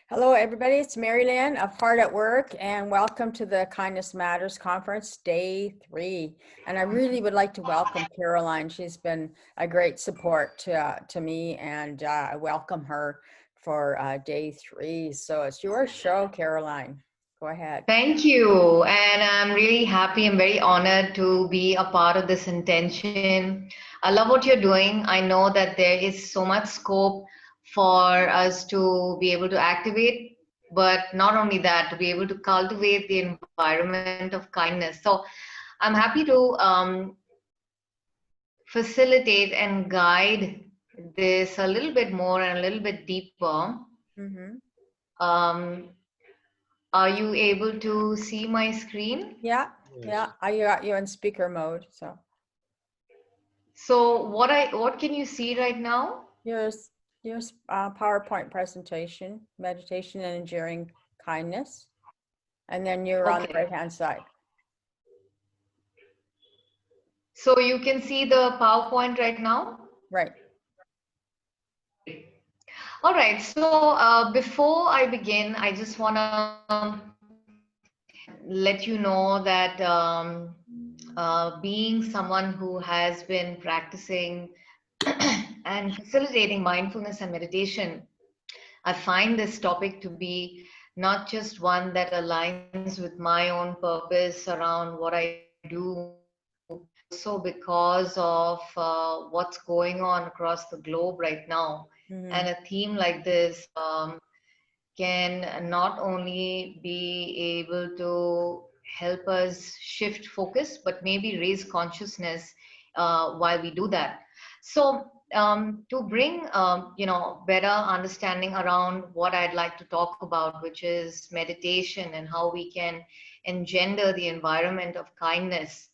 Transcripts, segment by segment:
Hello, everybody. It's Mary Lynn of Heart at Work, and welcome to the Kindness Matters Conference, Day 3. And I really would like to welcome Caroline. She's been a great support to me, and I welcome her for Day 3. So it's your show, Caroline. Go ahead. Thank you. And I'm really happy and very honored to be a part of this intention. I love what you're doing. I know that there is so much scope for us to be able to activate, but not only that, to be able to cultivate the environment of kindness. So I'm happy to facilitate and guide this a little bit more and a little bit deeper. Um, Are you able to see my screen? Yeah. I got you in speaker mode. So what can you see right now? Here's PowerPoint presentation, meditation and enduring kindness. And then you're on the right-hand side. So you can see the PowerPoint right now? Right. All right. So before I begin, I just want to let you know that being someone who has been practicing and facilitating mindfulness and meditation, I find this topic to be not just one that aligns with my own purpose around what I do, also because of what's going on across the globe right now. And a theme like this can not only be able to help us shift focus, but maybe raise consciousness while we do that. So to bring better understanding around what I'd like to talk about, which is meditation and how we can engender the environment of kindness.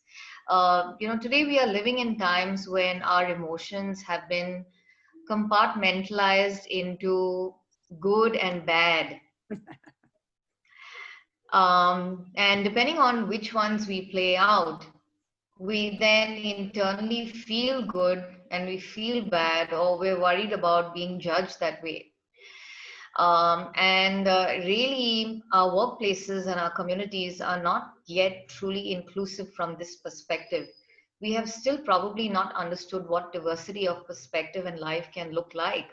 Today we are living in times when our emotions have been compartmentalized into good and bad. And depending on which ones we play out, we then internally feel good and we feel bad, or we're worried about being judged that way. Really, our workplaces and our communities are not yet truly inclusive from this perspective. We have still probably not understood what diversity of perspective and life can look like.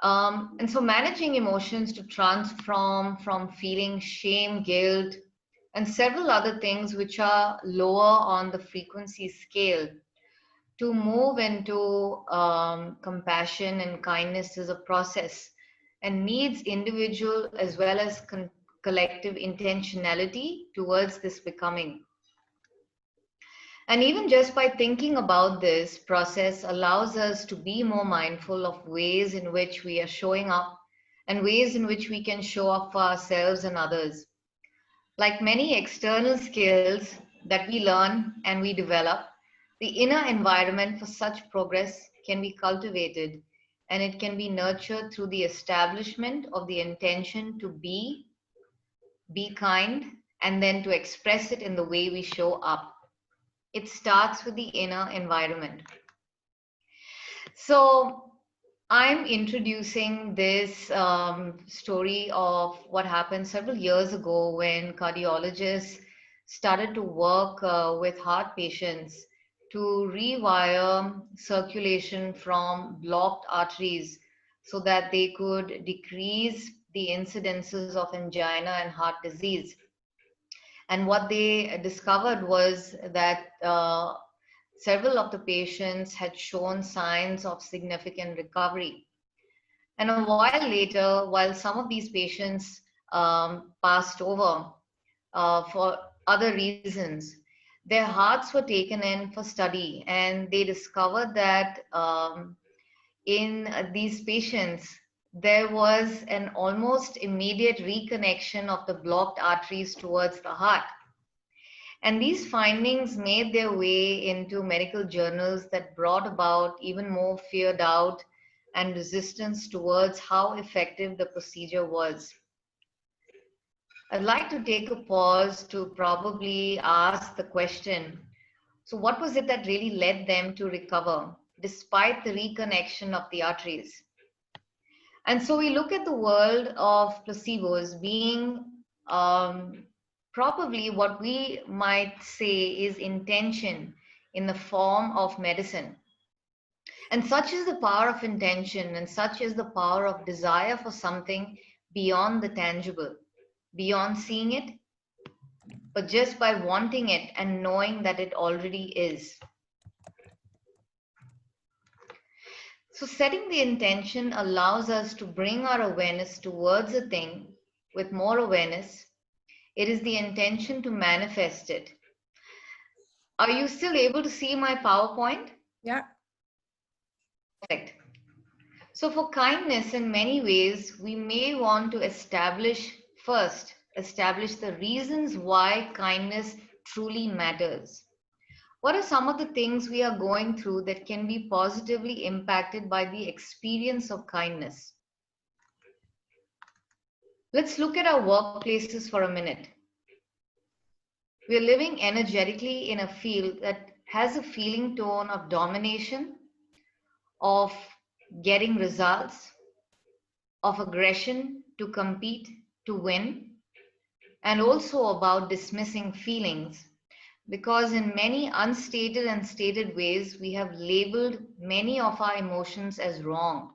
And so managing emotions to transform from feeling shame, guilt, and several other things which are lower on the frequency scale to move into compassion and kindness is a process and needs individual as well as collective intentionality towards this becoming. And even just by thinking about this process allows us to be more mindful of ways in which we are showing up and ways in which we can show up for ourselves and others. Like many external skills that we learn and we develop, the inner environment for such progress can be cultivated, and it can be nurtured through the establishment of the intention to be kind, and then to express it in the way we show up. It starts with the inner environment. So I'm introducing this story of what happened several years ago when cardiologists started to work with heart patients to rewire circulation from blocked arteries so that they could decrease the incidences of angina and heart disease. And what they discovered was that several of the patients had shown signs of significant recovery. And a while later, while some of these patients passed over for other reasons, their hearts were taken in for study, and they discovered that in these patients, there was an almost immediate reconnection of the blocked arteries towards the heart. And these findings made their way into medical journals that brought about even more fear, doubt, and resistance towards how effective the procedure was. I'd like to take a pause to probably ask the question, so what was it that really led them to recover despite the reconnection of the arteries? And so we look at the world of placebos being probably what we might say is intention in the form of medicine. And such is the power of intention, and such is the power of desire for something beyond the tangible, beyond seeing it, but just by wanting it and knowing that it already is. So, setting the intention allows us to bring our awareness towards a thing with more awareness. It is the intention to manifest it. Are you still able to see my PowerPoint? Yeah. Perfect. So, for kindness, in many ways, we may want to establish the reasons why kindness truly matters. What are some of the things we are going through that can be positively impacted by the experience of kindness? Let's look at our workplaces for a minute. We're living energetically in a field that has a feeling tone of domination, of getting results, of aggression to compete, to win, and also about dismissing feelings. Because in many unstated and stated ways, we have labeled many of our emotions as wrong.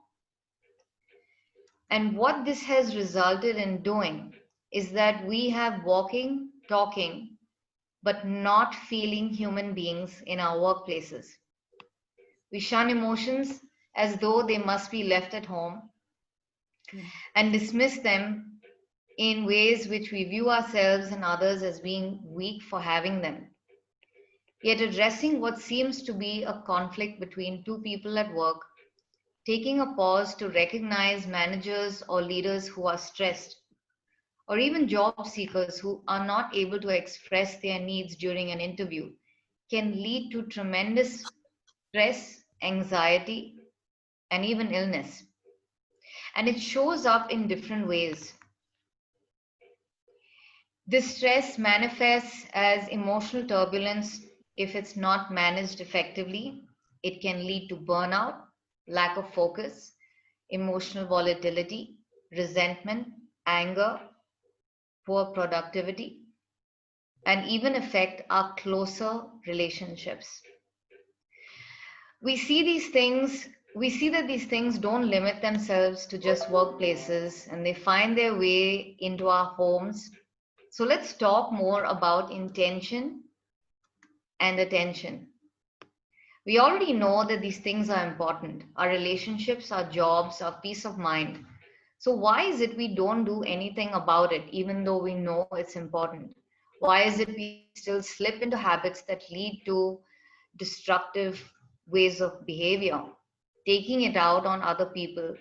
And what this has resulted in doing is that we have walking, talking, but not feeling human beings in our workplaces. We shun emotions as though they must be left at home and dismiss them in ways which we view ourselves and others as being weak for having them. Yet addressing what seems to be a conflict between two people at work, taking a pause to recognize managers or leaders who are stressed, or even job seekers who are not able to express their needs during an interview, can lead to tremendous stress, anxiety, and even illness. And it shows up in different ways. This stress manifests as emotional turbulence if it's not managed effectively. It can lead to burnout, lack of focus, emotional volatility, resentment, anger, poor productivity, and even affect our closer relationships. We see these things, we see that these things don't limit themselves to just workplaces and they find their way into our homes. So let's talk more about intention and attention. We already know that these things are important: our relationships, our jobs, our peace of mind. So, why is it we don't do anything about it, even though we know it's important? Why is it we still slip into habits that lead to destructive ways of behavior, taking it out on other people,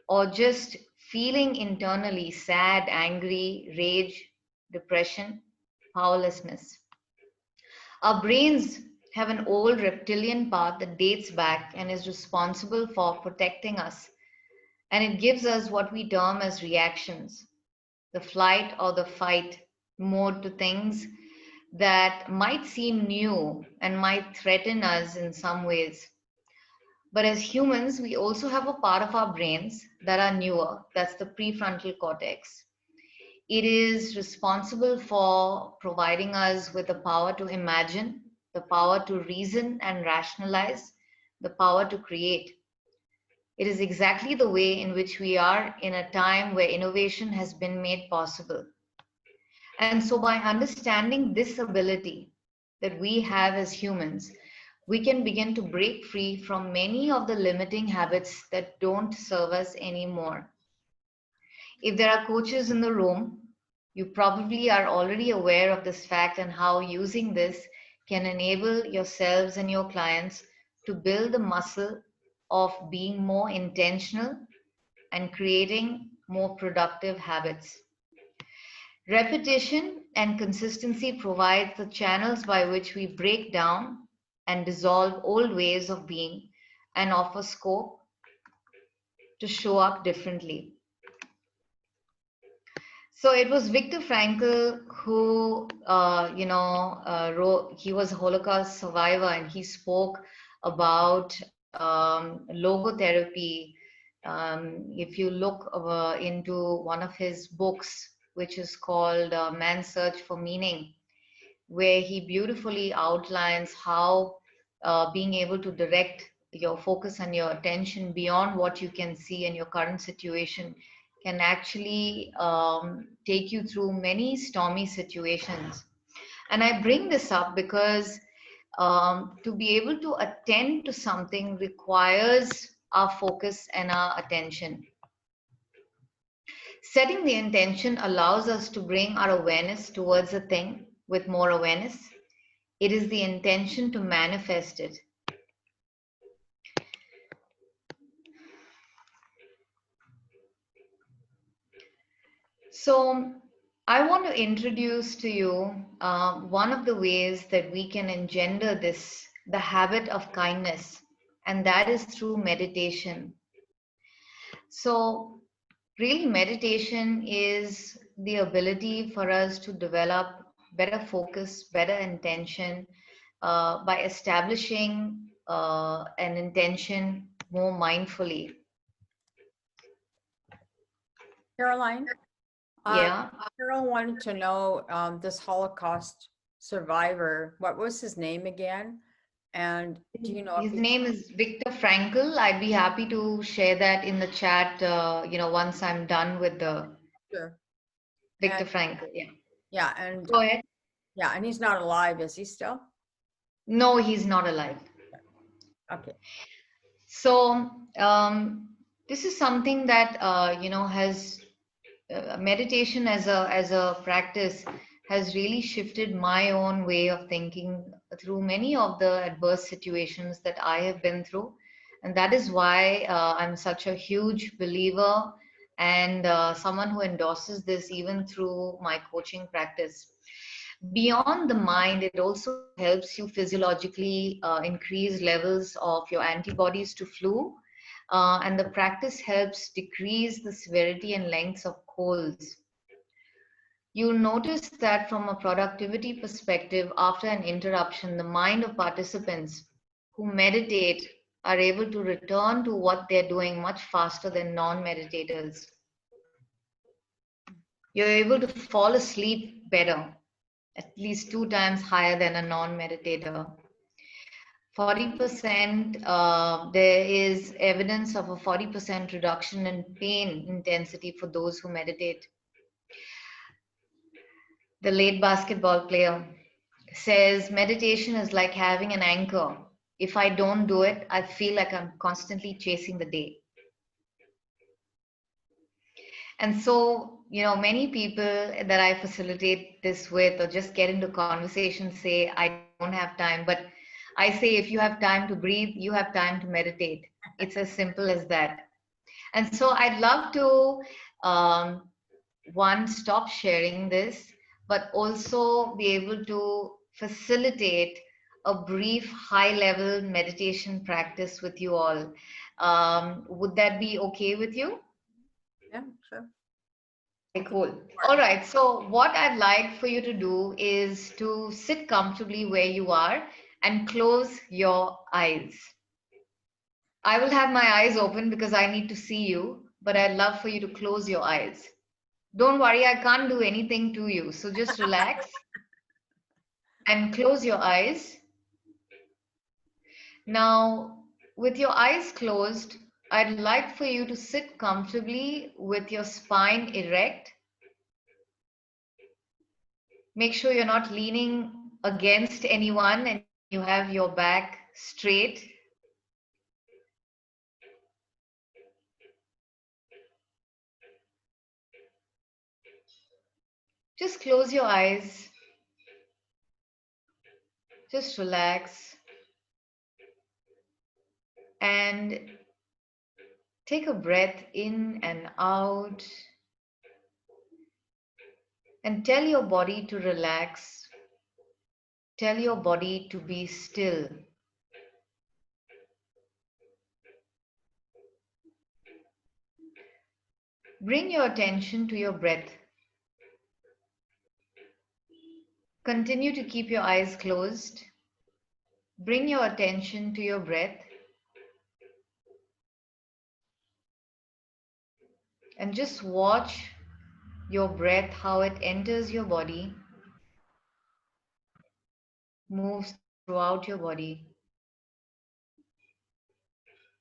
or just feeling internally sad, angry, rage, depression, powerlessness? Our brains have an old reptilian part that dates back and is responsible for protecting us. And it gives us what we term as reactions, the flight or the fight mode to things that might seem new and might threaten us in some ways. But as humans, we also have a part of our brains that are newer. That's the prefrontal cortex. It is responsible for providing us with the power to imagine, the power to reason and rationalize, the power to create. It is exactly the way in which we are in a time where innovation has been made possible. And so, by understanding this ability that we have as humans, we can begin to break free from many of the limiting habits that don't serve us anymore. If there are coaches in the room, you probably are already aware of this fact and how using this can enable yourselves and your clients to build the muscle of being more intentional and creating more productive habits. Repetition and consistency provides the channels by which we break down and dissolve old ways of being and offer scope to show up differently. So it was Viktor Frankl who, wrote. He was a Holocaust survivor, and he spoke about logotherapy If you look into one of his books, which is called Man's Search for Meaning, where he beautifully outlines how being able to direct your focus and your attention beyond what you can see in your current situation can actually take you through many stormy situations. And I bring this up because to be able to attend to something requires our focus and our attention. Setting the intention allows us to bring our awareness towards a thing with more awareness. It is the intention to manifest it. So, I want to introduce to you one of the ways that we can engender this, the habit of kindness, and that is through meditation. So, really, meditation is the ability for us to develop better focus, better intention by establishing an intention more mindfully. Caroline, Yeah. Carol wanted to know this Holocaust survivor. What was his name again? And do you know if His he? name is Viktor Frankl. I'd be happy to share that in the chat, once I'm done with the Sure. And Viktor Frankl. Yeah. yeah, and Go ahead. yeah, and he's not alive, is he still? No, he's not alive. Okay. So, this is something that, has meditation as a practice has really shifted my own way of thinking through many of the adverse situations that I have been through, and that is why I'm such a huge believer and someone who endorses this even through my coaching practice. Beyond the mind, it also helps you physiologically increase levels of your antibodies to flu, and the practice helps decrease the severity and lengths of colds. You'll notice that from a productivity perspective, after an interruption, the mind of participants who meditate are able to return to what they're doing much faster than non meditators. You're able to fall asleep better, at least 2 times higher than a non meditator. 40%, there is evidence of a 40% reduction in pain intensity for those who meditate. The late basketball player says meditation is like having an anchor. If I don't do it, I feel like I'm constantly chasing the day. And so, many people that I facilitate this with or just get into conversation say, I don't have time. But I say, if you have time to breathe, you have time to meditate. It's as simple as that. And so I'd love to, one, stop sharing this, but also be able to facilitate a brief high level meditation practice with you all. Would that be okay with you? Yeah, sure. Okay, cool. All right. So, what I'd like for you to do is to sit comfortably where you are and close your eyes. I will have my eyes open because I need to see you, but I'd love for you to close your eyes. Don't worry, I can't do anything to you. So, just relax and close your eyes. Now, with your eyes closed, I'd like for you to sit comfortably with your spine erect. Make sure you're not leaning against anyone and you have your back straight. Just close your eyes. Just relax and take a breath in and out and tell your body to relax. Tell your body to be still. Bring your attention to your breath. Continue to keep your eyes closed. Bring your attention to your breath. And just watch your breath, how it enters your body, moves throughout your body,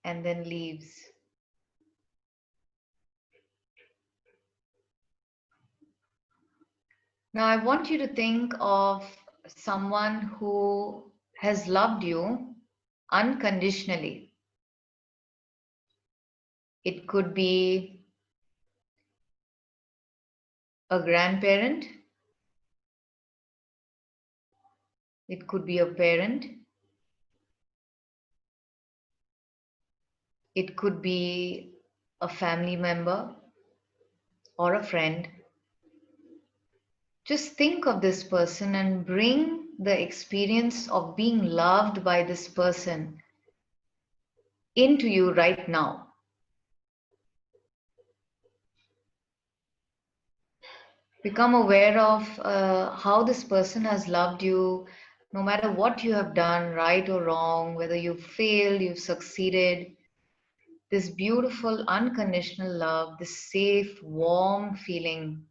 and then leaves. Now, I want you to think of someone who has loved you unconditionally. It could be a grandparent, it could be a parent, it could be a family member or a friend. Just think of this person and bring the experience of being loved by this person into you right now. Become aware of how this person has loved you, no matter what you have done, right or wrong, whether you've failed, you've succeeded. This beautiful, unconditional love, this safe, warm feeling.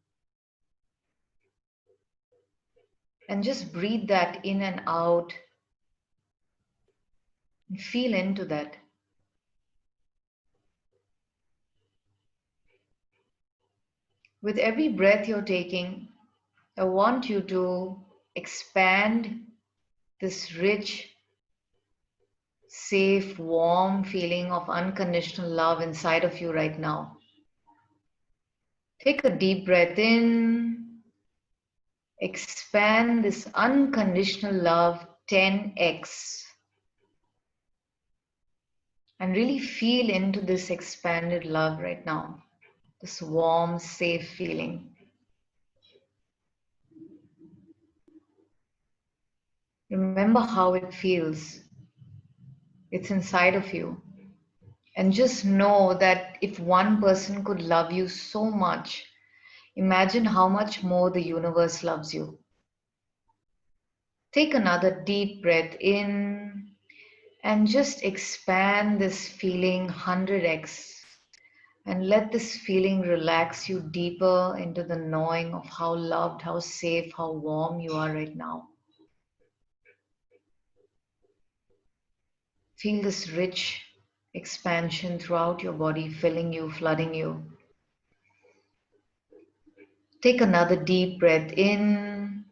And just breathe that in and out and feel into that. With every breath you're taking, I want you to expand this rich, safe, warm feeling of unconditional love inside of you right now. Take a deep breath in, expand this unconditional love 10x, and really feel into this expanded love right now, this warm, safe feeling. Remember how it feels. It's inside of you. And just know that if one person could love you so much, imagine how much more the universe loves you. Take another deep breath in and just expand this feeling 100x. And let this feeling relax you deeper into the knowing of how loved, how safe, how warm you are right now. Feel this rich expansion throughout your body, filling you, flooding you. Take another deep breath in.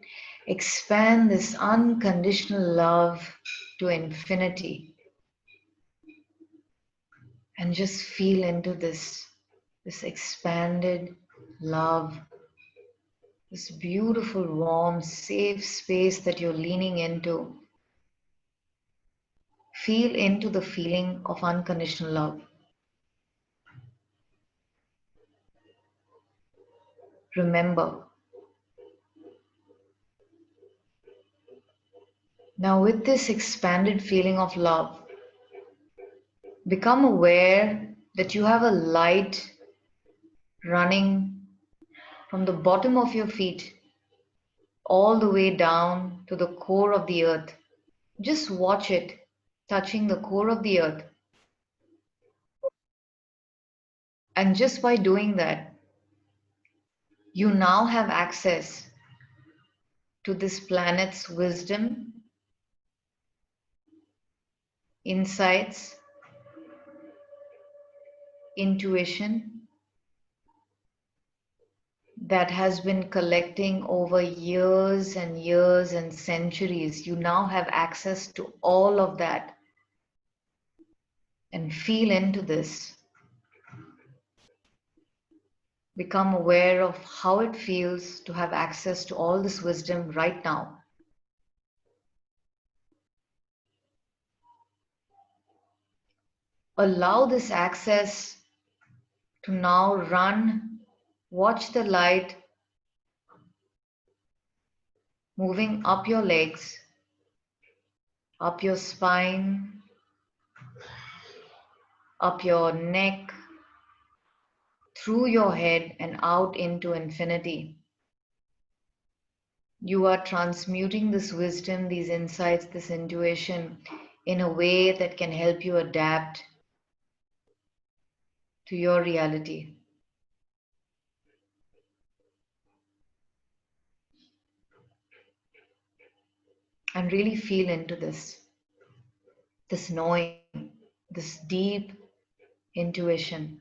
Expand this unconditional love to infinity. And just feel into this expanded love, this beautiful, warm, safe space that you're leaning into. Feel into the feeling of unconditional love. Remember, now with this expanded feeling of love, become aware that you have a light running from the bottom of your feet all the way down to the core of the earth. Just watch it touching the core of the earth. And just by doing that, you now have access to this planet's wisdom, insights, intuition that has been collecting over years and years and centuries. You now have access to all of that. And feel into this. Become aware of how it feels to have access to all this wisdom right now. Allow this access to now run. Watch the light moving up your legs, up your spine, up your neck, through your head and out into infinity. You are transmuting this wisdom, these insights, this intuition in a way that can help you adapt to your reality. and really feel into this knowing, this deep intuition.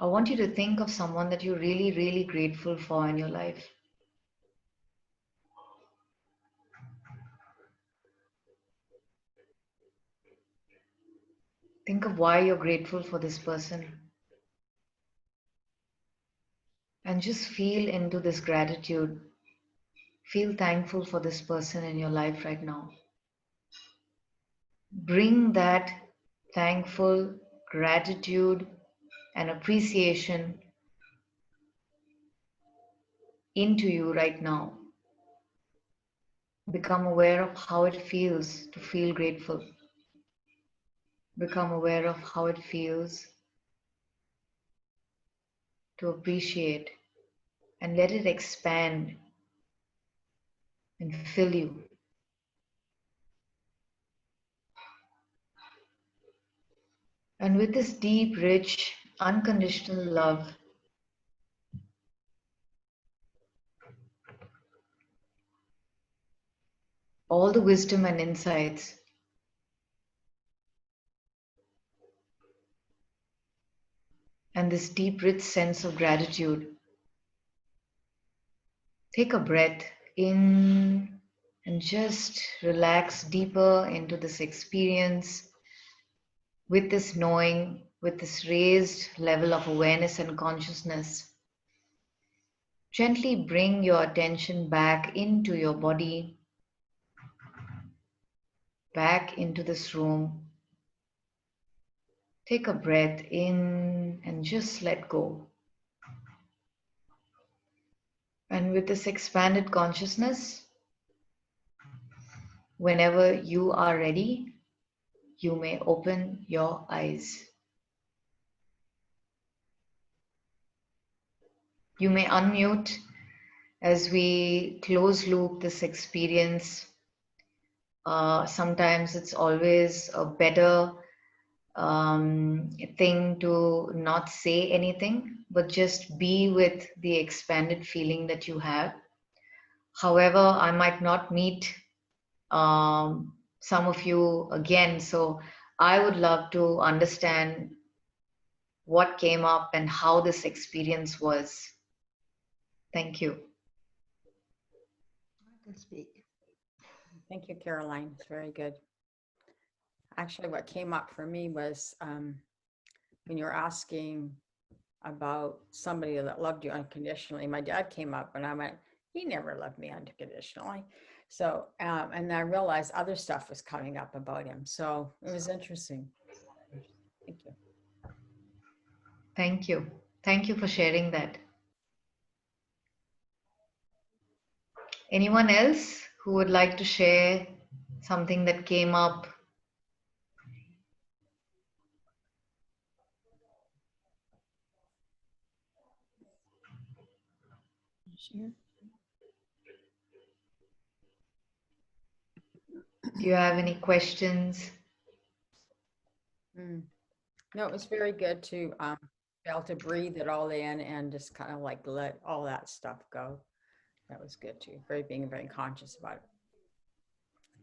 I want you to think of someone that you're really, really grateful for in your life. Think of why you're grateful for this person and just feel into this gratitude. Feel thankful for this person in your life right now. Bring that thankful gratitude and appreciation into you right now. Become aware of how it feels to feel grateful. Become aware of how it feels to appreciate, and let it expand and fill you. And with this deep, rich, unconditional love, all the wisdom and insights, and this deep, rich sense of gratitude, take a breath in and just relax deeper into this experience with this knowing, with this raised level of awareness and consciousness. Gently bring your attention back into your body, back into this room. Take a breath in and just let go. And with this expanded consciousness, whenever you are ready, you may open your eyes. You may unmute as we close loop this experience. Sometimes it's always a better thing to not say anything, but just be with the expanded feeling that you have. However, I might not meet some of you again, so I would love to understand what came up and how this experience was. Thank you. I can speak. Thank you, Caroline. It's very good. Actually, what came up for me was when you're asking about somebody that loved you unconditionally. My dad came up and I went, he never loved me unconditionally. So, and I realized other stuff was coming up about him. So it was interesting. Thank you. Thank you. Thank you for sharing that. Anyone else who would like to share something that came up? Share. Do you have any questions? No, it was very good to be able to breathe it all in and just kind of like let all that stuff go. That was good too. Being very conscious about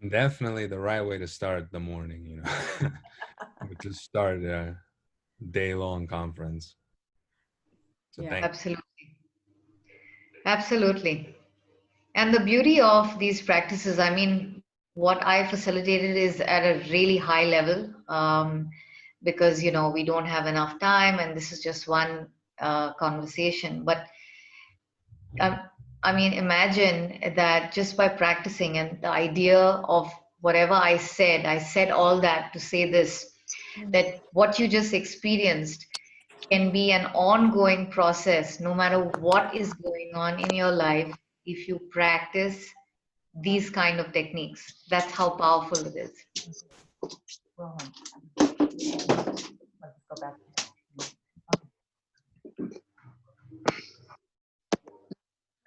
it. Definitely the right way to start the morning, you know, to start a day-long conference. So Yeah. thank you. Absolutely. Absolutely. And the beauty of these practices, I mean, what I facilitated is at a really high level, because, you know, we don't have enough time and this is just one conversation. But um, I mean, imagine that just by practicing and the idea of whatever I said all that to say this, that what you just experienced can be an ongoing process no matter what is going on in your life if you practice these kind of techniques. That's how powerful it is. Let's go back.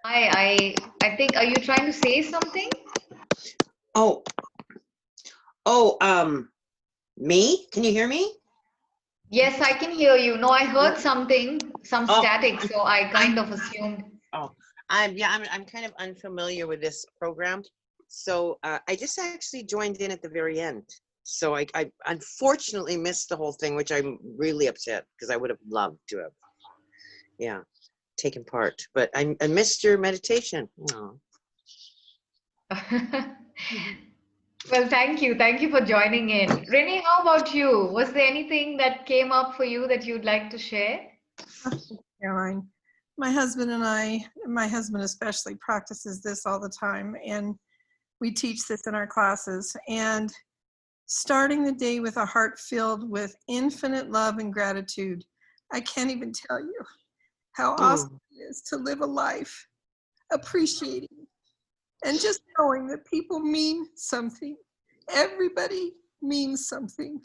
I think, are you trying to say something? Me? Can you hear me? Yes, I can hear you. No, I heard something, some Oh, static, so I kind of assumed. Oh, I'm kind of unfamiliar with this program. So I just actually joined in at the very end. So I unfortunately missed the whole thing, which I'm really upset because I would have loved to have, yeah, taken part. But I missed your meditation. Oh. Well, thank you. Thank you for joining in. Renee, how about you? Was there anything that came up for you that you'd like to share? Caroline. My husband and I, my husband especially, practices this all the time, and we teach this in our classes. And starting the day with a heart filled with infinite love and gratitude, I can't even tell you how awesome it is to live a life appreciating and just knowing that people mean something. Everybody means something.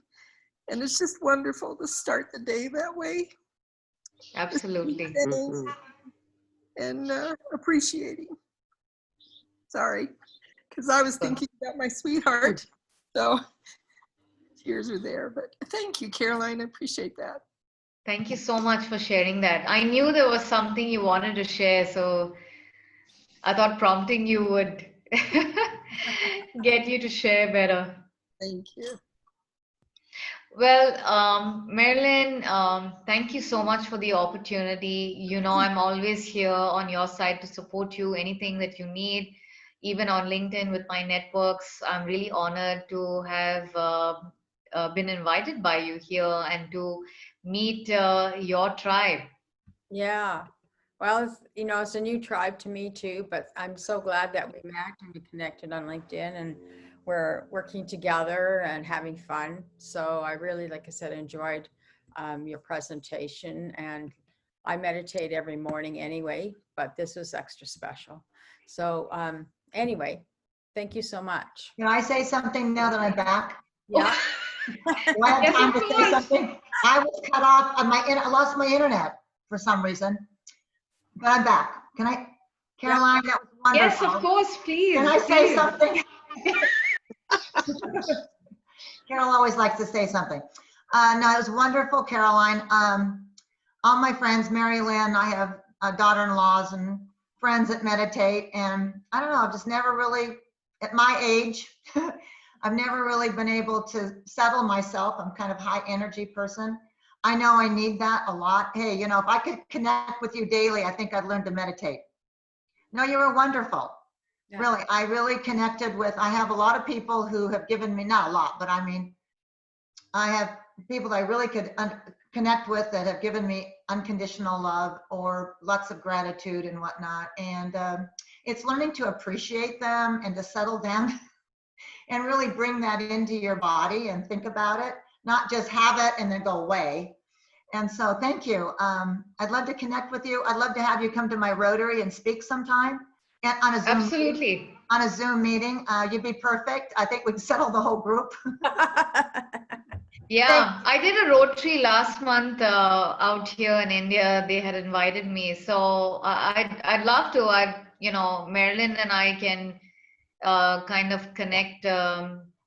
And it's just wonderful to start the day that way. Absolutely. And appreciating. Sorry, because I was thinking about my sweetheart. So tears are there, but thank you, Caroline. I appreciate that. Thank you so much for sharing that. I knew there was something you wanted to share, so I thought prompting you would get you to share better. Thank you. Well, Marilyn, thank you so much for the opportunity. You know, I'm always here on your side to support you, anything that you need, even on LinkedIn with my networks. I'm really honored to have been invited by you here and to meet your tribe. Yeah. Well, it's a new tribe to me too, but I'm so glad that we met and we connected on LinkedIn and we're working together and having fun. So I really, like I said, enjoyed your presentation, and I meditate every morning anyway, but this was extra special. So anyway, thank you so much. Can I say something now that I'm back? Yeah. Do I have Yes, time of to say course. something? I was cut off on I lost my internet for some reason, but I'm back. Can I, Caroline, that was wonderful. Yes, of course, please. Can I say please. something? Carol always likes to say something. No, it was wonderful, Caroline. All my friends, Mary Lynn, I have daughter-in-laws and friends that meditate, and I don't know, I've just never really, at my age, I've never really been able to settle myself. I'm kind of high energy person. I know I need that a lot. Hey, you know, if I could connect with you daily, I think I'd learn to meditate. No, you were wonderful. Yeah. Really, I really connected with, I have a lot of people who have given me, not a lot, but I mean, I have people that I really could connect with that have given me unconditional love or lots of gratitude and whatnot. And it's learning to appreciate them and to settle down and really bring that into your body and think about it, not just have it and then go away. And so thank you. I'd love to connect with you. I'd love to have you come to my Rotary and speak sometime and on a Zoom Absolutely. meeting. On a Zoom meeting. You'd be perfect. I think we can settle the whole group. Yeah, I did a Rotary last month out here in India. They had invited me, so I'd love to. Marilyn and I can kind of connect.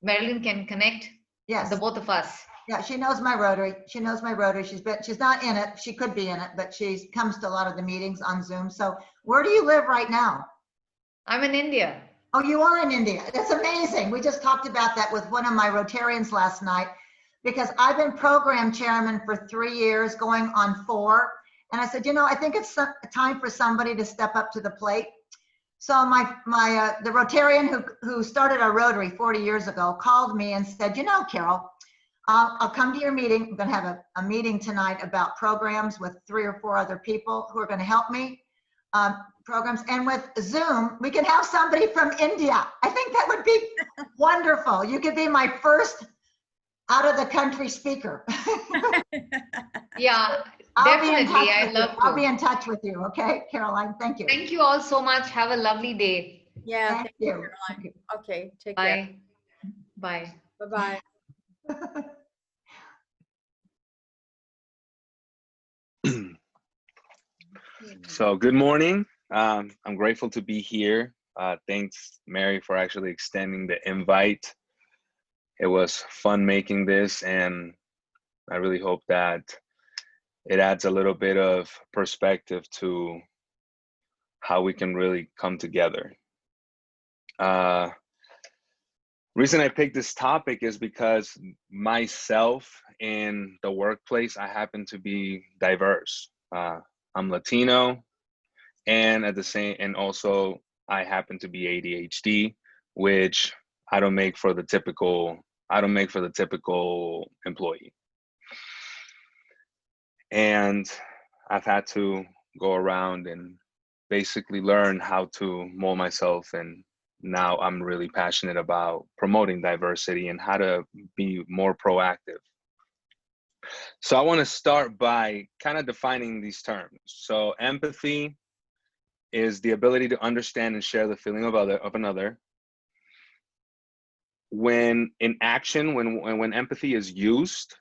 Marilyn can connect Yes. the both of us. Yeah, she knows my Rotary. She knows my Rotary. She's not in it. She could be in it, but she comes to a lot of the meetings on Zoom. So where do you live right now? I'm in India. Oh, you are in India. That's amazing. We just talked about that with one of my Rotarians last night, because I've been program chairman for 3 years, going on 4. And I said, you know, I think it's time for somebody to step up to the plate. So the Rotarian who started our Rotary 40 years ago called me and said, you know, Carol, I'll come to your meeting. I'm going to have a meeting tonight about programs with 3 or 4 other people who are going to help me. Programs, and with Zoom, we can have somebody from India. I think that would be wonderful. You could be my first out of the country speaker. Yeah, I'll be in definitely. touch I'd with love you. I'll be to. in touch with you. Okay, Caroline, thank you. Thank you all so much. Have a lovely day. Yeah. Thank you. Caroline. Okay. Take care. Bye. Bye. Bye-bye. So good morning. I'm grateful to be here. Thanks, Mary, for actually extending the invite. It was fun making this, and I really hope that it adds a little bit of perspective to how we can really come together. Reason I picked this topic is because myself in the workplace, I happen to be diverse. I'm Latino, and also I happen to be ADHD, which I don't make for the typical employee. And I've had to go around and basically learn how to mold myself, and now I'm really passionate about promoting diversity and how to be more proactive. So I want to start by kind of defining these terms. So empathy is the ability to understand and share the feeling of another. When in action, when empathy is used,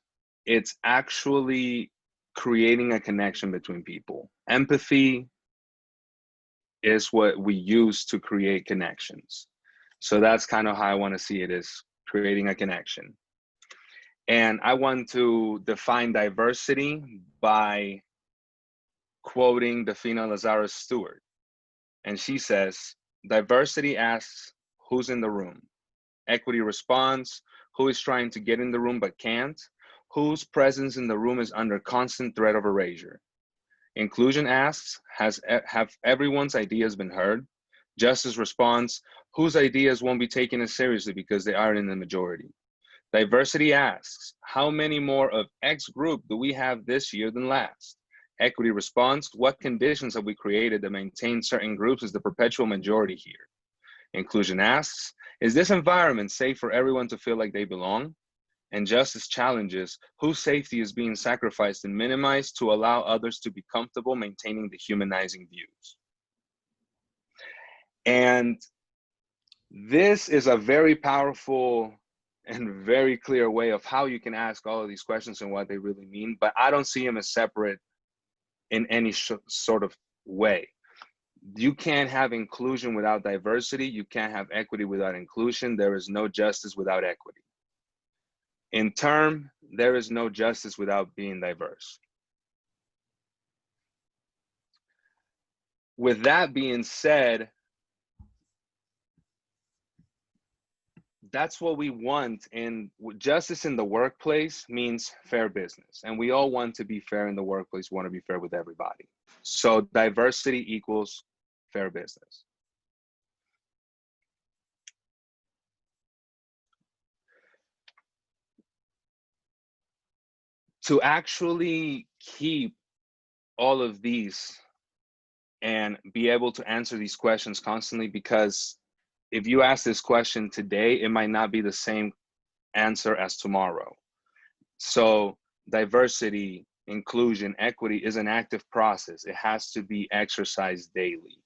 it's actually creating a connection between people. Empathy is what we use to create connections. So that's kind of how I want to see it, is creating a connection. And I want to define diversity by quoting Dafina Lazarus Stewart. And she says, diversity asks, who's in the room? Equity responds, who is trying to get in the room but can't? Whose presence in the room is under constant threat of erasure? Inclusion asks, have everyone's ideas been heard? Justice responds, whose ideas won't be taken as seriously because they aren't in the majority? Diversity asks, how many more of X group do we have this year than last? Equity responds, what conditions have we created to maintain certain groups as the perpetual majority here? Inclusion asks, is this environment safe for everyone to feel like they belong? And justice challenges, whose safety is being sacrificed and minimized to allow others to be comfortable maintaining the humanizing views? And this is a very powerful and very clear way of how you can ask all of these questions and what they really mean, but I don't see them as separate in any sort of way. You can't have inclusion without diversity. You can't have equity without inclusion. There is no justice without equity. In turn, there is no justice without being diverse. With that being said, that's what we want. And justice in the workplace means fair business. And we all want to be fair in the workplace, want to be fair with everybody. So diversity equals fair business. To actually keep all of these and be able to answer these questions constantly, because if you ask this question today, it might not be the same answer as tomorrow. So diversity, inclusion, equity is an active process. It has to be exercised daily.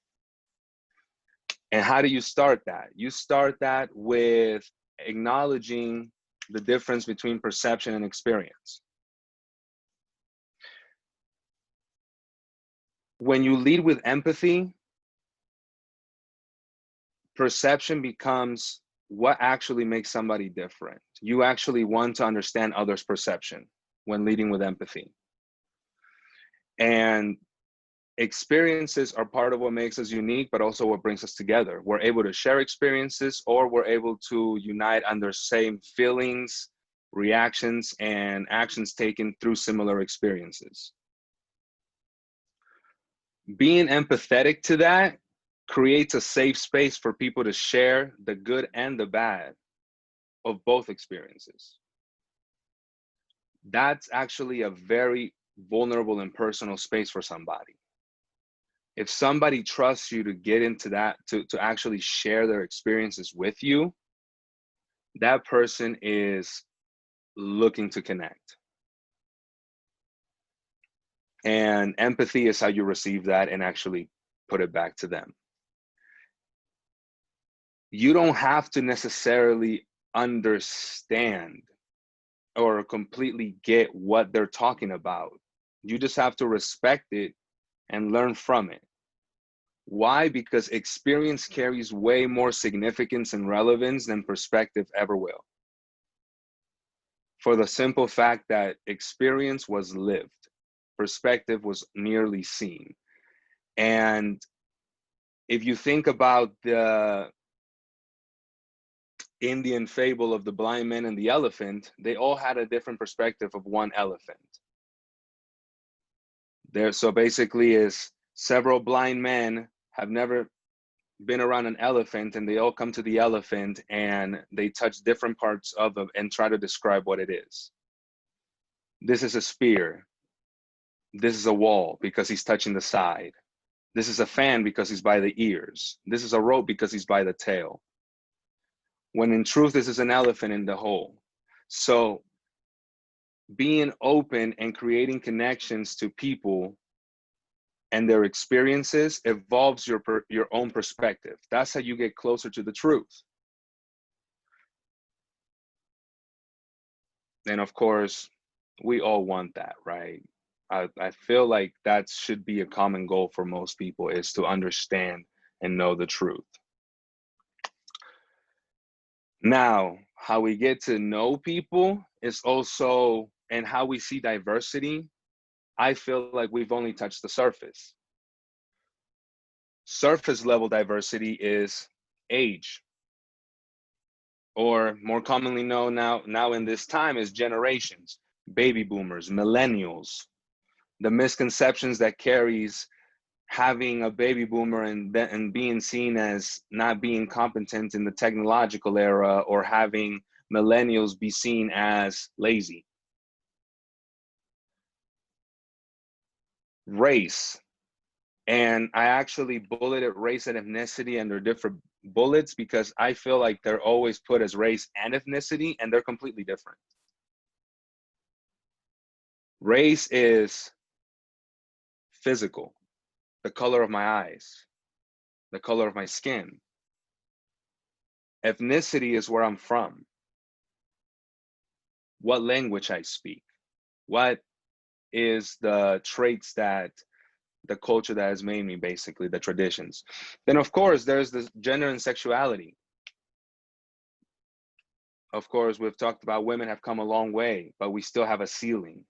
And how do you start that? You start that with acknowledging the difference between perception and experience. When you lead with empathy, perception becomes what actually makes somebody different. You actually want to understand others' perception when leading with empathy. And experiences are part of what makes us unique, but also what brings us together. We're able to share experiences, or we're able to unite under same feelings, reactions, and actions taken through similar experiences. Being empathetic to that creates a safe space for people to share the good and the bad of both experiences. That's actually a very vulnerable and personal space for somebody. If somebody trusts you to get into that, to actually share their experiences with you, that person is looking to connect. And empathy is how you receive that and actually put it back to them. You don't have to necessarily understand or completely get what they're talking about. You just have to respect it and learn from it. Why? Because experience carries way more significance and relevance than perspective ever will. For the simple fact that experience was lived, perspective was merely seen. And if you think about the Indian fable of the blind man and the elephant, they all had a different perspective of one elephant. So basically is several blind men have never been around an elephant, and they all come to the elephant and they touch different parts of it and try to describe what it is. This is a spear. This is a wall because he's touching the side. This is a fan because he's by the ears. This is a rope because he's by the tail. When in truth, this is an elephant in the hole. So being open and creating connections to people and their experiences evolves your own perspective. That's how you get closer to the truth. And of course, we all want that, right? I feel like that should be a common goal for most people, is to understand and know the truth. Now, how we get to know people is also, and how we see diversity, I feel like we've only touched the surface. Surface level diversity is age, or more commonly known now in this time as generations, baby boomers, millennials, the misconceptions that carries having a baby boomer and being seen as not being competent in the technological era, or having millennials be seen as lazy. Race. And I actually bulleted race and ethnicity under different bullets because I feel like they're always put as race and ethnicity, and they're completely different. Race is physical, the color of my eyes, the color of my skin. Ethnicity is where I'm from, what language I speak, what is the traits that the culture that has made me, basically the traditions. Then of course there's the gender and sexuality. Of course, we've talked about women have come a long way, but we still have a ceiling.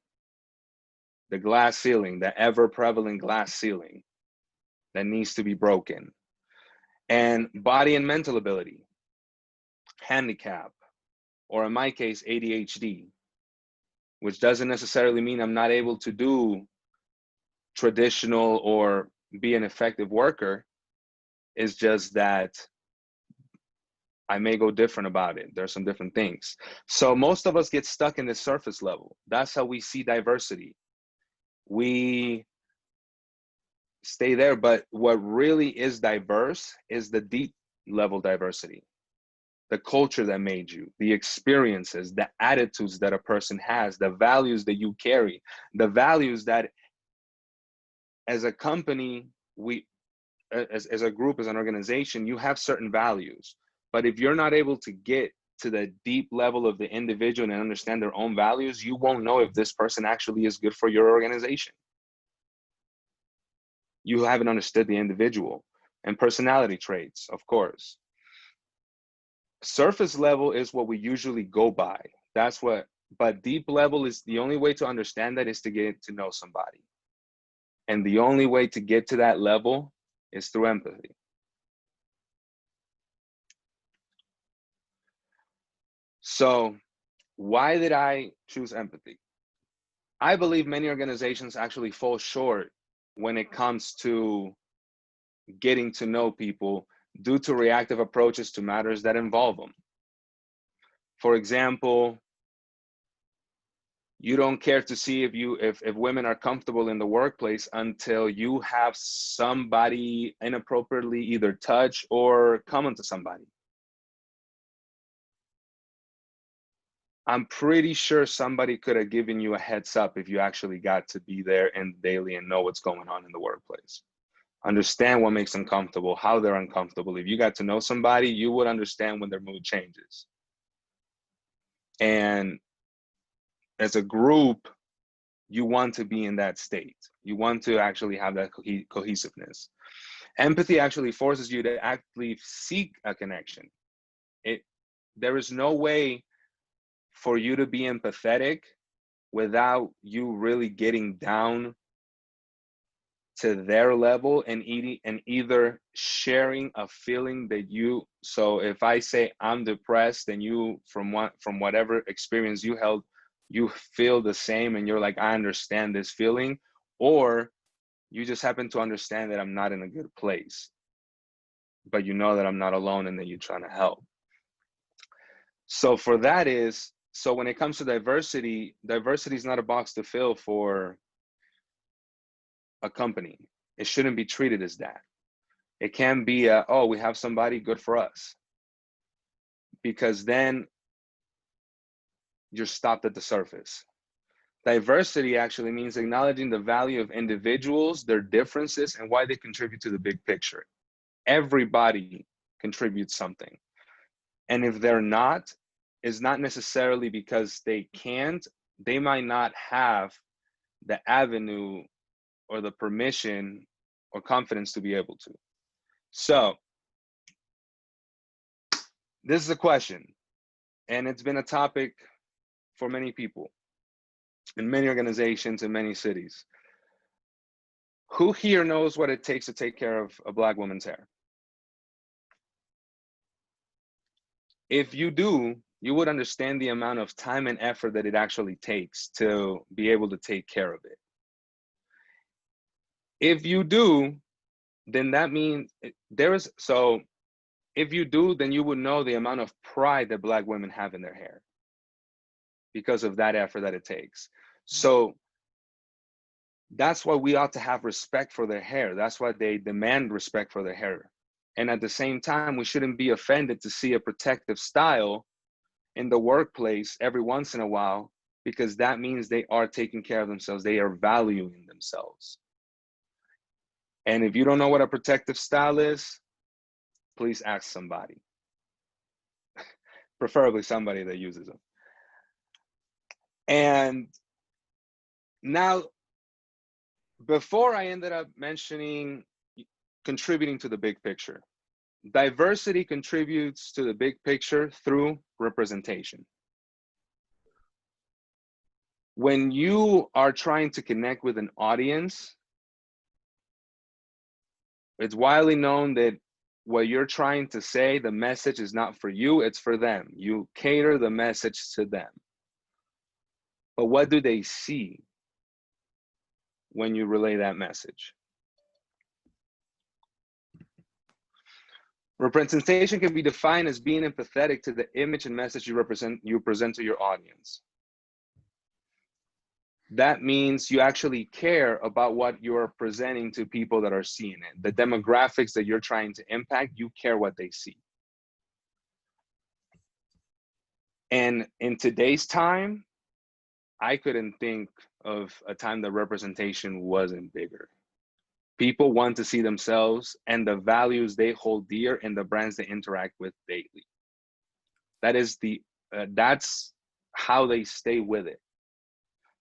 The glass ceiling, the ever prevalent glass ceiling that needs to be broken. And body and mental ability, handicap, or in my case, ADHD, which doesn't necessarily mean I'm not able to do traditional or be an effective worker. It's just that I may go different about it. There's some different things. So most of us get stuck in the surface level. That's how we see diversity. We stay there, but what really is diverse is the deep level diversity. The culture that made you, the experiences, the attitudes that a person has, the values that you carry, the values that as a company, as a group, as an organization, you have certain values. But if you're not able to get to the deep level of the individual and understand their own values, you won't know if this person actually is good for your organization. You haven't understood the individual. And personality traits, of course. Surface level is what we usually go by. But deep level is the only way to understand that is to get to know somebody. And the only way to get to that level is through empathy. So why did I choose empathy? I believe many organizations actually fall short when it comes to getting to know people due to reactive approaches to matters that involve them. For example, you don't care to see if women are comfortable in the workplace until you have somebody inappropriately either touch or come onto somebody. I'm pretty sure somebody could have given you a heads up if you actually got to be there in daily and know what's going on in the workplace. Understand what makes them comfortable, how they're uncomfortable. If you got to know somebody, you would understand when their mood changes. And as a group, you want to be in that state. You want to actually have that cohesiveness. Empathy actually forces you to actually seek a connection. There is no way for you to be empathetic without you really getting down to their level and either sharing a feeling that so if I say I'm depressed and you from whatever experience you held, you feel the same and you're like, I understand this feeling, or you just happen to understand that I'm not in a good place, but you know that I'm not alone and that you're trying to help. So so when it comes to diversity is not a box to fill for a company. It shouldn't be treated as that. It can be oh, we have somebody, good for us. Because then you're stopped at the surface. Diversity actually means acknowledging the value of individuals, their differences, and why they contribute to the big picture. Everybody contributes something. And if they're not, it's not necessarily because they can't. They might not have the avenue or the permission or confidence to be able to. So this is a question, and it's been a topic for many people in many organizations in many cities. Who here knows what it takes to take care of a Black woman's hair? If you do, you would understand the amount of time and effort that it actually takes to be able to take care of it. If you do, then that means if you do, then you would know the amount of pride that Black women have in their hair because of that effort that it takes. So that's why we ought to have respect for their hair. That's why they demand respect for their hair. And at the same time, we shouldn't be offended to see a protective style in the workplace every once in a while, because that means they are taking care of themselves. They are valuing themselves. And if you don't know what a protective style is, please ask somebody, preferably somebody that uses them. And now, before I ended up mentioning contributing to the big picture, diversity contributes to the big picture through representation. When you are trying to connect with an audience, it's widely known that what you're trying to say, the message is not for you, it's for them. You cater the message to them. But what do they see when you relay that message? Representation can be defined as being empathetic to the image and message you present to your audience. That means you actually care about what you're presenting to people that are seeing it. The demographics that you're trying to impact, you care what they see. And in today's time, I couldn't think of a time that representation wasn't bigger. People want to see themselves and the values they hold dear in the brands they interact with daily. That's how they stay with it.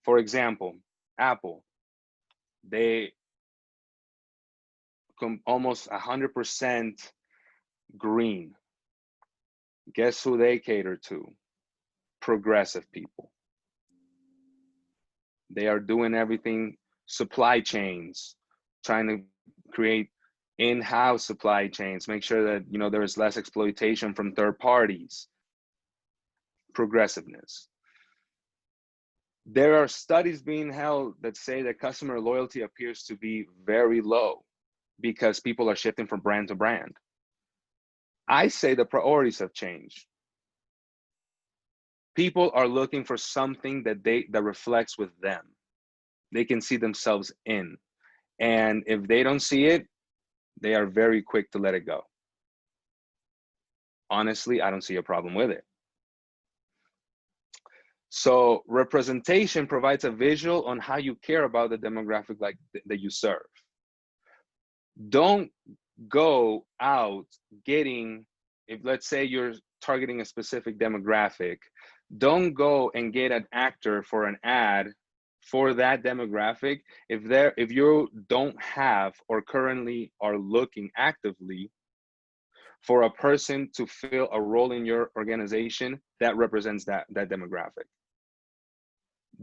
For example, Apple, they come almost 100% green. Guess who they cater to? Progressive people. They are doing everything, supply chains, trying to create in-house supply chains, make sure that there is less exploitation from third parties. Progressiveness. There are studies being held that say that customer loyalty appears to be very low because people are shifting from brand to brand. I say the priorities have changed. People are looking for something that reflects with them. They can see themselves in. And if they don't see it, they are very quick to let it go. Honestly, I don't see a problem with it. So representation provides a visual on how you care about the demographic that you serve. Don't go out if let's say you're targeting a specific demographic, don't go and get an actor for an ad for that demographic if you don't have or currently are looking actively for a person to fill a role in your organization that represents that demographic.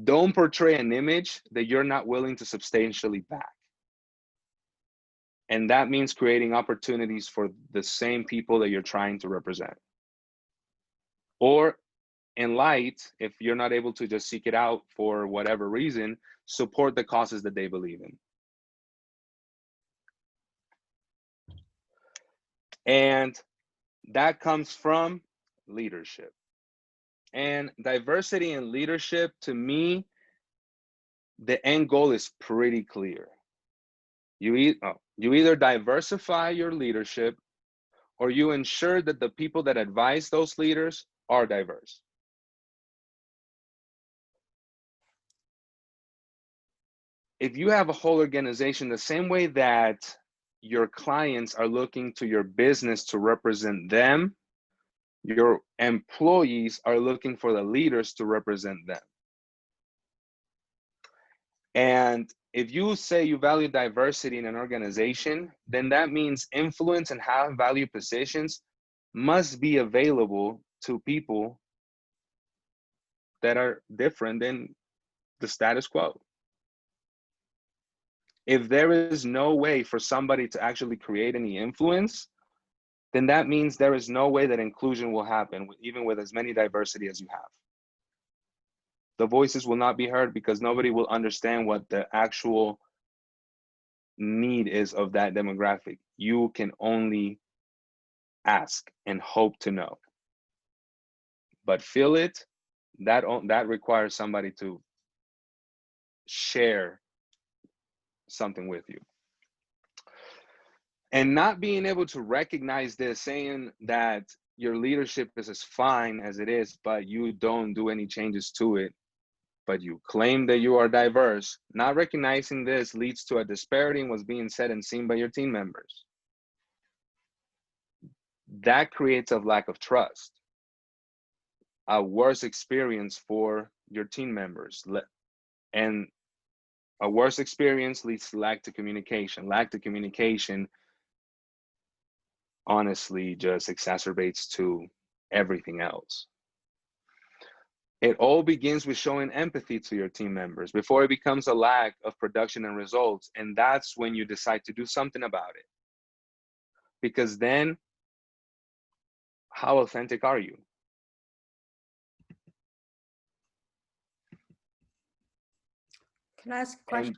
Don't portray an image that you're not willing to substantially back. And that means creating opportunities for the same people that you're trying to represent. Or in light, if you're not able to just seek it out for whatever reason, support the causes that they believe in. And that comes from leadership. And diversity in leadership, to me, the end goal is pretty clear. You either diversify your leadership, or you ensure that the people that advise those leaders are diverse. If you have a whole organization, the same way that your clients are looking to your business to represent them, your employees are looking for the leaders to represent them. And if you say you value diversity in an organization, then that means influence and high value positions must be available to people that are different than the status quo. If there is no way for somebody to actually create any influence, then that means there is no way that inclusion will happen, even with as many diversity as you have. The voices will not be heard because nobody will understand what the actual need is of that demographic. You can only ask and hope to know. But feel it, that requires somebody to share something with you. And not being able to recognize this, saying that your leadership is as fine as it is, but you don't do any changes to it, but you claim that you are diverse, not recognizing this leads to a disparity in what's being said and seen by your team members. That creates a lack of trust, a worse experience for your team members. And a worse experience leads to lack of communication. Lack of communication honestly just exacerbates to everything else. It all begins with showing empathy to your team members before it becomes a lack of production and results. And that's when you decide to do something about it. Because then, how authentic are you? Can I ask a question?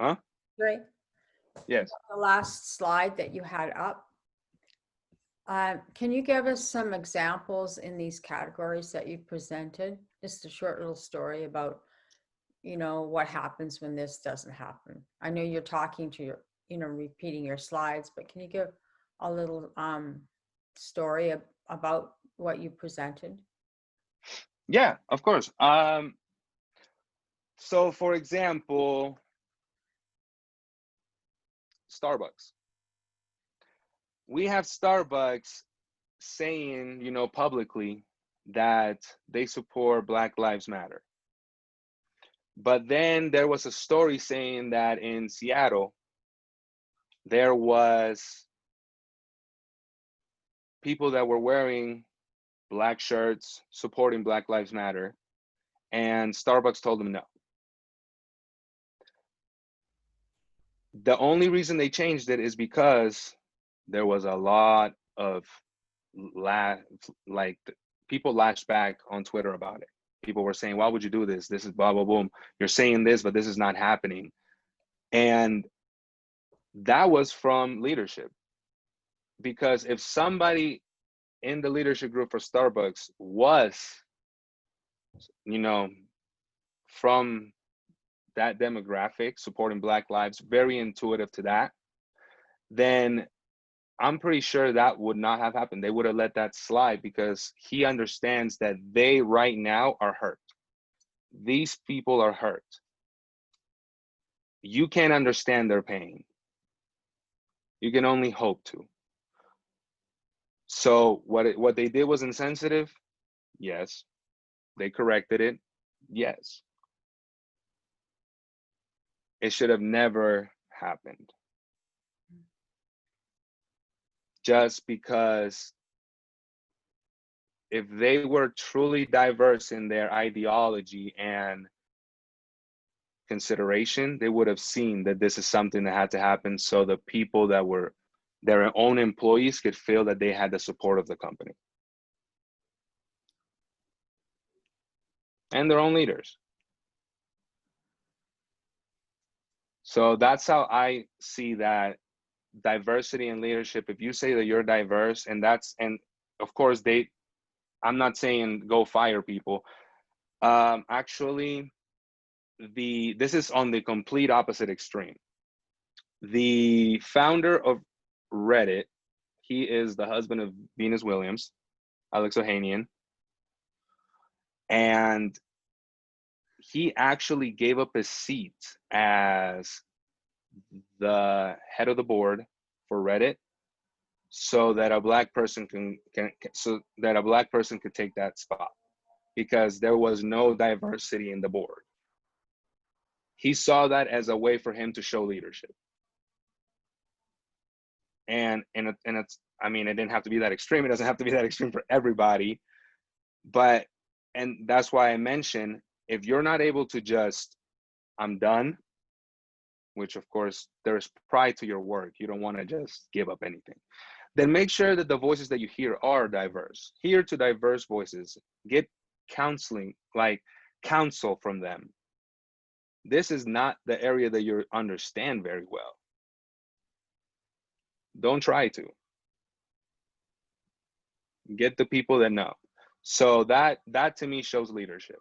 Huh? Ray? Yes. The last slide that you had up. Can you give us some examples in these categories that you presented? Just a short little story about, what happens when this doesn't happen. I know you're talking to your, repeating your slides, but can you give a little story about what you presented? Yeah, of course. So for example, Starbucks. We have Starbucks saying, publicly that they support Black Lives Matter. But then there was a story saying that in Seattle, there was people that were wearing black shirts supporting Black Lives Matter, and Starbucks told them no. The only reason they changed it is because there was a lot of people lashed back on Twitter about it. People were saying, why would you do this? This is blah, blah, boom. You're saying this, but this is not happening. And that was from leadership. Because if somebody in the leadership group for Starbucks was, from that demographic, supporting Black lives, very intuitive to that, then I'm pretty sure that would not have happened. They would have let that slide because he understands that they right now are hurt. These people are hurt. You can't understand their pain. You can only hope to. So what they did was insensitive? Yes. They corrected it? Yes. It should have never happened. Just because if they were truly diverse in their ideology and consideration, they would have seen that this is something that had to happen so the people that were their own employees could feel that they had the support of the company and their own leaders. So that's how I see that diversity in leadership. If you say that you're diverse, and of course I'm not saying go fire people. Actually, this is on the complete opposite extreme. The founder of Reddit, he is the husband of Venus Williams, Alex Ohanian, and he actually gave up his seat as the head of the board for Reddit so that a black person could take that spot, because there was no diversity in the board. He saw that as a way for him to show leadership. And it's, I mean, it didn't have to be that extreme. It doesn't have to be that extreme for everybody. And that's why I mentioned, if you're not able to just, I'm done, which of course there's pride to your work. You don't want to just give up anything. Then make sure that the voices that you hear are diverse. Hear to diverse voices. Get counseling, like counsel from them. This is not the area that you understand very well. Don't try to. Get the people that know. So that to me shows leadership.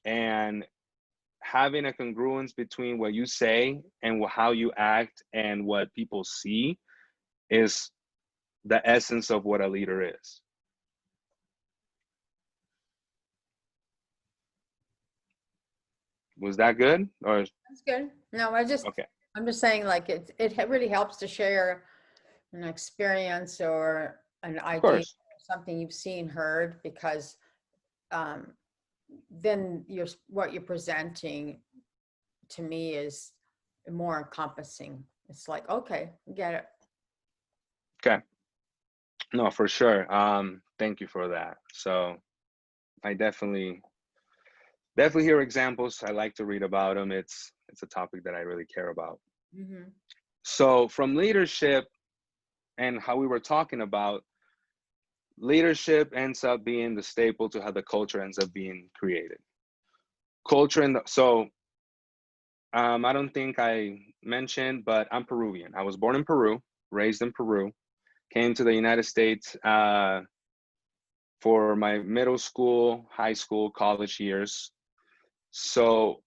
And having a congruence between what you say and how you act and what people see is the essence of what a leader is. Was that good? Or That's good. No, okay. I'm just saying, like, it really helps to share an experience or an Of idea, course. something you've seen, heard, because then what you're presenting to me is more encompassing. It's like, okay, get it. Okay. No, for sure. Thank you for that. So I definitely hear examples. I like to read about them. It's a topic that I really care about. Mm-hmm. So from leadership and how we were talking about, leadership ends up being the staple to how the culture ends up being created. Culture I don't think I mentioned, but I'm Peruvian. I was born in Peru, raised in Peru, came to the United States for my middle school, high school, college years. So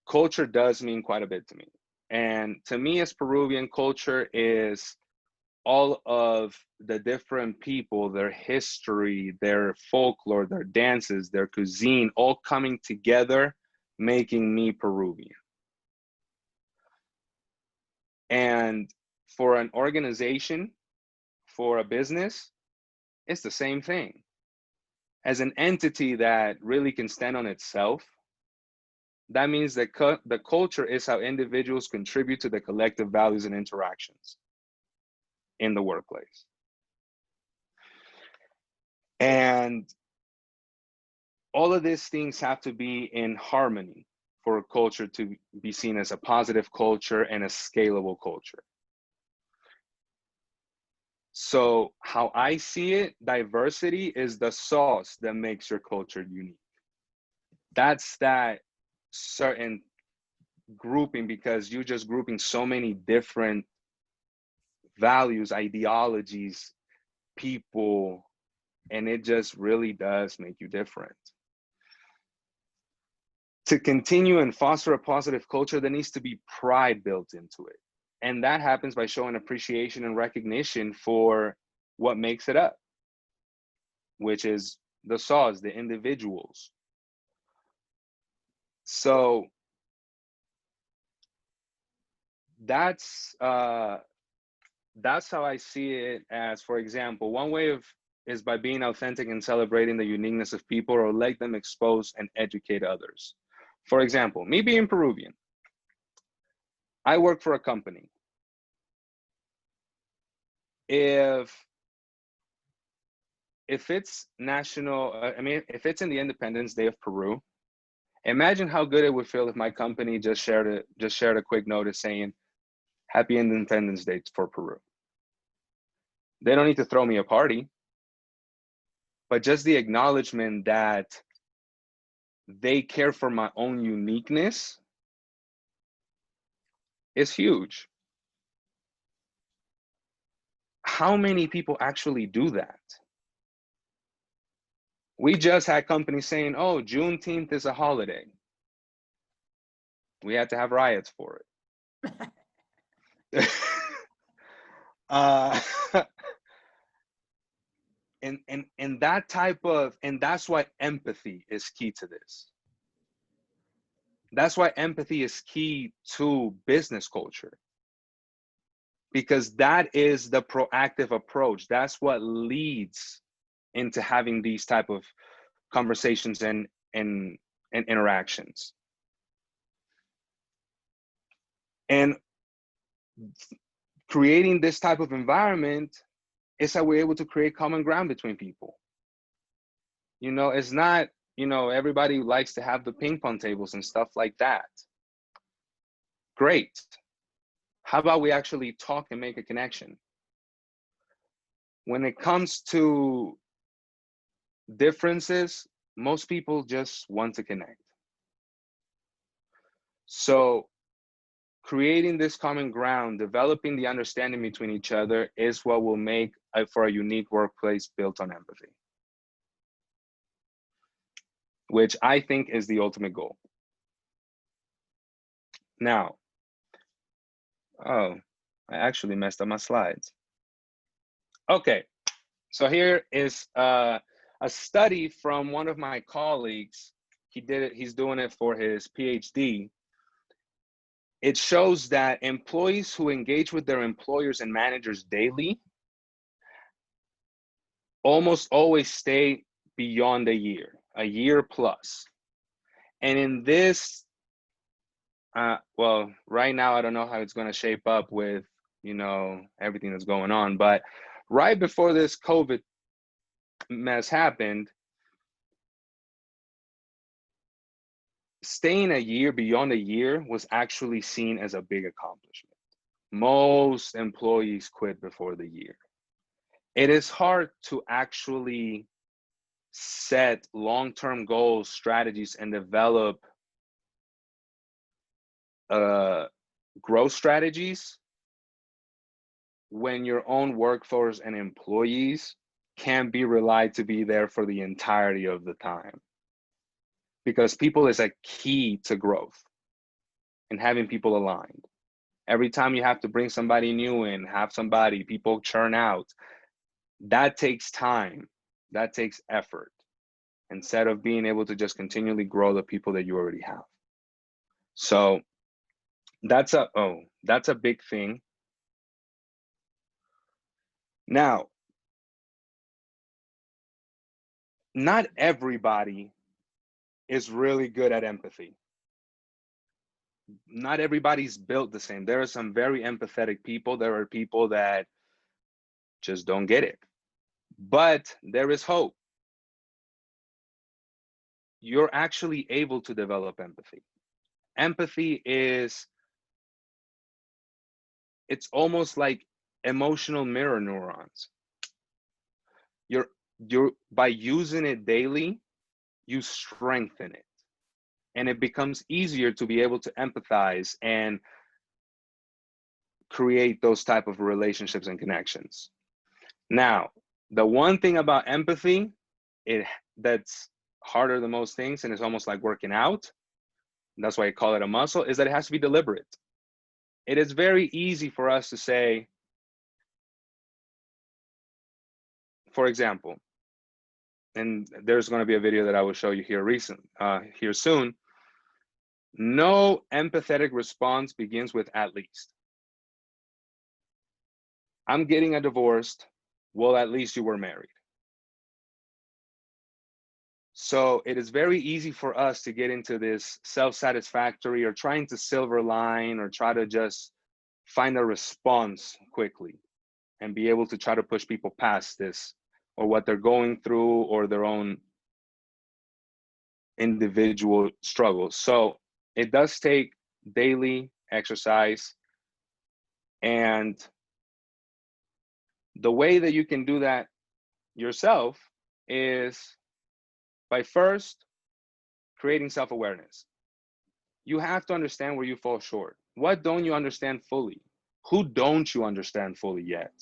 culture does mean quite a bit to me. And to me, as Peruvian, culture is all of the different people, their history, their folklore, their dances, their cuisine, all coming together, making me Peruvian. And for an organization, for a business, it's the same thing. As an entity that really can stand on itself, that means that the culture is how individuals contribute to the collective values and interactions in the workplace. And all of these things have to be in harmony for a culture to be seen as a positive culture and a scalable culture. So how I see it, diversity is the sauce that makes your culture unique. That's that certain grouping, because you're just grouping so many different values, ideologies, people, and it just really does make you different. To continue and foster a positive culture, there needs to be pride built into it. And that happens by showing appreciation and recognition for what makes it up, which is the sauce, the individuals. So that's how I see it. As, for example, one way is by being authentic and celebrating the uniqueness of people, or let them expose and educate others. For example, me being Peruvian, I work for a company. If it's national, if it's in the Independence Day of Peru, Imagine how good it would feel if my company just shared a quick notice saying, Happy Independence Day for Peru. They don't need to throw me a party, but just the acknowledgement that they care for my own uniqueness is huge. How many people actually do that? We just had companies saying, oh, Juneteenth is a holiday. We had to have riots for it. uh, and that type of, and that's why empathy is key to this. That's why empathy is key to business culture, because that is the proactive approach. That's what leads into having these type of conversations and interactions. And creating this type of environment is how we're able to create common ground between people. You know, it's not, you know, everybody likes to have the ping pong tables and stuff like that. Great. How about we actually talk and make a connection? When it comes to differences, most people just want to connect. So creating this common ground, developing the understanding between each other is what will make for a unique workplace built on empathy, which I think is the ultimate goal. Now, oh, I actually messed up my slides. Okay, so here is a study from one of my colleagues. He did it, he's doing it for his PhD. It shows that employees who engage with their employers and managers daily almost always stay beyond a year plus. And in this, well, right now, I don't know how it's going to shape up with, you know, everything that's going on, but right before this COVID mess happened, staying a year beyond a year was actually seen as a big accomplishment. Most employees quit before the year. It is hard to actually set long-term goals, strategies, and develop growth strategies when your own workforce and employees can't be relied to be there for the entirety of the time. Because people is a key to growth and having people aligned. Every time you have to bring somebody new in, have somebody, people churn out, that takes time, that takes effort, instead of being able to just continually grow the people that you already have. So that's a big thing. Now, not everybody is really good at empathy. Not everybody's built the same. There are some very empathetic people. There are people that just don't get it. But there is hope. You're actually able to develop empathy. Empathy is, it's almost like emotional mirror neurons. You're by using it daily, you strengthen it. And it becomes easier to be able to empathize and create those type of relationships and connections. Now, the one thing about empathy, that's harder than most things, and it's almost like working out, that's why I call it a muscle, is that it has to be deliberate. It is very easy for us to say, for example, and there's going to be a video that I will show you here soon. No empathetic response begins with at least. I'm getting a divorce. Well, at least you were married. So it is very easy for us to get into this self-satisfactory or trying to silver line or try to just find a response quickly and be able to try to push people past this or what they're going through or their own individual struggles. So it does take daily exercise, and the way that you can do that yourself is by first creating self-awareness. You have to understand where you fall short. What don't you understand fully? Who don't you understand fully yet?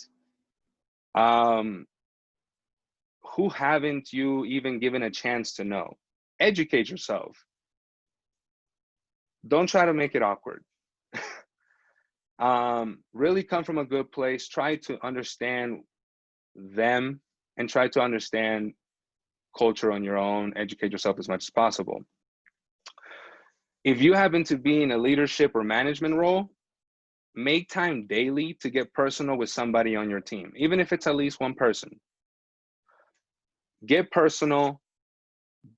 Who haven't you even given a chance to know? Educate yourself. Don't try to make it awkward. Really come from a good place. Try to understand them and try to understand culture on your own. Educate yourself as much as possible. If you happen to be in a leadership or management role, make time daily to get personal with somebody on your team, even if it's at least one person. Get personal,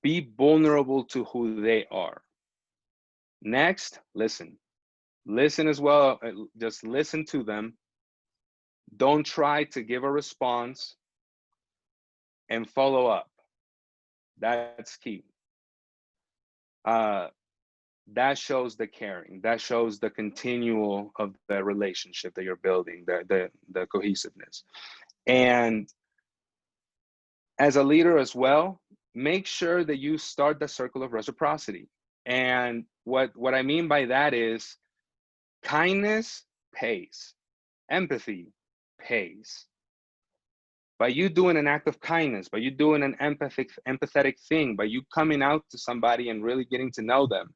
be vulnerable to who they are. Next, listen. Listen as well, just listen to them. Don't try to give a response, and follow up. That's key. That shows the caring, that shows the continual of the relationship that you're building, the cohesiveness. And as a leader as well, make sure that you start the circle of reciprocity. And what I mean by that is kindness pays, empathy pays. By you doing an act of kindness, by you doing an empathetic thing, by you coming out to somebody and really getting to know them,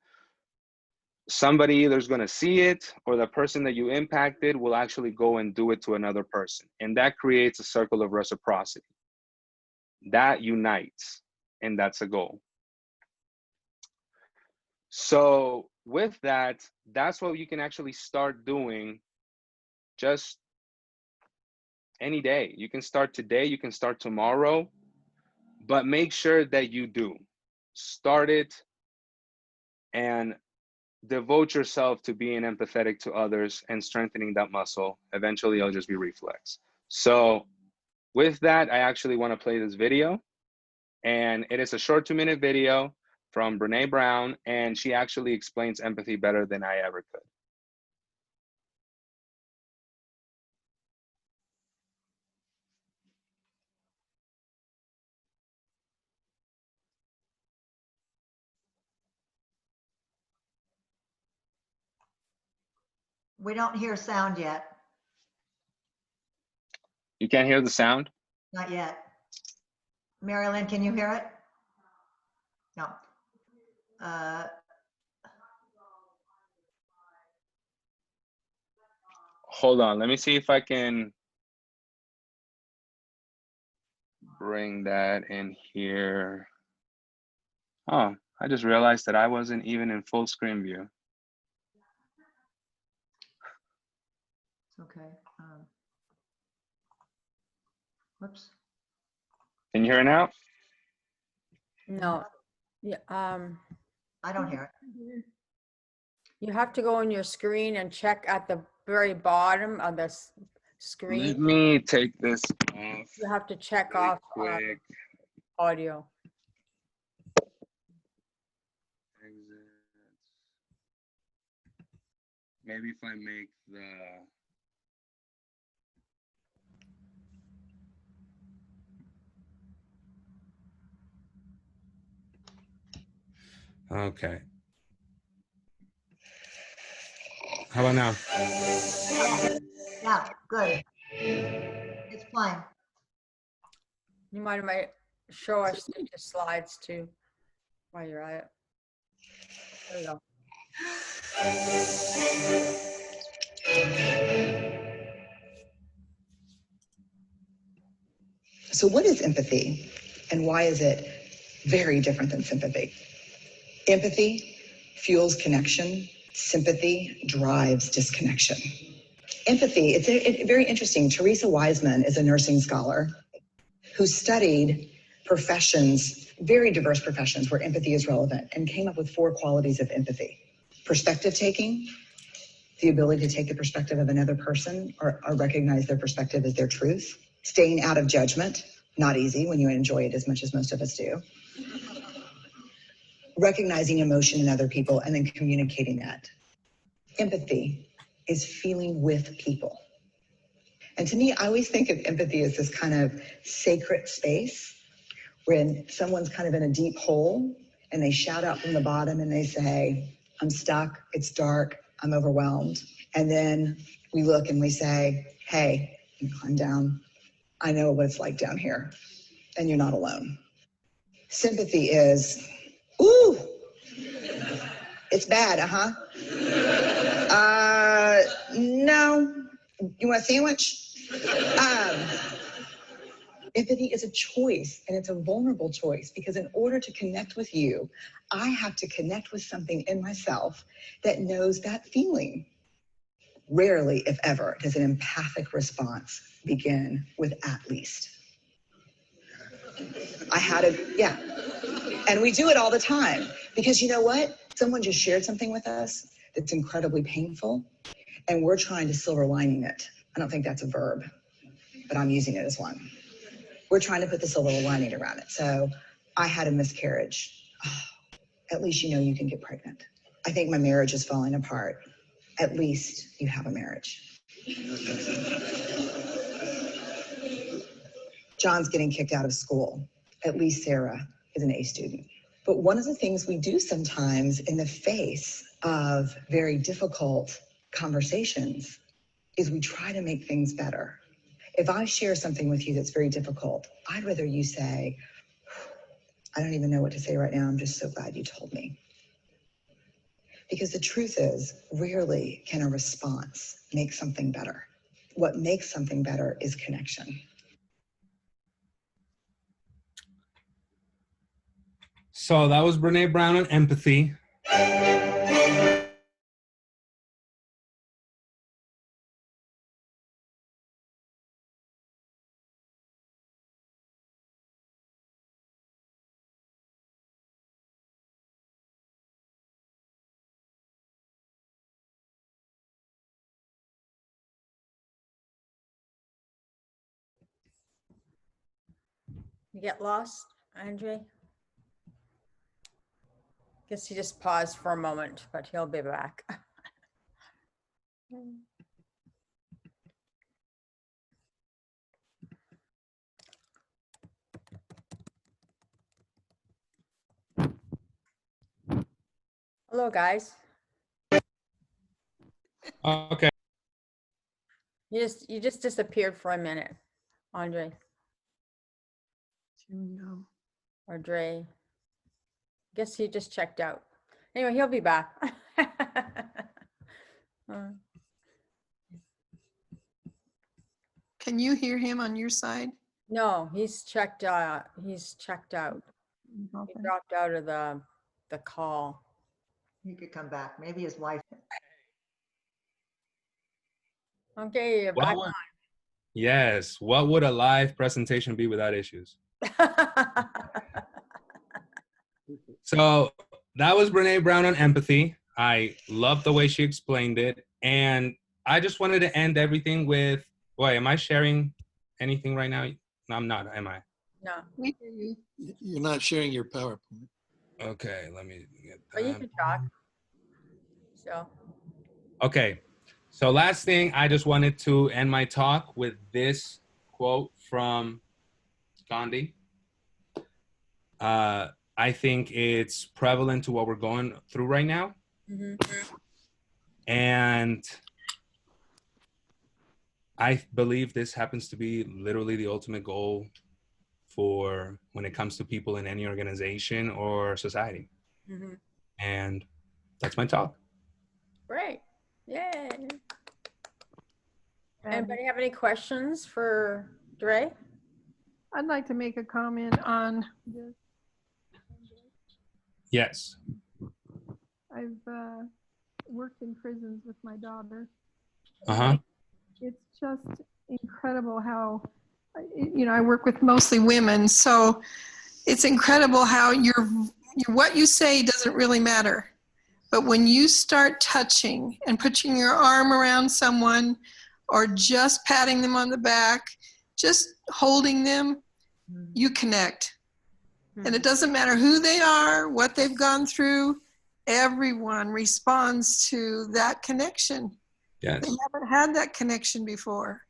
somebody either is going to see it, or the person that you impacted will actually go and do it to another person. And that creates a circle of reciprocity. That unites, and that's a goal. So with that, that's what you can actually start doing just any day. You can start today, you can start tomorrow, but make sure that you do. Start it and devote yourself to being empathetic to others and strengthening that muscle. Eventually, it'll just be reflex. So with that, I actually want to play this video. And it is a short 2-minute video from Brene Brown, and she actually explains empathy better than I ever could. We don't hear sound yet. You can't hear the sound? Not yet. Marilyn, can you hear it? No. Hold on, let me see if I can bring that in here. Oh, I just realized that I wasn't even in full screen view. Okay. Whoops. Can you hear it now? No. Yeah. I don't hear it. You have to go on your screen and check at the very bottom of the screen. Let me take this off. You have to check really off quick. audio. Exit. Maybe if I make the okay. How about now? Yeah, good. It's playing. You might show us the slides too while you're at it. There you go. So what is empathy, and why is it very different than sympathy? Empathy fuels connection. Sympathy drives disconnection. Empathy, it's very interesting. Teresa Wiseman is a nursing scholar who studied professions, very diverse professions where empathy is relevant, and came up with 4 qualities of empathy. Perspective taking, the ability to take the perspective of another person or recognize their perspective as their truth. Staying out of judgment, not easy when you enjoy it as much as most of us do. recognizing emotion in other people and then communicating that. Empathy is feeling with people. And to me, I always think of empathy as this kind of sacred space when someone's kind of in a deep hole and they shout out from the bottom and they say, I'm stuck, it's dark, I'm overwhelmed. And then we look and we say, hey, you climb down. I know what it's like down here, and you're not alone. Sympathy is, ooh, it's bad, no, you want a sandwich? Empathy is a choice, and it's a vulnerable choice, because in order to connect with you, I have to connect with something in myself that knows that feeling. Rarely, if ever, does an empathic response begin with at least. Yeah. And we do it all the time, because you know what? Someone just shared something with us that's incredibly painful, and we're trying to silver lining it. I don't think that's a verb, but I'm using it as one. We're trying to put the silver lining around it. So I had a miscarriage. Oh, at least you know you can get pregnant. I think my marriage is falling apart. At least you have a marriage. John's getting kicked out of school. At least Sarah is an A student. But one of the things we do sometimes in the face of very difficult conversations is we try to make things better. If I share something with you that's very difficult, I'd rather you say, I don't even know what to say right now. I'm just so glad you told me. Because the truth is, rarely can a response make something better. What makes something better is connection. So that was Brene Brown on empathy. You get lost, Andre? Guess he just paused for a moment, but he'll be back. Hello, guys. Okay. You just disappeared for a minute, Andre No. or Dre. Guess he just checked out. Anyway, he'll be back. Can you hear him on your side? No, he's checked out. He's checked out. He Okay. dropped out of the call. He could come back. Maybe his wife. Okay, you're What back would, yes. What would a live presentation be without issues? on. So that was Brene Brown on empathy. I love the way she explained it. And I just wanted to end everything with, wait, am I sharing anything right now? No, I'm not, am I? No, We hear you. You're not sharing your PowerPoint. Okay, let me get but you that. can talk. So, Okay, so last thing, I just wanted to end my talk with this quote from Gandhi. I think it's prevalent to what we're going through right now. And I believe this happens to be literally the ultimate goal for when it comes to people in any organization or society. And that's my talk. great. Yay. Anybody have any questions for Dre? I'd like to make a comment on this. Yes. I've worked in prisons with my daughter. Uh-huh. It's just incredible how, you know, I work with mostly women, so it's incredible how what you say doesn't really matter. But when you start touching and putting your arm around someone or just patting them on the back, just holding them, you connect. And it doesn't matter who they are, what they've gone through, everyone responds to that connection. Yes. They haven't had that connection before.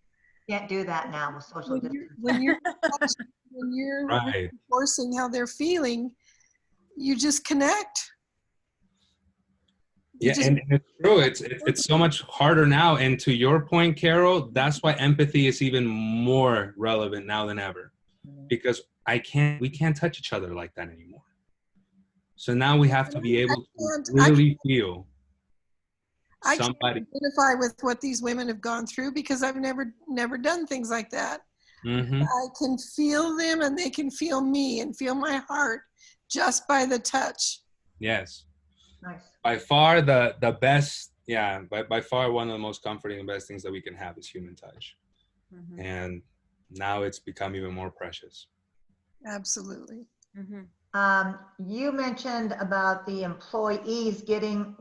Can't do that now with social When distance. when you're Right. reinforcing how they're feeling, you just connect. You Yeah, just- and it's true. It's so much harder now. And to your point, Carol, that's why empathy is even more relevant now than ever, because we can't touch each other like that anymore. So now we have to be able to really feel I can't somebody. identify with what these women have gone through because I've never done things like that. Mm-hmm. I can feel them and they can feel me and feel my heart just by the touch. Yes. Nice. By far the best, yeah, by far one of the most comforting and best things that we can have is human touch. Mhm. And now it's become even more precious. Absolutely. Mhm. You mentioned about the employees getting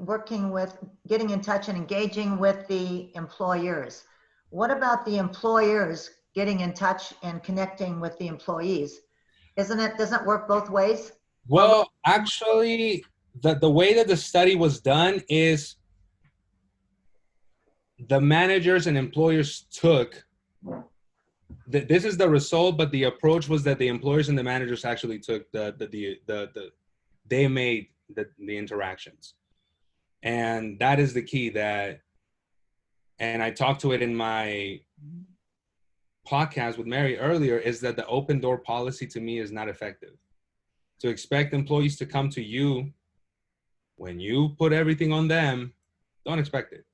in touch and engaging with the employers. What about the employers getting in touch and connecting with the employees? Doesn't it work both ways? Well, actually, the way that the study was done is the managers and employers took, this is the result, but the approach was that the employers and the managers actually took they made the interactions. And that is the key and I talked to it in my podcast with Mary earlier, is that the open door policy to me is not effective. To expect employees to come to you when you put everything on them, don't expect it.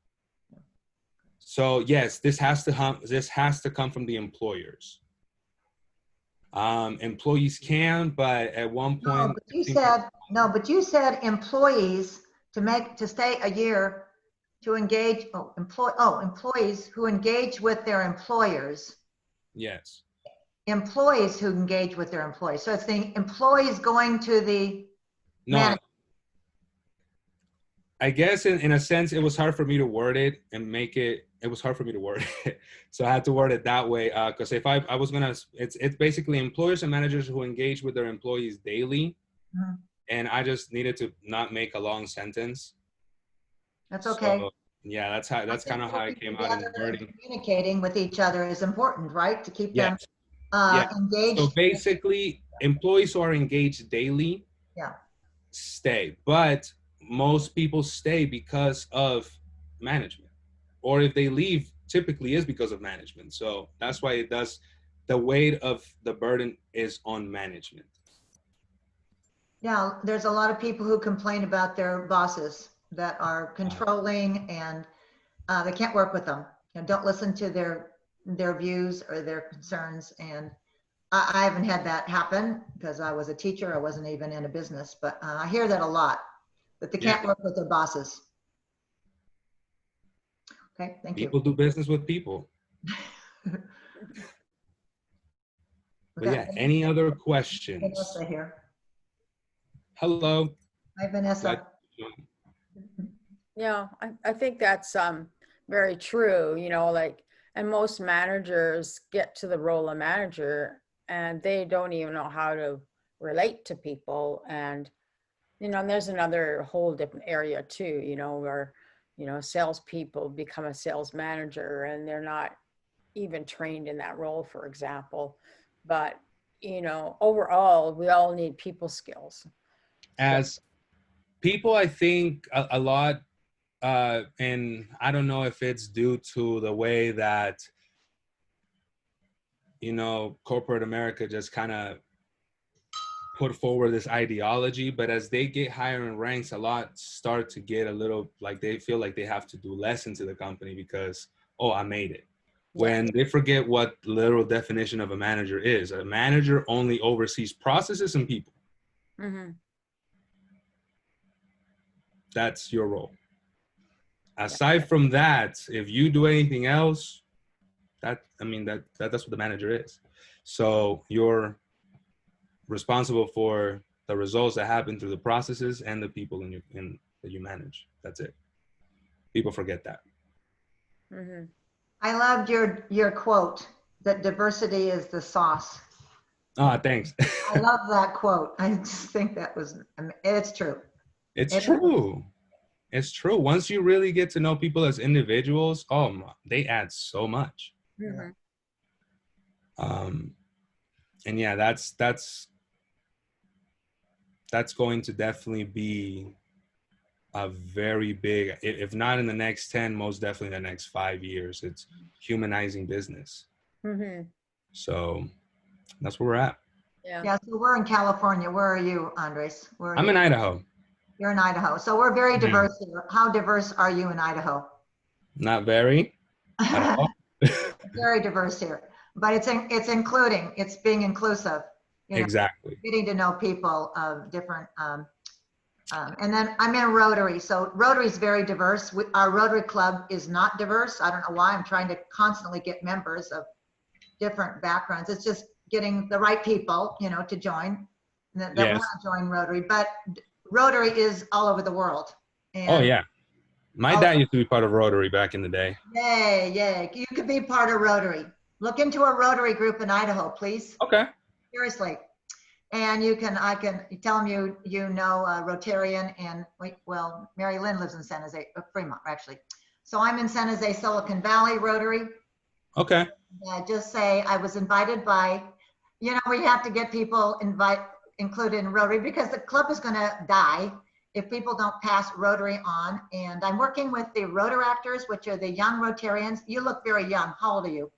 So yes, this has to come from the employers. Employees can, but at one point, But you said employees to stay a year to engage. Employees who engage with their employers. yes. Employees who engage with their employees. So it's the employees going to the No, manager. I guess in a sense, it was hard for me to word it and it was hard for me to word it. So I had to word it that way. Because if I was going to, it's basically employers and managers who engage with their employees daily. Mhm. And I just needed to not make a long sentence. That's okay. So, yeah, that's kind of how it came out in the wording. Communicating with each other is important, right? To keep them Yes. Yeah. engaged. So basically, employees who are engaged daily stay. But most people stay because of management. Or if they leave, typically is because of management. So that's why the weight of the burden is on management. Yeah, there's a lot of people who complain about their bosses that are controlling and they can't work with them. Don't listen to their views or their concerns. And I haven't had that happen because I was a teacher. I wasn't even in a business, but I hear that a lot, that they can't work with their bosses. Okay, thank you. People do business with people. But yeah, any other questions? Vanessa here. Hello. Hi, Vanessa. Yeah, I think that's very true, and most managers get to the role of manager and they don't even know how to relate to people. And, and there's another whole different area too, where, salespeople become a sales manager and they're not even trained in that role, for example. But, overall, we all need people skills. As people, I think a lot, and I don't know if it's due to the way that, corporate America just kind of put forward this ideology, but as they get higher in ranks, a lot start to get a little like they feel like they have to do less into the company because, I made it. When they forget what literal definition of a manager is. A manager only oversees processes and people. Mm-hmm. That's your role. Aside from that, if you do anything else, that's what the manager is. So you're responsible for the results that happen through the processes and the people that you manage. That's it. People forget that. Mm-hmm. I loved your quote that diversity is the sauce. Ah, thanks. I love that quote. I just think that was, it's true. It's It- true. It's true. Once you really get to know people as individuals, oh my, they add so much. Mhm. And yeah, that's going to definitely be a very big, if not in the next 10, most definitely the next 5 years. It's humanizing business. Mhm. So that's where we're at. Yeah. Yeah, so we're in California. Where are you, Andres? Where are I'm you? in Idaho. You're in Idaho. So we're very Yeah. diverse here. How diverse are you in Idaho? Not very at all. Very diverse here, but it's including, it's being inclusive, you know, Exactly. getting to know people of different, and then I'm in Rotary. So Rotary is very diverse. Our Rotary Club is not diverse. I don't know why. I'm trying to constantly get members of different backgrounds. It's just getting the right people, you know, to join, that want Yes. to join Rotary. But Rotary is all over the world. Oh And yeah. My dad used to be part of Rotary back in the day. yay, yay. You could be part of Rotary. Look into a Rotary group in Idaho, please. Okay. Seriously. And I can tell them you know Rotarian, and well, Mary Lynn lives in San Jose, Fremont, actually. So I'm in San Jose, Silicon Valley Rotary. Okay. Just say I was invited by, you know, we have to get people included in Rotary because the club is going to die if people don't pass Rotary on. And I'm working with the Rotaractors, which are the young Rotarians. You look very young. How old are you?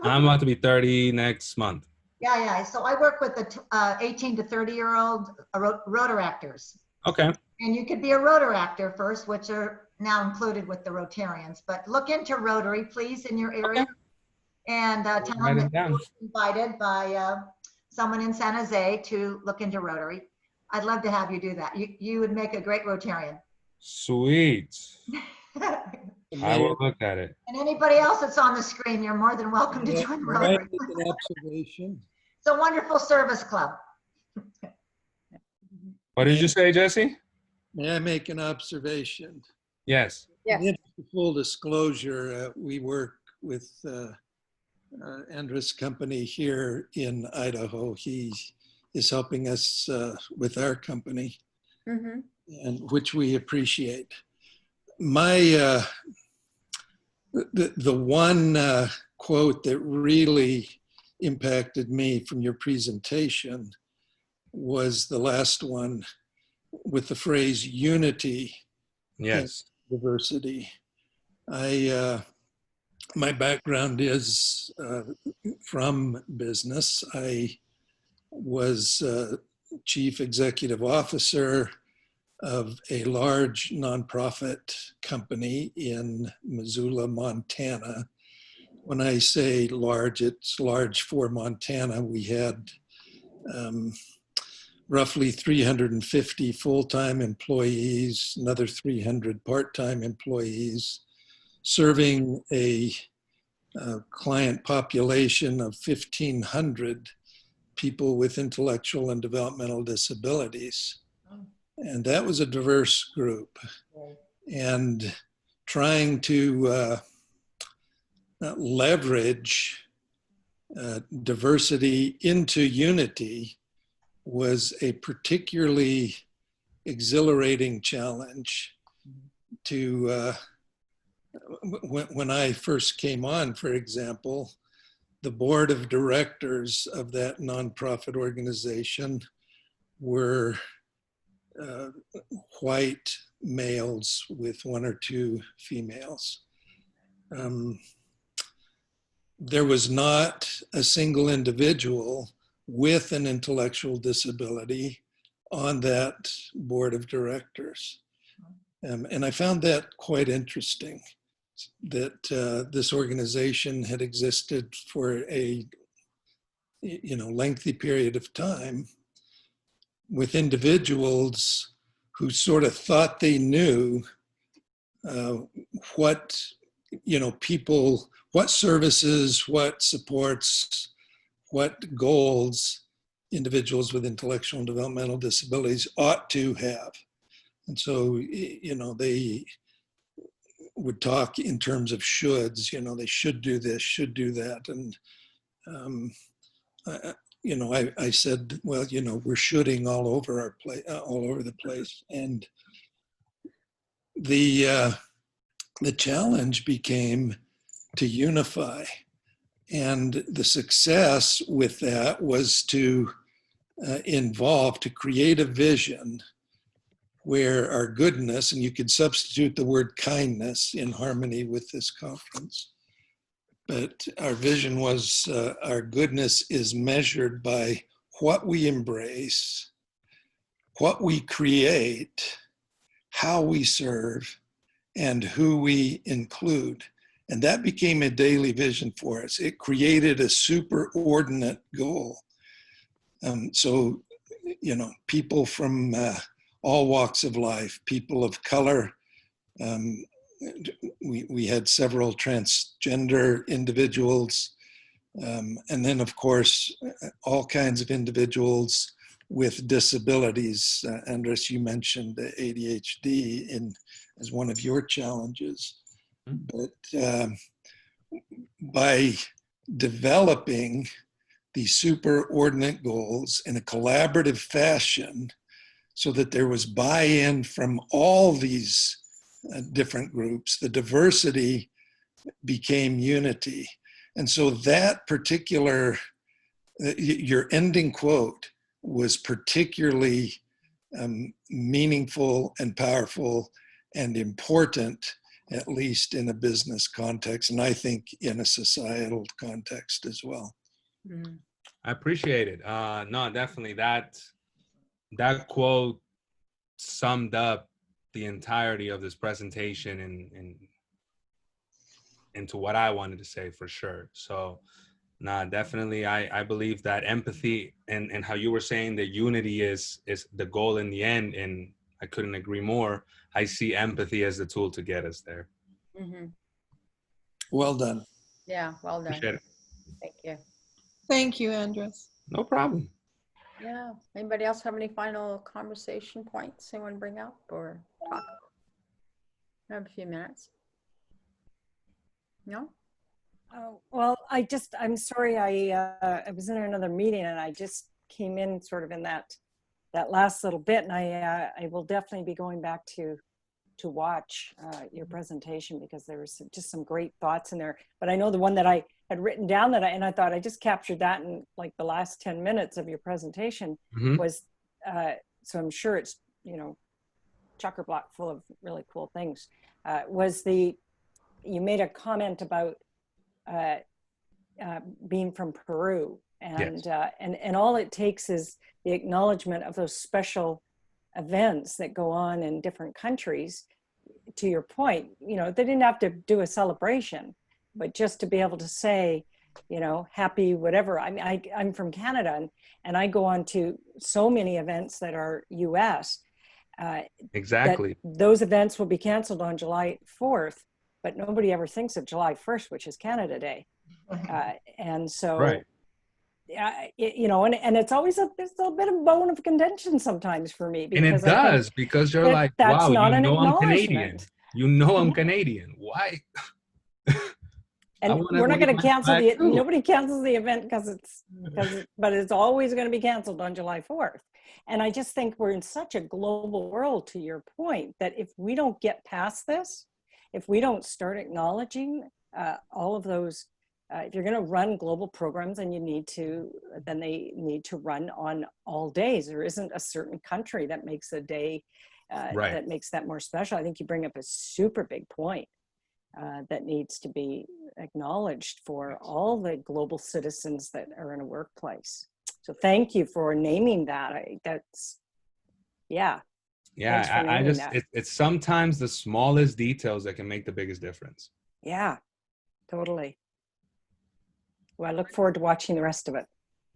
I'm about to be 30 next month. Yeah. So I work with the 18 to 30-year-old Rotaractors. Okay. And you could be a Rotaractor first, which are now included with the Rotarians. But look into Rotary, please, in your area. Okay. And tell them Write that it down. you were invited by someone in San Jose to look into Rotary. I'd love to have you do that. You would make a great Rotarian. Sweet. And I will look at it. anybody else that's on the screen, you're more than welcome to May join may I Rotary. make an observation? It's a wonderful service club. What did you say, Jesse? May I make an observation? Yes. Yes. In the interest of full disclosure, we work with Andres' company here in Idaho. He is helping us with our company, Mhm. and which we appreciate. My the one quote that really impacted me from your presentation was the last one with the phrase unity Yes. and diversity. My background is from business. I was chief executive officer of a large nonprofit company in Missoula, Montana. When I say large, it's large for Montana. We had roughly 350 full-time employees, another 300 part-time employees, serving a client population of 1,500 people with intellectual and developmental disabilities. And that was a diverse group. And trying to leverage diversity into unity was a particularly exhilarating challenge to when I first came on, for example, the board of directors of that nonprofit organization were white males with one or two females. There was not a single individual with an intellectual disability on that board of directors. And I found that quite interesting, that this organization had existed for a lengthy period of time with individuals who sort of thought they knew what people, what services, what supports, what goals individuals with intellectual and developmental disabilities ought to have. And so, they would talk in terms of shoulds, they should do this, should do that. And I said, well, we're shooting all over all over the place. And the challenge became to unify. And the success with that was to to create a vision where our goodness, and you could substitute the word kindness in harmony with this conference, but our vision was our goodness is measured by what we embrace, what we create, how we serve, and who we include. And that became a daily vision for us. It created a superordinate goal. So, people from all walks of life, people of color. We had several transgender individuals. And then, of course, all kinds of individuals with disabilities. Andres, you mentioned ADHD as one of your challenges. But by developing these superordinate goals in a collaborative fashion so that there was buy-in from all these different groups, the diversity became unity. And so that particular, your ending quote was particularly meaningful and powerful and important, at least in a business context, and I think in a societal context as well. I appreciate it. No, definitely that quote summed up the entirety of this presentation and into what I wanted to say for sure. So definitely I believe that empathy and how you were saying that unity is the goal in the end, and I couldn't agree more. I see empathy as the tool to get us there. Mm-hmm. Well done. Yeah, well done. Appreciate it. Thank you. Thank you, Andres. No problem. Yeah. Anybody else have any final conversation points they want to bring up or talk? I have a few minutes. No? Oh, well, I'm sorry. I was in another meeting and I just came in sort of in that last little bit, and I will definitely be going back to watch your presentation because there was just some great thoughts in there. But I know the one that I had written down and I thought I just captured that in like the last 10 minutes of your presentation was, so I'm sure it's, chock-a-block full of really cool things, you made a comment about being from Peru, and yes. And all it takes is the acknowledgement of those special events that go on in different countries. To your point, they didn't have to do a celebration, but just to be able to say, happy whatever. I mean, I'm from Canada, and I go on to so many events that are U.S. Exactly. Those events will be canceled on July 4th, but nobody ever thinks of July 1st, which is Canada Day. And so, right. And it's always there's a bit of bone of contention sometimes for me. And it does, because you're like, that's wow, not an I'm Canadian. acknowledgement. I'm Canadian. Why? And we're not going to cancel nobody cancels the event but it's always going to be canceled on July 4th. And I just think we're in such a global world, to your point, that if we don't get past this, if we don't start acknowledging all of those, if you're going to run global programs, then they need to run on all days. There isn't a certain country that makes a day that makes that more special. I think you bring up a super big point that needs to be acknowledged for all the global citizens that are in a workplace. So thank you for naming that. Yeah, I just, it's sometimes the smallest details that can make the biggest difference. Yeah, totally. Well, I look forward to watching the rest of it.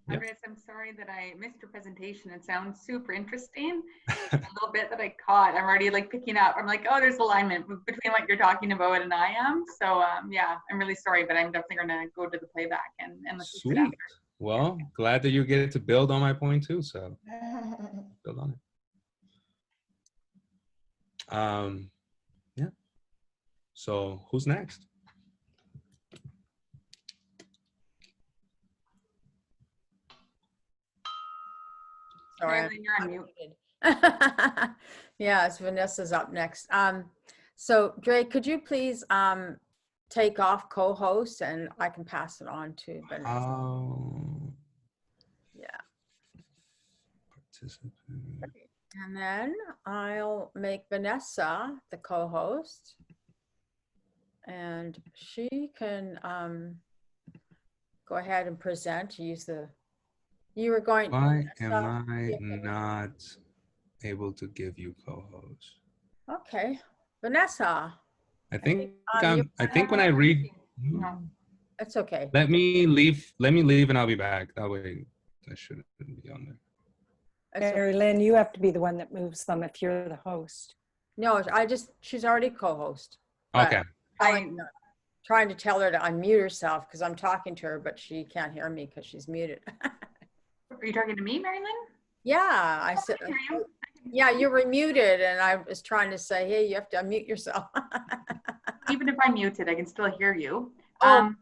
Andres, I'm sorry that I missed your presentation. It sounds super interesting. A little bit that I caught, I'm already like picking up. I'm like, oh, there's alignment between what you're talking about and I am. So yeah, I'm really sorry, but I'm definitely gonna go to the playback and listen to it after. Well, glad that you get to build on my point too. So build on it. Yeah. So who's next? sorry. Marilyn, you're on mute. Yes, Vanessa's up next. So Dre, could you please take off co-host and I can pass it on to Vanessa. Yeah. Participant. And then I'll make Vanessa the co-host. And she can go ahead and present. Use the, you were going. Why am Vanessa, I you can- not able to give you co-host? Okay, Vanessa. I think you- I think when I read, No. It's okay. let me leave and I'll be back. That way I shouldn't be on there. It's okay. Mary Lynn, you have to be the one that moves them if you're the host. No, she's already co-host. but Okay. trying to tell her to unmute herself because I'm talking to her, but she can't hear me because she's muted. Are you talking to me, Marilyn? Yeah, I said, I can hear you. yeah, you were muted and I was trying to say, hey, you have to unmute yourself. Even if I'm muted, I can still hear you. Oh.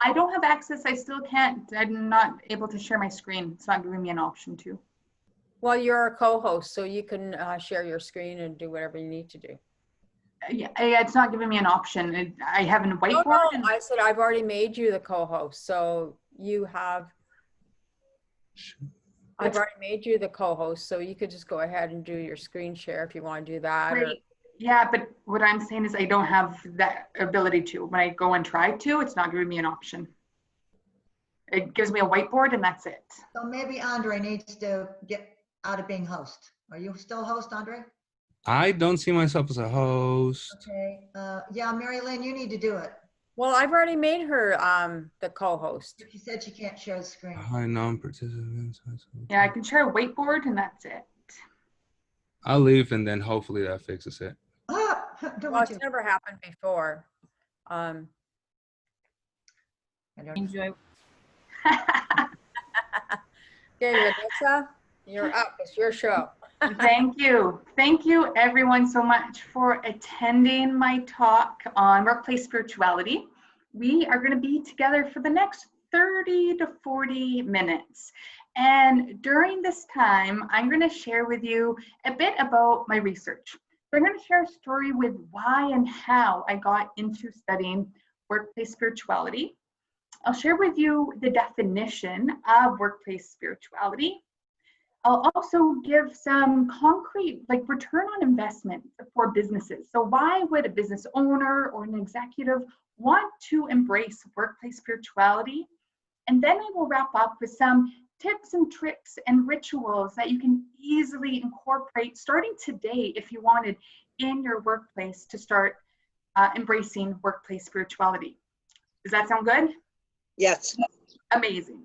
I don't have access. I still can't. I'm not able to share my screen. It's not giving me an option to. Well, you're a co-host, so you can share your screen and do whatever you need to do. Yeah, it's not giving me an option. I have a whiteboard. No, and I said I've already made you the co-host, so you have. I've already made you the co-host, so you could just go ahead and do your screen share if you want to do that. Or, Great. Yeah, but what I'm saying is I don't have that ability to. When I go and try to, it's not giving me an option. It gives me a whiteboard and that's it. So maybe Andre needs to get out of being host. Are you still host, Andre? I don't see myself as a host. Okay. Yeah, Mary Lynn, you need to do it. well, I've already made her the co-host. She said she can't share the screen. Hi, non-participants. Yeah, I can share a whiteboard and that's it. I'll leave and then hopefully that fixes it. Ah, don't Well, want it's to. never happened before. I don't- Enjoy. Okay, Vanessa, you're up. It's your show. Thank you. Thank you everyone so much for attending my talk on workplace spirituality. We are going to be together for the next 30 to 40 minutes. And during this time, I'm going to share with you a bit about my research. So I'm going to share a story with why and how I got into studying workplace spirituality. I'll share with you the definition of workplace spirituality. I'll also give some concrete, like return on investment for businesses. So why would a business owner or an executive want to embrace workplace spirituality? And then I will wrap up with some tips and tricks and rituals that you can easily incorporate starting today if you wanted in your workplace to start embracing workplace spirituality. Does that sound good? Yes. Amazing.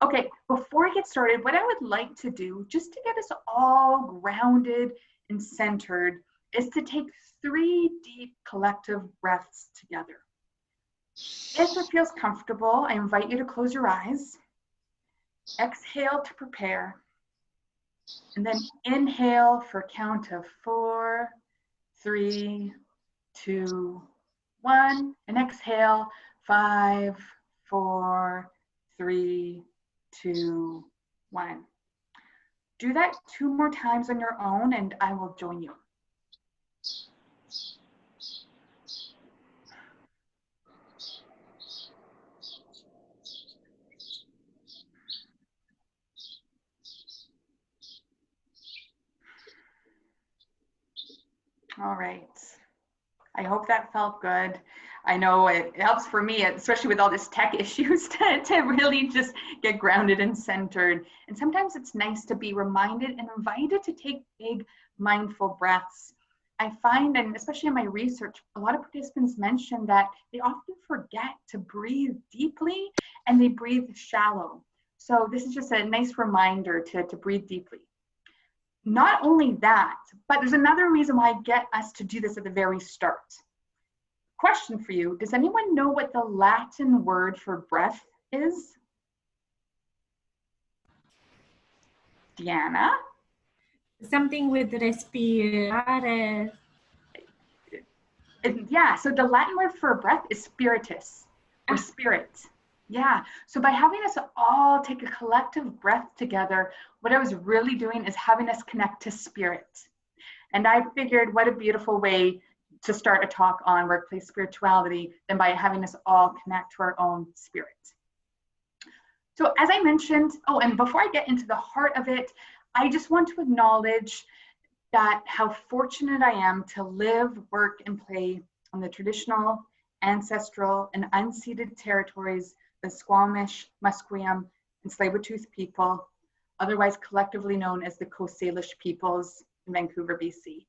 Okay, before I get started, what I would like to do, just to get us all grounded and centered, is to take 3 deep collective breaths together. If it feels comfortable, I invite you to close your eyes, exhale to prepare, and then inhale for a count of 4, 3, 2, 1, and exhale 5, 4, 3, 2, 1. Do that 2 more times on your own and I will join you. All right. I hope that felt good. I know it helps for me, especially with all this tech issues, to really just get grounded and centered. And sometimes it's nice to be reminded and invited to take big mindful breaths. I find, and especially in my research, a lot of participants mention that they often forget to breathe deeply and they breathe shallow. So this is just a nice reminder to breathe deeply. Not only that, but there's another reason why I get us to do this at the very start. Question for you, does anyone know what the Latin word for breath is? Diana? Something with respirare. Yeah, so the Latin word for breath is spiritus, or spirit. Yeah. So by having us all take a collective breath together, what I was really doing is having us connect to spirit. And I figured what a beautiful way to start a talk on workplace spirituality than by having us all connect to our own spirit. So as I mentioned, oh, and before I get into the heart of it, I just want to acknowledge that how fortunate I am to live, work, and play on the traditional, ancestral, and unceded territories of the Squamish, Musqueam, and Tsleil-Waututh people, otherwise collectively known as the Coast Salish peoples in Vancouver, BC.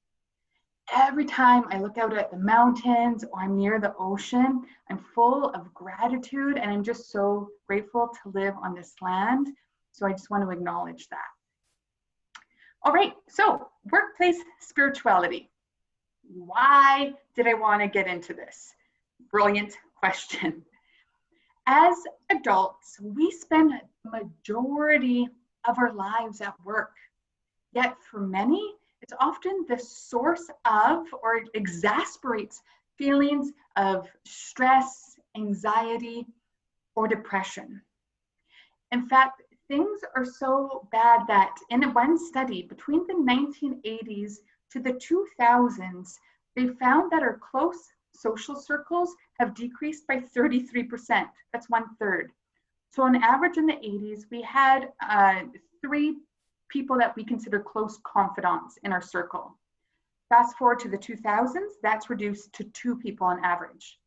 Every time I look out at the mountains or I'm near the ocean, I'm full of gratitude and I'm just so grateful to live on this land. So I just want to acknowledge that. All right, so workplace spirituality. Why did I want to get into this? Brilliant question. As adults, we spend the majority of our lives at work. Yet for many, it's often the source of or it exasperates feelings of stress, anxiety, or depression. In fact, things are so bad that in one study between the 1980s to the 2000s, they found that our close social circles have decreased by 33%. That's 1/3. So on average in the 80s, we had 3 people that we consider close confidants in our circle. Fast forward to the 2000s, that's reduced to 2 people on average.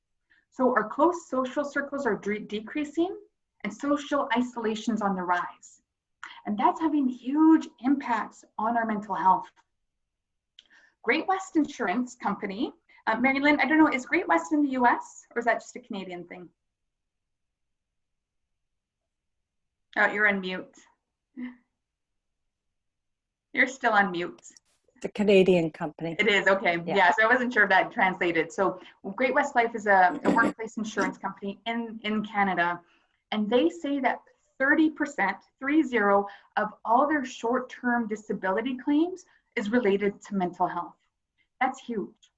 So our close social circles are decreasing and social isolation's on the rise. And that's having huge impacts on our mental health. Great West Insurance Company, Mary Lynn, I don't know, is Great West in the US or is that just a Canadian thing? Oh, you're on mute. You're still on mute. The Canadian company. It is, okay. Yeah, so I wasn't sure if that translated. So Great West Life is a workplace insurance company in Canada. And they say that 30%, 30, of all their short-term disability claims is related to mental health. That's huge.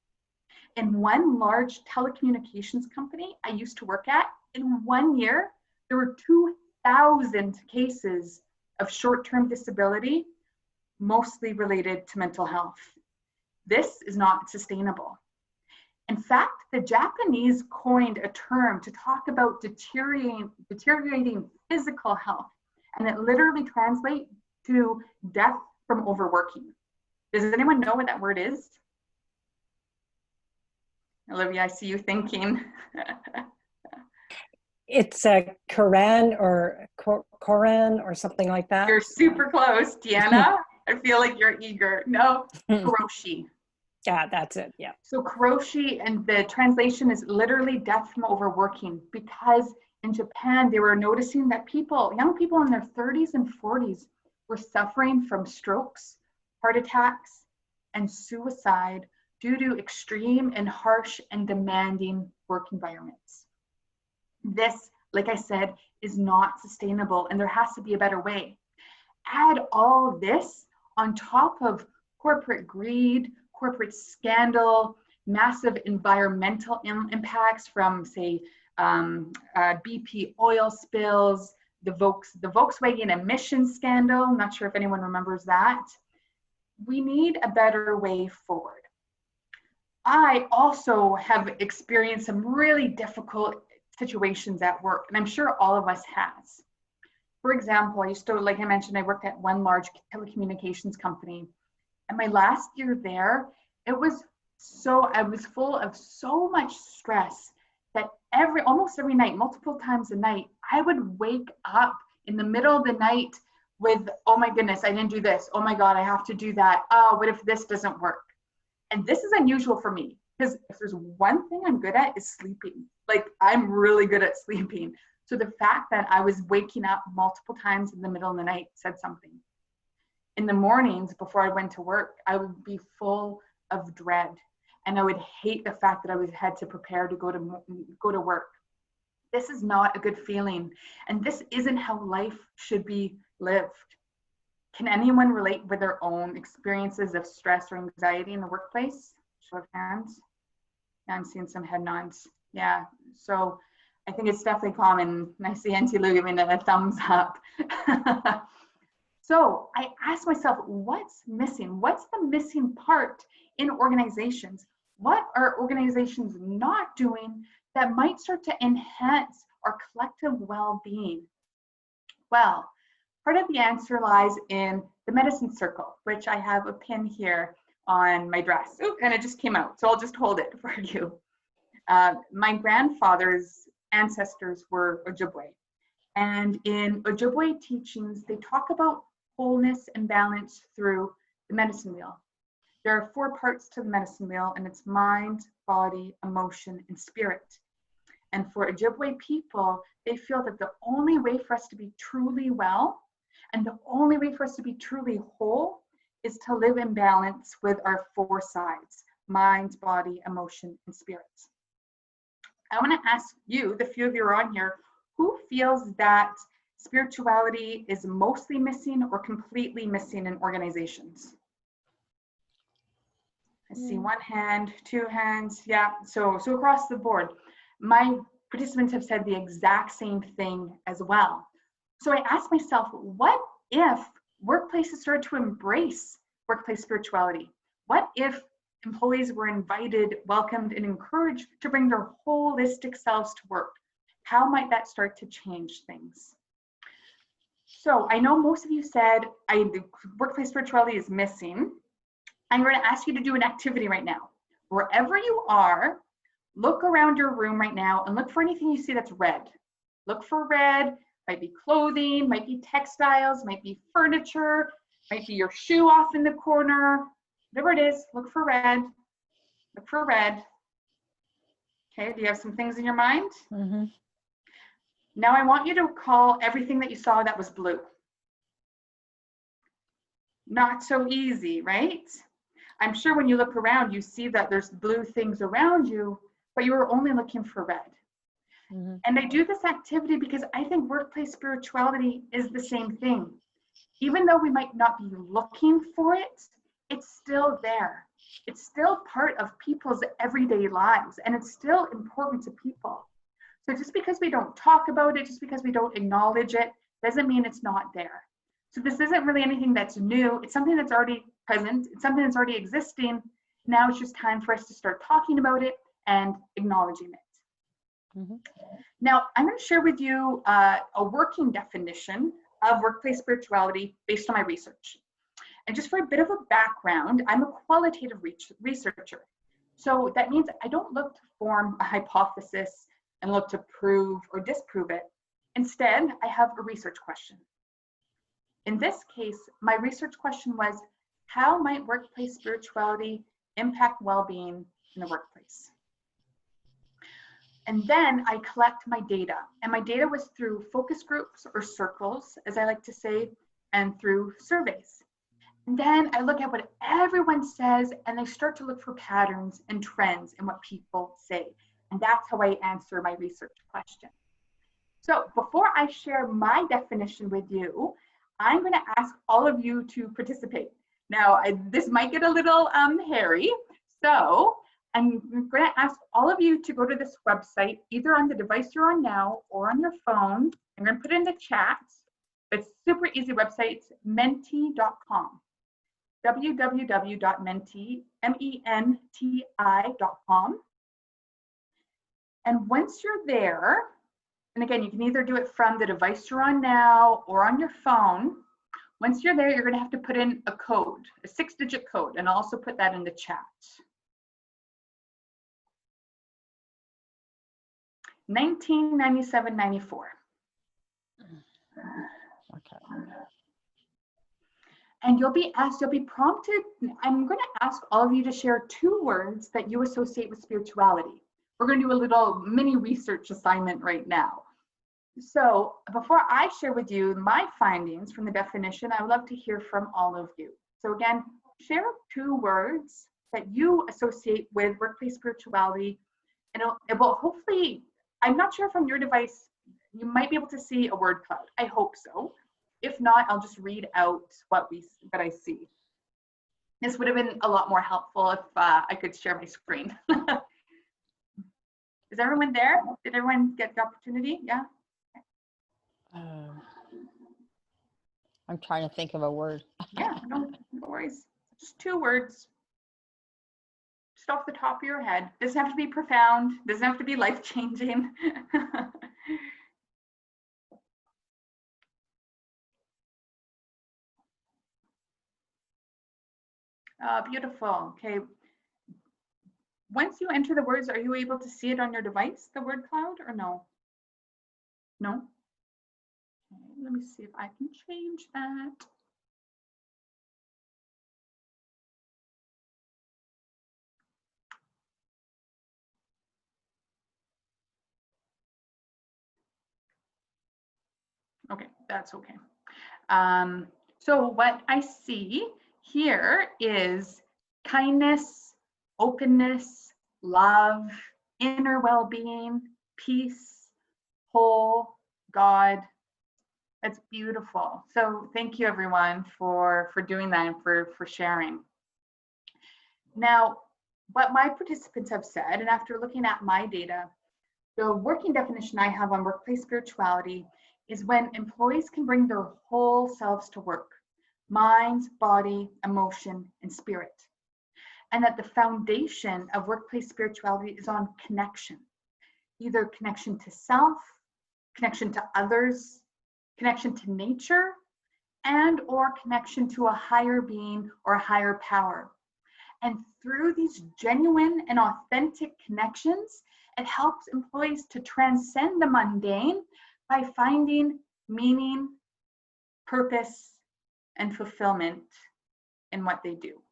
In one large telecommunications company I used to work at, in 1 year, there were 2,000 cases of short-term disability, mostly related to mental health. This is not sustainable. In fact, the Japanese coined a term to talk about deteriorating physical health, and it literally translates to death from overworking. Does anyone know what that word is? Olivia, I see you thinking. It's a Koran or Koran or something like that. You're super close, Deanna. I feel like you're eager. No, karoshi. Yeah, that's it. Yeah. So karoshi, and the translation is literally death from overworking, because in Japan, they were noticing that young people in their 30s and 40s were suffering from strokes, heart attacks, and suicide due to extreme and harsh and demanding work environments. This, like I said, is not sustainable, and there has to be a better way. Add all this on top of corporate greed, corporate scandal, massive environmental impacts from, say, BP oil spills, the Volkswagen emissions scandal. I'm not sure if anyone remembers that. We need a better way forward. I also have experienced some really difficult situations at work, and I'm sure all of us has. For example, I used to, like I mentioned, I worked at one large telecommunications company. And my last year there, I was full of so much stress that almost every night, multiple times a night, I would wake up in the middle of the night with, oh my goodness, I didn't do this. Oh my God, I have to do that. Oh, what if this doesn't work? And this is unusual for me, because if there's one thing I'm good at is sleeping. Like, I'm really good at sleeping. So the fact that I was waking up multiple times in the middle of the night said something. In the mornings before I went to work, I would be full of dread, and I would hate the fact that I had to prepare to go to work. This is not a good feeling, and this isn't how life should be lived. Can anyone relate with their own experiences of stress or anxiety in the workplace? Show of hands. Yeah, I'm seeing some head nods. Yeah, so I think it's definitely common. And I see Auntie Lou giving a thumbs up. So I asked myself, what's missing? What's the missing part in organizations? What are organizations not doing that might start to enhance our collective well-being? Well, part of the answer lies in the medicine circle, which I have a pin here on my dress. Ooh, and it just came out, so I'll just hold it for you. My grandfather's ancestors were Ojibwe. And in Ojibwe teachings, they talk about wholeness and balance through the medicine wheel. There are 4 parts to the medicine wheel, and it's mind, body, emotion, and spirit. And for Ojibwe people, they feel that the only way for us to be truly well and the only way for us to be truly whole is to live in balance with our 4 sides: mind, body, emotion, and spirit. I want to ask you, the few of you are on here, who feels that spirituality is mostly missing or completely missing in organizations? I see 1 hand, 2 hands. Yeah, so across the board. My participants have said the exact same thing as well. So I asked myself, what if workplaces started to embrace workplace spirituality? What if employees were invited, welcomed, and encouraged to bring their holistic selves to work? How might that start to change things? So I know most of you said the workplace spirituality is missing. I'm going to ask you to do an activity right now. Wherever you are, look around your room right now and look for anything you see that's red. Look for red. Might be clothing, might be textiles, might be furniture, might be your shoe off in the corner. Whatever it is, look for red. Look for red. Okay, do you have some things in your mind? Mm-hmm. Now I want you to call everything that you saw that was blue. Not so easy, right? I'm sure when you look around, you see that there's blue things around you, but you were only looking for red. Mm-hmm. And I do this activity because I think workplace spirituality is the same thing. Even though we might not be looking for it, it's still there. It's still part of people's everyday lives, and it's still important to people. So just because we don't talk about it, just because we don't acknowledge it, doesn't mean it's not there. So this isn't really anything that's new. It's something that's already present. It's something that's already existing. Now it's just time for us to start talking about it and acknowledging it. Mm-hmm. Now, I'm going to share with you a working definition of workplace spirituality based on my research. And just for a bit of a background, I'm a qualitative researcher. So that means I don't look to form a hypothesis and look to prove or disprove it. Instead, I have a research question. In this case, my research question was, how might workplace spirituality impact well-being in the workplace? And then I collect my data. And my data was through focus groups or circles, as I like to say, and through surveys. And then I look at what everyone says, and I start to look for patterns and trends in what people say. And that's how I answer my research question. So before I share my definition with you, I'm going to ask all of you to participate. Now, this might get a little hairy, so I'm going to ask all of you to go to this website, either on the device you're on now or on your phone. I'm going to put it in the chat. It's a super easy website. It's menti.com. www.menti.com. And once you're there, and again, you can either do it from the device you're on now or on your phone. Once you're there, you're going to have to put in a code, a 6-digit code, and I'll also put that in the chat. 1997-94. Okay. And you'll be prompted, I'm going to ask all of you to share 2 words that you associate with spirituality. We're going to do a little mini research assignment right now. So before I share with you my findings from the definition, I would love to hear from all of you. So again, share 2 words that you associate with workplace spirituality. And it will hopefully, I'm not sure if on your device, you might be able to see a word cloud. I hope so. If not, I'll just read out what I see. This would have been a lot more helpful if I could share my screen. Is everyone there? Did everyone get the opportunity? Yeah. I'm trying to think of a word. Yeah, no worries. Just 2 words. Just off the top of your head. Doesn't have to be profound. Doesn't have to be life-changing. Beautiful. Okay. Once you enter the words, are you able to see it on your device, the word cloud, or no? No? Okay, let me see if I can change that. Okay, that's okay. So what I see here is kindness, openness, love, inner well-being, peace, whole, God. That's beautiful. So thank you everyone for doing that and for sharing. Now, what my participants have said, and after looking at my data, the working definition I have on workplace spirituality is when employees can bring their whole selves to work, mind, body, emotion, and spirit. And that the foundation of workplace spirituality is on connection, either connection to self, connection to others, connection to nature, and or connection to a higher being or a higher power. And through these genuine and authentic connections, it helps employees to transcend the mundane by finding meaning, purpose, and fulfillment in what they do.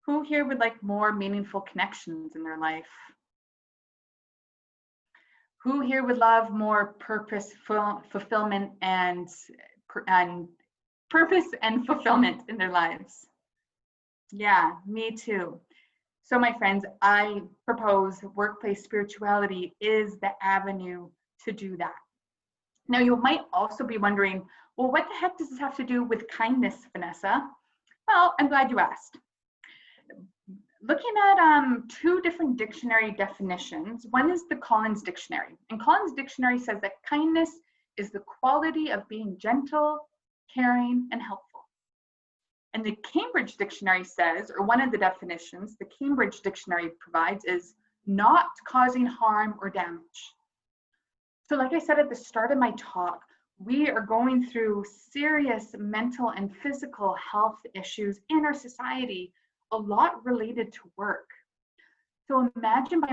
Who here would like more meaningful connections in their life? Who here would love more purpose, fulfillment, and purpose and fulfillment in their lives? Yeah, me too. So my friends, I propose workplace spirituality is the avenue to do that. Now you might also be wondering, well, what the heck does this have to do with kindness, Vanessa? Well, I'm glad you asked. Looking at 2 different dictionary definitions, one is the Collins Dictionary. And Collins Dictionary says that kindness is the quality of being gentle, caring, and helpful. And the Cambridge Dictionary says, or one of the definitions the Cambridge Dictionary provides is not causing harm or damage. So like I said at the start of my talk, we are going through serious mental and physical health issues in our society, a lot related to work. So imagine by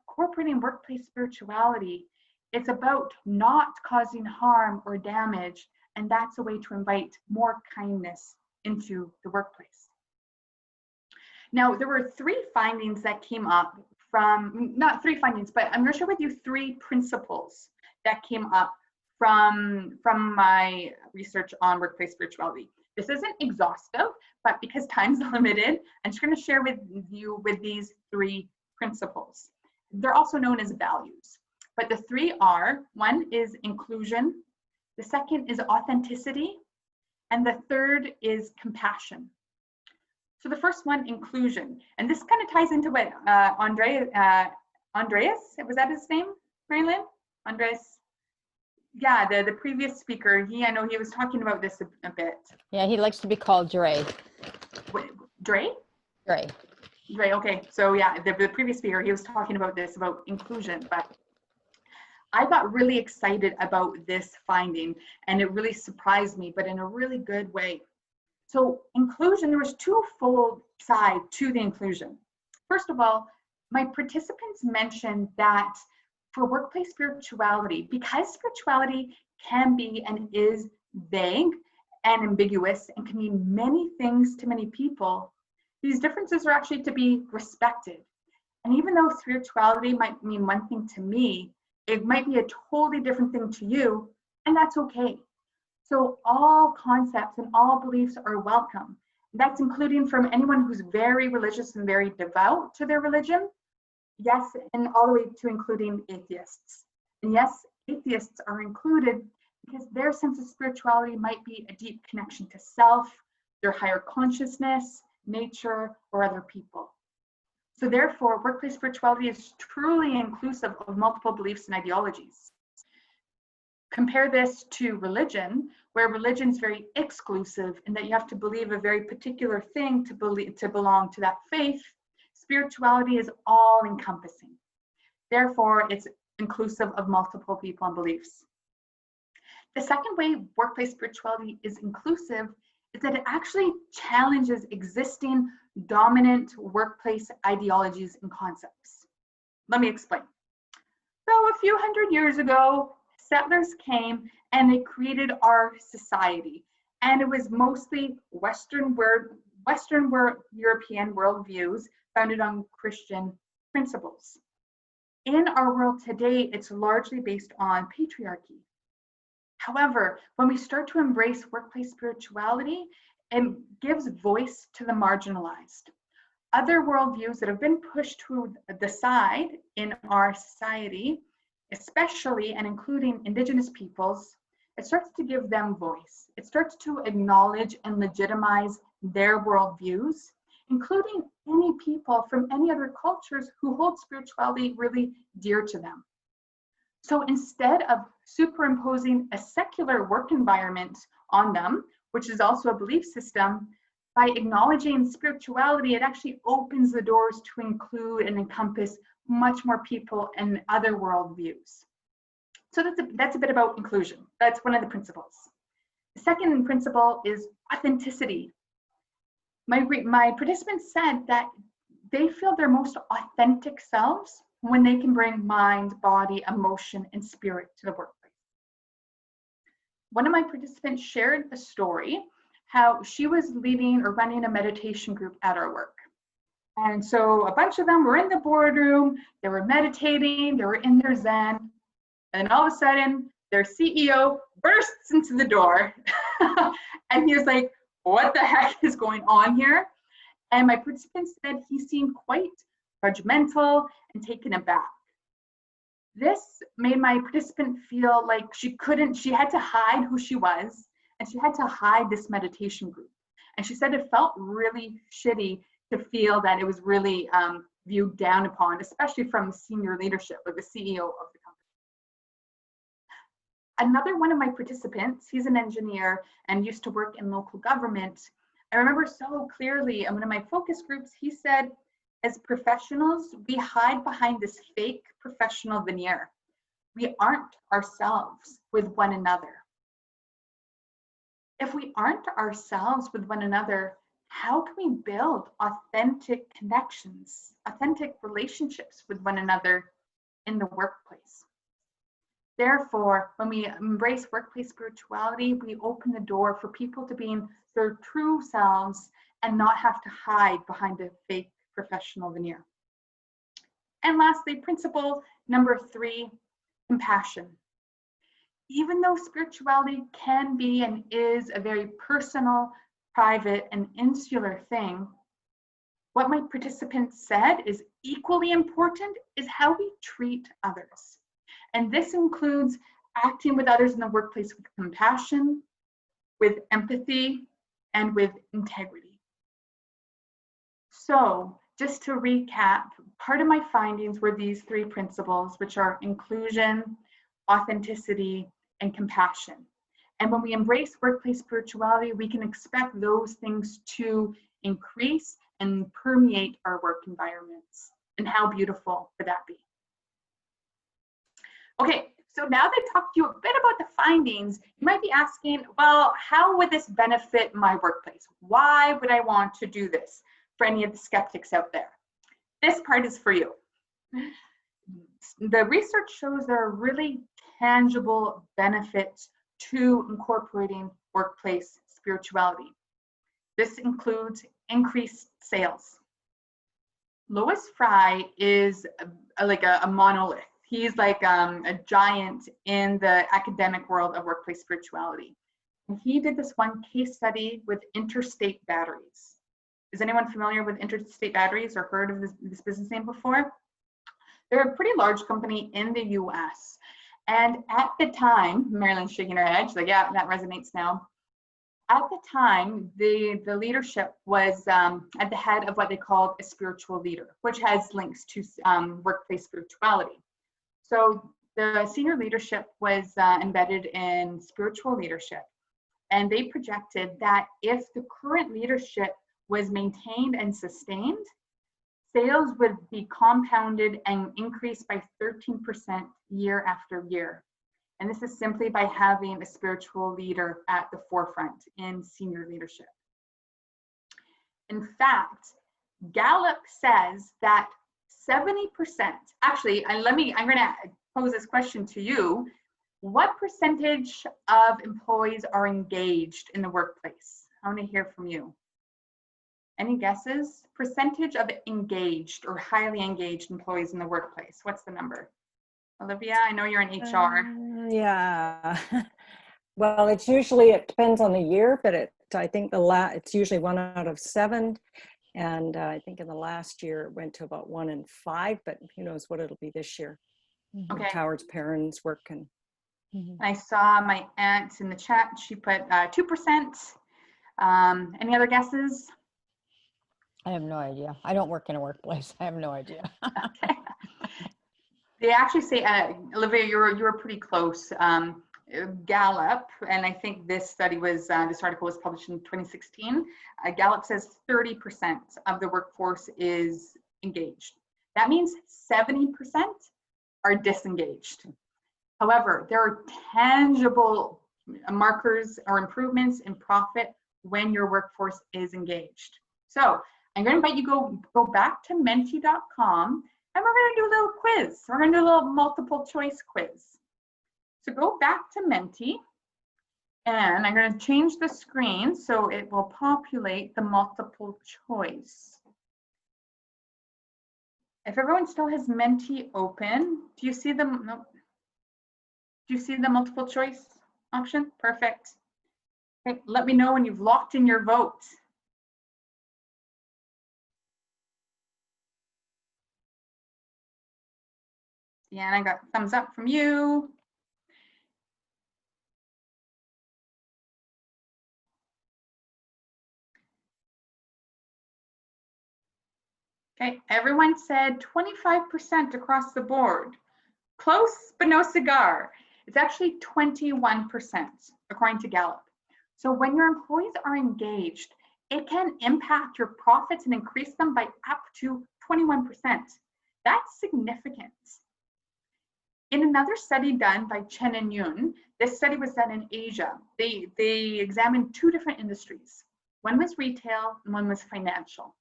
incorporating workplace spirituality, it's about not causing harm or damage, and that's a way to invite more kindness into the workplace. Now, there were 3 findings that came up from, not 3 findings, but I'm going to share with you 3 principles that came up from my research on workplace spirituality. This isn't exhaustive, but because time's limited, I'm just going to share with you with these 3 principles. They're also known as values, but the 3 are, 1 is inclusion, the 2nd is authenticity, and the 3rd is compassion. So the first one, inclusion, and this kind of ties into what Andreas, was that his name, Marilyn? Andreas, yeah, the previous speaker, I know he was talking about this a bit. Yeah, he likes to be called Dre. Wait, Dre? Dre. Dre, okay, so yeah, the previous speaker, he was talking about this, about inclusion, but I got really excited about this finding and it really surprised me, but in a really good way. So inclusion, there was 2-fold side to the inclusion. First of all, my participants mentioned that for workplace spirituality, because spirituality can be and is vague and ambiguous and can mean many things to many people, these differences are actually to be respected. And even though spirituality might mean one thing to me, it might be a totally different thing to you, and that's okay. So all concepts and all beliefs are welcome. That's including from anyone who's very religious and very devout to their religion, yes, and all the way to including atheists. And yes, atheists are included because their sense of spirituality might be a deep connection to self, their higher consciousness, nature, or other people. So therefore, workplace spirituality is truly inclusive of multiple beliefs and ideologies. Compare this to religion, where religion is very exclusive in that you have to believe a very particular thing to belong to that faith. Spirituality is all encompassing. Therefore, it's inclusive of multiple people and beliefs. The second way workplace spirituality is inclusive is that it actually challenges existing dominant workplace ideologies and concepts. Let me explain. So a few hundred years ago, settlers came and they created our society. And it was mostly Western European worldviews founded on Christian principles. In our world today, it's largely based on patriarchy. However, when we start to embrace workplace spirituality, it gives voice to the marginalized. Other worldviews that have been pushed to the side in our society, especially and including Indigenous peoples, it starts to give them voice. It starts to acknowledge and legitimize their worldviews, including any people from any other cultures who hold spirituality really dear to them. So instead of superimposing a secular work environment on them, which is also a belief system, by acknowledging spirituality, it actually opens the doors to include and encompass much more people and other worldviews. So that's a bit about inclusion. That's one of the principles. The second principle is authenticity. My participants said that they feel their most authentic selves when they can bring mind, body, emotion, and spirit to the workplace. One of my participants shared a story how she was leading or running a meditation group at our work. And so a bunch of them were in the boardroom, they were meditating, they were in their Zen, and all of a sudden, their CEO bursts into the door. And he was like, what the heck is going on here? And my participant said he seemed quite judgmental and taken aback. This made my participant feel like she had to hide who she was, and she had to hide this meditation group. And she said it felt really shitty to feel that it was really viewed down upon, especially from senior leadership, like the CEO of the company. Another one of my participants, he's an engineer and used to work in local government. I remember so clearly in one of my focus groups, he said, as professionals, we hide behind this fake professional veneer. We aren't ourselves with one another. If we aren't ourselves with one another, how can we build authentic connections, authentic relationships with one another in the workplace? Therefore, when we embrace workplace spirituality, we open the door for people to be their true selves and not have to hide behind a fake professional veneer. And lastly, principle number 3, compassion. Even though spirituality can be and is a very personal, private, and insular thing, what my participants said is equally important is how we treat others. And this includes acting with others in the workplace with compassion, with empathy, and with integrity. So, just to recap, part of my findings were these 3 principles, which are inclusion, authenticity, and compassion. And when we embrace workplace spirituality, we can expect those things to increase and permeate our work environments. And how beautiful would that be? Okay, so now that I talked to you a bit about the findings, you might be asking, well, how would this benefit my workplace? Why would I want to do this? For any of the skeptics out there, this part is for you. The research shows there are really tangible benefits to incorporating workplace spirituality. This includes increased sales. Lois Fry is like a monolith. He's like a giant in the academic world of workplace spirituality. And he did this one case study with interstate batteries. Is anyone familiar with interstate batteries or heard of this business name before? They're a pretty large company in the US. And at the time, Marilyn's shaking her head, she's like, yeah, that resonates now. At the time, the leadership was at the head of what they called a spiritual leader, which has links to workplace spirituality. So the senior leadership was embedded in spiritual leadership, and they projected that if the current leadership was maintained and sustained, sales would be compounded and increased by 13% year after year. And this is simply by having a spiritual leader at the forefront in senior leadership. In fact, Gallup says that 70%, actually, I'm going to pose this question to you. What percentage of employees are engaged in the workplace? I want to hear from you. Any guesses? Percentage of engaged or highly engaged employees in the workplace. What's the number? Olivia, I know you're in HR. Yeah. Well, it depends on the year, but I think it's usually 1 out of 7. And I think in the last year it went to about 1 in 5, but who knows what it'll be this year. Okay. Howard's parents working. I saw my aunt in the chat. She put 2%. Any other guesses? I have no idea. I don't work in a workplace. I have no idea. Okay. They actually say, Olivia, you were pretty close. Gallup, and I think this article was published in 2016. Gallup says 30% of the workforce is engaged. That means 70% are disengaged. However, there are tangible markers or improvements in profit when your workforce is engaged. So I'm going to invite you go back to menti.com, and we're going to do a little quiz. We're going to do a little multiple choice quiz. So go back to Menti, and I'm going to change the screen so it will populate the multiple choice. If everyone still has Menti open, do you see the multiple choice option? Perfect. Okay, let me know when you've locked in your vote. Yeah, and I got thumbs up from you. Okay, everyone said 25% across the board. Close, but no cigar. It's actually 21%, according to Gallup. So when your employees are engaged, it can impact your profits and increase them by up to 21%. That's significant. In another study done by Chen and Yun, this study was done in Asia. They examined 2 different industries. One was retail and one was financial.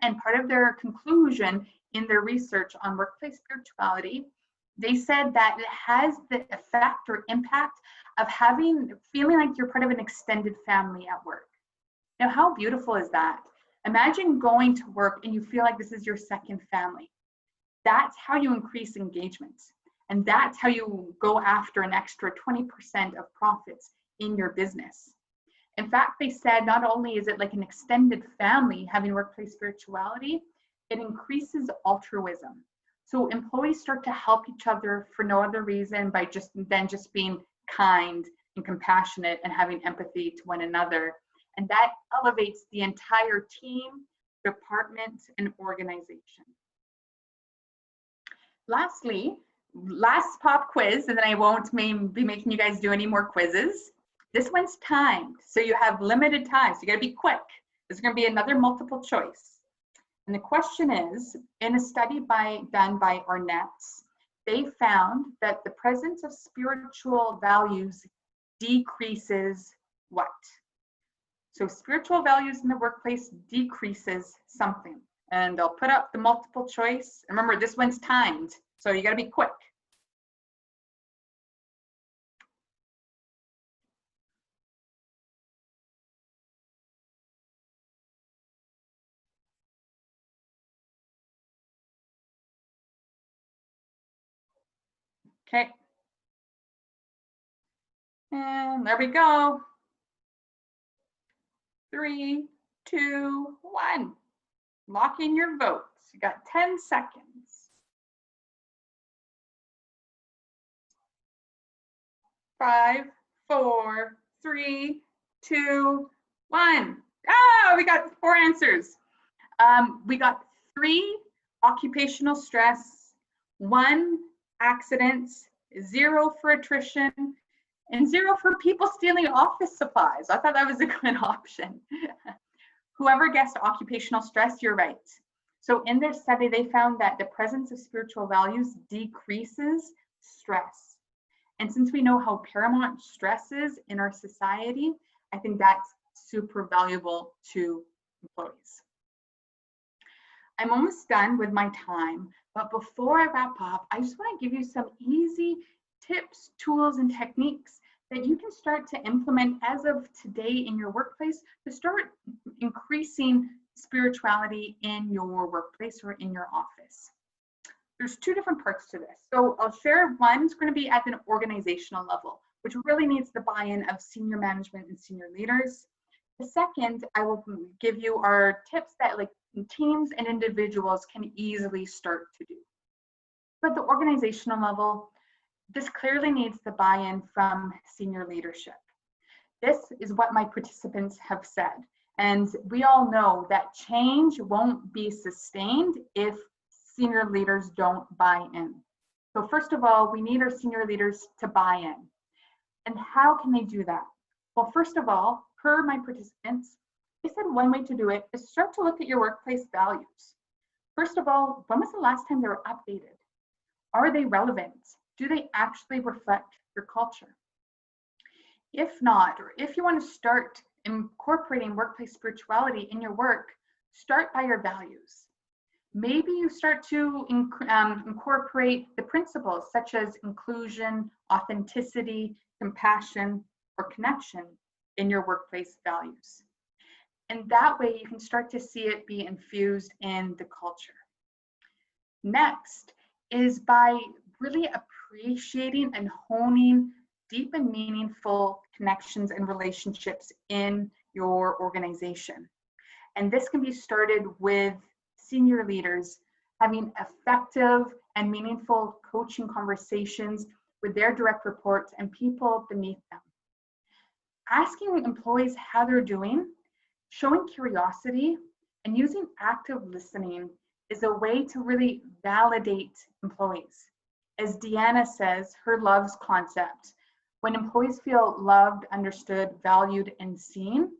And part of their conclusion in their research on workplace spirituality, they said that it has the effect or impact of feeling like you're part of an extended family at work. Now, how beautiful is that? Imagine going to work and you feel like this is your second family. That's how you increase engagement. And that's how you go after an extra 20% of profits in your business. In fact, they said not only is it like an extended family having workplace spirituality, it increases altruism. So employees start to help each other for no other reason by just being kind and compassionate and having empathy to one another. And that elevates the entire team, department, and organization. Lastly, last pop quiz, and then I won't be making you guys do any more quizzes. This one's timed, so you have limited time, so you gotta be quick. There's gonna be another multiple choice. And the question is, in a study done by Arnett, they found that the presence of spiritual values decreases what? So spiritual values in the workplace decreases something. And I'll put up the multiple choice. Remember, this one's timed, so you gotta be quick. Okay. And there we go. 3, 2, 1. Lock in your votes. You got 10 seconds. 5, 4, 3, 2, 1. We got 4 answers. We got 3 occupational stress, 1 accidents, 0 for attrition, and 0 for people stealing office supplies. I thought that was a good option. Whoever guessed occupational stress, you're right. So in their study, they found that the presence of spiritual values decreases stress. And since we know how paramount stress is in our society, I think that's super valuable to employees. I'm almost done with my time, but before I wrap up, I just want to give you some easy tips, tools, and techniques that you can start to implement as of today in your workplace to start increasing spirituality in your workplace or in your office. There's 2 different parts to this. So I'll share one is going to be at an organizational level, which really needs the buy-in of senior management and senior leaders. The second, I will give you our tips that like teams and individuals can easily start to do. But the organizational level, this clearly needs the buy-in from senior leadership. This is what my participants have said. And we all know that change won't be sustained if senior leaders don't buy in. So first of all, we need our senior leaders to buy in. And how can they do that? Well, first of all, per my participants, they said one way to do it is start to look at your workplace values. First of all, when was the last time they were updated? Are they relevant? Do they actually reflect your culture? If not, or if you want to start incorporating workplace spirituality in your work, start by your values. Maybe you start to incorporate the principles such as inclusion, authenticity, compassion, or connection in your workplace values. And that way you can start to see it be infused in the culture. Next is by really appreciating and honing deep and meaningful connections and relationships in your organization. And this can be started with senior leaders having effective and meaningful coaching conversations with their direct reports and people beneath them. Asking employees how they're doing, showing curiosity, and using active listening is a way to really validate employees. As Deanna says, her loves concept, when employees feel loved, understood, valued, and seen,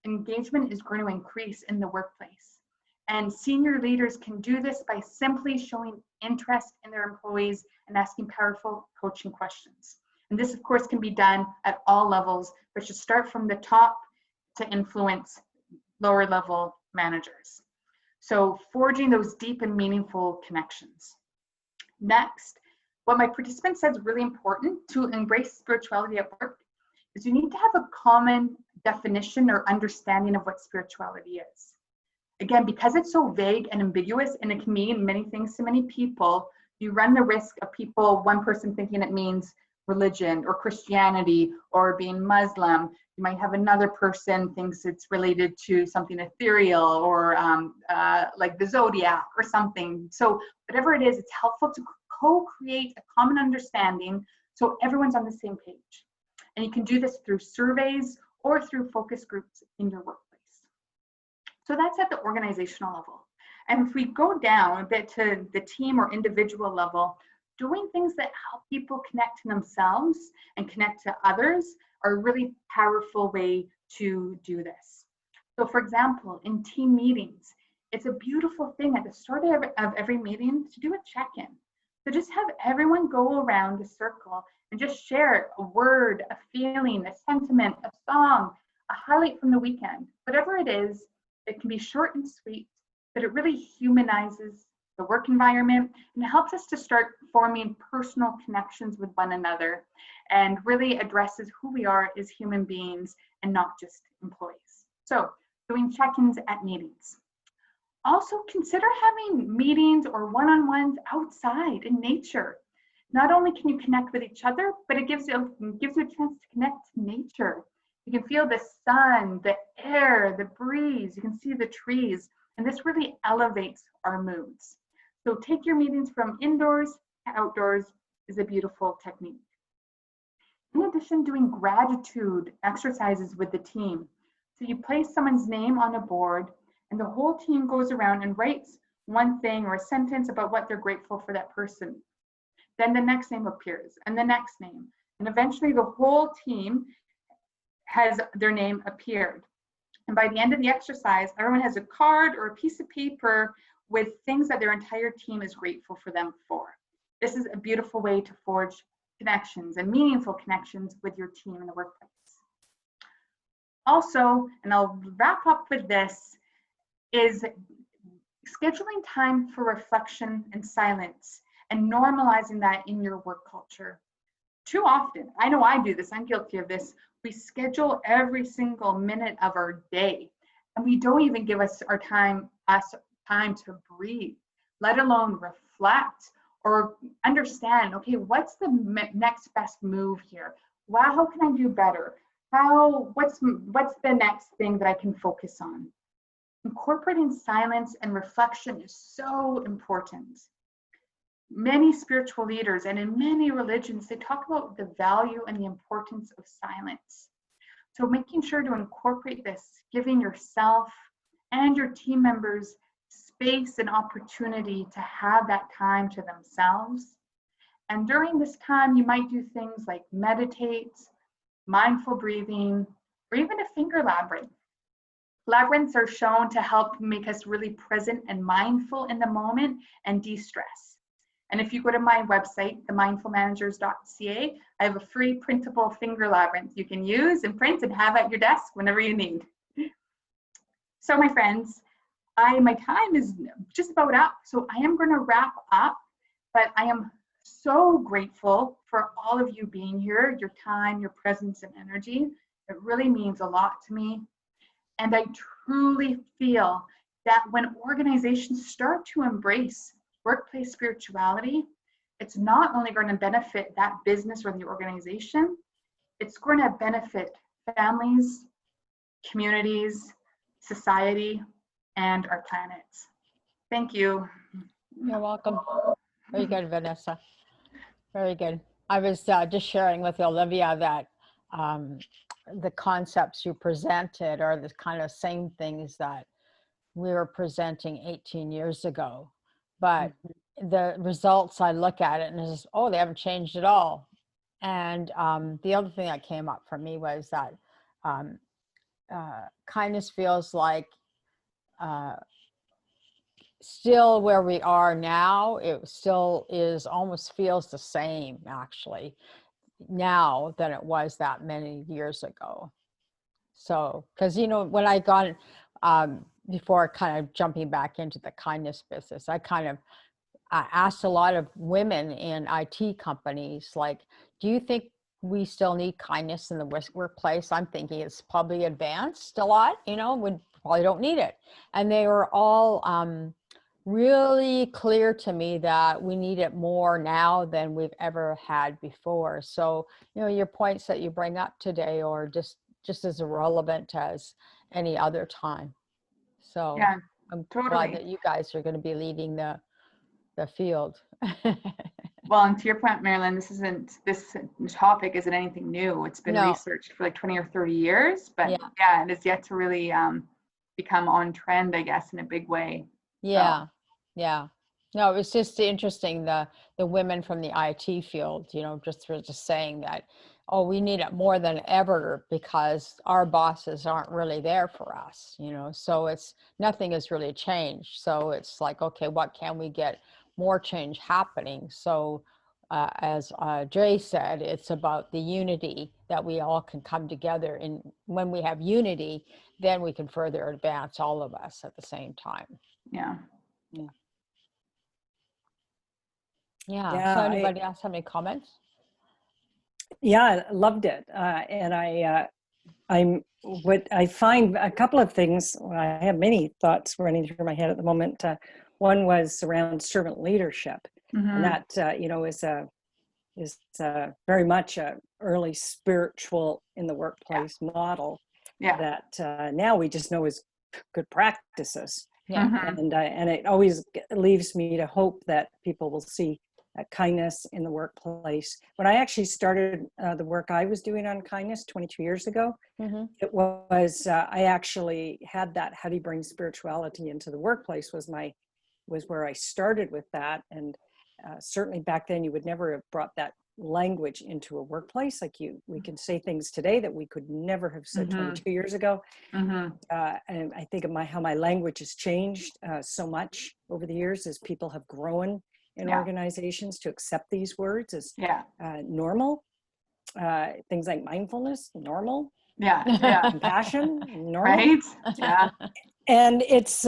engagement is going to increase in the workplace. And senior leaders can do this by simply showing interest in their employees and asking powerful coaching questions. And this, of course, can be done at all levels, but should start from the top to influence lower level managers. So forging those deep and meaningful connections. Next, what my participants said is really important to embrace spirituality at work is you need to have a common definition or understanding of what spirituality is. Again, because it's so vague and ambiguous and it can mean many things to many people, you run the risk of one person thinking it means religion or Christianity or being Muslim. You might have another person thinks it's related to something ethereal or like the zodiac or something. So whatever it is, it's helpful to co-create a common understanding so everyone's on the same page. And you can do this through surveys or through focus groups in your workplace. So that's at the organizational level. And if we go down a bit to the team or individual level, doing things that help people connect to themselves and connect to others are a really powerful way to do this. So for example, in team meetings, it's a beautiful thing at the start of every meeting to do a check-in. So just have everyone go around the circle and just share a word, a feeling, a sentiment, a song, a highlight from the weekend. Whatever it is, it can be short and sweet, but it really humanizes the work environment and helps us to start forming personal connections with one another and really addresses who we are as human beings and not just employees. So doing check-ins at meetings. Also consider having meetings or one-on-ones outside in nature. Not only can you connect with each other, but it gives you a chance to connect to nature. You can feel the sun, the air, the breeze, you can see the trees, and this really elevates our moods. So take your meetings from indoors to outdoors is a beautiful technique. In addition, doing gratitude exercises with the team. So you place someone's name on a board and the whole team goes around and writes one thing or a sentence about what they're grateful for that person. Then the next name appears and the next name. And eventually the whole team has their name appeared. And by the end of the exercise, everyone has a card or a piece of paper with things that their entire team is grateful for them for. This is a beautiful way to forge connections and meaningful connections with your team in the workplace. Also, and I'll wrap up with this, is scheduling time for reflection and silence and normalizing that in your work culture. Too often, I know I do this, I'm guilty of this, we schedule every single minute of our day and we don't even give us time to breathe, let alone reflect or understand, okay, what's the next best move here? Wow, how can I do better? What's the next thing that I can focus on? Incorporating silence and reflection is so important. Many spiritual leaders and in many religions, they talk about the value and the importance of silence. So making sure to incorporate this, giving yourself and your team members space and opportunity to have that time to themselves. And during this time, you might do things like meditate, mindful breathing, or even a finger labyrinth. Labyrinths are shown to help make us really present and mindful in the moment and de-stress. And if you go to my website, themindfulmanagers.ca, I have a free printable finger labyrinth you can use and print and have at your desk whenever you need. So my friends, my time is just about up, so I am going to wrap up, but I am so grateful for all of you being here, your time, your presence, and energy. It really means a lot to me. And I truly feel that when organizations start to embrace workplace spirituality, it's not only going to benefit that business or the organization, it's going to benefit families, communities, society, and our planet. Thank you. You're welcome. Very good, Vanessa. Very good. I was just sharing with Olivia that the concepts you presented are the kind of same things that we were presenting 18 years ago. But the results, I look at it and it's just, oh, they haven't changed at all. And the other thing that came up for me was that kindness feels like still where we are now, it still is, almost feels the same actually now than it was that many years ago. So, because when I got before kind of jumping back into the kindness business, I asked a lot of women in IT companies, like, do you think we still need kindness in the workplace? I'm thinking it's probably advanced a lot, we probably don't need it. And they were all really clear to me that we need it more now than we've ever had before. So, your points that you bring up today are just as relevant as any other time. So yeah, I'm totally glad that you guys are going to be leading the field. Well, and to your point, Marilyn, this topic isn't anything new. It's been researched for like 20 or 30 years, but yeah, it is yet to really become on trend, I guess, in a big way. Yeah. So. Yeah. No, it was just interesting, the women from the IT field, just saying that, oh, we need it more than ever because our bosses aren't really there for us, so nothing has really changed. So it's like, okay, what can we get more change happening? So as Jay said, it's about the unity that we all can come together. And when we have unity, then we can further advance, all of us at the same time. Yeah. Yeah. Yeah. So anybody else have any comments? Yeah, I loved it. And I find a couple of things. Well, I have many thoughts running through my head at the moment. One was around servant leadership. Mm-hmm. And that, is very much a early spiritual in the workplace model that now we just know is good practices. Yeah. Mm-hmm. And it always leaves me to hope that people will see kindness in the workplace. When I actually started the work I was doing on kindness 22 years ago, it was, I actually had that, how do you bring spirituality into the workplace was where I started with that. And certainly back then you would never have brought that language into a workplace. Like we can say things today that we could never have said 22 years ago. And I think of how my language has changed so much over the years as people have grown in organizations to accept these words as normal. Things like mindfulness, normal. Compassion, normal. Right? Yeah. And it's,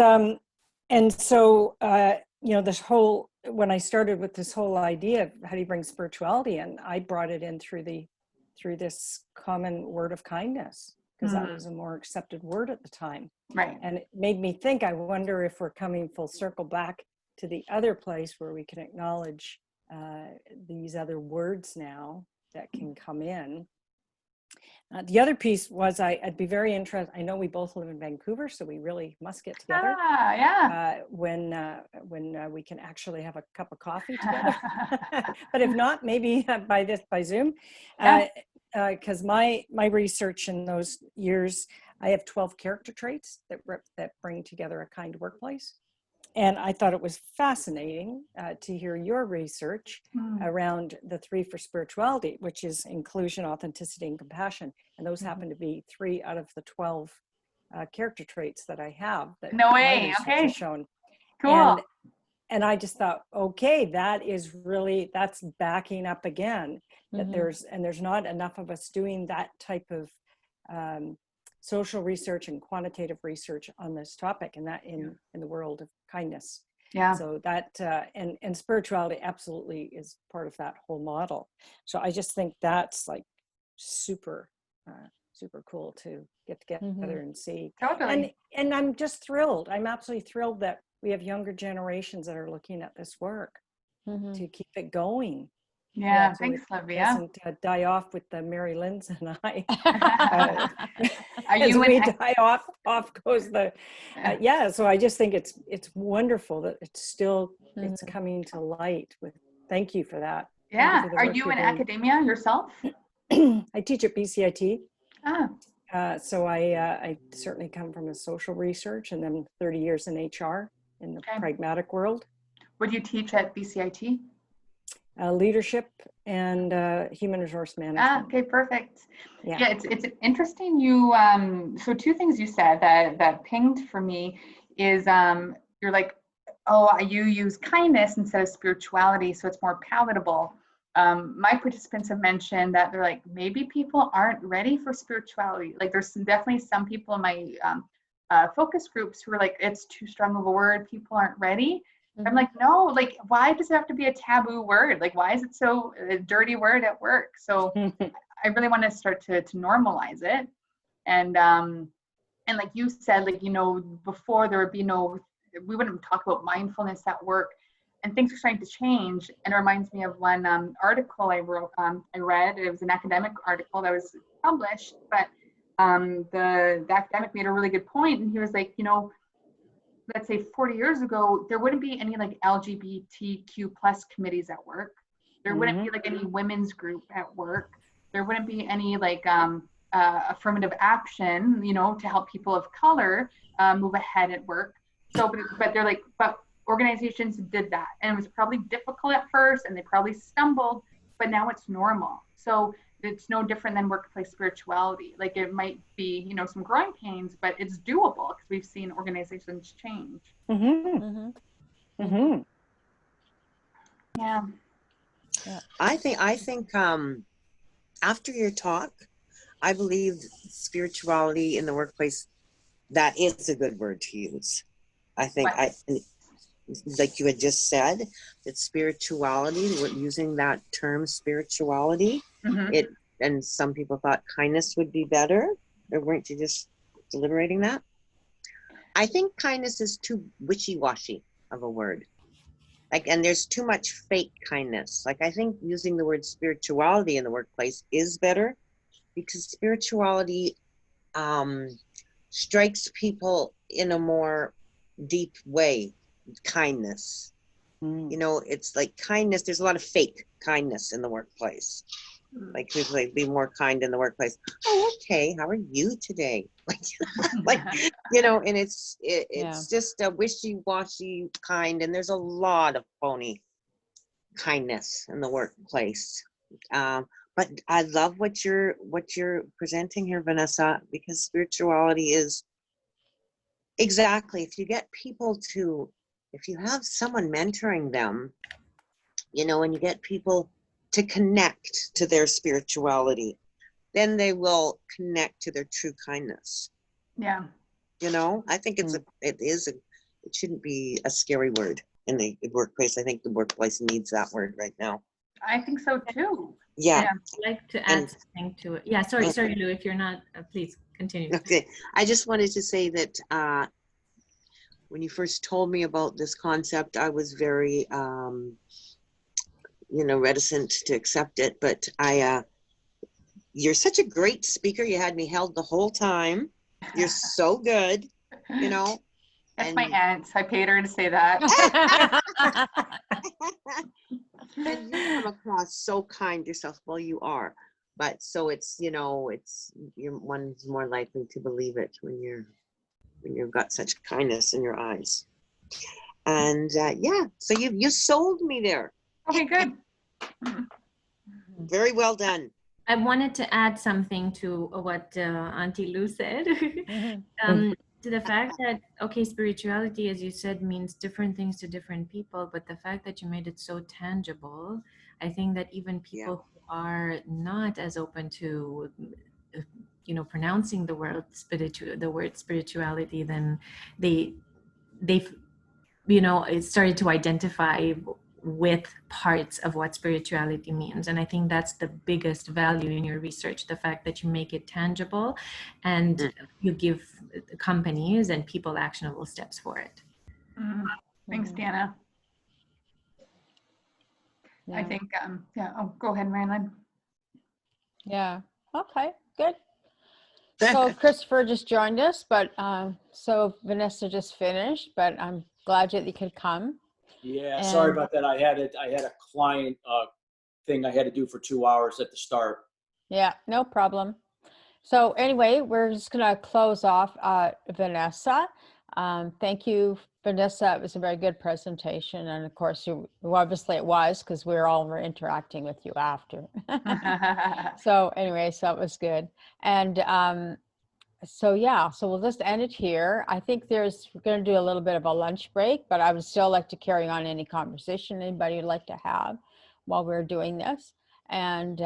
and so, this whole, when I started with this whole idea of how do you bring spirituality in, I brought it in through this common word of kindness, because that was a more accepted word at the time. Right. And it made me think, I wonder if we're coming full circle back to the other place where we can acknowledge these other words now that can come in. The other piece was I'd be very interested. I know we both live in Vancouver, so we really must get together. When we can actually have a cup of coffee together. But if not, maybe by Zoom. Because my research in those years, I have 12 character traits that bring together a kind workplace. And I thought it was fascinating to hear your research around the 3 for spirituality, which is inclusion, authenticity, and compassion. And those happen to be 3 out of the 12 character traits that I have. That no way. My research Okay. has shown. Cool. And I just thought, okay, that's backing up again that there's not enough of us doing that type of social research and quantitative research on this topic, and that in the world of kindness. So that and spirituality absolutely is part of that whole model. So I just think that's like super cool to get together and see. Totally. And I'm just thrilled. I'm absolutely thrilled that we have younger generations that are looking at this work to keep it going. Yeah, so thanks, it Livia. doesn't die off with the Mary Lynn's and I. Are as you we die off goes the so I just think it's wonderful that it's still it's coming to light. Thank you for that. Yeah. For the Are work you you're in doing. academia yourself? I teach at BCIT. So I certainly come from a social research and then 30 years in HR in the pragmatic world. What do you teach at BCIT? Leadership and human resource management. Okay, perfect. Yeah, it's interesting. You so 2 things you said that pinged for me is you're like, oh, you use kindness instead of spirituality, so it's more palatable. My participants have mentioned that they're like, maybe people aren't ready for spirituality. Like there's definitely some people in my focus groups who are like, it's too strong of a word, people aren't ready. I'm like, no, like, why does it have to be a taboo word? Like, why is it so a dirty word at work? So I really want to start to normalize it. And like you said, like, before there would be we wouldn't talk about mindfulness at work, and things are starting to change. And it reminds me of one article I wrote, I read. It was an academic article that was published, but the academic made a really good point. And he was like, let's say 40 years ago, there wouldn't be any like LGBTQ plus committees at work. There wouldn't be like any women's group at work. There wouldn't be any like affirmative action, to help people of color move ahead at work. So, but they're like, but organizations did that. And it was probably difficult at first and they probably stumbled, but now it's normal. So it's no different than workplace spirituality. Like it might be, some growing pains, but it's doable because we've seen organizations change. Yeah. I think after your talk, I believe spirituality in the workplace, that is a good word to use. I think like you had just said, that spirituality, we're using that term spirituality, and some people thought kindness would be better, or weren't you just deliberating that? I think kindness is too wishy-washy of a word. Like, and there's too much fake kindness. Like, I think using the word spirituality in the workplace is better, because spirituality strikes people in a more deep way. Kindness, You know, it's like kindness. There's a lot of fake kindness in the workplace. Like people like be more kind in the workplace. Oh, okay. How are you today? Like, you know, and it's just a wishy-washy kind, and there's a lot of phony kindness in the workplace. But I love what you're presenting here, Vanessa, because spirituality is exactly, if you get people to, if you have someone mentoring them, you know, and you get people to connect to their spirituality, then they will connect to their true kindness. Yeah. You know, I think it shouldn't be a scary word in the workplace. I think the workplace needs that word right now. I think so too. Yeah. I'd like to add something to it. Yeah, sorry, Lou, if you're not, please continue. Okay, I just wanted to say that when you first told me about this concept, I was very, you know, reticent to accept it, but you're such a great speaker. You had me held the whole time. You're so good, you know. That's my aunt. I paid her to say that. And you come across so kind yourself. Well, you are, but so it's, you know, one's more likely to believe it when you've got such kindness in your eyes. And yeah, so you sold me there. Okay, good. Very well done. I wanted to add something to what Auntie Lou said. To the fact that, okay, spirituality, as you said, means different things to different people, but the fact that you made it so tangible, I think that even people who are not as open to, you know, pronouncing the word spirituality, then they've, you know, it started to identify with parts of what spirituality means. And I think that's the biggest value in your research, the fact that you make it tangible and you give companies and people actionable steps for it. Thanks, Deanna. I think, yeah, oh, go ahead, Marilyn. Yeah, okay, good. So Christopher just joined us, but so Vanessa just finished, but I'm glad that you could come. Yeah, sorry about that. I had a client thing I had to do for 2 hours at the start. Yeah, no problem. So anyway, we're just gonna close off Vanessa. Thank you, Vanessa. It was a very good presentation, and of course, obviously it was, because we were interacting with you after. So anyway, so it was good, and so yeah, so we'll just end it here. I think we're going to do a little bit of a lunch break, but I would still like to carry on any conversation anybody would like to have while we're doing this, and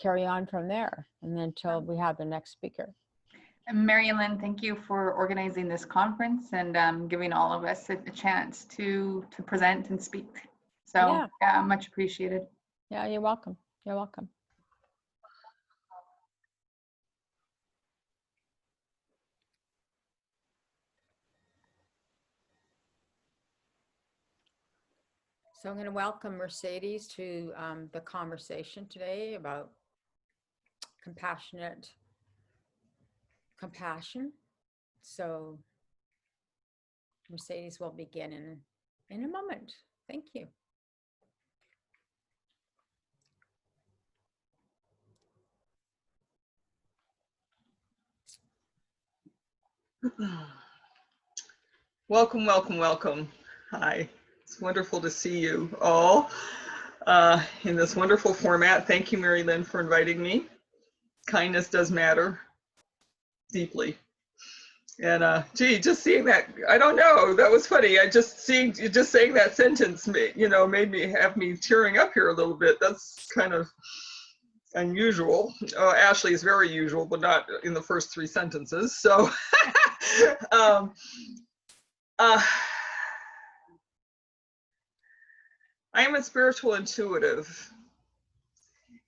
carry on from there, and then until we have the next speaker. And Mary Lynn, thank you for organizing this conference and giving all of us a chance to present and speak. So yeah, much appreciated. Yeah, you're welcome. You're welcome. So I'm going to welcome Mercedes to the conversation today about compassion. So Mercedes will begin in a moment. Thank you. Welcome, welcome, welcome. Hi, it's wonderful to see you all in this wonderful format. Thank you, Mary Lynn, for inviting me. Kindness does matter deeply. And gee, just seeing that, I don't know, that was funny. Just saying that sentence, made me tearing up here a little bit. That's kind of unusual. Ashley is very usual, but not in the first 3 sentences. So. I am a spiritual intuitive,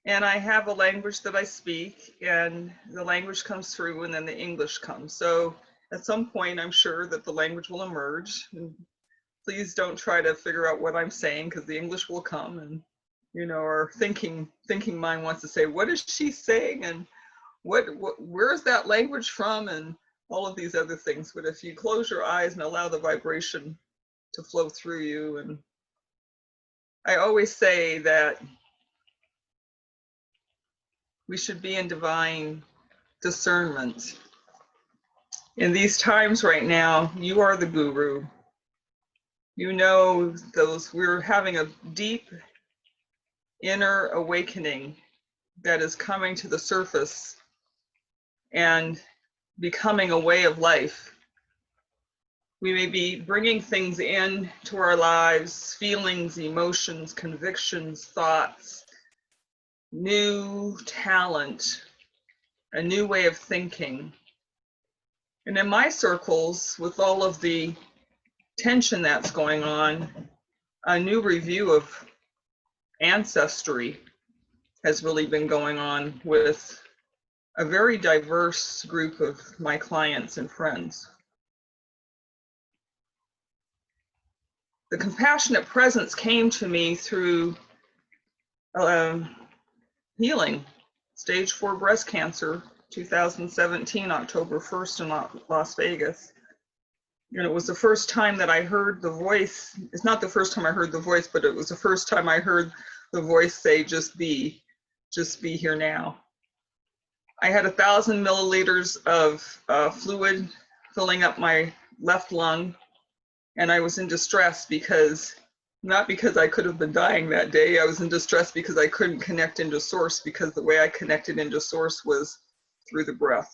and I have a language that I speak, and the language comes through and then the English comes. So at some point, I'm sure that the language will emerge. And please don't try to figure out what I'm saying, because the English will come, and our thinking mind wants to say, what is she saying? And where is that language from? And all of these other things. But if you close your eyes and allow the vibration to flow through you and I always say that we should be in divine discernment. In these times right now, you are the guru. You know we're having a deep inner awakening that is coming to the surface and becoming a way of life. We may be bringing things in to our lives, feelings, emotions, convictions, thoughts, new talent, a new way of thinking. And in my circles, with all of the tension that's going on, a new review of ancestry has really been going on with a very diverse group of my clients and friends. The compassionate presence came to me through healing, stage 4 breast cancer, 2017, October 1st in Las Vegas. And it was the first time that I heard the voice. It's not the first time I heard the voice, but it was the first time I heard the voice say, just be here now. I had 1,000 milliliters of fluid filling up my left lung, and I was in distress not because I could have been dying that day. I was in distress because I couldn't connect into source, because the way I connected into source was through the breath.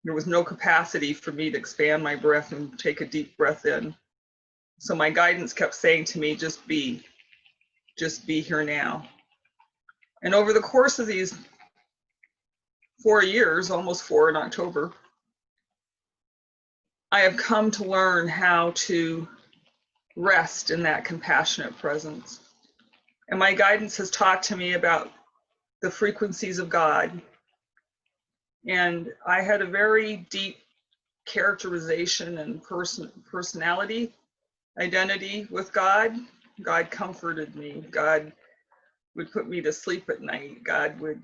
There was no capacity for me to expand my breath and take a deep breath in. So my guidance kept saying to me, just be here now. And over the course of these 4 years, almost 4 in October, I have come to learn how to rest in that compassionate presence. And my guidance has talked to me about the frequencies of God. And I had a very deep characterization and personality identity with God. God comforted me. God would put me to sleep at night. God would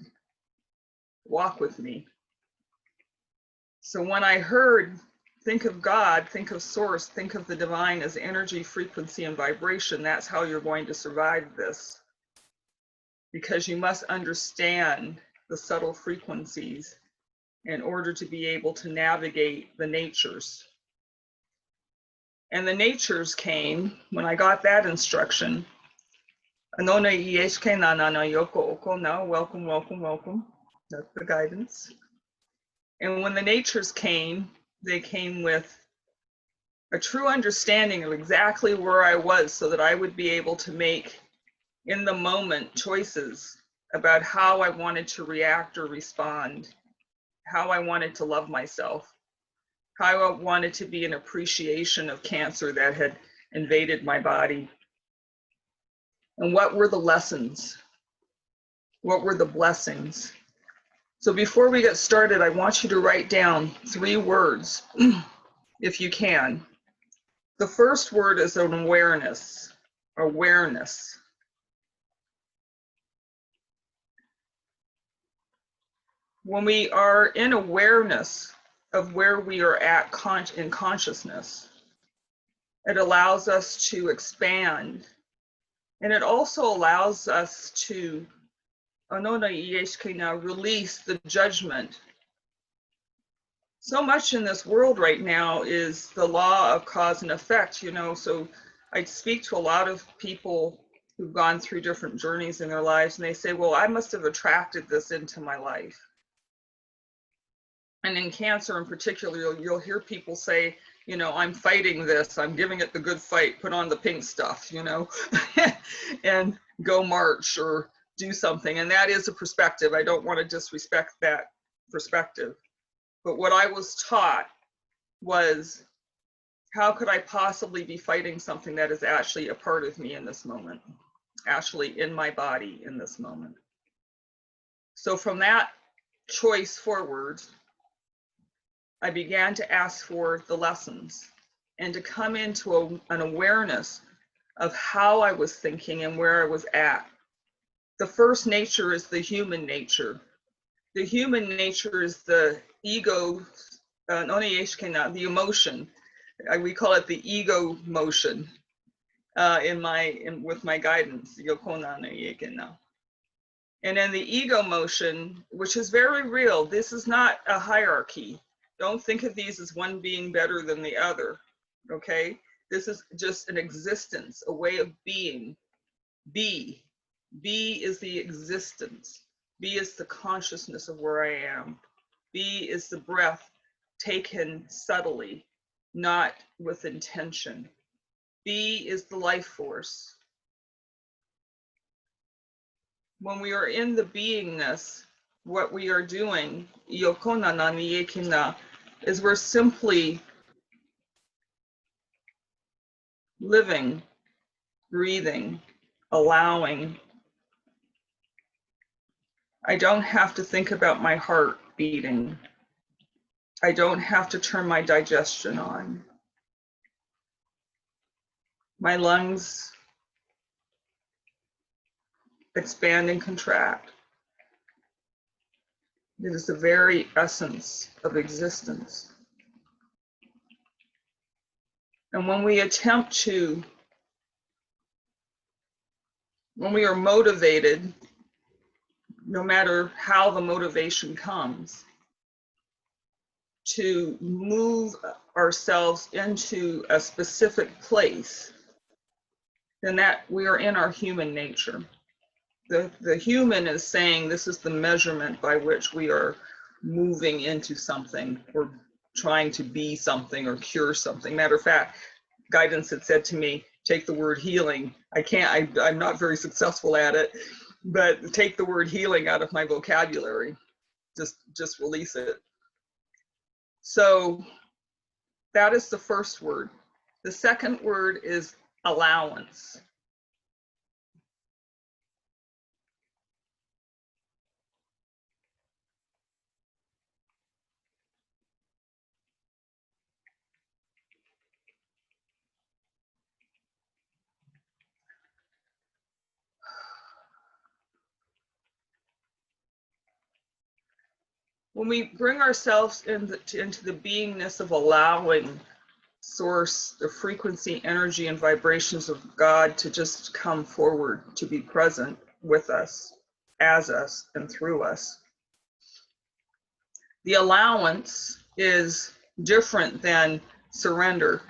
walk with me. So when I heard, think of God, think of source, think of the divine as energy, frequency, and vibration, that's how you're going to survive this. Because you must understand the subtle frequencies in order to be able to navigate the natures. And the natures came when I got that instruction. Welcome, welcome, welcome. That's the guidance. And when the natures came, they came with a true understanding of exactly where I was, so that I would be able to make in the moment choices about how I wanted to react or respond, how I wanted to love myself, how I wanted to be an appreciation of cancer that had invaded my body. And what were the lessons? What were the blessings? So before we get started, I want you to write down 3 words, if you can. The first word is an awareness, awareness. When we are in awareness of where we are at in consciousness, it allows us to expand. And it also allows us to release the judgment. So much in this world right now is the law of cause and effect, so I speak to a lot of people who've gone through different journeys in their lives, and they say, well, I must have attracted this into my life. And in cancer in particular, you'll hear people say, I'm fighting this, I'm giving it the good fight, put on the pink stuff, and go march or do something. And that is a perspective. I don't want to disrespect that perspective. But what I was taught was, how could I possibly be fighting something that is actually a part of me in this moment, actually in my body in this moment? So from that choice forward, I began to ask for the lessons and to come into an awareness of how I was thinking and where I was at. The first nature is the human nature. The human nature is the ego, the emotion. We call it the ego motion. with my guidance, Yokona no Yekena. And then the ego motion, which is very real. This is not a hierarchy. Don't think of these as one being better than the other, okay? This is just an existence, a way of being. Be. Be is the existence. Be is the consciousness of where I am. Be is the breath taken subtly, not with intention. Be is the life force. When we are in the beingness, what we are doing, Yokona na Yekina, is we're simply living, breathing, allowing. I don't have to think about my heart beating. I don't have to turn my digestion on. My lungs expand and contract. It is the very essence of existence. And when we attempt to, when we are motivated, no matter how the motivation comes, to move ourselves into a specific place, then that we are in our human nature. The human is saying this is the measurement by which we are moving into something or trying to be something or cure something. Matter of fact, guidance had said to me, take the word healing. I'm not very successful at it, but take the word healing out of my vocabulary. Just release it. So that is the first word. The second word is allowance. When we bring ourselves into the beingness of allowing source, the frequency, energy, and vibrations of God to just come forward, to be present with us, as us, and through us. The allowance is different than surrender.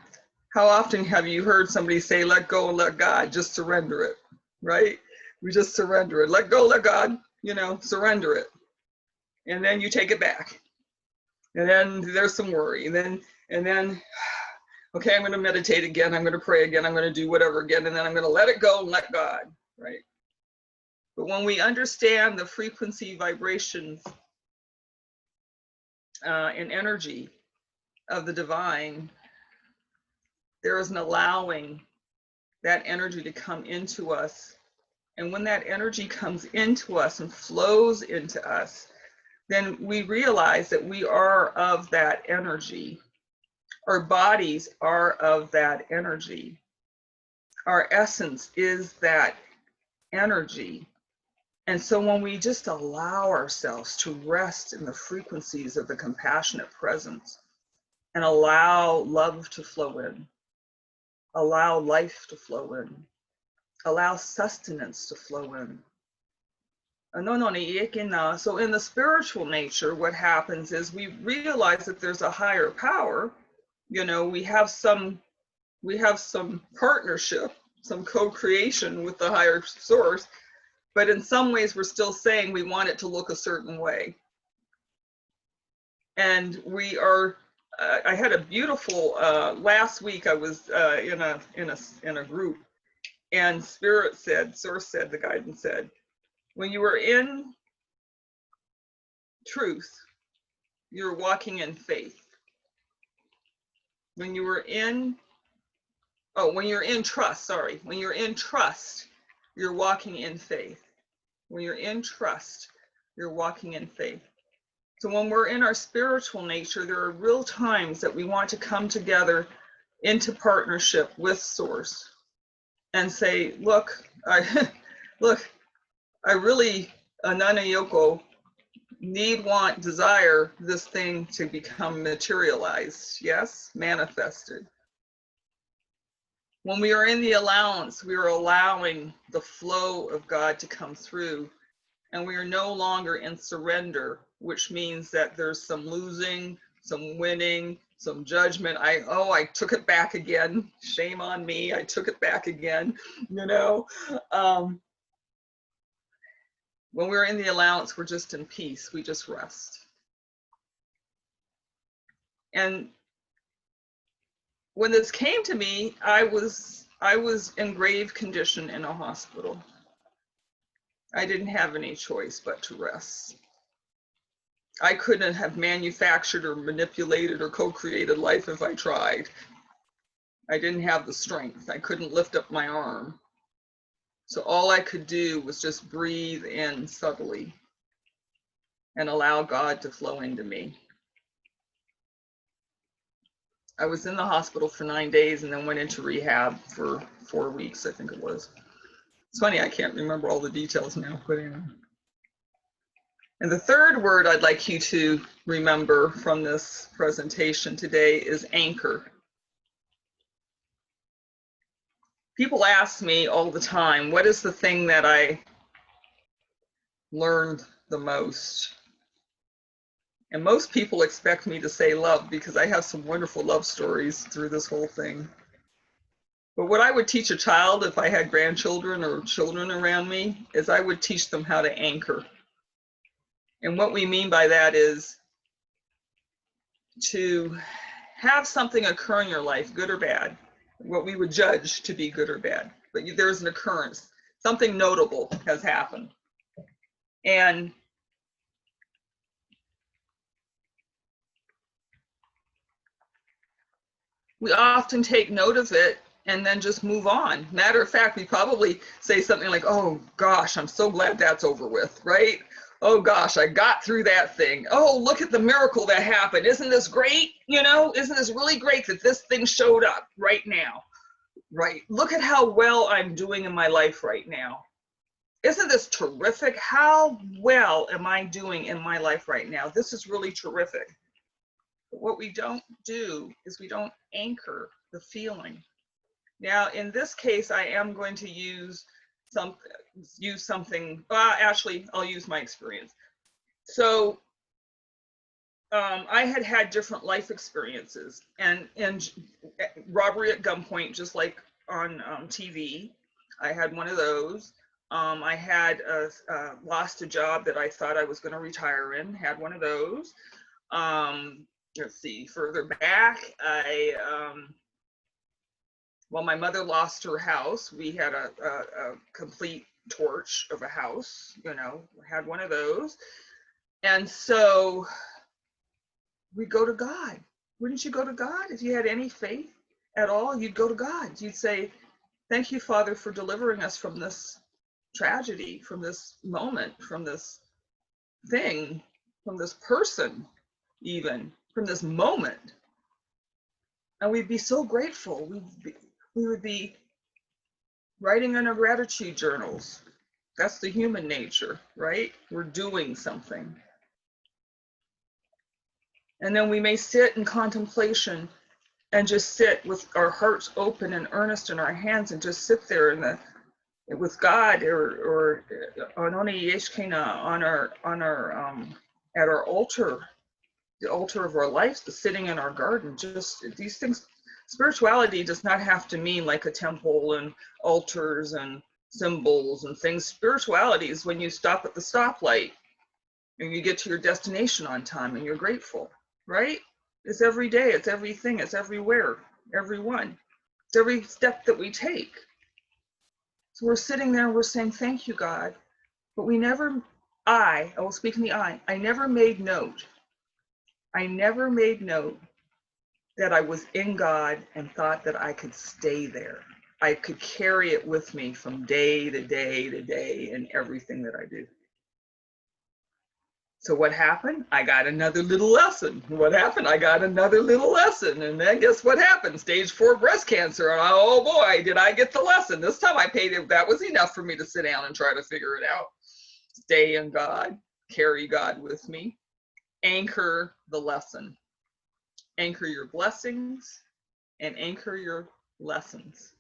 How often have you heard somebody say, let go and let God, just surrender it, right? We just surrender it. Let go, let God, surrender it. And then you take it back. And then there's some worry. And then, okay, I'm going to meditate again. I'm going to pray again. I'm going to do whatever again. And then I'm going to let it go and let God, right? But when we understand the frequency, vibrations, and energy of the divine, there is an allowing that energy to come into us. And when that energy comes into us and flows into us, then we realize that we are of that energy. Our bodies are of that energy. Our essence is that energy. And so when we just allow ourselves to rest in the frequencies of the compassionate presence and allow love to flow in, allow life to flow in, allow sustenance to flow in. So in the spiritual nature, what happens is we realize that there's a higher power. We have some partnership, some co-creation with the higher source, but in some ways we're still saying we want it to look a certain way. And we are, I had a beautiful, last week I was in a group, and Spirit said, Source said, the guidance said, when you are in truth, you're walking in faith. When you're in trust, when you're in trust, you're walking in faith. When you're in trust, you're walking in faith. So when we're in our spiritual nature, there are real times that we want to come together into partnership with Source and say, look, I really, Anana Yoko, need, want, desire this thing to become materialized, yes, manifested. When we are in the allowance, we are allowing the flow of God to come through, and we are no longer in surrender, which means that there's some losing, some winning, some judgment. I took it back again. Shame on me. I took it back again, you know. When we're in the allowance, we're just in peace. We just rest. And when this came to me, I was in grave condition in a hospital. I didn't have any choice but to rest. I couldn't have manufactured or manipulated or co-created life if I tried. I didn't have the strength. I couldn't lift up my arm. So all I could do was just breathe in subtly and allow God to flow into me. I was in the hospital for 9 days and then went into rehab for 4 weeks, I think it was. It's funny, I can't remember all the details now, but anyway. And the third word I'd like you to remember from this presentation today is anchor. People ask me all the time, what is the thing that I learned the most? And most people expect me to say love because I have some wonderful love stories through this whole thing. But what I would teach a child if I had grandchildren or children around me is I would teach them how to anchor. And what we mean by that is to have something occur in your life, good or bad, what we would judge to be good or bad, but there's an occurrence, something notable has happened. And we often take note of it and then just move on. Matter of fact, we probably say something like, oh gosh, I'm so glad that's over with, right? Oh gosh, I got through that thing. Oh, look at the miracle that happened. Isn't this great? You know, isn't this really great that this thing showed up right now? Right, look at how well I'm doing in my life right now. Isn't this terrific? How well am I doing in my life right now? This is really terrific. But what we don't do is we don't anchor the feeling. Now, in this case, I am going to use something, actually, I'll use my experience. So I had different life experiences, and robbery at gunpoint, just like on TV. I had one of those. I had lost a job that I thought I was going to retire in, had one of those. Let's see, further back, well, my mother lost her house. We had a complete torch of a house, you know, had one of those. And so we go to God. Wouldn't you go to God? If you had any faith at all, you'd go to God. You'd say, thank you, Father, for delivering us from this tragedy, from this moment, from this thing, from this person, even from this moment. And we'd be so grateful. We would be writing in our gratitude journals. That's the human nature, right? We're doing something. And then we may sit in contemplation and just sit with our hearts open and earnest in our hands and just sit there with God or on our at our altar, the altar of our life, the sitting in our garden. Just these things. Spirituality does not have to mean like a temple and altars and symbols and things. Spirituality is when you stop at the stoplight and you get to your destination on time and you're grateful, right? It's every day, it's everything, it's everywhere, everyone. It's every step that we take. So we're sitting there and we're saying, thank you, God. But we never, I will speak in the I never made note. I never made note that I was in God and thought that I could stay there. I could carry it with me from day to day to day in everything that I do. So what happened? I got another little lesson. What happened? I got another little lesson. And then guess what happened? Stage 4 breast cancer. And oh boy, did I get the lesson. This time I paid it. That was enough for me to sit down and try to figure it out. Stay in God, carry God with me, anchor the lesson. Anchor your blessings and anchor your lessons.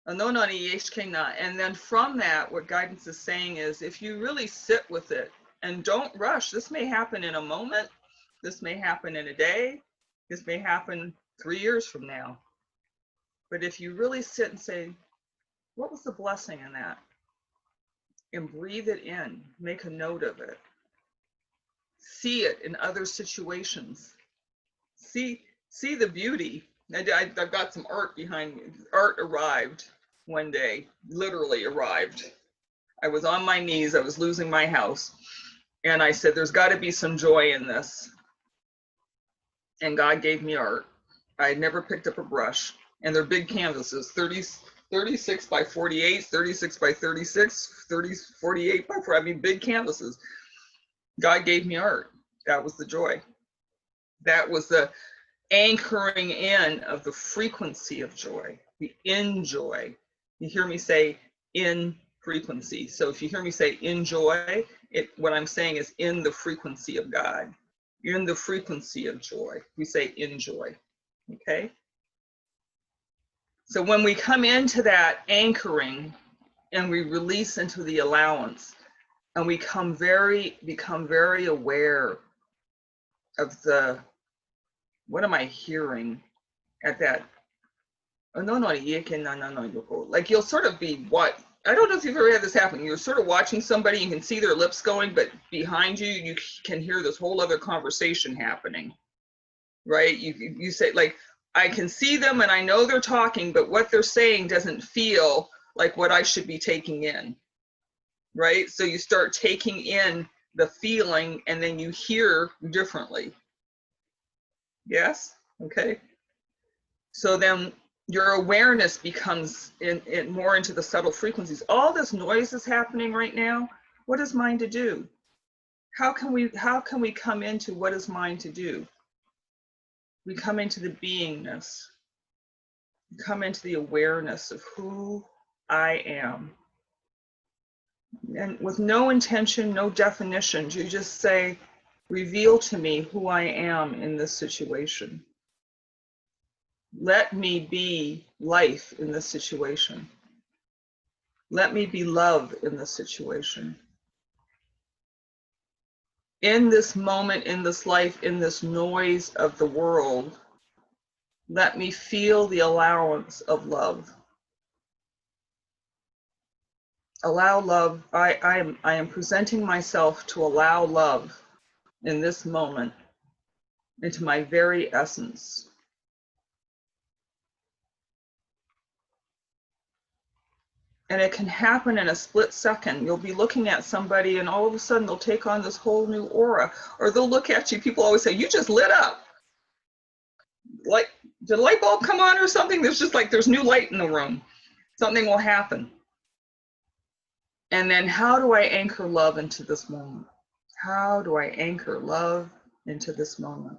And then from that, what guidance is saying is, if you really sit with it and don't rush, this may happen in a moment, this may happen in a day, this may happen 3 years from now. But if you really sit and say, what was the blessing in that? And breathe it in, make a note of it. See it in other situations. See the beauty. I've got some art behind me. Art arrived one day, literally arrived. I was on my knees, I was losing my house. And I said, there's got to be some joy in this. And God gave me art. I had never picked up a brush. And they're big canvases, 36 by 48, 36 by 36, 48 by 4, I mean, big canvases. God gave me art. That was the joy. That was the anchoring in of the frequency of joy, the in joy. You hear me say in frequency. So if you hear me say in joy, what I'm saying is in the frequency of God, in the frequency of joy. We say in joy, okay? So when we come into that anchoring and we release into the allowance and we become very aware of what am I hearing at that? Oh, no, like you'll sort of be what? I don't know if you've ever had this happen. You're sort of watching somebody, you can see their lips going, but behind you, you can hear this whole other conversation happening, right? You say, like, I can see them and I know they're talking, but what they're saying doesn't feel like what I should be taking in, right? So you start taking in the feeling and then you hear differently. Yes? Okay. So then your awareness becomes in more into the subtle frequencies. All this noise is happening right now. What is mine to do? How can we come into what is mine to do? We come into the beingness. We come into the awareness of who I am. And with no intention, no definitions, you just say, reveal to me who I am in this situation. Let me be life in this situation. Let me be love in this situation. In this moment, in this life, in this noise of the world, let me feel the allowance of love. Allow love. I am presenting myself to allow love in this moment into my very essence. And it can happen in a split second. You'll be looking at somebody and all of a sudden they'll take on this whole new aura, or they'll look at you. People always say, you just lit up. Like, did a light bulb come on or something? There's just like, there's new light in the room. Something will happen. And then how do I anchor love into this moment? How do I anchor love into this moment?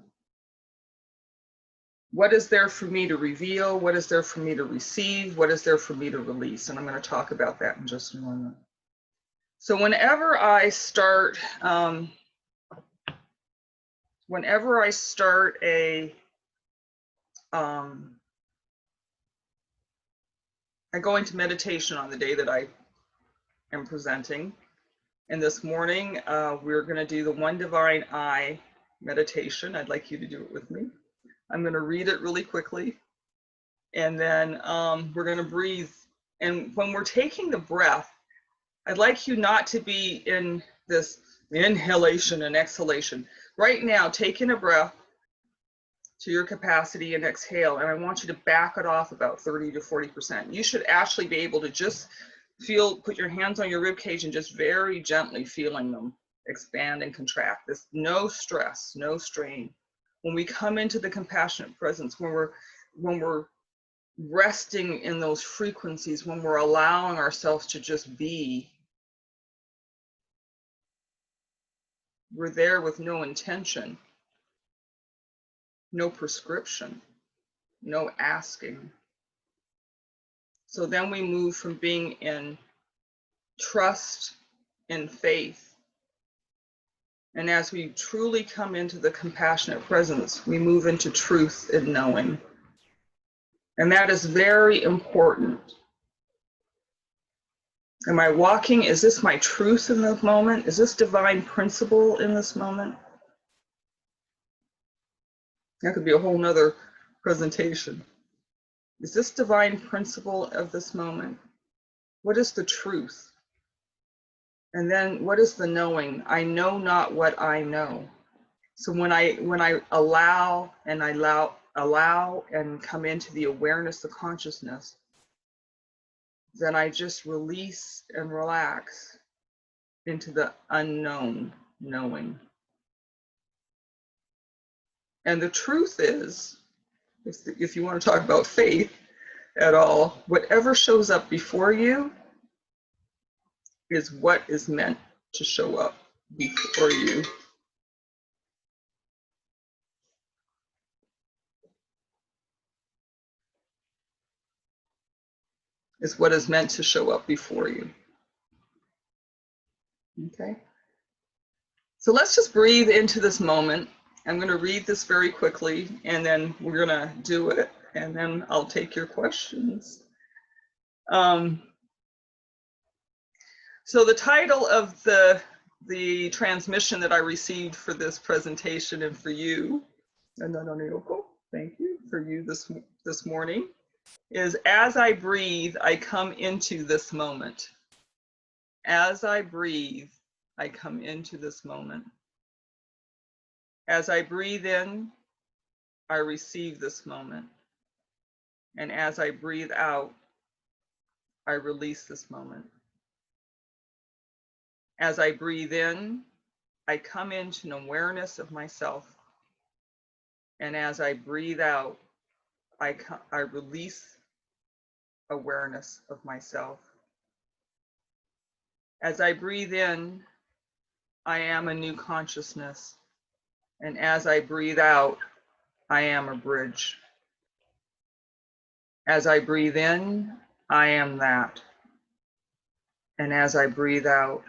What is there for me to reveal? What is there for me to receive? What is there for me to release? And I'm going to talk about that in just a moment. So whenever I start I go into meditation on the day that I am presenting. And this morning, we're going to do the One Divine I meditation. I'd like you to do it with me. I'm going to read it really quickly. And then we're going to breathe. And when we're taking the breath, I'd like you not to be in this inhalation and exhalation. Right now, take in a breath to your capacity and exhale. And I want you to back it off about 30 to 40%. You should actually be able to just put your hands on your rib cage and just very gently feeling them expand and contract. There's no stress, no strain. When we come into the compassionate presence, when we're resting in those frequencies, when we're allowing ourselves to just be, we're there with no intention, no prescription, no asking. So then we move from being in trust and faith. And as we truly come into the compassionate presence, we move into truth and knowing. And that is very important. Am I walking? Is this my truth in the moment? Is this divine principle in this moment? That could be a whole nother presentation. Is this divine principle of this moment? What is the truth? And then what is the knowing? I know not what I know. So when I allow and come into the awareness, the consciousness, then I just release and relax into the unknown knowing. And the truth is, if you want to talk about faith at all, whatever shows up before you is what is meant to show up before you. Is what is meant to show up before you. Okay? So let's just breathe into this moment. I'm going to read this very quickly, and then we're going to do it, and then I'll take your questions. So the title of the transmission that I received for this presentation and for you, thank you, for you this morning, is As I Breathe, I Come Into This Moment. As I breathe, I come into this moment. As I breathe in, I receive this moment. And as I breathe out, I release this moment. As I breathe in, I come into an awareness of myself. And as I breathe out, I release awareness of myself. As I breathe in, I am a new consciousness. And as I breathe out, I am a bridge. As I breathe in, I am that. And as I breathe out,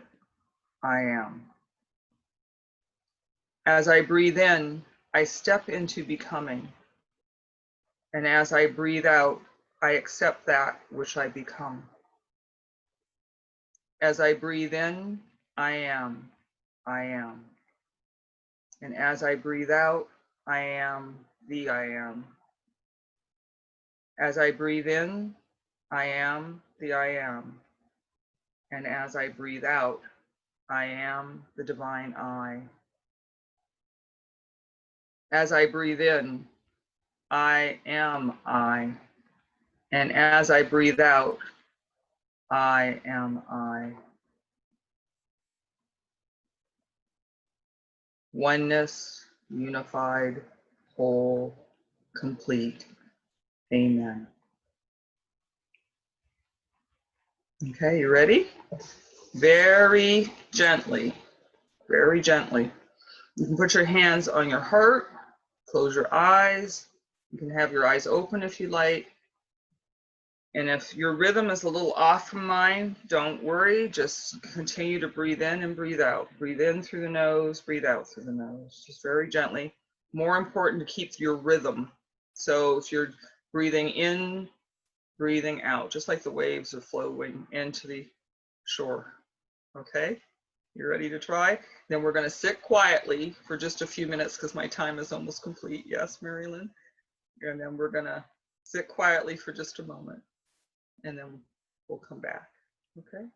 I am. As I breathe in, I step into becoming. And as I breathe out, I accept that which I become. As I breathe in, I am. I am. And as I breathe out, I am the I am. As I breathe in, I am the I am. And as I breathe out, I am the divine I. As I breathe in, I am I. And as I breathe out, I am I. Oneness, unified, whole, complete. Amen. Okay, you ready? Very gently, very gently. You can put your hands on your heart, close your eyes. You can have your eyes open if you like. And if your rhythm is a little off from mine, don't worry. Just continue to breathe in and breathe out. Breathe in through the nose, breathe out through the nose. Just very gently. More important to keep your rhythm. So if you're breathing in, breathing out, just like the waves are flowing into the shore. Okay, you ready to try? Then we're going to sit quietly for just a few minutes because my time is almost complete. Yes, Mary Lynn? And then we're going to sit quietly for just a moment, and then we'll come back. Okay.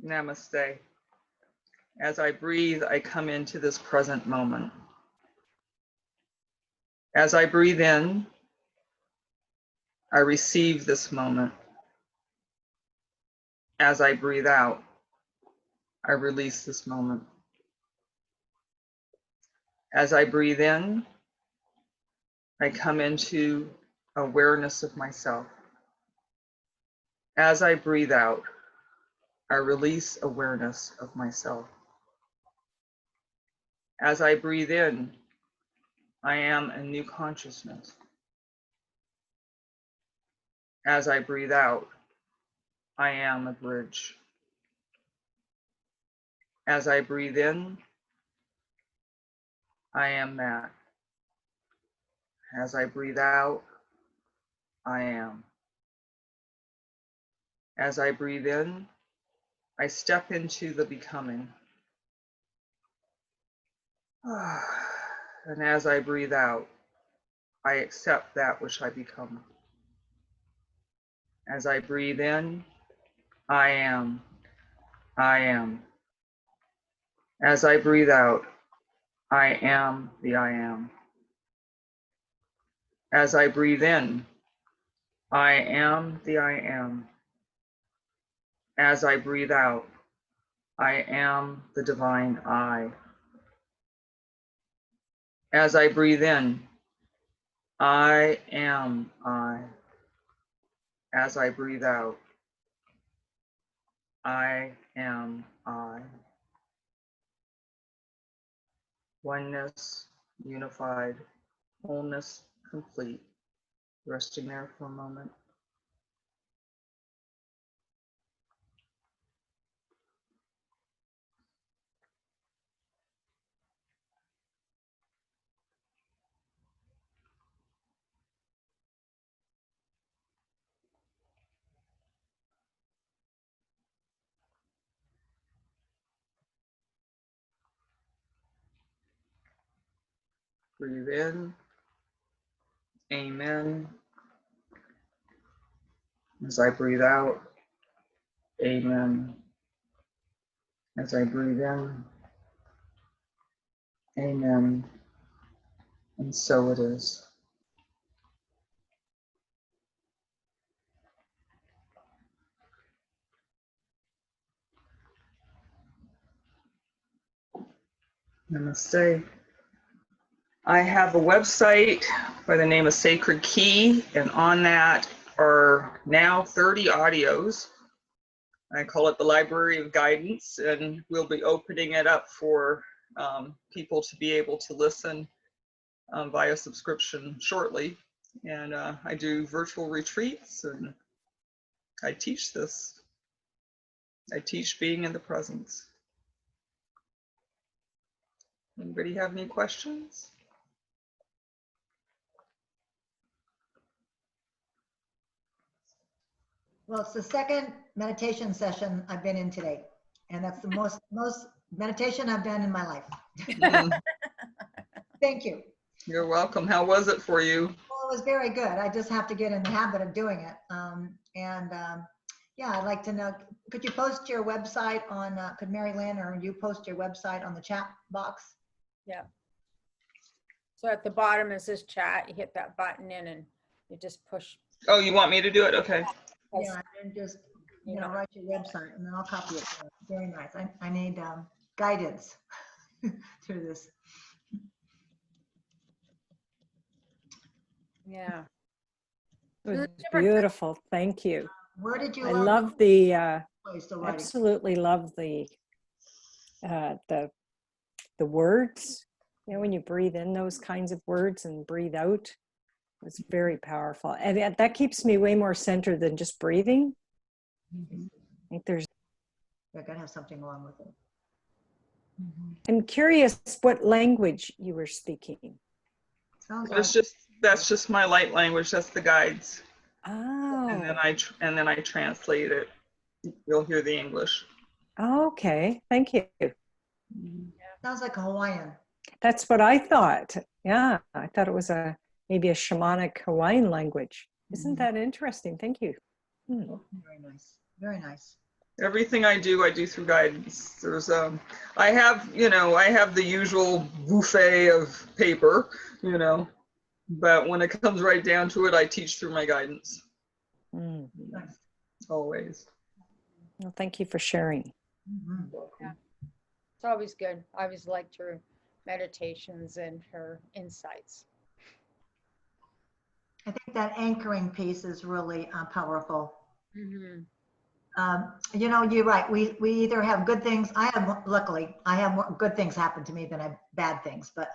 Namaste. As I breathe, I come into this present moment. As I breathe in, I receive this moment. As I breathe out, I release this moment. As I breathe in, I come into awareness of myself. As I breathe out, I release awareness of myself. As I breathe in, I am a new consciousness. As I breathe out, I am a bridge. As I breathe in, I am that. As I breathe out, I am. As I breathe in, I step into the becoming. And as I breathe out, I accept that which I become. As I breathe in, I am. I am. As I breathe out, I am the I am. As I breathe in, I am the I am. As I breathe out, I am the divine I. As I breathe in, I am I. As I breathe out, I am I. Oneness, unified, wholeness, complete. Resting there for a moment. Breathe in. Amen. As I breathe out, amen. As I breathe in, amen. And so it is. Namaste. I have a website by the name of Sacred Key, and on that are now 30 audios. I call it the Library of Guidance, and we'll be opening it up for people to be able to listen via subscription shortly. And I do virtual retreats, and I teach this. I teach being in the presence. Anybody have any questions? Well, it's the second meditation session I've been in today, and that's the most meditation I've done in my life. Thank you. You're welcome. How was it for you? Well, it was very good. I just have to get in the habit of doing it. Yeah, I'd like to know, could you post your website on, could Mary Lynn or you post your website on the chat box? Yeah. So at the bottom is this chat, you hit that button in and you just push. Oh, you want me to do it? Okay. Yeah, and just, you know, write your website and then I'll copy it. Very nice. I need guidance through this. Yeah. It was beautiful. Thank you. Where did you I learn? love the, Still writing. absolutely love the words. You know, when you breathe in those kinds of words and breathe out, it's very powerful. And that keeps me way more centered than just breathing. Mm-hmm. I think there's. They're gonna have something wrong with it. I'm curious what language you were speaking. That's just my light language. That's the guides. Oh. And then I translate it. You'll hear the English. Okay. Thank you. Sounds like Hawaiian. That's what I thought. Yeah, I thought it was maybe a shamanic Hawaiian language. Isn't that interesting? Thank you. Very nice. Very nice. Everything I do through guidance. There's I have the usual buffet of paper, you know, but when it comes right down to it, I teach through my guidance. Nice. Always. Well, thank you for sharing. Yeah. It's always good. I always liked her meditations and her insights. I think that anchoring piece is really powerful. Mm-hmm. You know, you're right. We either have good things. Luckily, I have more good things happen to me than bad things. But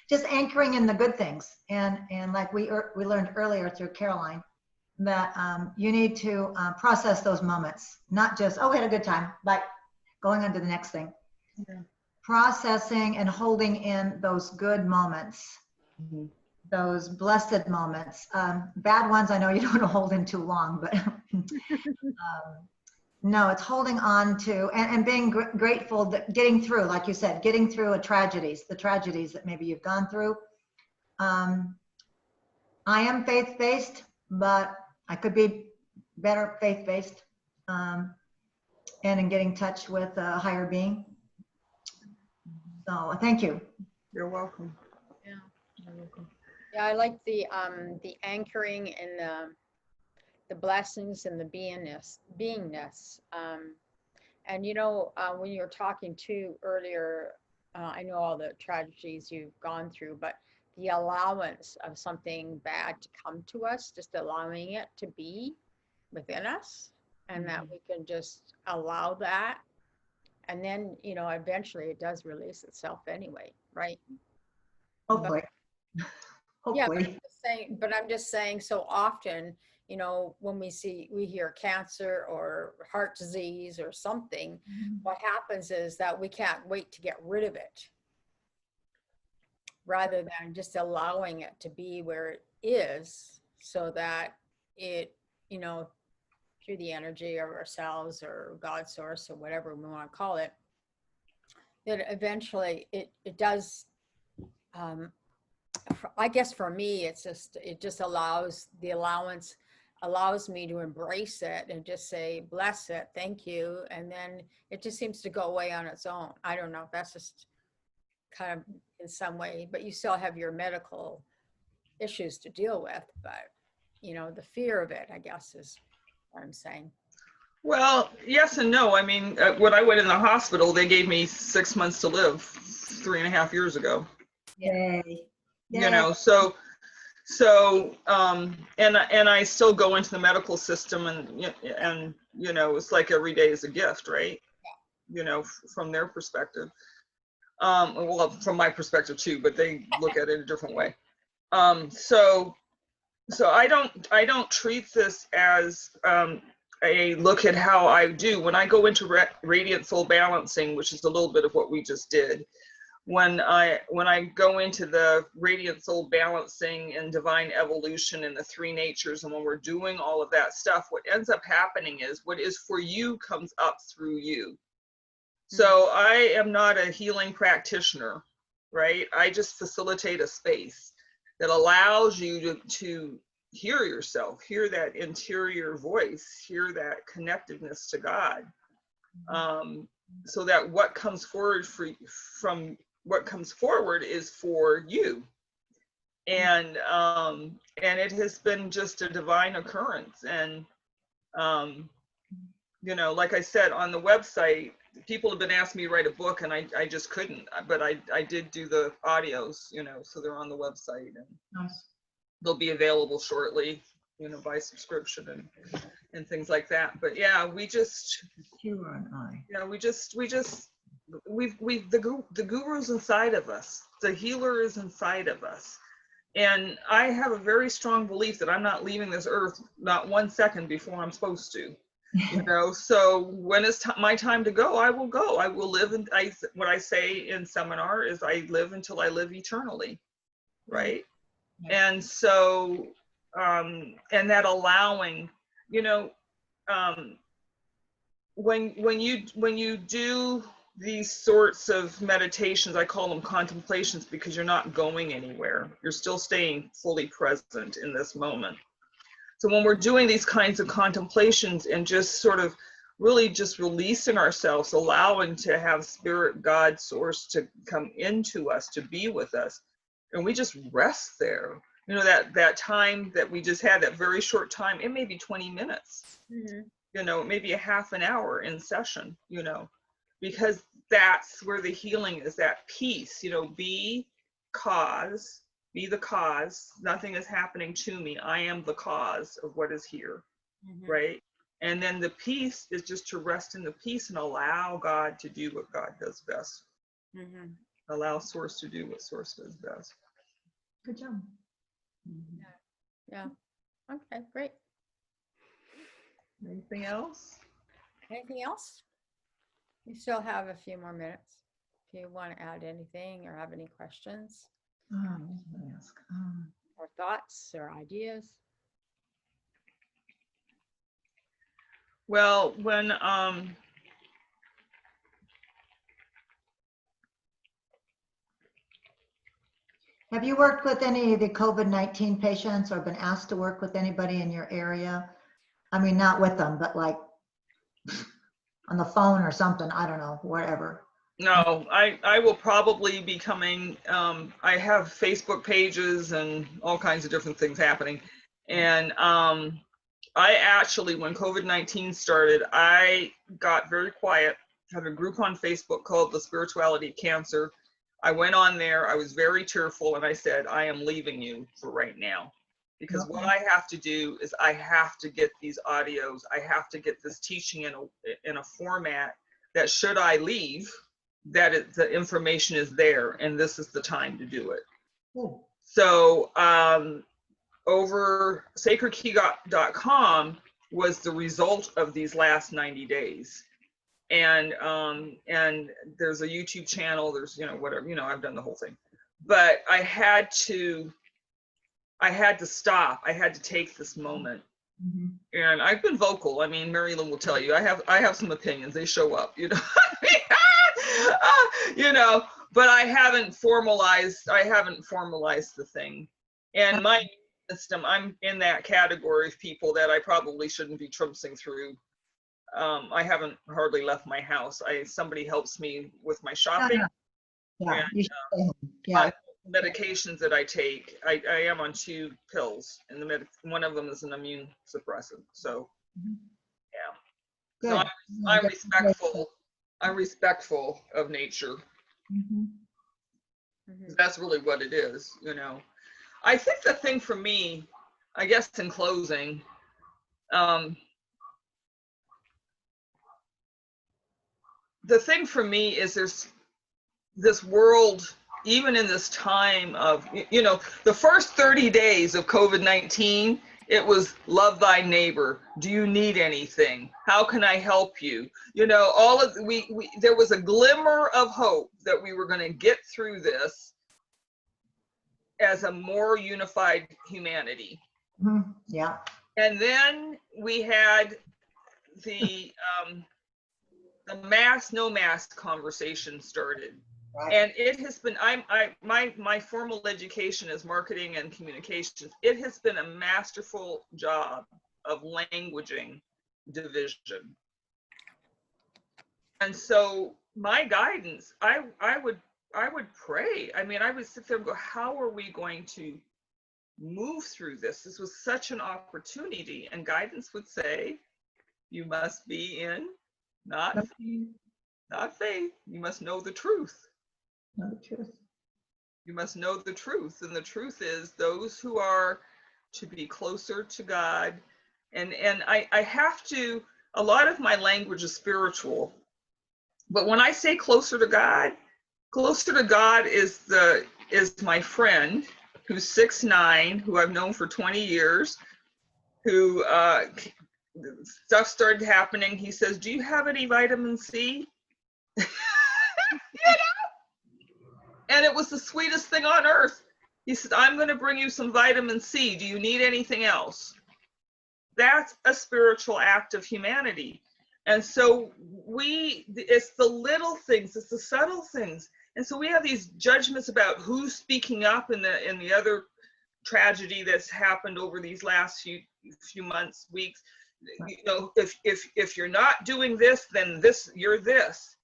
just anchoring in the good things, and like we learned earlier through Caroline, that you need to process those moments, not just we had a good time, but going on to the next thing. Yeah. Processing and holding in those good moments those blessed moments. Bad ones, I know you don't want to hold in too long, but no, it's holding on to and being grateful that getting through, like you said, getting through the tragedies that maybe you've gone through. I am faith-based, but I could be better faith-based, and in getting in touch with a higher being. So thank you. You're welcome. Yeah. You're welcome. Yeah, I like the anchoring in the blessings and the beingness. And you know, when you were talking too earlier, I know all the tragedies you've gone through, but the allowance of something bad to come to us, just allowing it to be within us, and that we can just allow that. And then, you know, eventually it does release itself anyway, right? Hopefully. Yeah, Hopefully. but I'm just saying so often, you know, when we hear cancer or heart disease or something, what happens is that we can't wait to get rid of it, rather than just allowing it to be where it is, so that it, you know, through the energy of ourselves or God source or whatever we want to call it, that eventually it does, I guess for me, it just allows me to embrace it and just say, bless it, thank you. And then it just seems to go away on its own. I don't know if that's just kind of in some way, but you still have your medical issues to deal with. But, you know, the fear of it, I guess, is what I'm saying. Well, yes and no. I mean, when I went in the hospital, they gave me 6 months to live 3.5 years ago. Yay. You know, and I still go into the medical system, and you know, it's like every day is a gift, right? You know, from their perspective. Well, from my perspective too, but they look at it a different way. So I don't treat this as a look at how I do. When I go into radiant soul balancing, which is a little bit of what we just did, when I go into the radiant soul balancing and divine evolution and the three natures, and when we're doing all of that stuff, what ends up happening is what is for you comes up through you. So I am not a healing practitioner, right? I just facilitate a space that allows you to hear yourself, hear that interior voice, hear that connectedness to God, so that what comes forward is for you. And it has been just a divine occurrence. And you know, like I said, on the website, people have been asking me to write a book, and I just couldn't, but I did do the audios, you know, so they're on the website, and Nice. they'll be available shortly, you know, by subscription and things like that. But yeah, we just, You and I. you know, the guru's inside of us, the healer is inside of us. And I have a very strong belief that I'm not leaving this earth not 1 second before I'm supposed to. You know, so when it's my time to go, I will go. I will live. And what I say in seminar is, I live until I live eternally, right? And so, and that allowing, you know, when you do these sorts of meditations, I call them contemplations, because you're not going anywhere. You're still staying fully present in this moment. So when we're doing these kinds of contemplations and just sort of really just releasing ourselves, allowing to have spirit, God, source to come into us, to be with us, and we just rest there. You know, that time that we just had, that very short time, it may be 20 minutes, you know, it may be a half an hour in session, you know, because that's where the healing is, that peace, you know, be the cause. Nothing is happening to me. I am the cause of what is here, right? And then the peace is just to rest in the peace and allow God to do what God does best. Allow source to do what source does best. Good job. Yeah. Okay, great. Anything else? Anything else? We still have a few more minutes if you want to add anything or have any questions. Or thoughts or ideas? Well, when Have you worked with any of the COVID-19 patients or been asked to work with anybody in your area? I mean, not with them, but like on the phone or something, I don't know, whatever. no, I will probably be coming. I have Facebook pages and all kinds of different things happening. And I actually, when COVID-19 started, I got very quiet. I have a group on Facebook called The Spirituality of Cancer. I went on there, I was very tearful, and I said, I am leaving you for right now. Because what I have to do is I have to get these audios, I have to get this teaching in a format that should I leave, that the information is there, and this is the time to do it. Cool. So over sacredkey.com was the result of these last 90 days. And there's a YouTube channel, there's, whatever, I've done the whole thing. But I had to stop. I had to take this moment. Mm-hmm. And I've been vocal. I mean, Mary Lynn will tell you, I have some opinions. They show up, but I haven't formalized the thing. And my system, I'm in that category of people that I probably shouldn't be trouncing through. I haven't hardly left my house. Somebody helps me with my shopping. Yeah, And, you should stay home. Yeah. my medications that I take, I am on 2 pills, and one of them is an immune suppressant. So, yeah. Good. So I'm respectful. I'm respectful of nature. Mm-hmm. That's really what it is, I think the thing for me, I guess in closing, the thing for me is there's this world, even in this time of, the first 30 days of COVID-19, it was love thy neighbor. Do you need anything? How can I help you? All of there was a glimmer of hope that we were going to get through this as a more unified humanity. Mm-hmm. Yeah. And then we had the mask, no mask conversation started. Right. And it has been, my formal education is marketing and communications. It has been a masterful job of languaging division. And so my guidance, I would pray. I mean, I would sit there and go, how are we going to move through this? This was such an opportunity. And guidance would say, you must be in, not faith. You must know the truth. Know the truth. You must know the truth. And the truth is those who are to be closer to God. And I have to, a lot of my language is spiritual. But when I say closer to God is my friend who's 6'9", who I've known for 20 years, who stuff started happening. He says, do you have any vitamin C? And it was the sweetest thing on earth. He said, I'm going to bring you some vitamin C. Do you need anything else? That's a spiritual act of humanity. And so it's the little things, it's the subtle things. And so we have these judgments about who's speaking up in the other tragedy that's happened over these last few months, weeks. If you're not doing this, then you're this.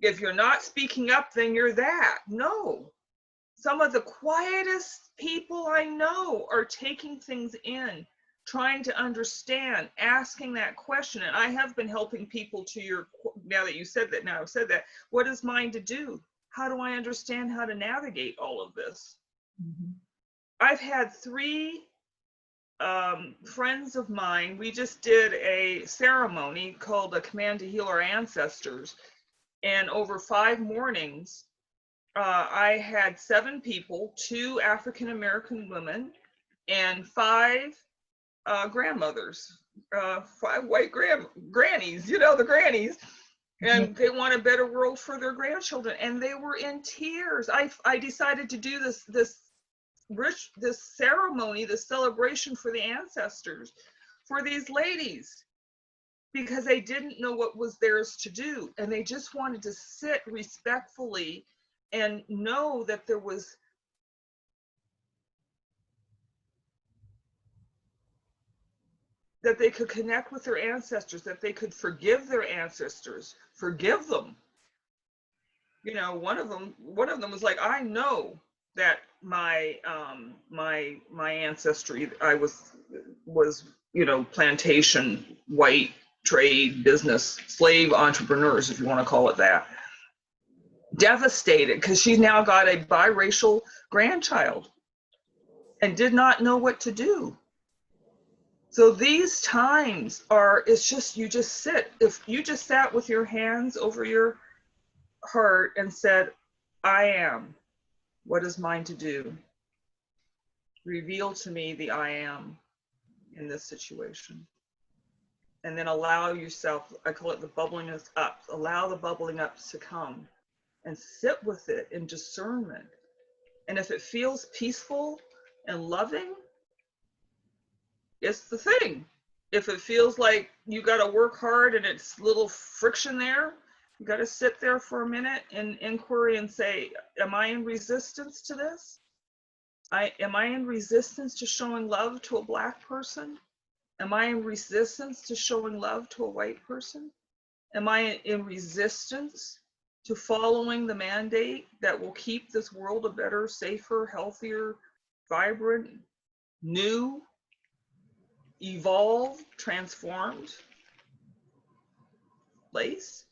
If you're not speaking up, then you're that. No. Some of the quietest people I know are taking things in, trying to understand, asking that question. And I have been helping people now that I've said that, what is mine to do? How do I understand how to navigate all of this? Mm-hmm. I've had 3 friends of mine. We just did a ceremony called a Command to Heal Our Ancestors. And over 5 mornings, I had 7 people, 2 African-American women and 5 grandmothers, 5 white grannies, the grannies. and they want a better world for their grandchildren. And they were in tears. I decided to do this ceremony, this celebration for the ancestors, for these ladies, because they didn't know what was theirs to do. And they just wanted to sit respectfully and know that there was that they could connect with their ancestors, that they could forgive their ancestors, forgive them. You know, one of them was like, I know that my ancestry, I was, you know, plantation, white, trade, business, slave entrepreneurs, if you want to call it that. Devastated because she's now got a biracial grandchild and did not know what to do. So these times are, it's just, you just sit. If you just sat with your hands over your heart and said, I am, what is mine to do? Reveal to me the I am in this situation. And then allow yourself, I call it the bubbling up, allow the bubbling up to come and sit with it in discernment. And if it feels peaceful and loving, it's the thing. If it feels like you got to work hard and it's a little friction there, you got to sit there for a minute in inquiry and say, am I in resistance to this? Am I in resistance to showing love to a Black person? Am I in resistance to showing love to a white person? Am I in resistance to following the mandate that will keep this world a better, safer, healthier, vibrant, new, evolved, transformed place?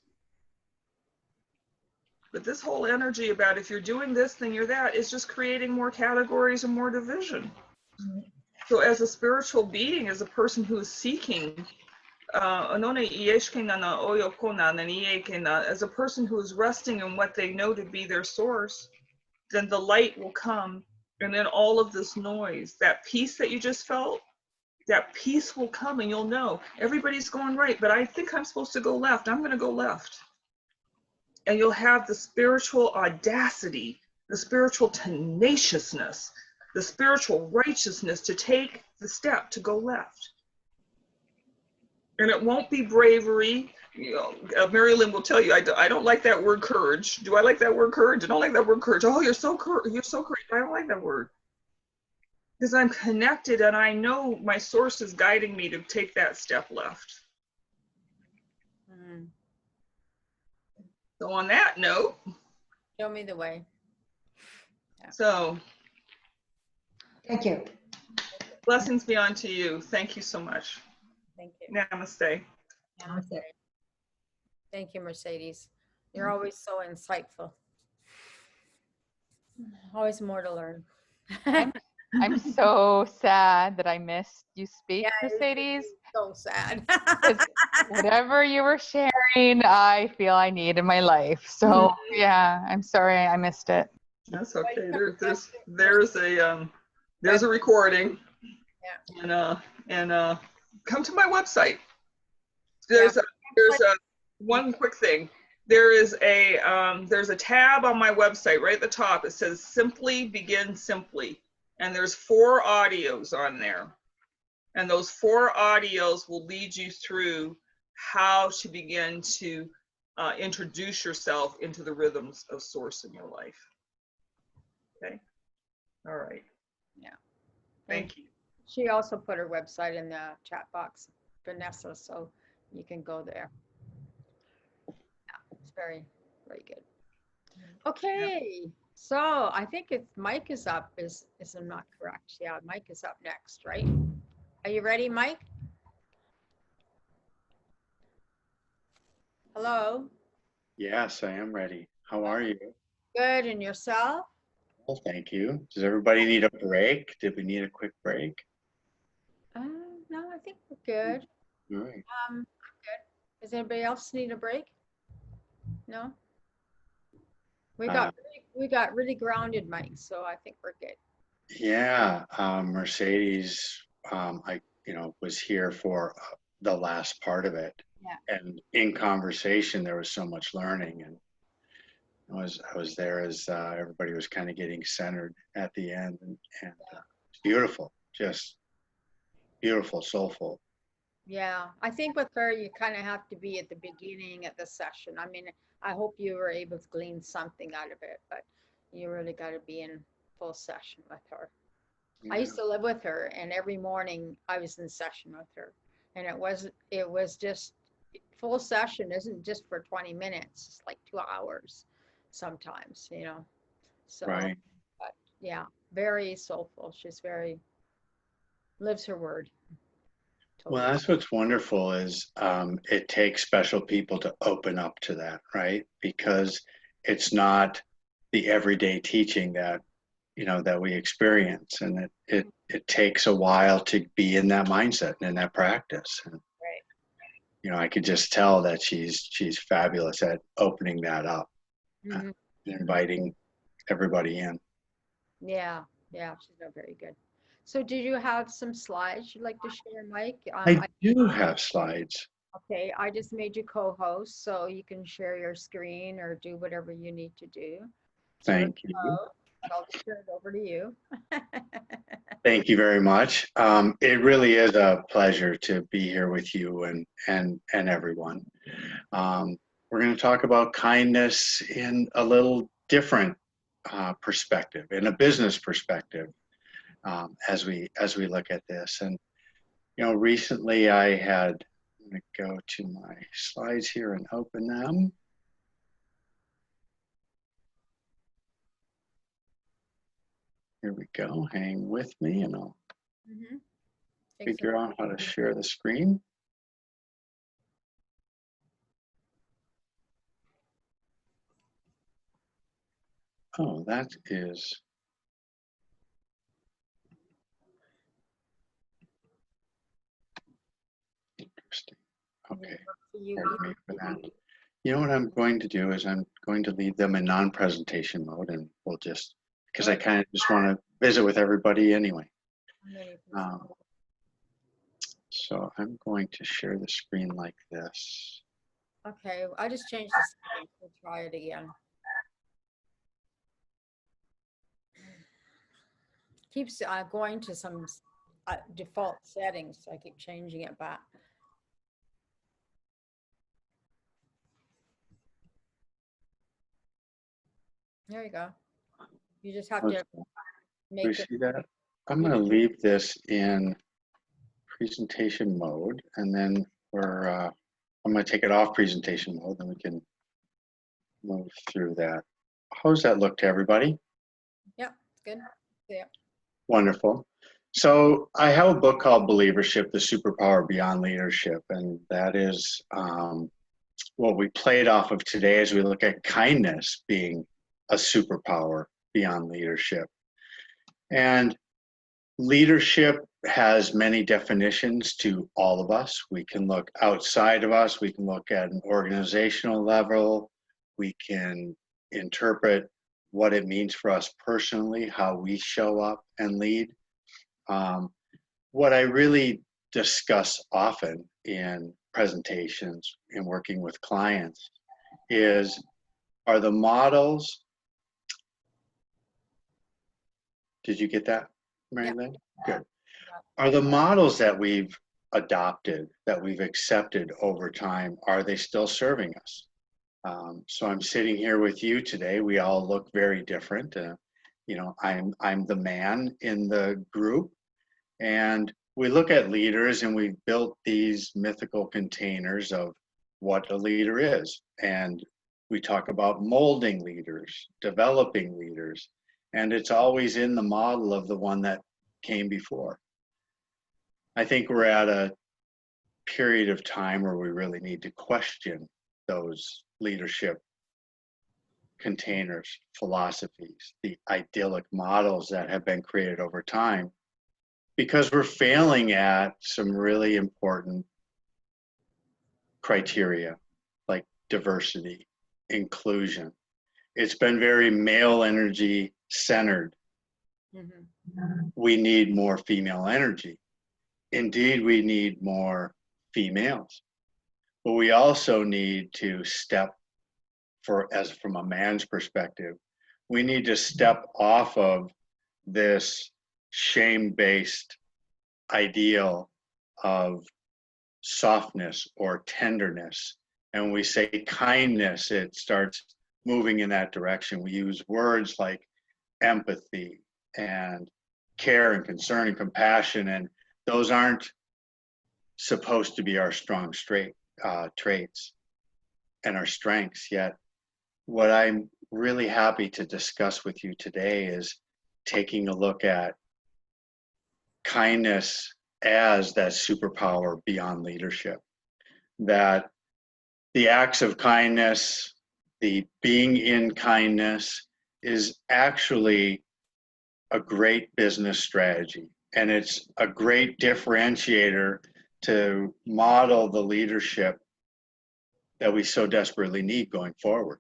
But this whole energy about if you're doing this, then you're that, is just creating more categories and more division. So as a spiritual being, as a person who is seeking, as a person who is resting in what they know to be their source, then the light will come. And then all of this noise, that peace that you just felt, that peace will come and you'll know everybody's going right, but I think I'm supposed to go left. I'm going to go left. And you'll have the spiritual audacity, the spiritual tenaciousness, the spiritual righteousness to take the step to go left. And it won't be bravery. You know, Mary Lynn will tell you, I don't like that word courage. Do I like that word courage? I don't like that word courage. Oh, you're so courageous. I don't like that word. Because I'm connected and I know my source is guiding me to take that step left. So on that note. Show me the way. Yeah. So. Thank you. Blessings be unto you. Thank you so much. Thank you. Namaste. Namaste. Thank you, Mercedes. You're always so insightful. Always more to learn. I'm so sad that I missed you speak, Yeah, Mercedes. So sad. Whatever you were sharing, I feel I need in my life. So yeah, I'm sorry I missed it. That's okay. There's a recording. Yeah. And come to my website. There's one quick thing. There's a tab on my website right at the top. It says Simply Begin Simply. And there's 4 audios on there. And those 4 audios will lead you through how to begin to introduce yourself into the rhythms of source in your life. Okay. All right. Yeah. Thank you. She also put her website in the chat box, Vanessa, so you can go there. Yeah, it's very, very good. Okay. Yeah. So I think if Mike is up, is I'm not correct. Yeah, Mike is up next, right? Are you ready, Mike? Hello? Yes, I am ready. How are you? Good, and yourself? Well, thank you. Does everybody need a break? Did we need a quick break? No, I think we're good. All right. I'm good. Does anybody else need a break? No? We got really grounded, Mike, so I think we're good. Yeah, Mercedes, I was here for the last part of it. and in conversation, there was so much learning. And I was there as everybody was kind of getting centered at the end, and it's beautiful, just beautiful, soulful. Yeah, I think with her, you kind of have to be at the beginning of the session. I mean, I hope you were able to glean something out of it, but you really got to be in full session with her. I used to live with her, and every morning I was in session with her, and it was just full session isn't just for 20 minutes. It's like 2 hours sometimes, you know. So, Right. but yeah, very soulful. She's very lives her word. Well, that's what's wonderful is it takes special people to open up to that, right? Because it's not the everyday teaching that, you know, that we experience, and it takes a while to be in that mindset and in that practice. And, right. You know, I could just tell that she's fabulous at opening that up, Mm-hmm. inviting everybody in. Yeah, she's not very good. So did you have some slides you'd like to share, Mike? I do have slides. Okay, I just made you co-host, so you can share your screen or do whatever you need to do. Thank you. I'll just turn it over to you. Thank you very much. It really is a pleasure to be here with you and everyone. We're going to talk about kindness in a little different perspective, in a business perspective, as we look at this. And you know, recently I'm going to go to my slides here and open them. Here we go. Hang with me, and I'll figure out how to share the screen. Oh, that is interesting. Okay, pardon me for that. You know what I'm going to do is I'm going to leave them in non-presentation mode, and we'll just, because I kind of just want to visit with everybody anyway. So I'm going to share the screen like this. Okay, I just changed the screen. We'll try it again. Keeps going to some default settings, so I keep changing it back. There you go. You just have to make it. See that? I'm going to leave this in presentation mode, and then I'm going to take it off presentation mode, then we can move through that. How does that look to everybody? Yeah, good. Yeah. Wonderful. So I have a book called Believership, The Superpower Beyond Leadership, and that is what we played off of today as we look at kindness being a superpower beyond leadership. And leadership has many definitions to all of us. We can look outside of us. We can look at an organizational level. We can interpret what it means for us personally, how we show up and lead. What I really discuss often in presentations and working with clients are the models. Did you get that, Mary Lynn? Good. Are the models that we've adopted, that we've accepted over time, are they still serving us? So I'm sitting here with you today. We all look very different. You know, I'm the man in the group, and we look at leaders and we've built these mythical containers of what a leader is. And we talk about molding leaders, developing leaders, and it's always in the model of the one that came before. I think we're at a period of time where we really need to question those leadership containers, philosophies, the idyllic models that have been created over time, because we're failing at some really important criteria like diversity, inclusion. It's been very male energy centered. We need more female energy. Indeed, we need more females. but we also need to step from a man's perspective, we need to step off of this shame-based ideal of softness or tenderness. And when we say kindness, it starts moving in that direction. We use words like empathy and care and concern and compassion, and those aren't supposed to be our strong traits and our strengths. Yet what I'm really happy to discuss with you today is taking a look at kindness as that superpower beyond leadership. That the acts of kindness, the being in kindness, is actually a great business strategy. And it's a great differentiator to model the leadership that we so desperately need going forward.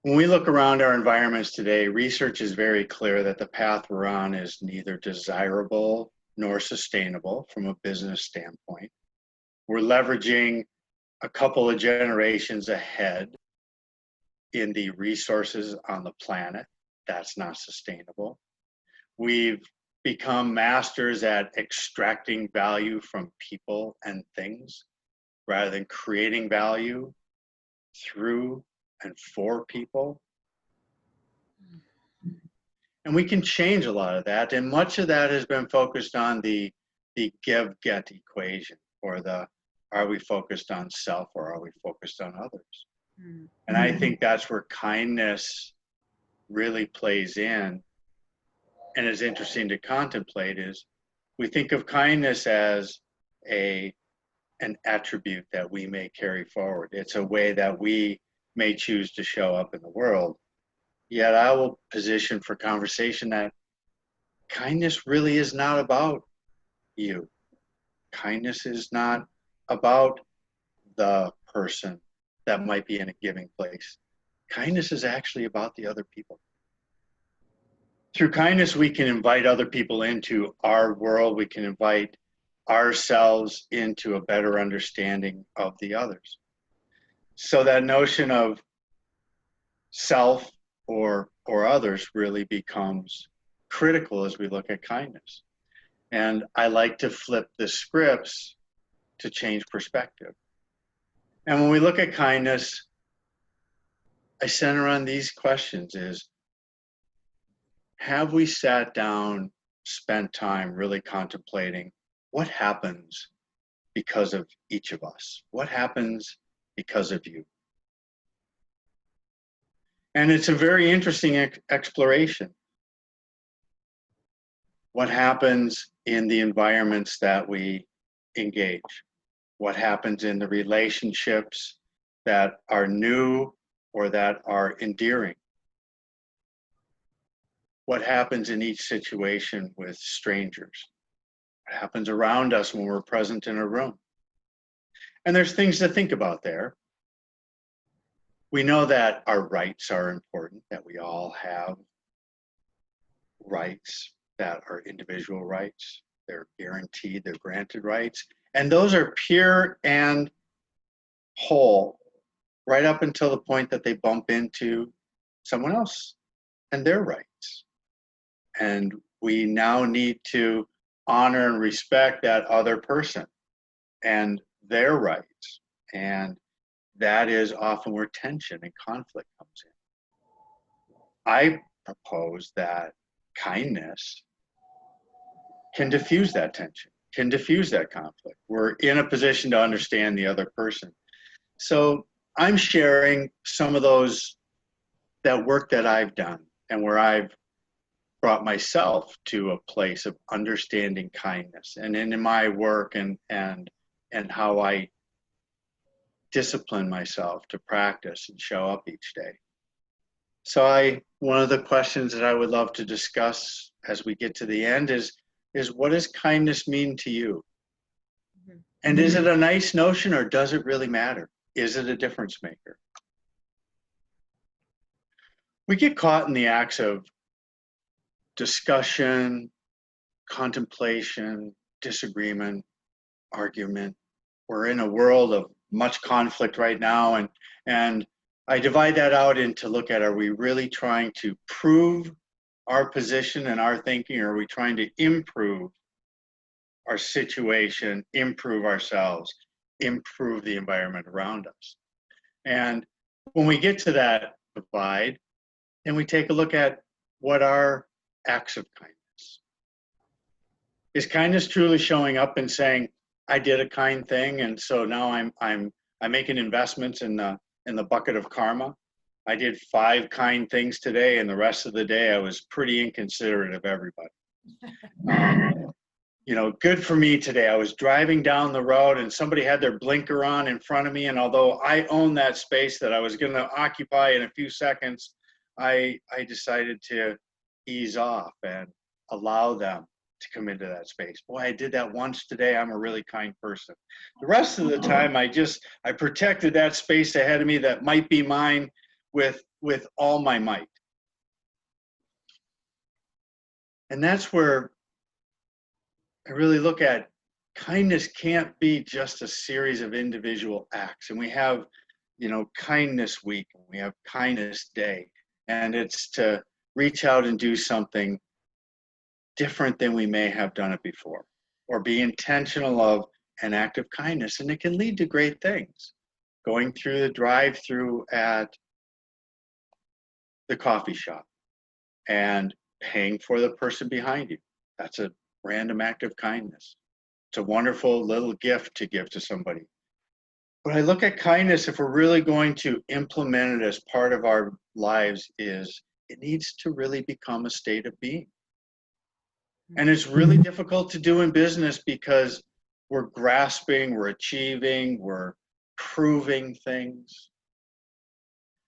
When we look around our environments today, research is very clear that the path we're on is neither desirable nor sustainable from a business standpoint. We're leveraging a couple of generations ahead in the resources on the planet. That's not sustainable. We've become masters at extracting value from people and things rather than creating value through and for people. And we can change a lot of that. And much of that has been focused on the give-get equation, or the, are we focused on self or are we focused on others? And I think that's where kindness really plays in and is interesting to contemplate. Is we think of kindness as an attribute that we may carry forward. It's a way that we may choose to show up in the world. Yet I will position for conversation that kindness really is not about you. Kindness is not about the person that might be in a giving place. Kindness is actually about the other people. Through kindness, we can invite other people into our world. We can invite ourselves into a better understanding of the others. So that notion of self or others really becomes critical as we look at kindness. And I like to flip the scripts to change perspective. And when we look at kindness, I center on these questions: is, have we sat down, spent time really contemplating what happens because of each of us? What happens because of you? And it's a very interesting exploration. What happens in the environments that we engage? What happens in the relationships that are new or that are endearing? What happens in each situation with strangers? What happens around us when we're present in a room? And there's things to think about there. We know that our rights are important, that we all have rights that are individual rights. They're guaranteed, they're granted rights. And those are pure and whole right up until the point that they bump into someone else and their rights. And we now need to honor and respect that other person and their rights. And that is often where tension and conflict comes in. I propose that kindness can diffuse that tension, can diffuse that conflict. We're in a position to understand the other person. So I'm sharing some of that work that I've done and where I've brought myself to a place of understanding kindness, and in my work and how I discipline myself to practice and show up each day. So one of the questions that I would love to discuss as we get to the end is what does kindness mean to you? And is it a nice notion, or does it really matter? Is it a difference maker? We get caught in the acts of discussion, contemplation, disagreement, argument, we're in a world of much conflict right now, and I divide that out into look at, are we really trying to prove our position and our thinking, or are we trying to improve our situation, improve ourselves, improve the environment around us? And when we get to that divide, then we take a look at what are acts of kindness. Is kindness truly showing up and saying, I did a kind thing, and so now I'm making investments in the bucket of karma? I did 5 kind things today, and the rest of the day I was pretty inconsiderate of everybody. You know, good for me today. I was driving down the road and somebody had their blinker on in front of me, and although I owned that space that I was going to occupy in a few seconds, I decided to ease off and allow them to come into that space. Boy, I did that once today. I'm a really kind person. The rest of the time, I protected that space ahead of me that might be mine with all my might. And that's where I really look at kindness can't be just a series of individual acts. And we have, you know, kindness week, and we have kindness day, and it's to reach out and do something different than we may have done it before, or be intentional of an act of kindness. And it can lead to great things. Going through the drive-through at the coffee shop and paying for the person behind you. That's a random act of kindness. It's a wonderful little gift to give to somebody. But I look at kindness, if we're really going to implement it as part of our lives, is it needs to really become a state of being. And it's really difficult to do in business because we're grasping, we're achieving, we're proving things.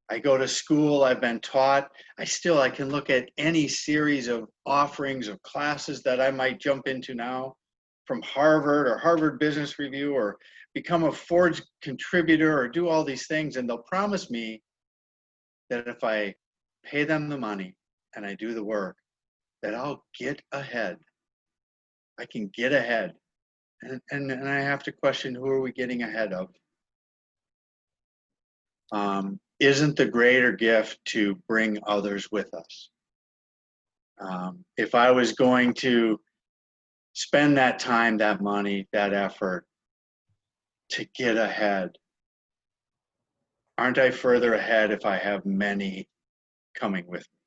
I go to school, I've been taught, I can look at any series of offerings of classes that I might jump into now from Harvard or Harvard Business Review, or become a Ford's contributor, or do all these things, and they'll promise me that if I pay them the money and I do the work, that I'll get ahead. I can get ahead. And I have to question, who are we getting ahead of? Isn't the greater gift to bring others with us? If I was going to spend that time, that money, that effort to get ahead, aren't I further ahead if I have many coming with me?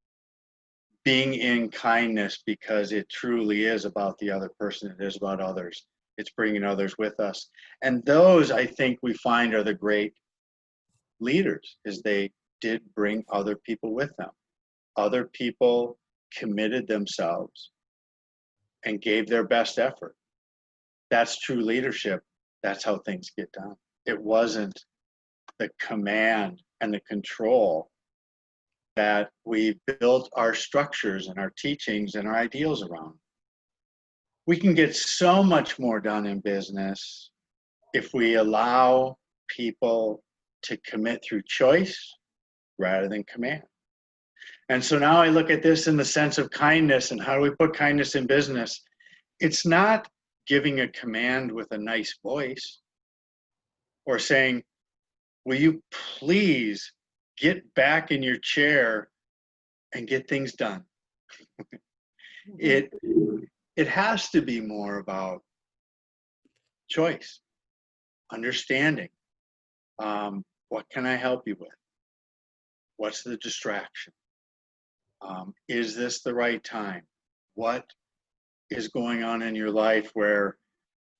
Being in kindness, because it truly is about the other person, it is about others. It's bringing others with us. And those, I think, we find are the great leaders, is they did bring other people with them. Other people committed themselves and gave their best effort. That's true leadership. That's how things get done. It wasn't the command and the control that we built our structures and our teachings and our ideals around. We can get so much more done in business if we allow people to commit through choice rather than command. And so now I look at this in the sense of kindness, and how do we put kindness in business? It's not giving a command with a nice voice or saying, will you please get back in your chair and get things done. It has to be more about choice, understanding. What can I help you with? What's the distraction? Is this the right time? What is going on in your life where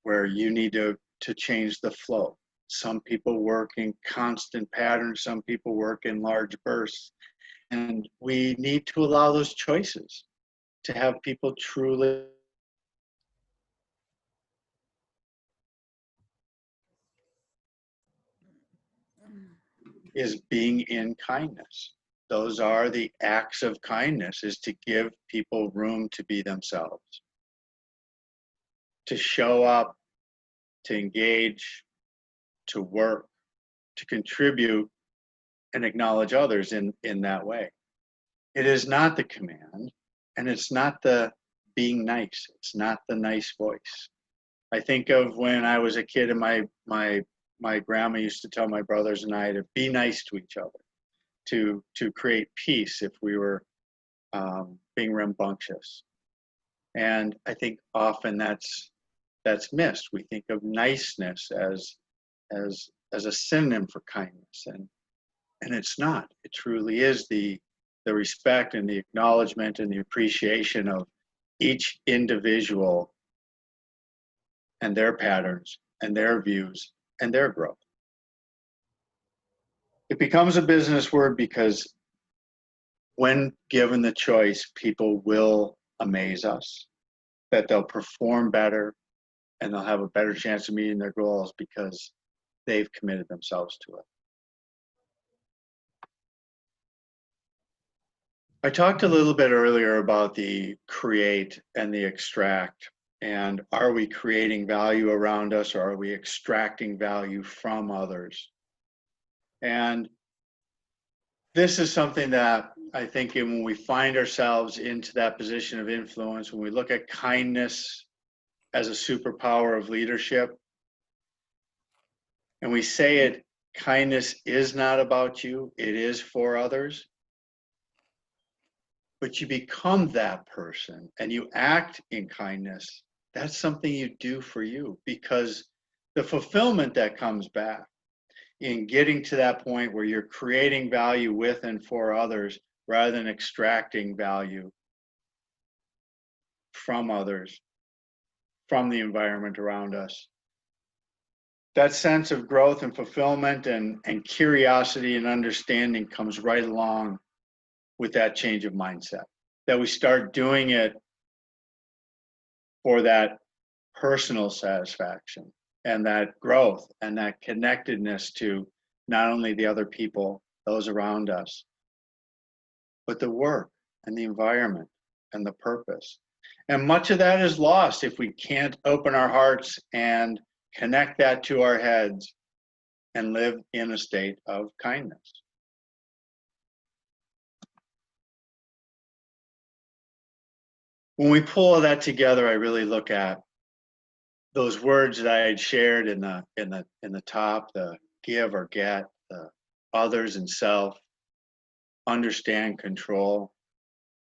you need to change the flow? Some people work in constant patterns, some people work in large bursts. And we need to allow those choices to have people truly is being in kindness. Those are the acts of kindness, is to give people room to be themselves, to show up, to engage, to work, to contribute, and acknowledge others in that way. It is not the command, and it's not the being nice. It's not the nice voice. I think of when I was a kid and my grandma used to tell my brothers and I to be nice to each other, to create peace if we were being rambunctious. And I think often that's missed. We think of niceness as a synonym for kindness, and it's not. It truly is the respect and the acknowledgement and the appreciation of each individual and their patterns and their views and their growth. It becomes a business word because when given the choice, people will amaze us, that they'll perform better and they'll have a better chance of meeting their goals because they've committed themselves to it. I talked a little bit earlier about the create and the extract. And are we creating value around us, or are we extracting value from others? And this is something that I think when we find ourselves into that position of influence, when we look at kindness as a superpower of leadership, and we say it, kindness is not about you, it is for others. But you become that person and you act in kindness. That's something you do for you, because the fulfillment that comes back in getting to that point where you're creating value with and for others rather than extracting value from others, from the environment around us. That sense of growth and fulfillment and curiosity and understanding comes right along with that change of mindset, that we start doing it for that personal satisfaction and that growth and that connectedness to not only the other people, those around us, but the work and the environment and the purpose. And much of that is lost if we can't open our hearts and connect that to our heads and live in a state of kindness. When we pull all that together, I really look at those words that I had shared in the top, the give or get, the others and self, understand, control.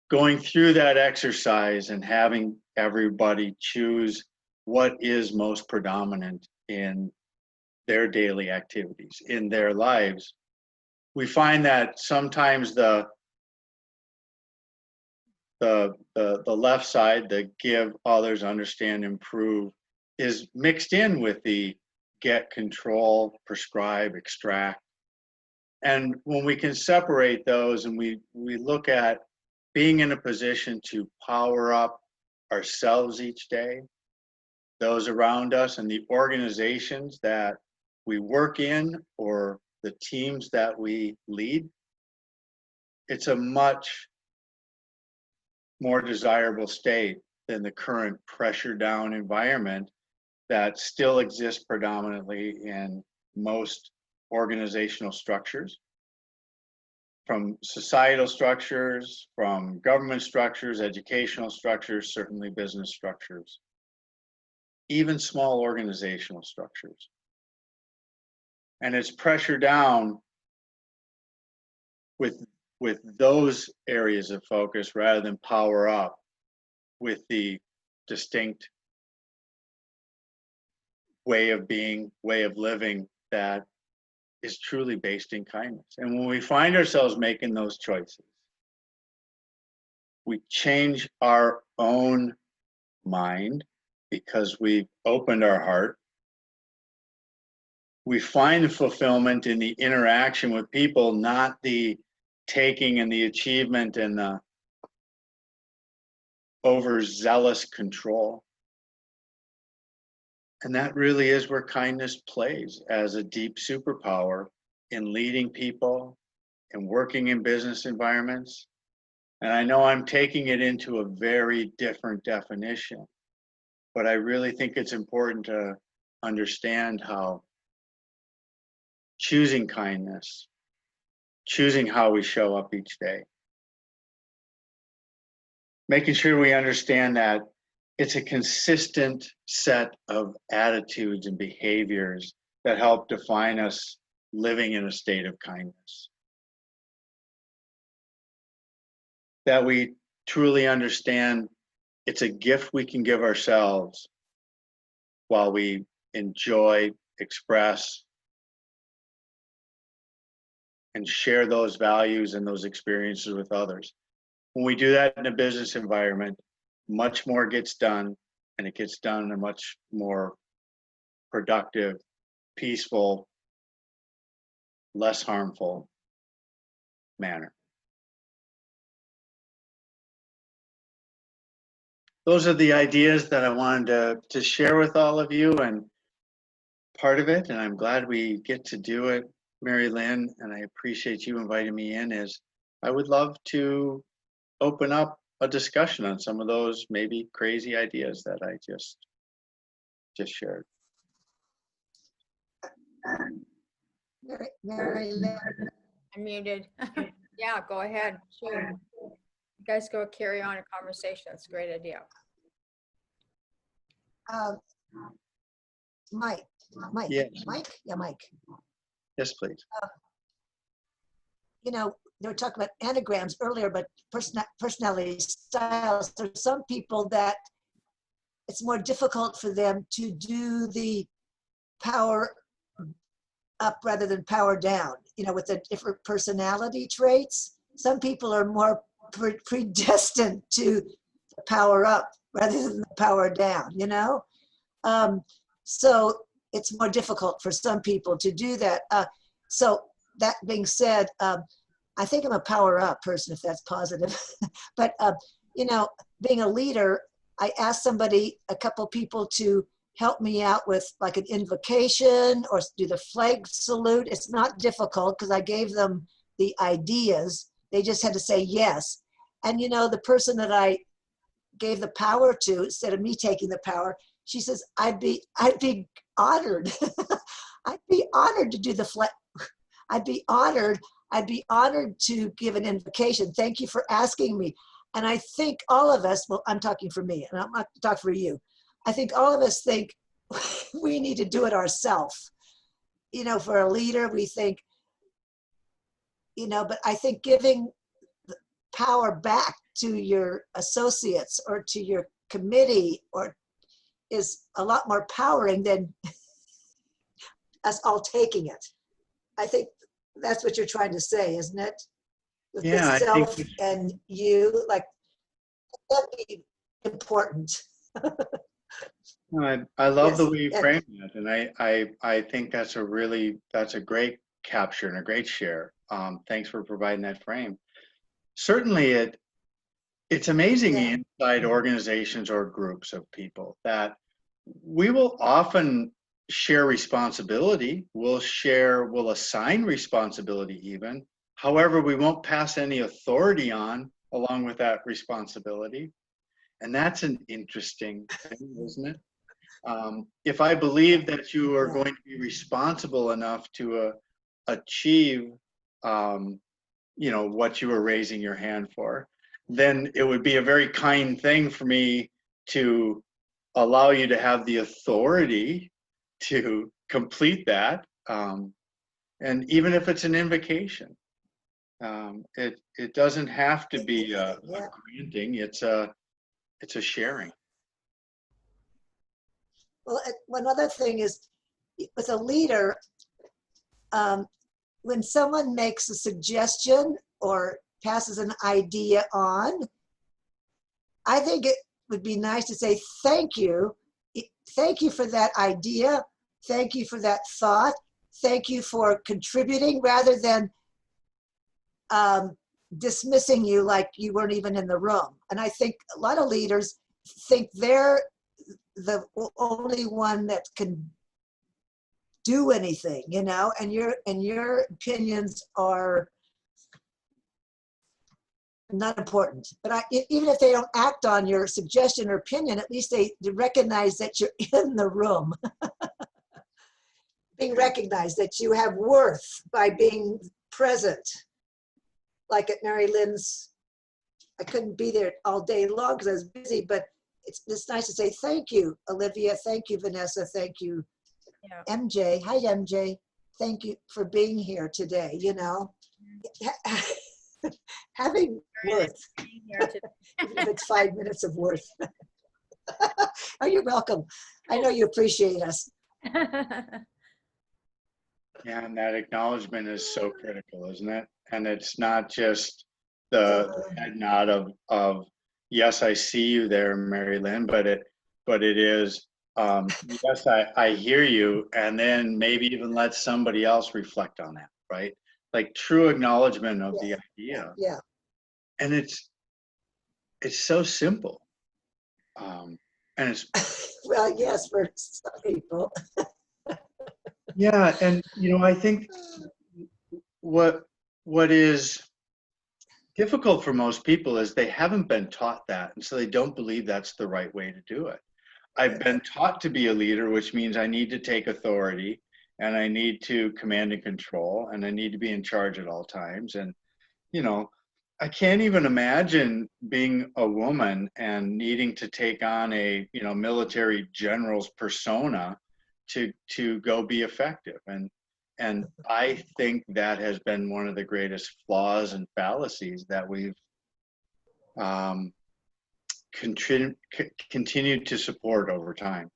Going through that exercise and having everybody choose what is most predominant in their daily activities, in their lives, we find that sometimes the left side, the give, others, understand, improve, is mixed in with the get, control, prescribe, extract. And when we can separate those and we look at being in a position to power up ourselves each day, those around us, and the organizations that we work in or the teams that we lead, it's a much more desirable state than the current pressure down environment that still exists predominantly in most organizational structures, from societal structures, from government structures, educational structures, certainly business structures, even small organizational structures. And it's pressure down with those areas of focus rather than power up with the distinct way of being, way of living that is truly based in kindness. And when we find ourselves making those choices, we change our own mind because we've opened our heart. We find fulfillment in the interaction with people, not the taking and the achievement and the overzealous control. And that really is where kindness plays as a deep superpower in leading people and working in business environments. And I know I'm taking it into a very different definition, but I really think it's important to understand how choosing kindness, choosing how we show up each day, making sure we understand that it's a consistent set of attitudes and behaviors that help define us living in a state of kindness. That we truly understand it's a gift we can give ourselves while we enjoy, express, and share those values and those experiences with others. When we do that in a business environment, much more gets done, and it gets done in a much more productive, peaceful, less harmful manner. Those are the ideas that I wanted to share with all of you, and part of it, and I'm glad we get to do it, Mary Lynn, and I appreciate you inviting me in, is I would love to open up a discussion on some of those maybe crazy ideas that I just shared. Mary Lynn. I'm muted. Yeah, go ahead. Sure. You guys go carry on a conversation. It's a great idea. Mike. Yes. Mike? Yeah, Mike. Yes, please. You know, they were talking about anagrams earlier, but personality styles. There's some people that it's more difficult for them to do the power up rather than power down, you know, with the different personality traits. Some people are more predestined to power up rather than power down, you know? So it's more difficult for some people to do that. So that being said, I think I'm a power up person, if that's positive. But, you know, being a leader, I asked a couple people to help me out with like an invocation or do the flag salute. It's not difficult because I gave them the ideas. They just had to say yes. And, you know, the person that I gave the power to, instead of me taking the power, she says, I'd be honored. I'd be honored to do the flag. I'd be honored to give an invocation. Thank you for asking me. And I think all of us, well, I'm talking for me, and I'm not talking for you. I think all of us think we need to do it ourselves. You know, for a leader, we think, you know, but I think giving power back to your associates or to your committee or is a lot more powering than us all taking it. I think that's what you're trying to say, isn't it? With Yeah, the I self think and you, like, that'd be important. I love the Yes, way you and- frame that, and I think that's a great capture and a great share. Thanks for providing that frame. Certainly, it's amazing inside organizations or groups of people that we will often share responsibility. We'll assign responsibility even. However, we won't pass any authority on along with that responsibility. And that's an interesting thing, isn't it? If I believe that you are going to be responsible enough to achieve, you know, what you were raising your hand for, then it would be a very kind thing for me to allow you to have the authority to complete that. And even if it's an invocation, it doesn't have to be a granting. It's a sharing. Well, one other thing is with a leader, when someone makes a suggestion or passes an idea on, I think it would be nice to say, thank you. Thank you for that idea. Thank you for that thought. Thank you for contributing, rather than dismissing you like you weren't even in the room. And I think a lot of leaders think they're the only one that can do anything, you know, and your opinions are not important. But even if they don't act on your suggestion or opinion, at least they recognize that you're in the room. Being recognized that you have worth by being present. Like at Mary Lynn's, I couldn't be there all day long because I was busy, but it's nice to say thank you, Olivia. Thank you, Vanessa. Thank you, Yeah. MJ. Hi, MJ. Thank you for being here today. You know, having worth, even if it's 5 minutes of worth. Oh, you're welcome. I know you appreciate us. Yeah, and that acknowledgement is so critical, isn't it? And it's not just the head nod of yes, I see you there, Mary Lynn, but it is yes, I hear you, and then maybe even let somebody else reflect on that, right? Like true acknowledgement of the idea. Yeah. And it's so simple. And it's Well, yes, for some people. yeah, and you know, I think what is difficult for most people is they haven't been taught that, and so they don't believe that's the right way to do it. I've been taught to be a leader, which means I need to take authority and I need to command and control and I need to be in charge at all times. And you know, I can't even imagine being a woman and needing to take on a, you know, military general's persona to go be effective. And I think that has been one of the greatest flaws and fallacies that we've continued to support over time.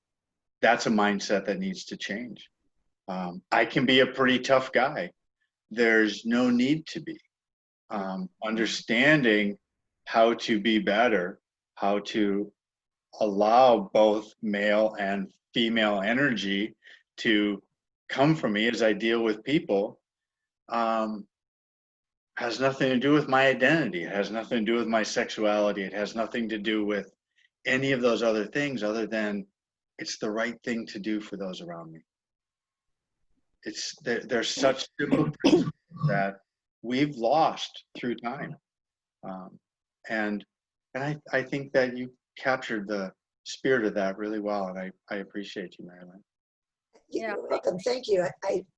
That's a mindset that needs to change. I can be a pretty tough guy. There's no need to be. Understanding how to be better, how to allow both male and female energy to come from me as I deal with people, has nothing to do with my identity. It has nothing to do with my sexuality. It has nothing to do with any of those other things other than it's the right thing to do for those around me. There's such simple principles that we've lost through time. And I think that you captured the spirit of that really well, and I appreciate you, Mary Lynn. You're welcome. Thank you.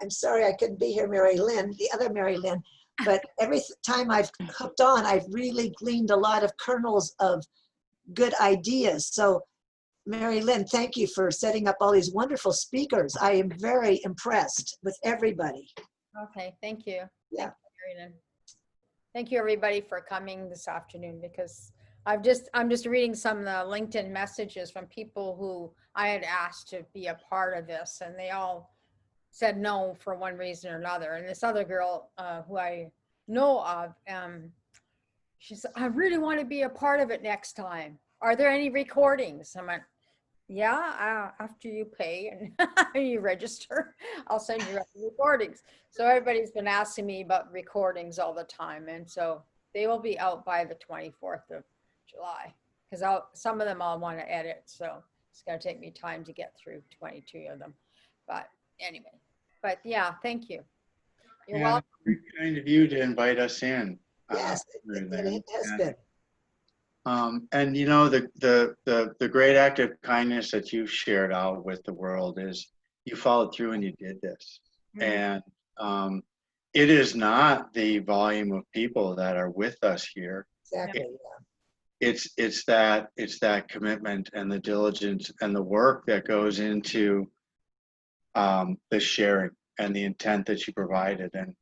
I'm sorry I couldn't be here, Mary Lynn, the other Mary Lynn, but every time I've hooked on, I've really gleaned a lot of kernels of good ideas. So Mary Lynn, thank you for setting up all these wonderful speakers. I am very impressed with everybody. Okay, thank you. Yeah. Thank you, Mary Lynn. Thank you, everybody, for coming this afternoon, because I'm just reading some of the LinkedIn messages from people who I had asked to be a part of this, and they all said no for one reason or another. And this other girl who I know of, she said, I really want to be a part of it next time. Are there any recordings? I went, yeah, after you pay and you register, I'll send you recordings. So everybody's been asking me about recordings all the time. And so they will be out by the 24th of July, because some of them I'll want to edit. So it's going to take me time to get through 22 of them. But anyway, but yeah, thank you. You're welcome. Very kind of you to invite us in. Yes, it has been. And you know, the great act of kindness that you've shared out with the world is you followed through and you did this. And it is not the volume of people that are with us here. Exactly. It's that commitment and the diligence and the work that goes into the sharing and the intent that you provided. And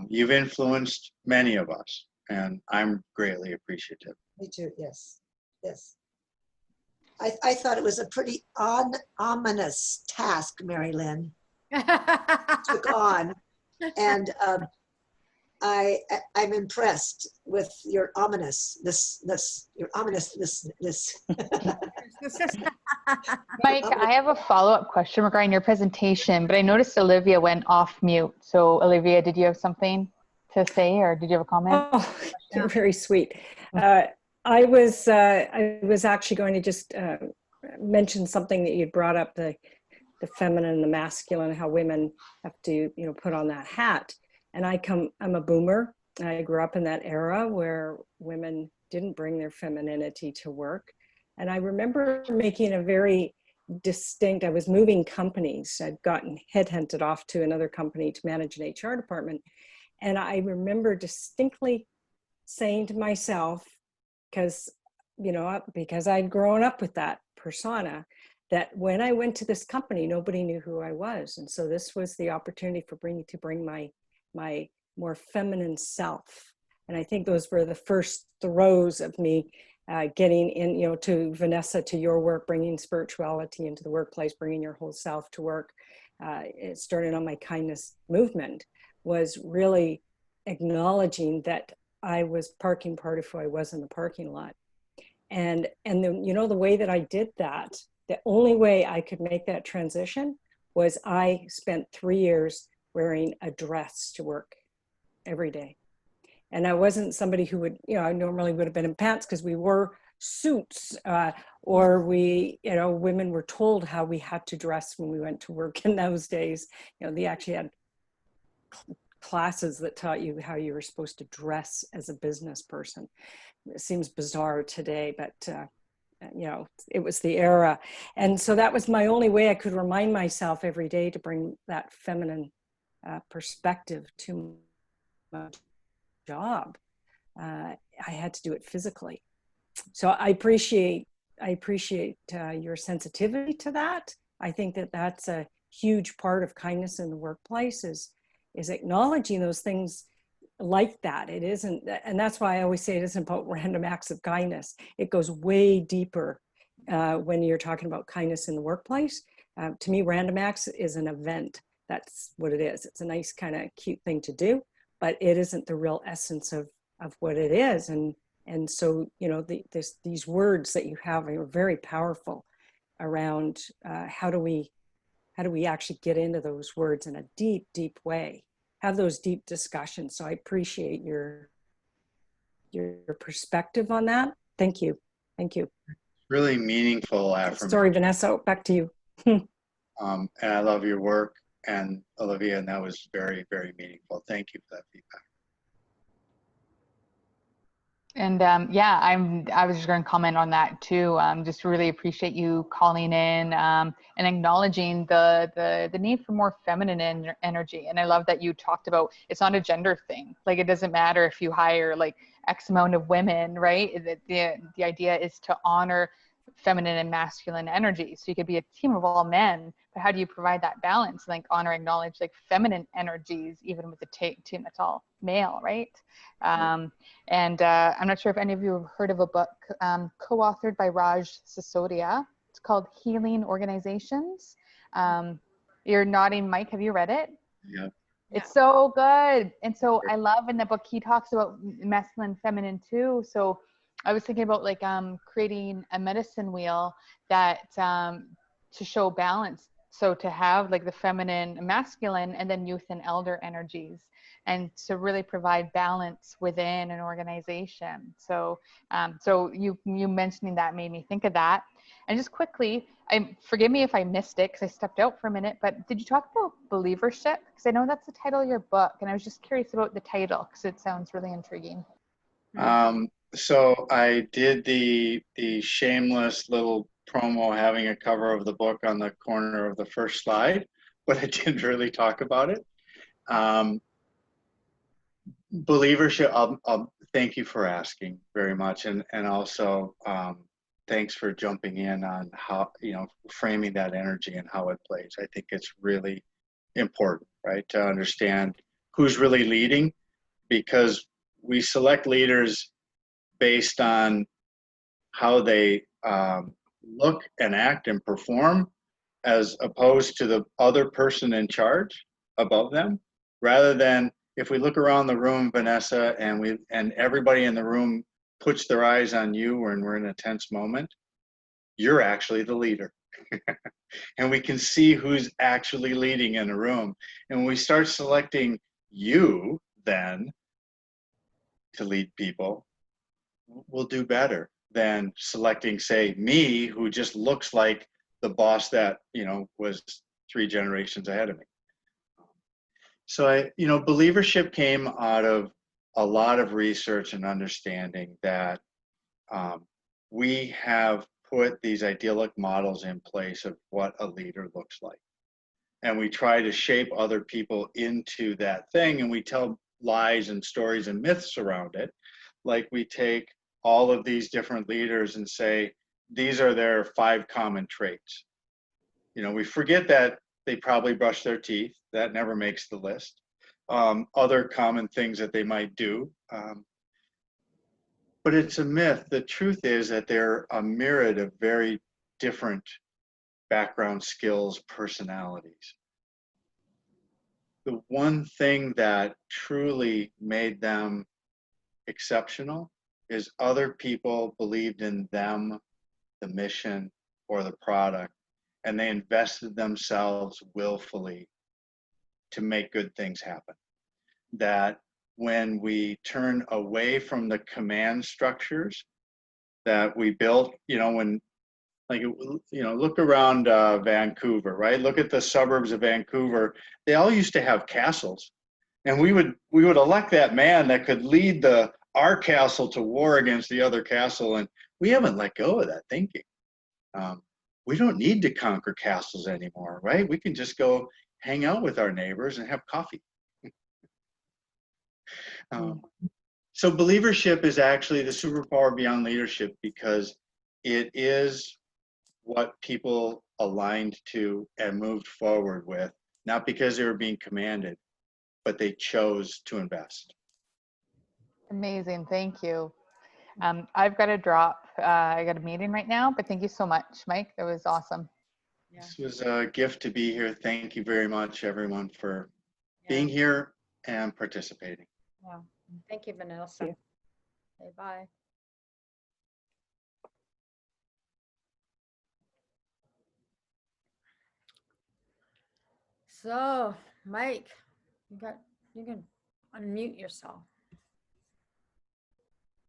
you've influenced many of us, and I'm greatly appreciative. Me too, yes, yes. I thought it was a pretty ominous task, Mary Lynn took on, and I'm impressed with your ominousness, your ominousness. Mike, I have a follow-up question regarding your presentation, but I noticed Olivia went off mute. So Olivia, did you have something to say, or did you have a comment? Oh, you're very sweet. I was actually going to just mention something that you brought up, the feminine and the masculine, how women have to, you know, put on that hat. And I'm a boomer. I grew up in that era where women didn't bring their femininity to work. And I remember making a very distinct, I was moving companies. I'd gotten headhunted off to another company to manage an HR department. And I remember distinctly saying to myself, because you know, because I'd grown up with that persona, that when I went to this company, nobody knew who I was. And so this was the opportunity for to bring my more feminine self. And I think those were the first throes of me getting in, you know, to Vanessa, to your work, bringing spirituality into the workplace, bringing your whole self to work. It started on my kindness movement, was really acknowledging that I was parking part of who I was in the parking lot. And then, you know, the way that I did that, the only way I could make that transition was I spent 3 years wearing a dress to work every day. And I wasn't somebody who would, you know, I normally would have been in pants because we wore suits, or we, you know, women were told how we had to dress when we went to work in those days. You know, they actually had classes that taught you how you were supposed to dress as a business person. It seems bizarre today, but you know, it was the era. And so that was my only way I could remind myself every day to bring that feminine perspective to my job. I had to do it physically. So I appreciate your sensitivity to that. I think that that's a huge part of kindness in the workplace, is acknowledging those things like that. It isn't, and that's why I always say it isn't about random acts of kindness. It goes way deeper when you're talking about kindness in the workplace. To me, random acts is an event. That's what it is. It's a nice kind of cute thing to do, but it isn't the real essence of what it is. And so, you know, these words that you have are very powerful around how do we actually get into those words in a deep, deep way, have those deep discussions. So I appreciate your perspective on that. Thank you. Thank you. Really meaningful affirmation. Sorry, Vanessa, back to you. And I love your work, and Olivia, and that was very, very meaningful. Thank you for that feedback. And yeah, I was just going to comment on that too. Just really appreciate you calling in and acknowledging the need for more feminine energy. And I love that you talked about it's not a gender thing. Like, it doesn't matter if you hire like X amount of women, right? The idea is to honor feminine and masculine energy. So you could be a team of all men, but how do you provide that balance? Like, honor, acknowledge like feminine energies, even with the team that's all male, right? And I'm not sure if any of you have heard of a book co-authored by Raj Sisodia. It's called Healing Organizations. You're nodding, Mike. Have you read it? Yeah. It's so good. And so I love in the book, he talks about masculine, feminine too. So I was thinking about like creating a medicine wheel that to show balance. So to have like the feminine and masculine, and then youth and elder energies, and to really provide balance within an organization. So so you mentioning that made me think of that. And just quickly, forgive me if I missed it because I stepped out for a minute, but did you talk about believership? Because I know that's the title of your book, and I was just curious about the title because it sounds really intriguing. So I did the shameless little promo, having a cover of the book on the corner of the first slide, but I didn't really talk about it. Believership, thank you for asking very much. And also thanks for jumping in on how, you know, framing that energy and how it plays. I think it's really important, right, to understand who's really leading, because we select leaders based on how they look and act and perform, as opposed to the other person in charge above them. Rather than, if we look around the room, Vanessa, and everybody in the room puts their eyes on you when we're in a tense moment, you're actually the leader. And we can see who's actually leading in a room. And when we start selecting you then to lead people, we'll do better than selecting, say, me, who just looks like the boss that, you know, was 3 generations ahead of me. So believership came out of a lot of research and understanding that we have put these idyllic models in place of what a leader looks like. And we try to shape other people into that thing, and we tell lies and stories and myths around it. Like, we take all of these different leaders and say, these are their 5 common traits. You know, we forget that they probably brush their teeth. That never makes the list. Other common things that they might do. But it's a myth. The truth is that they're a myriad of very different background, skills, personalities. The one thing that truly made them exceptional is other people believed in them, the mission, or the product, and they invested themselves willfully to make good things happen. That when we turn away from the command structures that we built, you know, when, like, you know, look around Vancouver, right? Look at the suburbs of Vancouver. They all used to have castles, and we would elect that man that could lead our castle to war against the other castle, and we haven't let go of that thinking. We don't need to conquer castles anymore, right? We can just go hang out with our neighbors and have coffee. So believership is actually the superpower beyond leadership, because it is what people aligned to and moved forward with, not because they were being commanded, but they chose to invest. Amazing. Thank you. I've got to drop. I got a meeting right now, but thank you so much, Mike. That was awesome. Yeah. This was a gift to be here. Thank you very much, everyone, for being here and participating. Yeah. Thank you, Vanessa. Okay, bye. So, Mike, you can unmute yourself.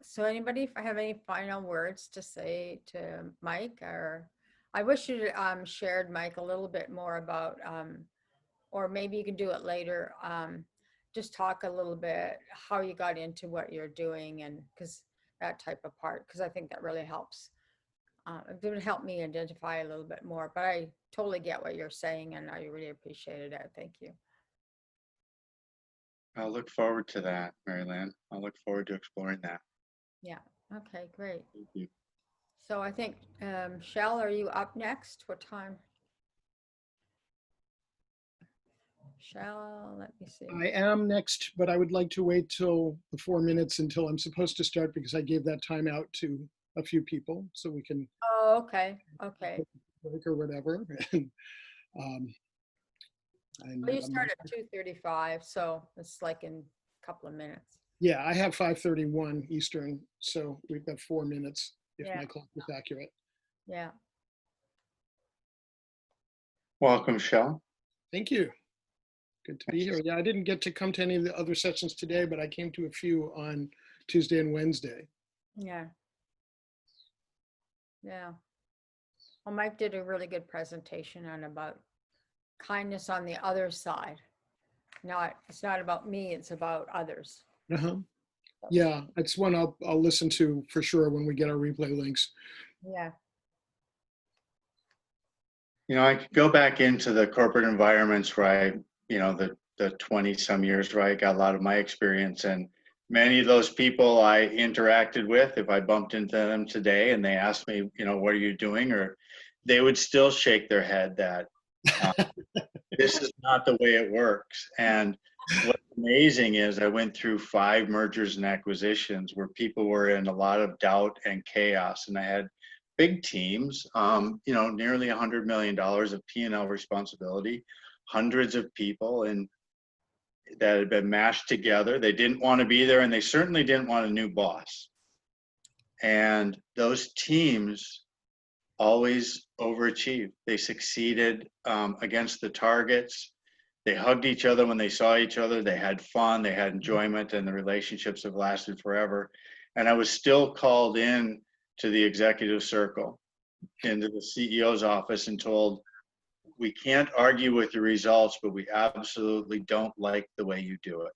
So anybody have any final words to say to Mike? Or I wish you shared, Mike, a little bit more about, or maybe you can do it later, just talk a little bit how you got into what you're doing, and because that type of part, because I think that really helps. It would help me identify a little bit more, but I totally get what you're saying, and I really appreciated it. Thank you. I'll look forward to that, Mary Lynn. I'll look forward to exploring that. Yeah. Okay, great. Thank you. So I think, Shell, are you up next? What time? Shell, let me see. I am next, but I would like to wait till the 4 minutes until I'm supposed to start, because I gave that time out to a few people so we can. Oh, okay. Okay. Break or whatever. Well, you start at 2:35, so it's like in a couple of minutes. Yeah, I have 5:31 Eastern, so we've got 4 minutes if Yeah. my clock is accurate. Yeah. Welcome, Shell. Thank you. Good to be here. Yeah, I didn't get to come to any of the other sessions today, but I came to a few on Tuesday and Wednesday. Yeah. Yeah. Well, Mike did a really good presentation on about kindness on the other side. It's not about me, it's about others. Yeah, it's one I'll listen to for sure when we get our replay links. Yeah. You know, I could go back into the corporate environments where I, you know, the 20 some years where I got a lot of my experience, and many of those people I interacted with, if I bumped into them today and they asked me, you know, what are you doing? Or they would still shake their head that this is not the way it works. And what's amazing is I went through 5 mergers and acquisitions where people were in a lot of doubt and chaos, and I had big teams, you know, nearly $100 million of P&L responsibility, hundreds of people, and that had been mashed together. They didn't want to be there, and they certainly didn't want a new boss. And those teams always overachieved. They succeeded against the targets. They hugged each other when they saw each other. They had fun, they had enjoyment, and the relationships have lasted forever. And I was still called in to the executive circle, into the CEO's office, and told, we can't argue with the results, but we absolutely don't like the way you do it.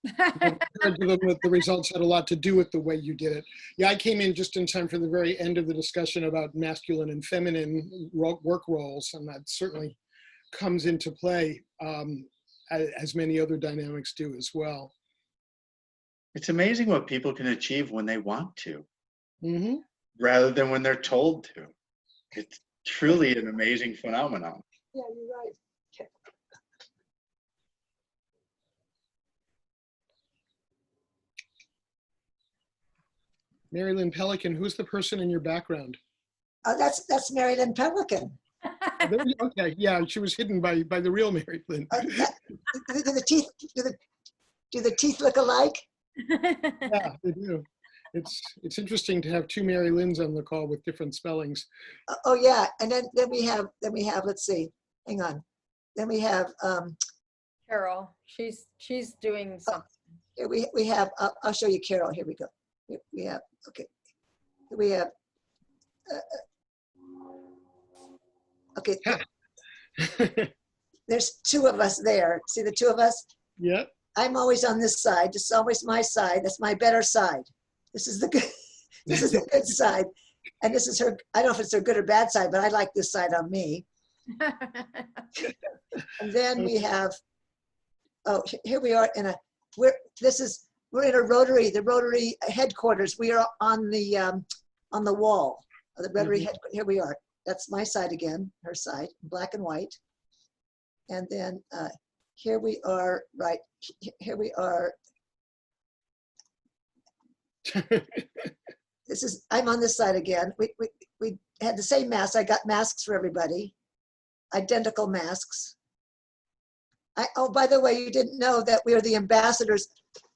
The results had a lot to do with the way you did it. Yeah, I came in just in time for the very end of the discussion about masculine and feminine work roles, and that certainly comes into play, as many other dynamics do as well. It's amazing what people can achieve when they want to. Mm-hmm. rather than when they're told to. It's truly an amazing phenomenon. Yeah, you're right. Okay. Mary Lynn Pelican, who's the person in your background? That's Mary Lynn Pelican. Okay, yeah, she was hidden by the real Mary Lynn. Do the teeth look alike? Yeah, they do. It's interesting to have two Mary Lynns on the call with different spellings. Oh yeah, and then we have let's see, hang on. Then we have Carol, she's doing something. here we have I'll show you Carol. Here we go. Here we have okay. Here we have okay. There's two of us there. See the two of us? Yep. I'm always on this side. This is always my side. That's my better side. This is the good. This is the good side, and this is her. I don't know if it's her good or bad side, but I like this side on me. And then we have. Oh, here we are in a. We're in a Rotary. The Rotary headquarters. We are on the wall of the Rotary headquarters. Here we are. That's my side again. Her side, black and white. And then here we are. Right here we are. I'm on this side again. We had the same masks. I got masks for everybody, identical masks. Oh, by the way, you didn't know that we're the ambassadors.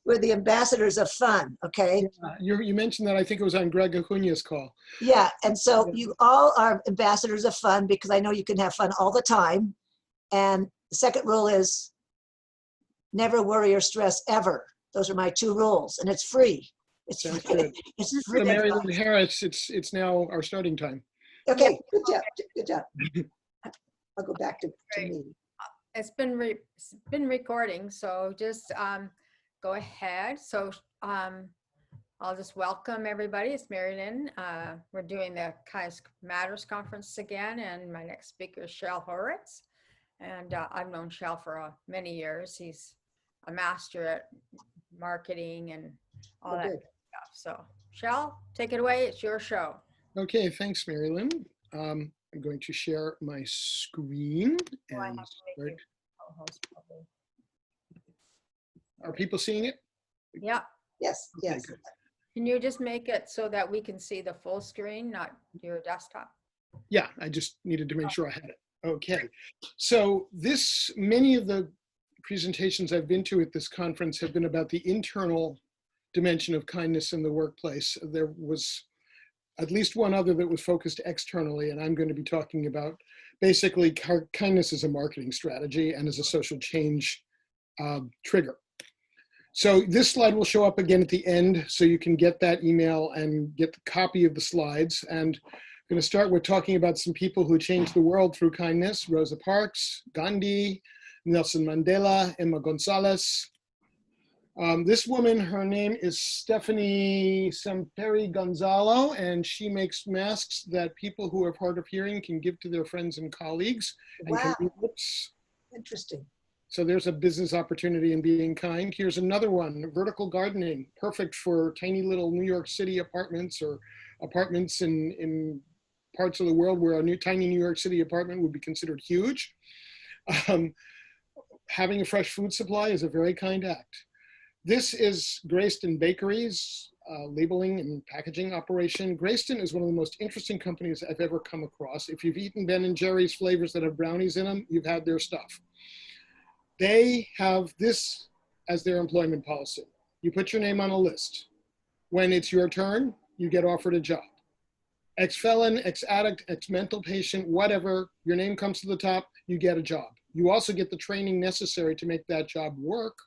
We're the ambassadors of fun. Okay. Yeah, you mentioned that. I think it was on Greg Acuña's call. Yeah, and so you all are ambassadors of fun because I know you can have fun all the time. And the second rule is never worry or stress ever. Those are my two rules, and it's free. It's Sounds free. good. It's So free. Mary Lynn Harris, it's now our starting time. Okay, good job. Good job. I'll go back to me. It's been recording, so just go ahead. So I'll just welcome everybody. It's Mary Lynn. We're doing the Kindness Matters Conference again, and my next speaker is Shel Horowitz. And I've known Shel for many years. He's a master at marketing and all that stuff. So Shel, take it away. It's your show. Okay, thanks, Mary Lynn. I'm going to share my screen and start. Are people seeing it? Yeah. Yes. Okay, Yes. good. Can you just make it so that we can see the full screen, not your desktop? Yeah, I just needed to make sure I had it. Okay, so many of the presentations I've been to at this conference have been about the internal dimension of kindness in the workplace. There was at least one other that was focused externally, and I'm going to be talking about basically kindness as a marketing strategy and as a social change trigger. So this slide will show up again at the end, so you can get that email and get the copy of the slides. And I'm going to start with talking about some people who changed the world through kindness: Rosa Parks, Gandhi, Nelson Mandela, Emma Gonzalez. This woman, her name is Stephanie Samperi Gonzalo, and she makes masks that people who are hard of hearing can give to their friends and colleagues. Wow. And oops. Interesting. So there's a business opportunity in being kind. Here's another one: vertical gardening, perfect for tiny little New York City apartments or apartments in parts of the world where a tiny New York City apartment would be considered huge. Having a fresh food supply is a very kind act. This is Grayston Bakeries, labeling and packaging operation. Grayston is one of the most interesting companies I've ever come across. If you've eaten Ben & Jerry's flavors that have brownies in them, you've had their stuff. They have this as their employment policy. You put your name on a list. When it's your turn, you get offered a job. Ex-felon, ex-addict, ex-mental patient, whatever, your name comes to the top, you get a job. You also get the training necessary to make that job work.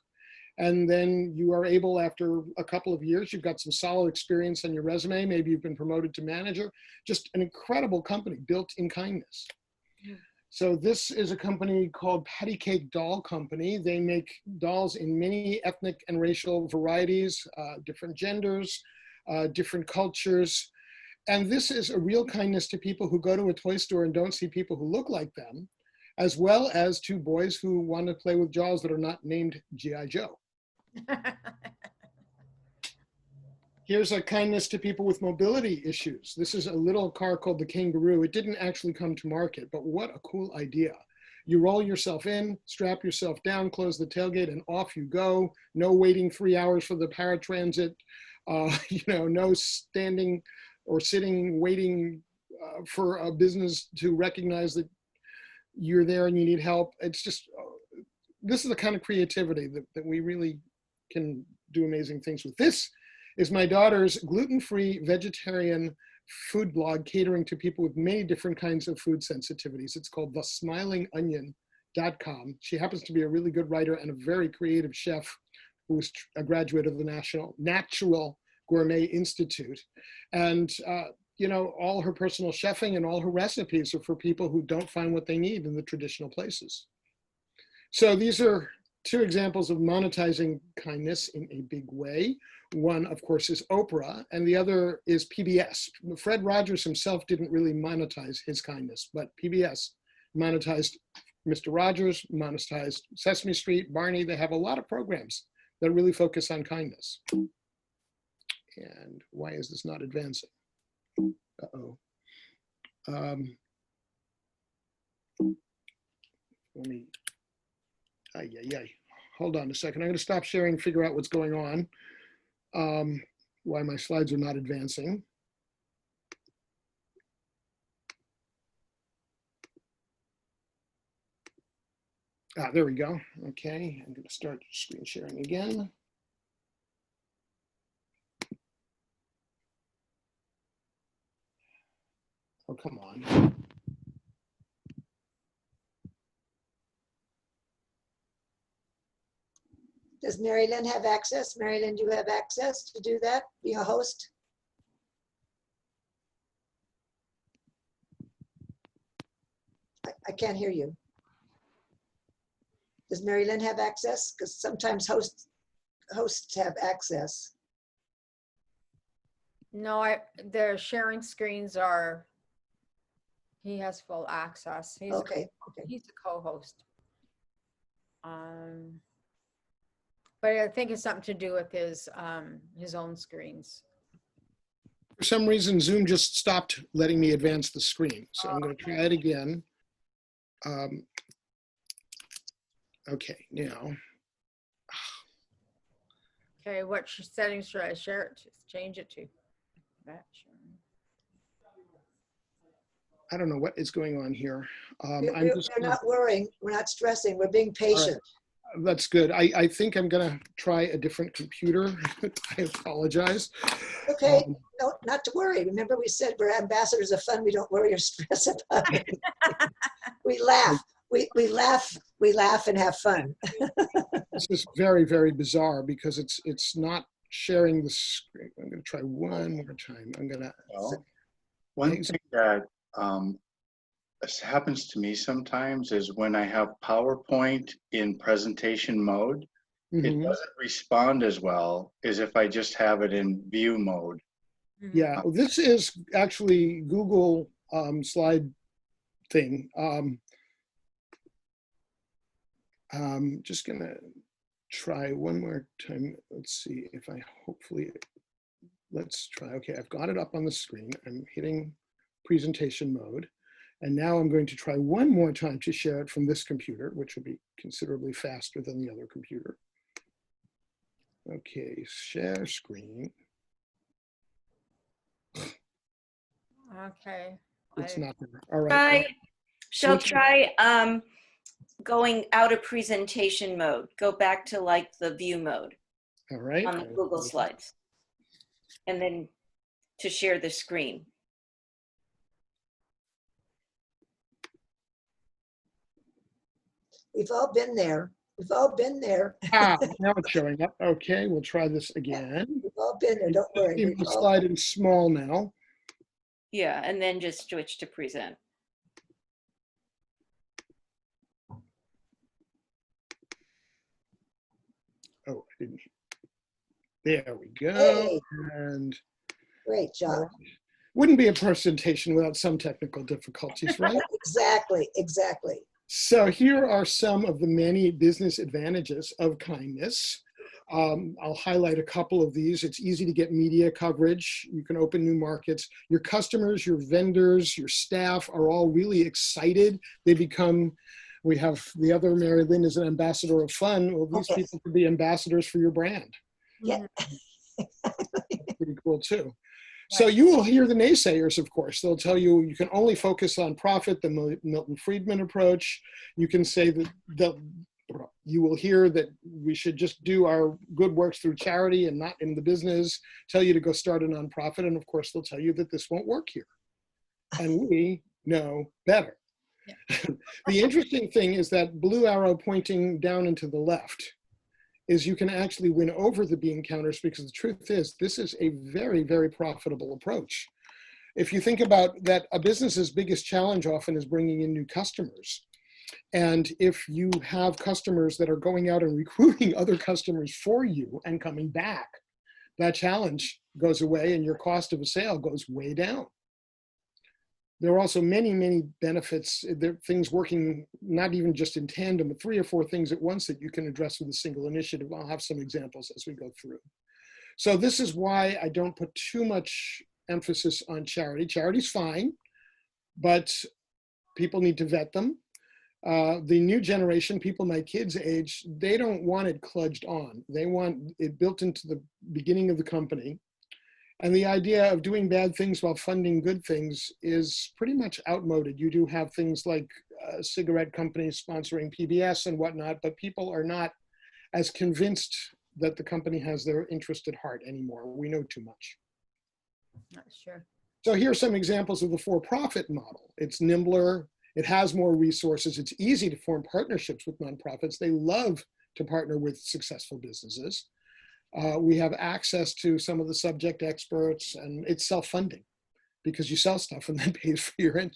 And then you are able, after a couple of years, you've got some solid experience on your resume. Maybe you've been promoted to manager. Just an incredible company built in kindness. Yeah. So this is a company called Patty Cake Doll Company. They make dolls in many ethnic and racial varieties, different genders, different cultures. And this is a real kindness to people who go to a toy store and don't see people who look like them, as well as to boys who want to play with dolls that are not named G.I. Joe. Here's a kindness to people with mobility issues. This is a little car called the Kangaroo. It didn't actually come to market, but what a cool idea. You roll yourself in, strap yourself down, close the tailgate, and off you go. No waiting 3 hours for the paratransit. No standing or sitting, waiting for a business to recognize that you're there and you need help. It's just, this is the kind of creativity that we really can do amazing things with. This is my daughter's gluten-free vegetarian food blog catering to people with many different kinds of food sensitivities. It's called thesmilingonion.com. She happens to be a really good writer and a very creative chef who is a graduate of the Natural Gourmet Institute. And, all her personal chefing and all her recipes are for people who don't find what they need in the traditional places. So these are 2 examples of monetizing kindness in a big way. One, of course, is Oprah, and the other is PBS. Fred Rogers himself didn't really monetize his kindness, but PBS monetized Mr. Rogers, monetized Sesame Street, Barney. They have a lot of programs that really focus on kindness. And why is this not advancing? Uh-oh. Let me, hold on a second. I'm going to stop sharing and figure out what's going on. Why my slides are not advancing. There we go. Okay, I'm going to start screen sharing again. Oh, come on. Does Mary Lynn have access? Mary Lynn, do you have access to do that, be a host? I can't hear you. Does Mary Lynn have access? Because sometimes hosts have access. No, their sharing screens are, he has full access. He's Okay. He's a co-host. But I think it's something to do with his own screens. For some reason, Zoom just stopped letting me advance the screen. So I'm going to try it again. Okay, now. Okay, what settings should I share it to? Change it to? I don't know what is going on here. We're not worrying. We're not stressing. We're being patient. Right. That's good. I think I'm going to try a different computer. I apologize. Okay, no, not to worry. Remember we said we're ambassadors of fun. We don't worry or stress about it. We laugh. We laugh and have fun. This is very, very bizarre because it's not sharing the screen. I'm going to try one more time. I'm going to. Well, one thing that this happens to me sometimes is when I have PowerPoint in presentation mode, it doesn't respond as well as if I just have it in view mode. Yeah, this is actually Google slide thing. Just gonna try one more time. Let's see if I let's try. Okay, I've got it up on the screen. I'm hitting presentation mode. And now I'm going to try one more time to share it from this computer, which will be considerably faster than the other computer. Okay, share screen. Okay. It's not there. All right. Try going out of presentation mode. Go back to like the view mode. All right. On the Google Slides. And then to share the screen. We've all been there. We've all been there. Now it's showing up. Okay, we'll try this again. We've all been there, don't worry. Keep the slide in small now. Yeah, and then just switch to present. Oh, I didn't. There we go. Hey. And great job. Wouldn't be a presentation without some technical difficulties, right? Exactly. So here are some of the many business advantages of kindness. I'll highlight a couple of these. It's easy to get media coverage. You can open new markets. Your customers, your vendors, your staff are all really excited. They become, we have the other Mary Lynn is an ambassador of fun. Well, these people could be ambassadors for your brand. Yeah. Pretty cool too. So you will hear the naysayers, of course. They'll tell you you can only focus on profit, the Milton Friedman approach. You can say that you will hear that we should just do our good works through charity and not in the business, tell you to go start a nonprofit. And of course, they'll tell you that this won't work here. And we know better. Yeah. The interesting thing is that blue arrow pointing down and to the left is you can actually win over the bean counters, because the truth is this is a very, very profitable approach. If you think about that, a business's biggest challenge often is bringing in new customers. And if you have customers that are going out and recruiting other customers for you and coming back, that challenge goes away and your cost of a sale goes way down. There are also many, many benefits. There are things working not even just in tandem, but 3 or 4 things at once that you can address with a single initiative. I'll have some examples as we go through. So this is why I don't put too much emphasis on charity. Charity's fine, but people need to vet them. The new generation, people my kids' age, they don't want it kludged on. They want it built into the beginning of the company. And the idea of doing bad things while funding good things is pretty much outmoded. You do have things like cigarette companies sponsoring PBS and whatnot, but people are not as convinced that the company has their interest at heart anymore. We know too much. Not sure. So here are some examples of the for-profit model. It's nimbler. It has more resources. It's easy to form partnerships with nonprofits. They love to partner with successful businesses. We have access to some of the subject experts, and it's self-funding because you sell stuff and then pays for your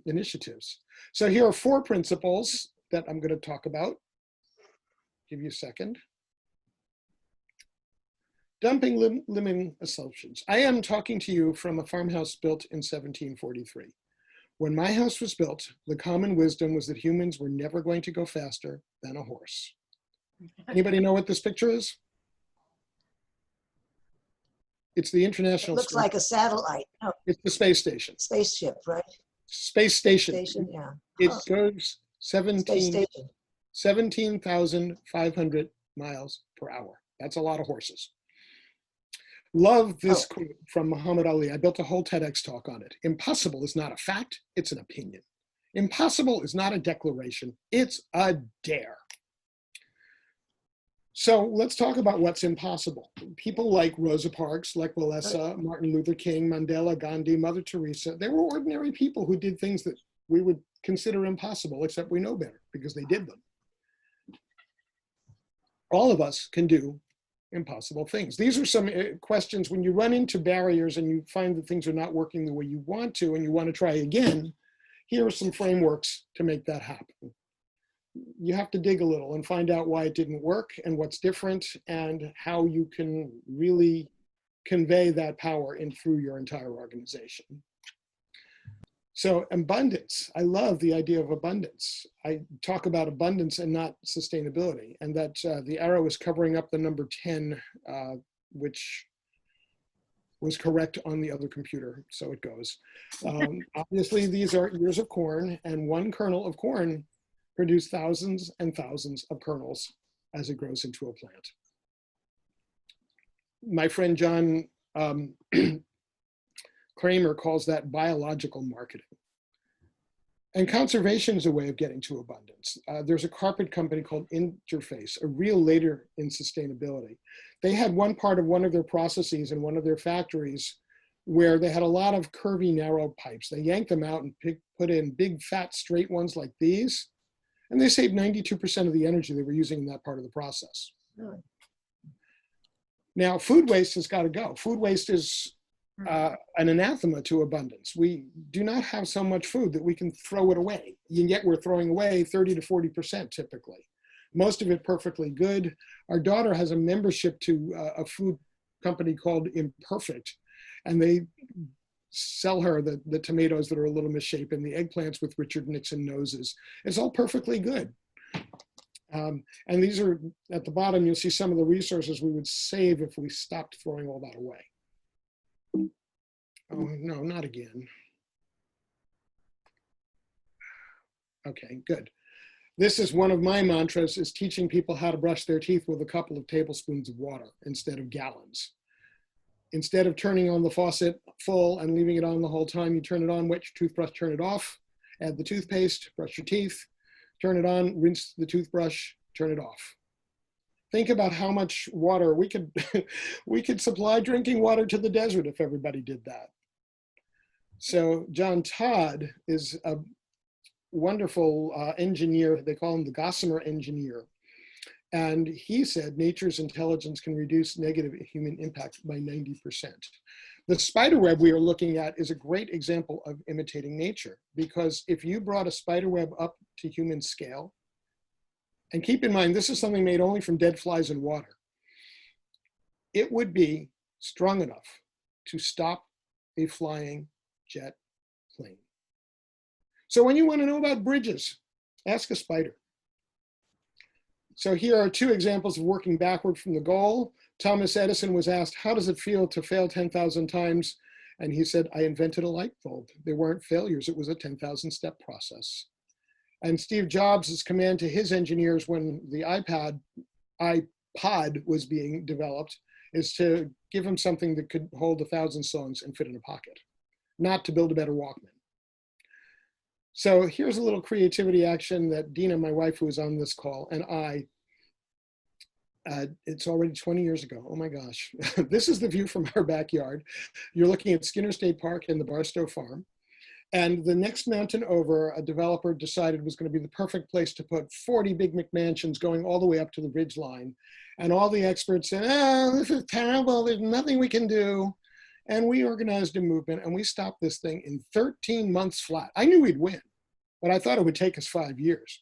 initiatives. So here are 4 principles that I'm going to talk about. Give you a second. Dumping limiting assumptions. I am talking to you from a farmhouse built in 1743. When my house was built, the common wisdom was that humans were never going to go faster than a horse. Anybody know what this picture is? It's the International It looks like a satellite. Oh, it's the space station. spaceship, right? Space station. Station, yeah. It Oh, goes space station. 17,500 miles per hour. That's a lot of horses. Love this quote from Muhammad Ali. I built a whole TEDx talk on it. Impossible is not a fact, it's an opinion. Impossible is not a declaration, it's a dare. So let's talk about what's impossible. People like Rosa Parks, Lech Walesa, Martin Luther King, Mandela, Gandhi, Mother Teresa, they were ordinary people who did things that we would consider impossible, except we know better because they did them. All of us can do impossible things. These are some questions when you run into barriers and you find that things are not working the way you want to and you want to try again. Here are some frameworks to make that happen. You have to dig a little and find out why it didn't work and what's different and how you can really convey that power in through your entire organization. So abundance, I love the idea of abundance. I talk about abundance and not sustainability, and that the arrow is covering up the number 10, which was correct on the other computer, so it goes. Obviously, these are ears of corn, and one kernel of corn produces thousands and thousands of kernels as it grows into a plant. My friend John Kramer calls that biological marketing. And conservation is a way of getting to abundance. There's a carpet company called Interface, a real leader in sustainability. They had one part of one of their processes in one of their factories where they had a lot of curvy, narrow pipes. They yanked them out and put in big, fat, straight ones like these. And they saved 92% of the energy they were using in that part of the process. Really? Now, food waste has got to go. Food waste is an anathema to abundance. We do not have so much food that we can throw it away, and yet we're throwing away 30 to 40% typically. Most of it perfectly good. Our daughter has a membership to a food company called Imperfect, and they sell her the tomatoes that are a little misshapen, the eggplants with Richard Nixon noses. It's all perfectly good. And these are, at the bottom, you'll see some of the resources we would save if we stopped throwing all that away. Oh, no, not again. Okay, good. This is one of my mantras, is teaching people how to brush their teeth with a couple of tablespoons of water instead of gallons. Instead of turning on the faucet full and leaving it on the whole time, you turn it on, wet your toothbrush, turn it off, add the toothpaste, brush your teeth, turn it on, rinse the toothbrush, turn it off. Think about how much water we could, we could supply drinking water to the desert if everybody did that. So John Todd is a wonderful engineer. They call him the Gossamer engineer. And he said nature's intelligence can reduce negative human impact by 90%. The spider web we are looking at is a great example of imitating nature, because if you brought a spider web up to human scale, and keep in mind, this is something made only from dead flies and water, it would be strong enough to stop a flying jet plane. So when you want to know about bridges, ask a spider. So here are two examples of working backward from the goal. Thomas Edison was asked, how does it feel to fail 10,000 times? And he said, I invented a light bulb. They weren't failures, it was a 10,000 step process. And Steve Jobs' command to his engineers when the iPod was being developed is to give him something that could hold 1,000 songs and fit in a pocket, not to build a better Walkman. So here's a little creativity action that Dina, my wife, who was on this call, and I, it's already 20 years ago. Oh my gosh. This is the view from our backyard. You're looking at Skinner State Park and the Barstow Farm. And the next mountain over, a developer decided was going to be the perfect place to put 40 big McMansions going all the way up to the ridge line. And all the experts said, oh, this is terrible. There's nothing we can do. And we organized a movement and we stopped this thing in 13 months flat. I knew we'd win, but I thought it would take us 5 years.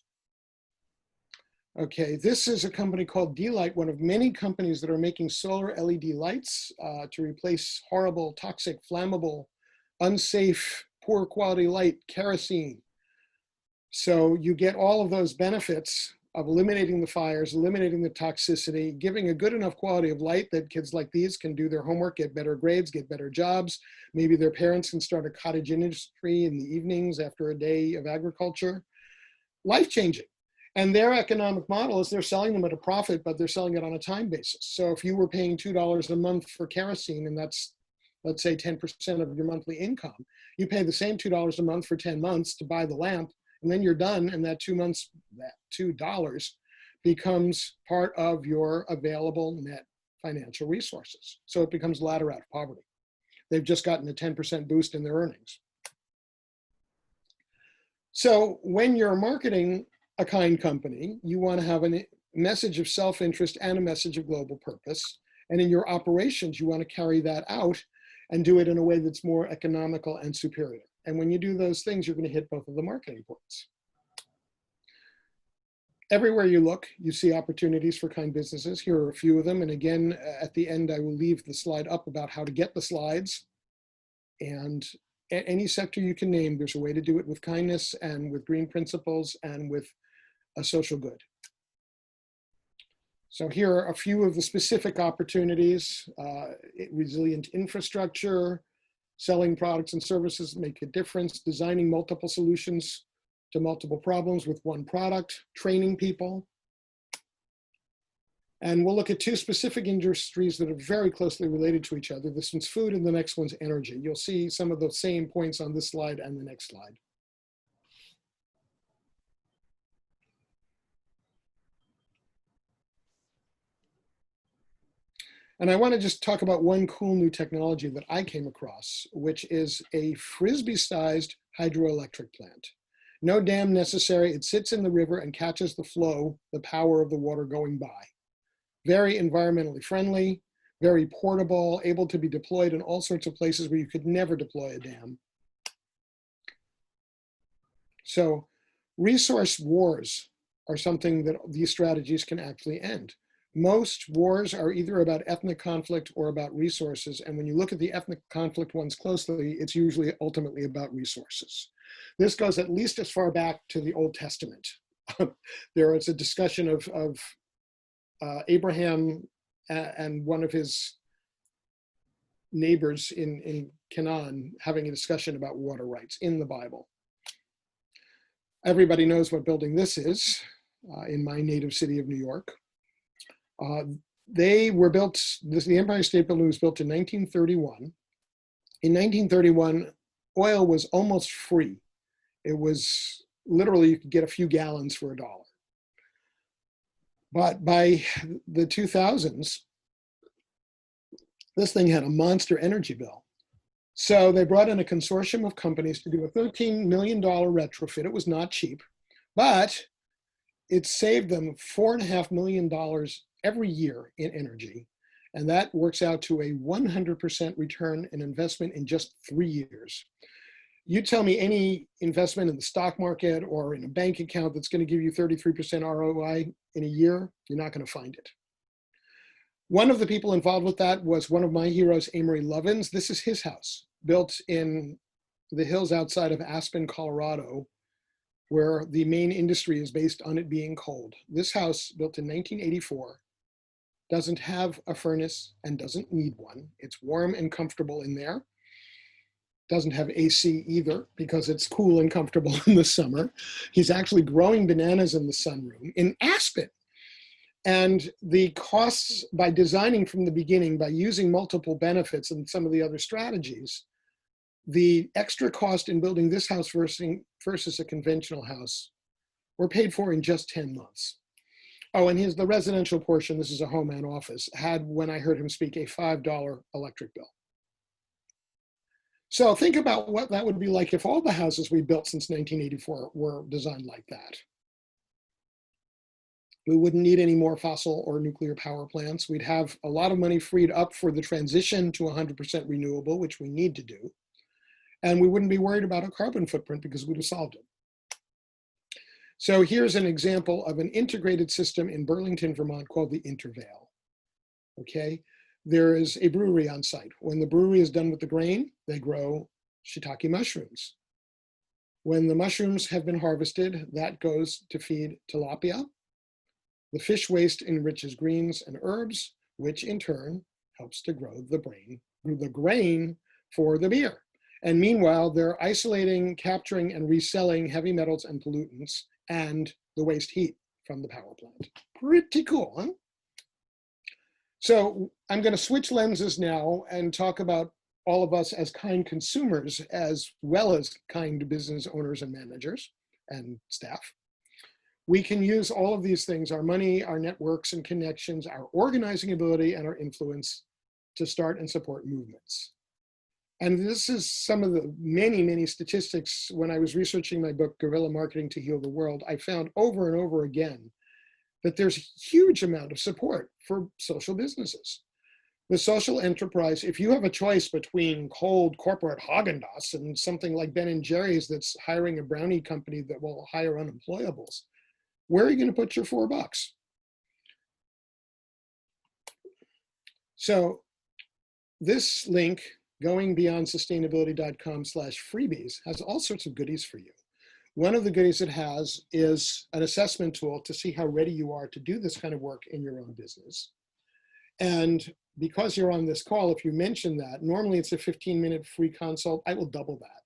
Okay, this is a company called D-Light, one of many companies that are making solar LED lights to replace horrible, toxic, flammable, unsafe, poor quality light, kerosene. So you get all of those benefits of eliminating the fires, eliminating the toxicity, giving a good enough quality of light that kids like these can do their homework, get better grades, get better jobs. Maybe their parents can start a cottage industry in the evenings after a day of agriculture. Life-changing. And their economic model is they're selling them at a profit, but they're selling it on a time basis. So if you were paying $2 a month for kerosene, and that's, let's say 10% of your monthly income, you pay the same $2 a month for 10 months to buy the lamp, and then you're done, and that 2 months, that $2 becomes part of your available net financial resources. So it becomes ladder out of poverty. They've just gotten a 10% boost in their earnings. So when you're marketing a kind company, you want to have a message of self-interest and a message of global purpose. And in your operations, you want to carry that out and do it in a way that's more economical and superior. And when you do those things, you're going to hit both of the marketing points. Everywhere you look, you see opportunities for kind businesses. Here are a few of them. And again, at the end, I will leave the slide up about how to get the slides. And any sector you can name, there's a way to do it with kindness and with green principles and with a social good. So here are a few of the specific opportunities: resilient infrastructure, selling products and services make a difference, designing multiple solutions to multiple problems with one product, training people. And we'll look at two specific industries that are very closely related to each other. This one's food and the next one's energy. You'll see some of the same points on this slide and the next slide. And I want to just talk about one cool new technology that I came across, which is a Frisbee-sized hydroelectric plant. No dam necessary. It sits in the river and catches the flow, the power of the water going by. Very environmentally friendly, very portable, able to be deployed in all sorts of places where you could never deploy a dam. So resource wars are something that these strategies can actually end. Most wars are either about ethnic conflict or about resources. And when you look at the ethnic conflict ones closely, it's usually ultimately about resources. This goes at least as far back to the Old Testament. There is a discussion of Abraham and one of his neighbors in Canaan having a discussion about water rights in the Bible. Everybody knows what building this is in my native city of New York. They were built, the Empire State Building was built in 1931. In 1931, oil was almost free. It was literally, you could get a few gallons for $1. But by the 2000s, this thing had a monster energy bill. So they brought in a consortium of companies to do a $13 million retrofit. It was not cheap, but it saved them $4.5 million every year in energy. And that works out to a 100% return in investment in just 3 years. You tell me any investment in the stock market or in a bank account that's going to give you 33% ROI in a year, you're not going to find it. One of the people involved with that was one of my heroes, Amory Lovins. This is his house, built in the hills outside of Aspen, Colorado, where the main industry is based on it being cold. This house, built in 1984, doesn't have a furnace and doesn't need one. It's warm and comfortable in there. Doesn't have AC either because it's cool and comfortable in the summer. He's actually growing bananas in the sunroom in Aspen. And the costs by designing from the beginning, by using multiple benefits and some of the other strategies, the extra cost in building this house versus a conventional house were paid for in just 10 months. Oh, and here's the residential portion. This is a home and office. Had, when I heard him speak, a $5 electric bill. So think about what that would be like if all the houses we built since 1984 were designed like that. We wouldn't need any more fossil or nuclear power plants. We'd have a lot of money freed up for the transition to 100% renewable, which we need to do. And we wouldn't be worried about a carbon footprint because we'd have solved it. So here's an example of an integrated system in Burlington, Vermont called the Intervale. Okay, there is a brewery on site. When the brewery is done with the grain, they grow shiitake mushrooms. When the mushrooms have been harvested, that goes to feed tilapia. The fish waste enriches greens and herbs, which in turn helps to grow the grain for the beer. And meanwhile, they're isolating, capturing, and reselling heavy metals and pollutants and the waste heat from the power plant. Pretty cool, huh? So I'm going to switch lenses now and talk about all of us as kind consumers as well as kind business owners and managers and staff. We can use all of these things, our money, our networks and connections, our organizing ability, and our influence to start and support movements. And this is some of the many, many statistics. When I was researching my book, Guerrilla Marketing to Heal the World, I found over and over again that there's a huge amount of support for social businesses. The social enterprise, if you have a choice between cold corporate Haagen-Dazs and something like Ben & Jerry's that's hiring a brownie company that will hire unemployables, where are you going to put your $4? So this link, goingbeyondsustainability.com/freebies, has all sorts of goodies for you. One of the goodies it has is an assessment tool to see how ready you are to do this kind of work in your own business. And because you're on this call, if you mention that, normally it's a 15-minute free consult. I will double that.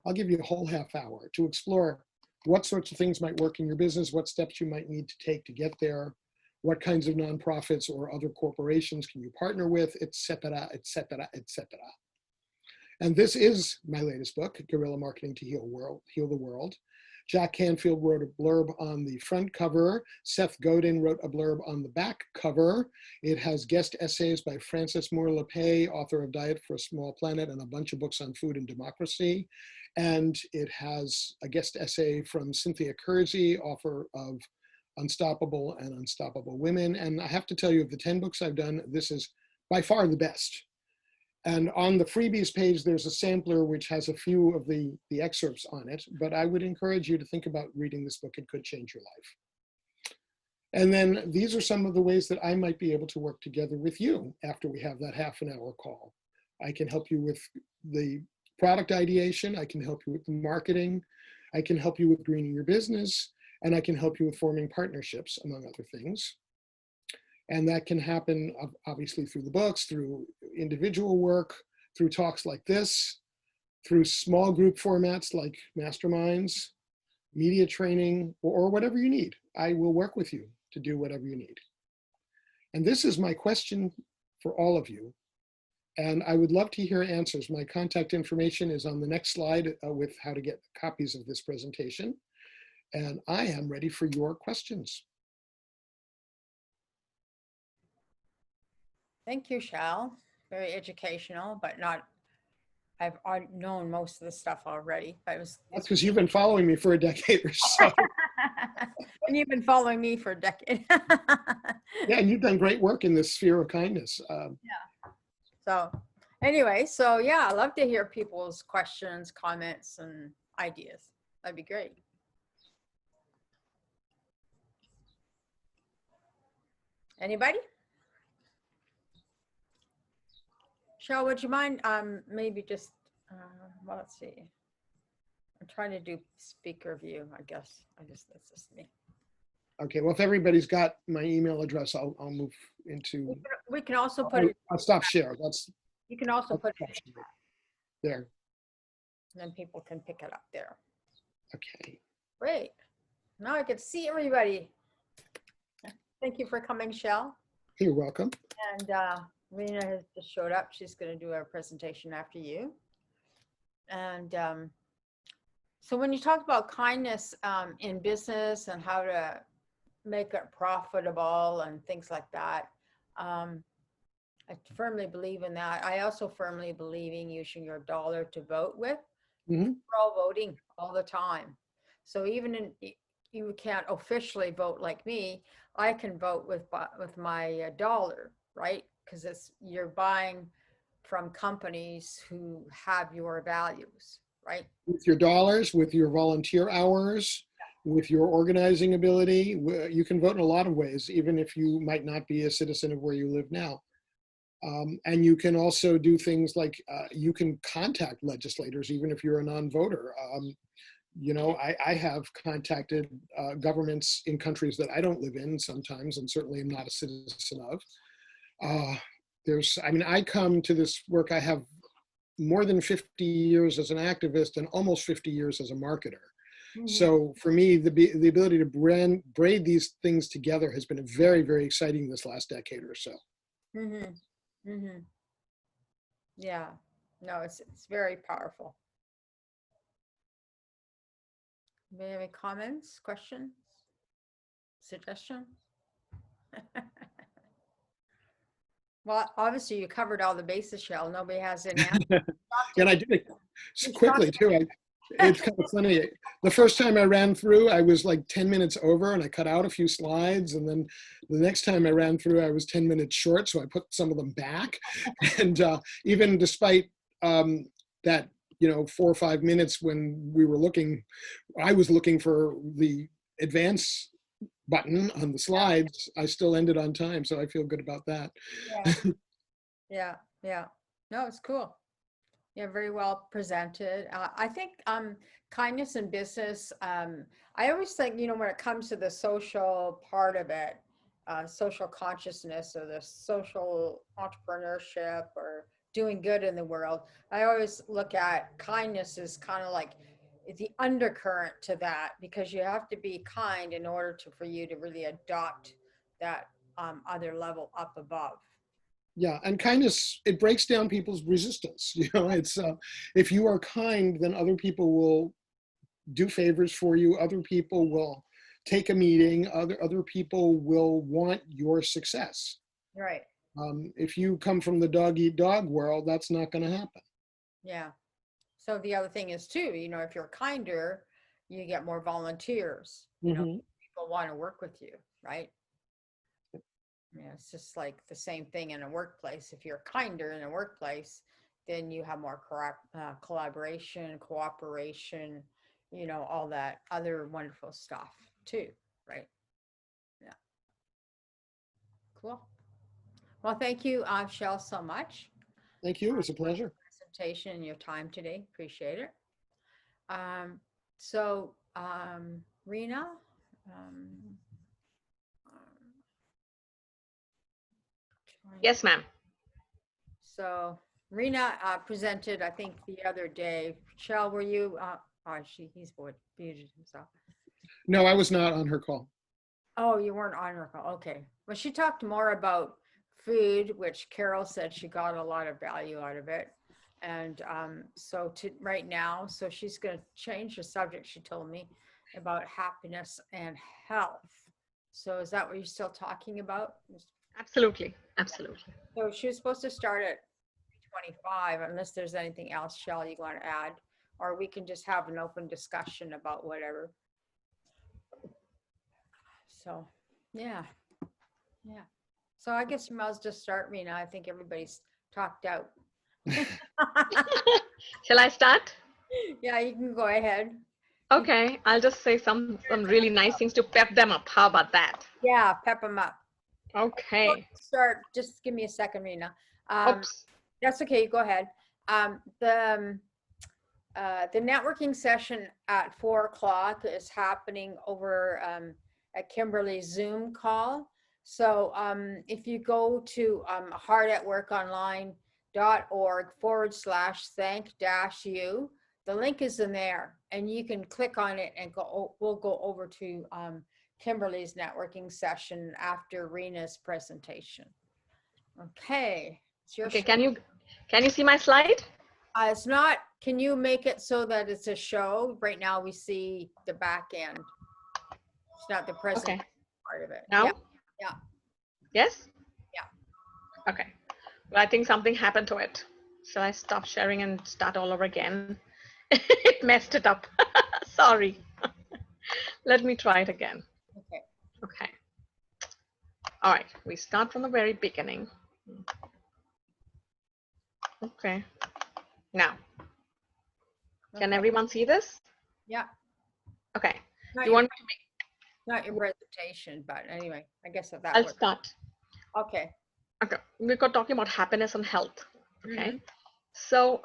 I'll give you a whole half hour to explore what sorts of things might work in your business, what steps you might need to take to get there, what kinds of nonprofits or other corporations can you partner with, et cetera, et cetera, et cetera. And this is my latest book, Guerrilla Marketing to Heal the World. Jack Canfield wrote a blurb on the front cover. Seth Godin wrote a blurb on the back cover. It has guest essays by Frances Moore Lepay, author of Diet for a Small Planet and a bunch of books on food and democracy. And it has a guest essay from Cynthia Kersey, author of Unstoppable and Unstoppable Women. And I have to tell you, of the 10 books I've done, this is by far the best. And on the freebies page, there's a sampler which has a few of the excerpts on it, but I would encourage you to think about reading this book. It could change your life. And then these are some of the ways that I might be able to work together with you after we have that half-an-hour call. I can help you with the product ideation. I can help you with the marketing. I can help you with greening your business. and I can help you with forming partnerships, among other things. And that can happen obviously through the books, through individual work, through talks like this, through small group formats like masterminds, media training, or whatever you need. I will work with you to do whatever you need. And this is my question for all of you. And I would love to hear answers. My contact information is on the next slide with how to get copies of this presentation. And I am ready for your questions. Thank you, Shal. Very educational, but not, I've known most of the stuff already. But it was, That's because you've been following me for a decade or so. and you've been following me for a decade. Yeah, and you've done great work in this sphere of kindness. Yeah. So anyway, so yeah, I love to hear people's questions, comments, and ideas. That'd be great. Anybody? Shal, would you mind maybe just, well, let's see. I'm trying to do speaker view, I guess. That's just me. Okay, well, if everybody's got my email address, I'll move into. We can also put it. I'll stop share. You can also put it there. And then people can pick it up there. Okay. Great. Now I can see everybody. Thank you for coming, Shal. You're welcome. And Rena has just showed up. She's going to do our presentation after you. And so when you talk about kindness in business and how to make it profitable and things like that, I firmly believe in that. I also firmly believe in using your dollar to vote with. Mm-hmm. We're all voting all the time. So even in, you can't officially vote like me, I can vote with my dollar, right? Because you're buying from companies who have your values, right? With your dollars, with your volunteer hours, with your organizing ability, you can vote in a lot of ways, even if you might not be a citizen of where you live now. And you can also do things like you can contact legislators, even if you're a non-voter. You know, I have contacted governments in countries that I don't live in sometimes, and certainly am not a citizen of. I mean, I come to this work, I have more than 50 years as an activist and almost 50 years as a marketer. Mm-hmm. So for me, the ability to braid these things together has been very, very exciting this last decade or so. Mm-hmm. Mm-hmm. Yeah, no, it's very powerful. Any comments, questions, suggestions? Well, obviously you covered all the bases, Shal. Nobody has any answers. And I did it quickly too. It's kind of funny. The first time I ran through, I was like 10 minutes over and I cut out a few slides. And then the next time I ran through, I was 10 minutes short. So I put some of them back. And even despite that, 4 or 5 minutes when we were looking, I was looking for the advance button on the slides, I still ended on time. So I feel good about that. Yeah. Yeah. No, it's cool. Yeah, very well presented. I think kindness in business, I always think, when it comes to the social part of it, social consciousness or the social entrepreneurship or doing good in the world, I always look at kindness as kind of like the undercurrent to that, because you have to be kind in order for you to really adopt that other level up above. Yeah, and kindness, it breaks down people's resistance. It's if you are kind, then other people will do favors for you. Other people will take a meeting. Other people will want your success. Right. If you come from the dog-eat-dog world, that's not going to happen. Yeah. So the other thing is too, if you're kinder, you get more volunteers. People want to work with you, right? It's just like the same thing in a workplace. If you're kinder in a workplace, then you have more collaboration, cooperation, all that other wonderful stuff too, right? Yeah. Cool. Well, thank you, Shal, so much. Thank you. It was a pleasure. Presentation and your time today. Appreciate it. Rena, Yes, ma'am. So Rena presented, I think, the other day. Shell, were you? He's muted himself. No, I was not on her call. Oh, you weren't on her call. Okay. Well, she talked more about food, which Carol said she got a lot of value out of it. And so right now, so she's going to change the subject, she told me, about happiness and health. So is that what you're still talking about? Absolutely. Absolutely. So she was supposed to start at 25, unless there's anything else, Shell, you want to add, or we can just have an open discussion about whatever. So, yeah. So I guess Mel's just start me now. I think everybody's talked out. Shall I start? Yeah, you can go ahead. Okay, I'll just say some really nice things to pep them up. How about that? Yeah, pep them up. Okay. Start. Just give me a second, Rena. Oops. That's okay. Go ahead. The networking session at 4 o'clock is happening over at Kimberly's Zoom call. So if you go to heartatworkonline.org/thank-you, the link is in there, and you can click on it and go. We'll go over to Kimberly's networking session after Rena's presentation. Okay. Okay. Can you see my slide? It's not. Can you make it so that it's a show? Right now we see the back end. It's not the present part of it. Now? Yeah. Yes? Yeah. Okay. Well, I think something happened to it. So I stop sharing and start all over again. It messed it up. Sorry. Let me try it again. Okay. Okay. All right. We start from the very beginning. Okay. Now, can everyone see this? Yeah. Okay. Not You want me to make? Not your presentation, but anyway, I guess that I'll works. start. Okay. Okay. We're talking about happiness and health. Okay. So,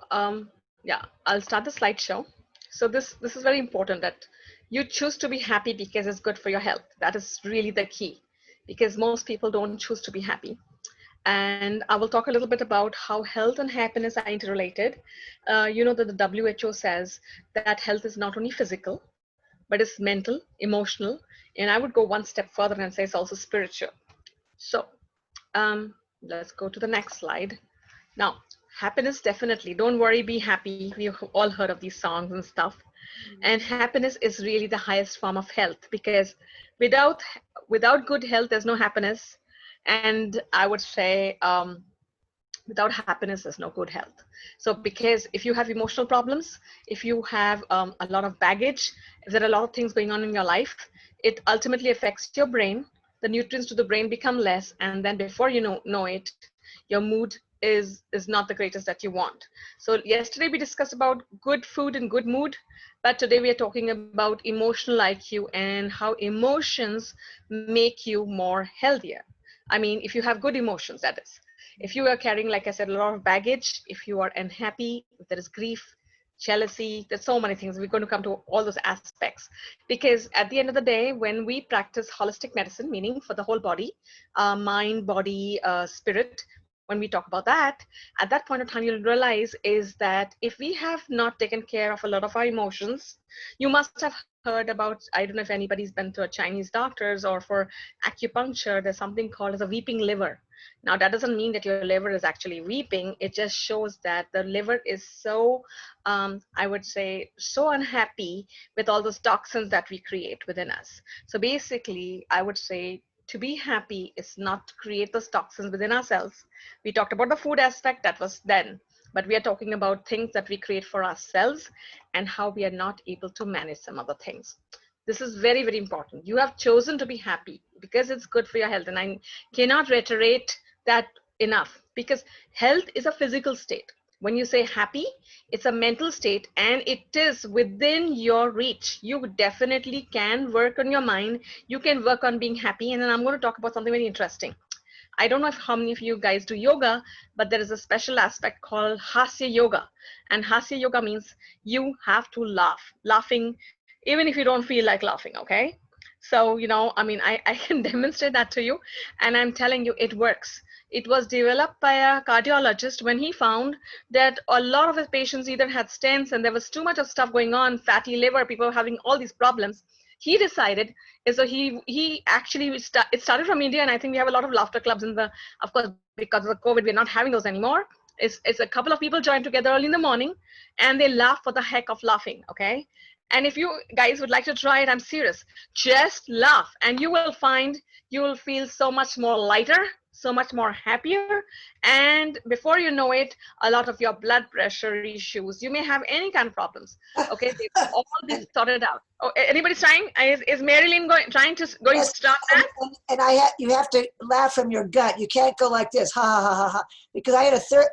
yeah, I'll start the slideshow. So this is very important that you choose to be happy because it's good for your health. That is really the key, because most people don't choose to be happy. And I will talk a little bit about how health and happiness are interrelated. You know that the WHO says that health is not only physical, but it's mental, emotional, and I would go one step further and say it's also spiritual. So let's go to the next slide. Now, happiness, definitely. Don't worry, be happy. We've all heard of these songs and stuff. And happiness is really the highest form of health, because without good health, there's no happiness. And I would say without happiness, there's no good health. So because if you have emotional problems, if you have a lot of baggage, if there are a lot of things going on in your life, it ultimately affects your brain. The nutrients to the brain become less, and then before you know it, your mood is not the greatest that you want. So yesterday we discussed about good food and good mood, but today we are talking about emotional IQ and how emotions make you more healthier. I mean, if you have good emotions, that is. If you are carrying, like I said, a lot of baggage, if you are unhappy, if there is grief, jealousy, there's so many things. We're going to come to all those aspects, because at the end of the day, when we practice holistic medicine, meaning for the whole body, mind, body, spirit, when we talk about that, at that point of time, you'll realize is that if we have not taken care of a lot of our emotions, you must have heard about, I don't know if anybody's been to a Chinese doctors or for acupuncture, there's something called as a weeping liver. Now, that doesn't mean that your liver is actually weeping. It just shows that the liver is so, I would say, so unhappy with all those toxins that we create within us. So basically, I would say to be happy is not to create those toxins within ourselves. We talked about the food aspect, that was then, but we are talking about things that we create for ourselves and how we are not able to manage some other things. This is very, very important. You have chosen to be happy because it's good for your health. And I cannot reiterate that enough, because health is a physical state. When you say happy, it's a mental state, and it is within your reach. You definitely can work on your mind. You can work on being happy. And then I'm going to talk about something very interesting. I don't know how many of you guys do yoga, but there is a special aspect called Hasya Yoga. And Hasya Yoga means you have to laugh, laughing, even if you don't feel like laughing, okay? So, I mean, I can demonstrate that to you, and I'm telling you, it works. It was developed by a cardiologist when he found that a lot of his patients either had stents and there was too much of stuff going on, fatty liver, people were having all these problems. He decided, so he actually, it started from India, and I think we have a lot of laughter clubs in the, of course, because of the COVID, we're not having those anymore. It's a couple of people join together early in the morning, and they laugh for the heck of laughing, okay? And if you guys would like to try it, I'm serious, just laugh, and you will find you will feel so much more lighter, so much more happier, and before you know it, a lot of your blood pressure issues, you may have any kind of problems, okay, they will all be sorted out. Oh, anybody's trying? Is Marilyn going to start that? And you have to laugh from your gut. You can't go like this, ha ha ha ha ha. Because I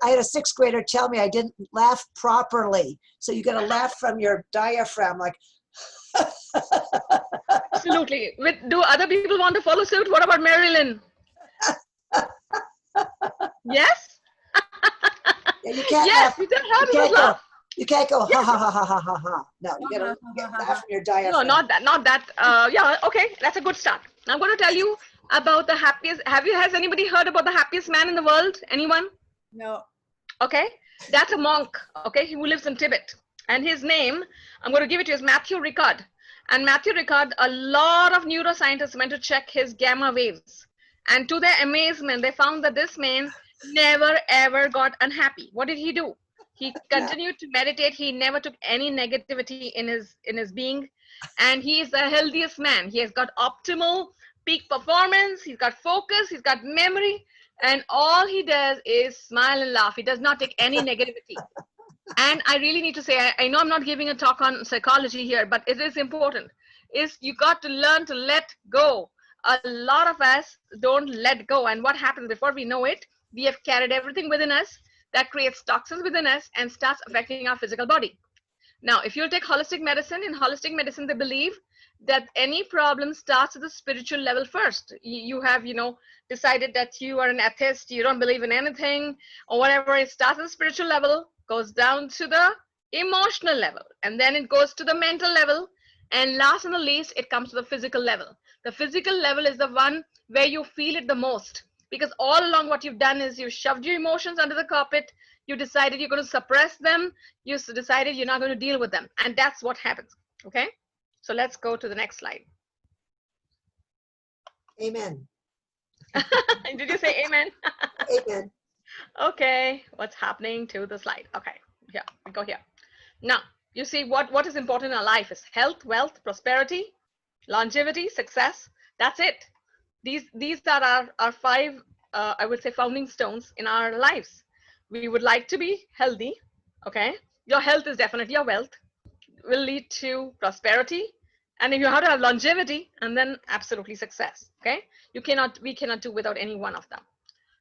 had a sixth grader tell me I didn't laugh properly. So you got to laugh from your diaphragm, like. Absolutely. Do other people want to follow suit? What about Marilyn? Yes. Yeah, you can't yes, laugh. you just have to laugh. You can't go ha ha ha ha ha ha ha. No, you gotta laugh from your diaphragm. No, not that. Yeah, okay, that's a good start. I'm going to tell you about the happiest. Has anybody heard about the happiest man in the world? Anyone? No. Okay, that's a monk. Okay, who lives in Tibet, and his name, I'm going to give it to you, is Matthew Ricard. And Matthew Ricard, a lot of neuroscientists went to check his gamma waves, and to their amazement, they found that this man never ever got unhappy. What did he do? He continued to meditate. He never took any negativity in his being, and he is the healthiest man. He has got optimal peak performance. He's got focus. He's got memory, and all he does is smile and laugh. He does not take any negativity. And I really need to say, I know I'm not giving a talk on psychology here, but it is important. Is you got to learn to let go. A lot of us don't let go, and what happens before we know it, we have carried everything within us that creates toxins within us and starts affecting our physical body. Now, if you'll take holistic medicine, in holistic medicine, they believe that any problem starts at the spiritual level first. You have, decided that you are an atheist, you don't believe in anything or whatever. It starts at the spiritual level, goes down to the emotional level, and then it goes to the mental level. And last and the least, it comes to the physical level. The physical level is the one where you feel it the most. Because all along what you've done is you've shoved your emotions under the carpet. You decided you're going to suppress them. You decided you're not going to deal with them. And that's what happens. Okay? So let's go to the next slide. Amen. Did you say amen? Amen. Okay. What's happening to the slide? Okay. Yeah, we go here. Now, you see what is important in our life is health, wealth, prosperity, longevity, success. That's it. These are our five, I would say, founding stones in our lives. We would like to be healthy, okay? Your health is definitely your wealth, will lead to prosperity, and if you have to have longevity, and then absolutely success, okay? We cannot do without any one of them.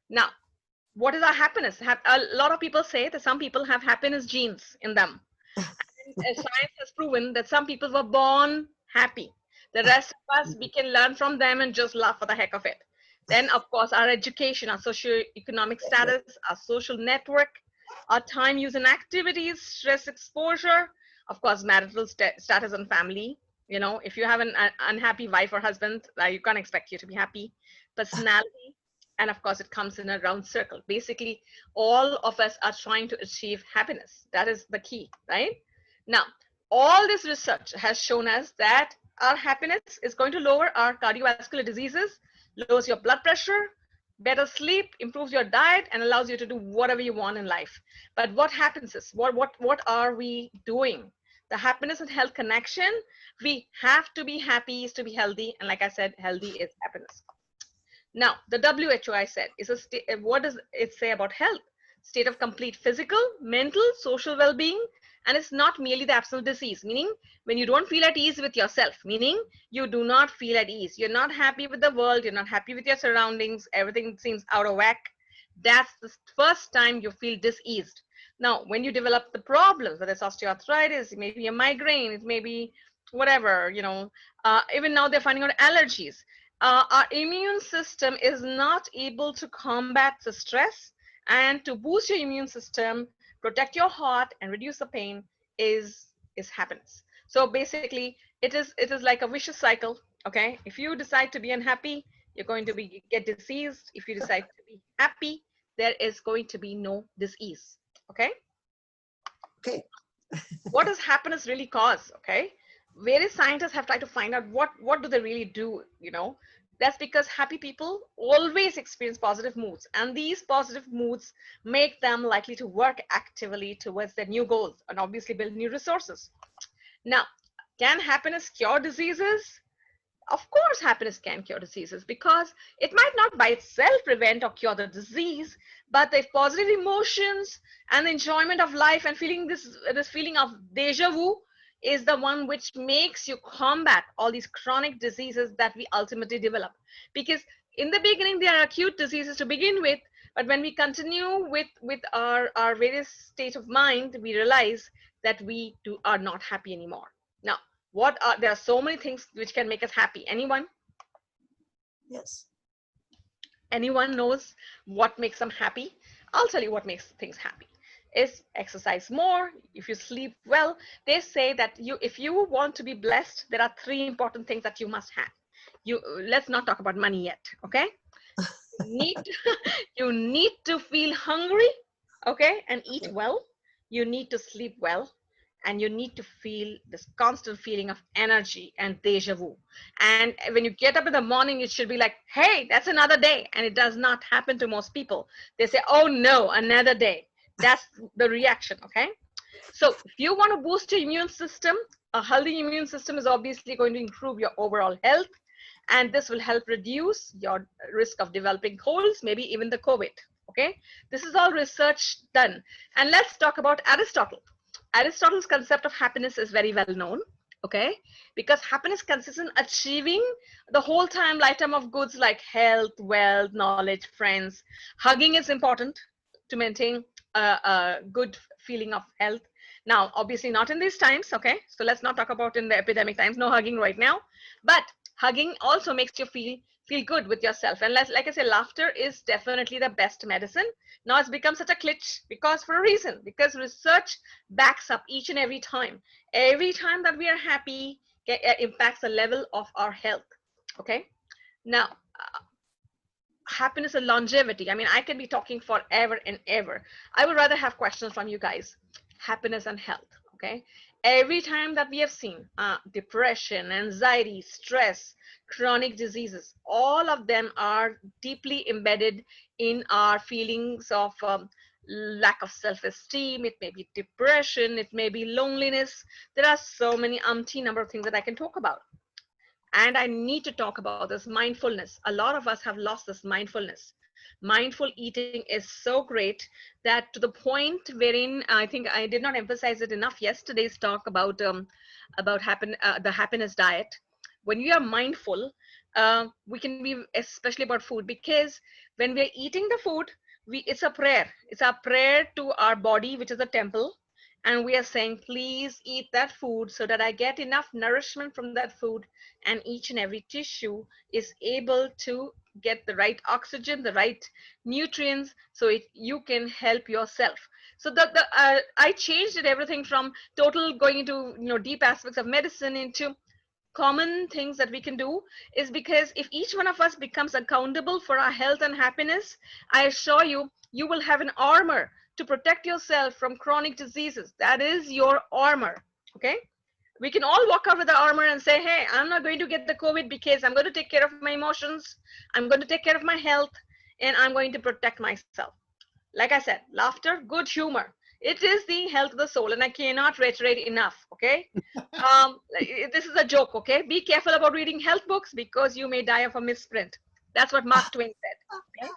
Now, what is our happiness? A lot of people say that some people have happiness genes in them. And science has proven that some people were born happy. The rest of us, we can learn from them and just laugh for the heck of it. Then, of course, our education, our socioeconomic status, our social network, our time used in activities, stress exposure, of course, marital status and family. If you have an unhappy wife or husband, you can't expect you to be happy. Personality, and of course, it comes in a round circle. Basically, all of us are trying to achieve happiness. That is the key, right? Now, all this research has shown us that our happiness is going to lower our cardiovascular diseases, lowers your blood pressure, better sleep, improves your diet, and allows you to do whatever you want in life. But what happens is, what are we doing? The happiness and health connection, we have to be happy is to be healthy. And like I said, healthy is happiness. Now, the WHO, I said, what does it say about health? State of complete physical, mental, social well-being, and it's not merely the absence of disease, meaning when you don't feel at ease with yourself, meaning you do not feel at ease. You're not happy with the world. You're not happy with your surroundings. Everything seems out of whack. That's the first time you feel diseased. Now, when you develop the problems, whether it's osteoarthritis, it may be a migraine, it may be whatever, even now they're finding out allergies. Our immune system is not able to combat the stress, and to boost your immune system, protect your heart, and reduce the pain is happiness. So basically, it is like a vicious cycle. Okay, if you decide to be unhappy, you're going to get diseased. If you decide to be happy, there is going to be no disease. Okay. Okay. What does happiness really cause? Okay, various scientists have tried to find out what do they really do. That's because happy people always experience positive moods, and these positive moods make them likely to work actively towards their new goals and obviously build new resources. Now, can happiness cure diseases? Of course, happiness can cure diseases, because it might not by itself prevent or cure the disease, but the positive emotions and the enjoyment of life and feeling this feeling of deja vu is the one which makes you combat all these chronic diseases that we ultimately develop. Because in the beginning, they are acute diseases to begin with, but when we continue with our various state of mind, we realize that we are not happy anymore. Now, there are so many things which can make us happy. Anyone knows what makes them happy? I'll tell you what makes things happy is exercise more. If you sleep well, they say that if you want to be blessed, there are 3 important things that you must have. Let's not talk about money yet. Okay. You need to feel hungry, okay, and eat well. You need to sleep well, and you need to feel this constant feeling of energy and deja vu. And when you get up in the morning, it should be like, hey, that's another day. And it does not happen to most people. They say, oh no, another day. That's the reaction. Okay. So if you want to boost your immune system, a healthy immune system is obviously going to improve your overall health. And this will help reduce your risk of developing colds, maybe even the COVID. Okay. This is all research done. And let's talk about Aristotle. Aristotle's concept of happiness is very well known, okay, because happiness consists in achieving the whole lifetime of goods like health, wealth, knowledge, friends. Hugging is important to maintain a good feeling of health. Now, obviously not in these times, okay, so let's not talk about in the epidemic times, no hugging right now, but hugging also makes you feel good with yourself. And like I say, laughter is definitely the best medicine. Now it's become such a glitch because for a reason, because research backs up each and every time. Every time that we are happy impacts the level of our health. Okay. Now, happiness and longevity. I mean, I can be talking forever and ever. I would rather have questions from you guys. Happiness and health. Okay. Every time that we have seen depression, anxiety, stress, chronic diseases, all of them are deeply embedded in our feelings of lack of self-esteem. It may be depression, it may be loneliness. There are so many number of things that I can talk about. And I need to talk about this mindfulness. A lot of us have lost this mindfulness. Mindful eating is so great that to the point wherein I think I did not emphasize it enough yesterday's talk about the happiness diet. When we are mindful, we can be especially about food, because when we are eating the food, it's a prayer. It's a prayer to our body, which is a temple. And we are saying, please eat that food so that I get enough nourishment from that food, and each and every tissue is able to get the right oxygen, the right nutrients, so you can help yourself. So I changed it, everything from total going into deep aspects of medicine into common things that we can do, is because if each one of us becomes accountable for our health and happiness, I assure you, you will have an armor to protect yourself from chronic diseases. That is your armor. Okay. We can all walk out with the armor and say, hey, I'm not going to get the COVID because I'm going to take care of my emotions, I'm going to take care of my health, and I'm going to protect myself. Like I said, laughter, good humor, it is the health of the soul, and I cannot reiterate enough. Okay. This is a joke. Okay. Be careful about reading health books, because you may die of a misprint. That's what Mark Twain said. Okay?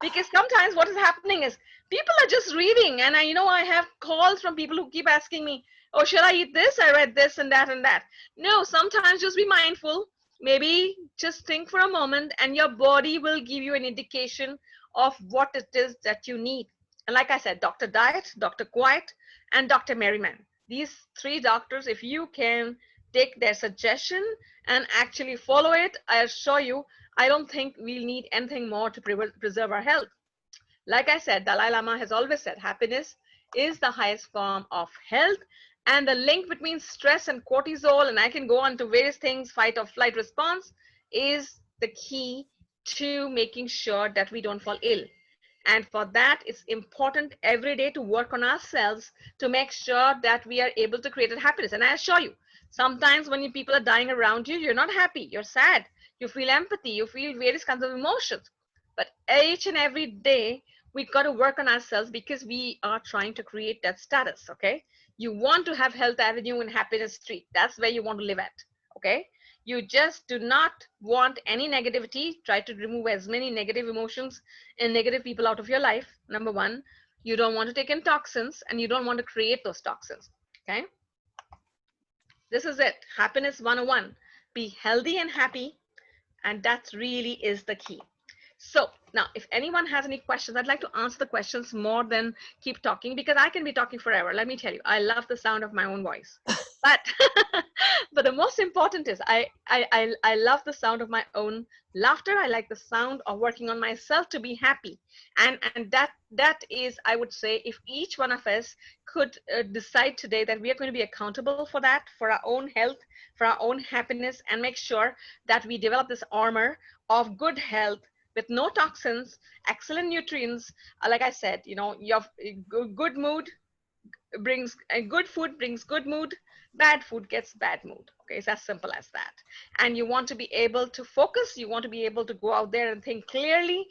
Because sometimes what is happening is people are just reading, and I have calls from people who keep asking me, oh, should I eat this? I read this and that and that. No, sometimes just be mindful. Maybe just think for a moment, and your body will give you an indication of what it is that you need. And like I said, Dr. Diet, Dr. Quiet, and Dr. Merriman. These 3 doctors, if you can take their suggestion and actually follow it, I assure you, I don't think we'll need anything more to preserve our health. Like I said, Dalai Lama has always said happiness is the highest form of health, And the link between stress and cortisol, and I can go on to various things, fight or flight response, is the key to making sure that we don't fall ill. And for that, it's important every day to work on ourselves to make sure that we are able to create a happiness. And I assure you, sometimes when people are dying around you, you're not happy, you're sad, you feel empathy, you feel various kinds of emotions. But each and every day, we've got to work on ourselves because we are trying to create that status, okay? You want to have Health Avenue and Happiness Street. That's where you want to live at, okay? You just do not want any negativity. Try to remove as many negative emotions and negative people out of your life, number one. You don't want to take in toxins, and you don't want to create those toxins, okay? This is it, Happiness 101. Be healthy and happy, and that really is the key. So now, if anyone has any questions, I'd like to answer the questions more than keep talking, because I can be talking forever. Let me tell you, I love the sound of my own voice. But but the most important is I love the sound of my own laughter. I like the sound of working on myself to be happy. And that is, I would say, if each one of us could decide today that we are going to be accountable for that, for our own health, for our own happiness, and make sure that we develop this armor of good health with no toxins, excellent nutrients. Like I said, you know, your good mood brings good food brings good mood, bad food gets bad mood. Okay, it's as simple as that. And you want to be able to focus, you want to be able to go out there and think clearly,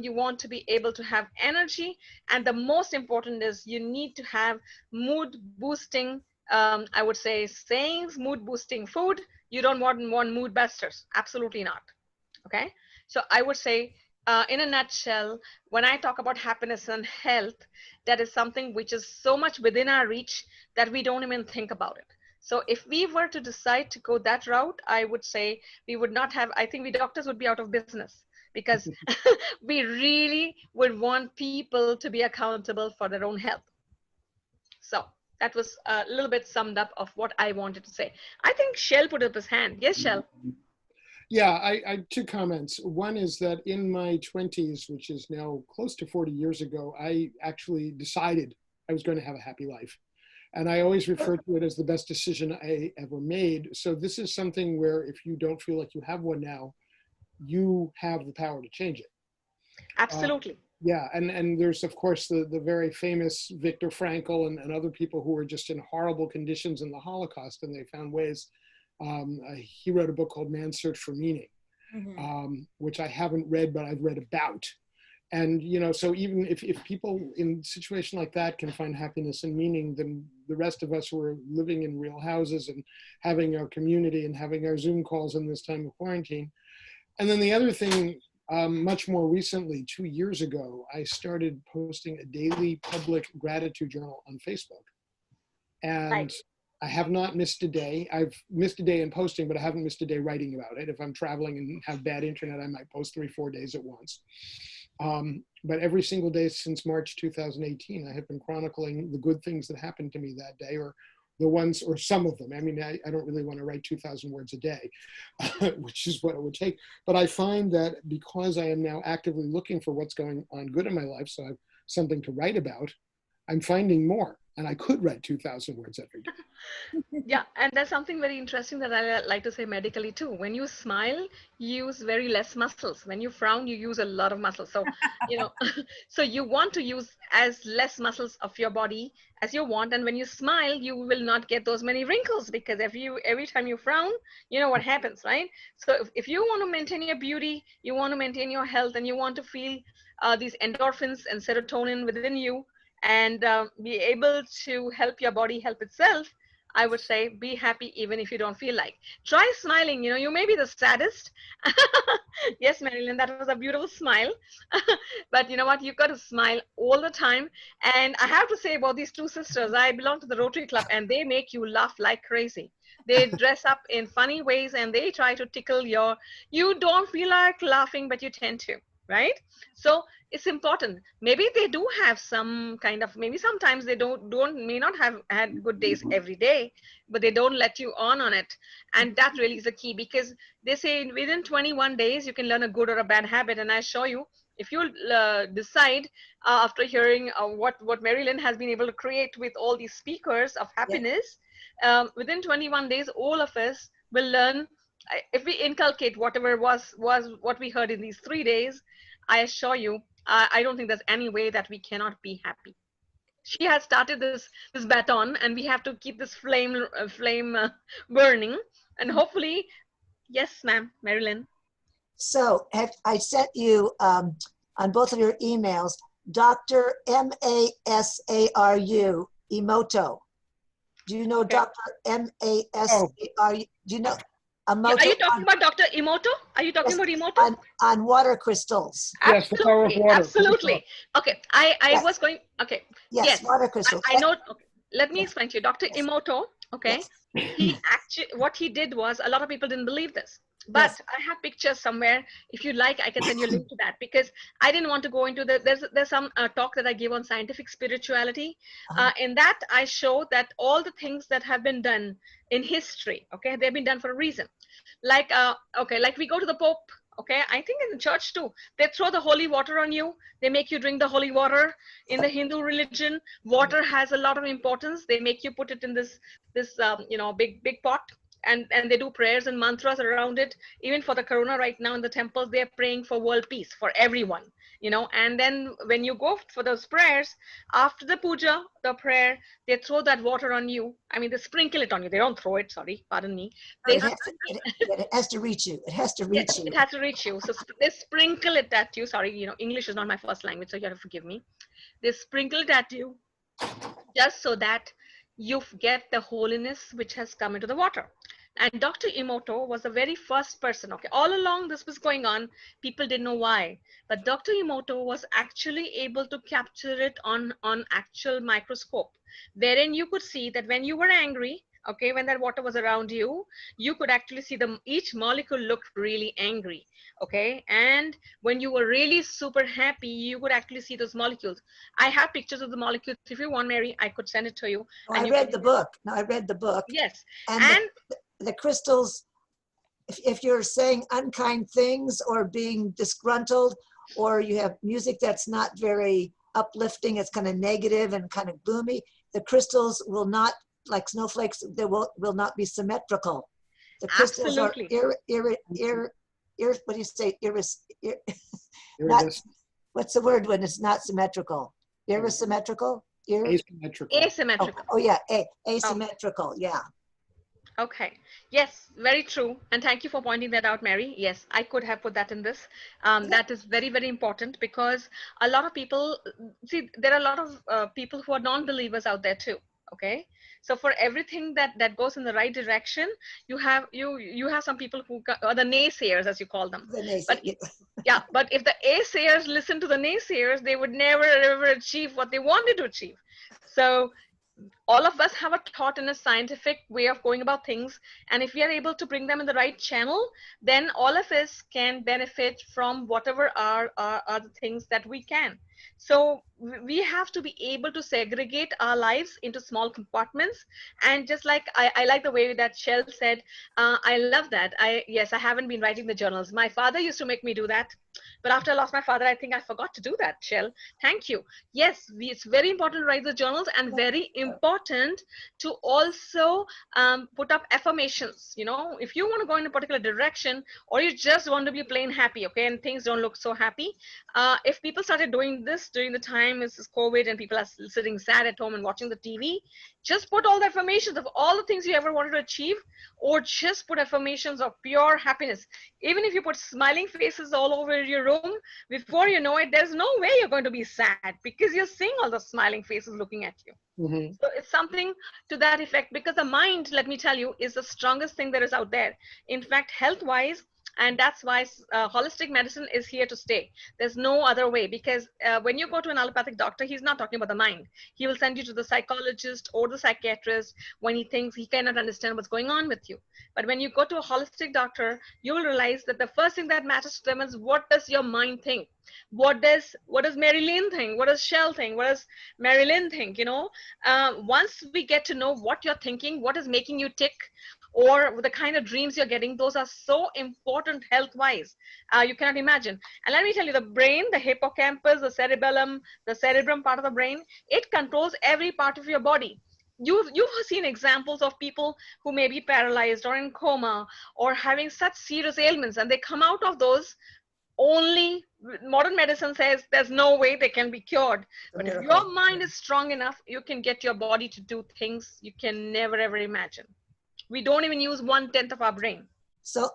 you want to be able to have energy, and the most important is you need to have mood boosting, I would say, sayings, mood boosting food. You don't want mood busters, absolutely not. Okay, so I would say, in a nutshell, when I talk about happiness and health, that is something which is so much within our reach that we don't even think about it. So if we were to decide to go that route, I would say we would not have, I think we doctors would be out of business, because we really would want people to be accountable for their own health. So that was a little bit summed up of what I wanted to say. I think Shell put up his hand. Yes, Shell. Yeah, I two comments. One is that in my 20s, which is now close to 40 years ago, I actually decided I was going to have a happy life. And I always refer to it as the best decision I ever made. So this is something where if you don't feel like you have one now, you have the power to change it. Absolutely. Yeah, and there's, of course, the very famous Viktor Frankl and other people who were just in horrible conditions in the Holocaust, and they found ways. He wrote a book called Man's Search for Meaning, which I haven't read, but I've read about. And, you know, so even if people in a situation like that can find happiness and meaning, then the rest of us who are living in real houses and having our community and having our Zoom calls in this time of quarantine. And then the other thing, much more recently, 2 years ago, I started posting a daily public gratitude journal on Facebook. And I have not missed a day. I've missed a day in posting, but I haven't missed a day writing about it. If I'm traveling and have bad internet, I might post 3-4 days at once. But every single day since March 2018, I have been chronicling the good things that happened to me that day, or the ones, or some of them. I mean, I don't really want to write 2,000 words a day, which is what it would take. But I find that because I am now actively looking for what's going on good in my life, so I have something to write about, I'm finding more. And I could write 2,000 words every day. Yeah, and there's something very interesting that I like to say medically too. When you smile, you use very less muscles. When you frown, you use a lot of muscles. So, you know, so you want to use as less muscles of your body as you want. And when you smile, you will not get those many wrinkles, because every time you frown, you know what happens, right? So if you want to maintain your beauty, you want to maintain your health, and you want to feel these endorphins and serotonin within you, and be able to help your body help itself, I would say be happy even if you don't feel like. Try smiling. You know, you may be the saddest. Yes, Marilyn, that was a beautiful smile. But you know what? You've got to smile all the time. And I have to say about these two sisters, I belong to the Rotary Club, and they make you laugh like crazy. They dress up in funny ways, and they try to tickle you don't feel like laughing, but you tend to, right? So it's important. Maybe they do have some kind of, maybe sometimes they may not have had good days every day, but they don't let you on it. And that really is the key, because they say within 21 days, you can learn a good or a bad habit. And I assure you, If you decide after hearing what Mary Lynn has been able to create with all these speakers of happiness, within 21 days, all of us will learn. If we inculcate whatever was what we heard in these 3 days, I assure you, I don't think there's any way that we cannot be happy. She has started this baton, and we have to keep this flame burning, and hopefully, yes, ma'am, Mary Lynn. So I sent you on both of your emails, Dr. Masaru Emoto. Do you know Dr. Masaru? Do you know? Emoto, are you talking about Dr. Emoto? Are you talking about Emoto? On water crystals. Yes, the power of water. Absolutely. Okay, I was going, okay. Yes, water crystals. I know, okay. Let me explain to you. Dr. Emoto, okay, he actually, what he did was, a lot of people didn't believe this. But I have pictures somewhere. If you like, I can send you a link to that, because I didn't want to go into there's some talk that I give on scientific spirituality. In that, I show that all the things that have been done in history, okay, they've been done for a reason. Like, okay, like we go to the Pope, okay, I think in the church too, they throw the holy water on you. They make you drink the holy water. In the Hindu religion, water has a lot of importance. They make you put it in this you know, big pot. And they do prayers and mantras around it. Even for the corona right now in the temples, they're praying for world peace for everyone, you know. And then when you go for those prayers, after the puja, the prayer, they throw that water on you. I mean, they sprinkle it on you. They don't throw it, sorry, pardon me. They It has to reach you. It has to reach you. It has to reach you. So they sprinkle it at you. Sorry, you know, English is not my first language, so you have to forgive me. They sprinkle it at you just so that you get the holiness which has come into the water. And Dr. Emoto was the very first person, okay, all along this was going on, people didn't know why, but Dr. Emoto was actually able to capture it on actual microscope, wherein you could see that when you were angry, okay, when that water was around you, you could actually see each molecule looked really angry, okay, and when you were really super happy, you could actually see those molecules. I have pictures of the molecules. If you want, Mary, I could send it to you. Oh, I read the book. No, I read the book. Yes, and the crystals, if you're saying unkind things or being disgruntled, or you have music that's not very uplifting, it's kind of negative and kind of gloomy, the crystals will not, like snowflakes, they will not be symmetrical. The crystals Absolutely. are what do you say? What's the word when it's not symmetrical? Irresymmetrical? Asymmetrical. Asymmetrical. Oh yeah, asymmetrical, yeah. Okay. Yes, very true. And thank you for pointing that out, Mary. Yes, I could have put that in this. That is very, very important, because a lot of people, see, there are a lot of people who are non-believers out there too. Okay. So for everything that goes in the right direction, you have some people who are the naysayers, as you call them. But yeah, but if the naysayers listen to the naysayers, they would never ever achieve what they wanted to achieve. So all of us have a thought and a scientific way of going about things, and if we are able to bring them in the right channel, then all of us can benefit from whatever are the things that we can. So we have to be able to segregate our lives into small compartments. And just like I like the way that Shell said, I love that. Yes, I haven't been writing the journals. My father used to make me do that, but after I lost my father, I think I forgot to do that. Shell, thank you. Yes, it's very important to write the journals, and very important to also put up affirmations. You know, if you want to go in a particular direction, or you just want to be plain happy, okay, and things don't look so happy, if people started doing this during the time this is COVID and people are sitting sad at home and watching the TV, just put all the affirmations of all the things you ever wanted to achieve, or just put affirmations of pure happiness. Even if you put smiling faces all over your room, before you know it, there's no way you're going to be sad, because you're seeing all the smiling faces looking at you. So it's something to that effect, because the mind, let me tell you, is the strongest thing there is out there. In fact, health-wise, and that's why holistic medicine is here to stay. There's no other way, because when you go to an allopathic doctor, he's not talking about the mind. He will send you to the psychologist or the psychiatrist when he thinks he cannot understand what's going on with you. But when you go to a holistic doctor, you will realize that the first thing that matters to them is, what does your mind think? What does Mary Lynn think? What does Shell think? What does Mary Lynn think? You know, once we get to know what you're thinking, what is making you tick, or the kind of dreams you're getting, those are so important health-wise. You cannot imagine. And let me tell you, the brain, the hippocampus, the cerebellum, the cerebrum part of the brain, it controls every part of your body. You've seen examples of people who may be paralyzed or in coma or having such serious ailments, and they come out of those, only modern medicine says there's no way they can be cured. But if your mind is strong enough, you can get your body to do things you can never ever imagine. We don't even use 1/10 of our brain. So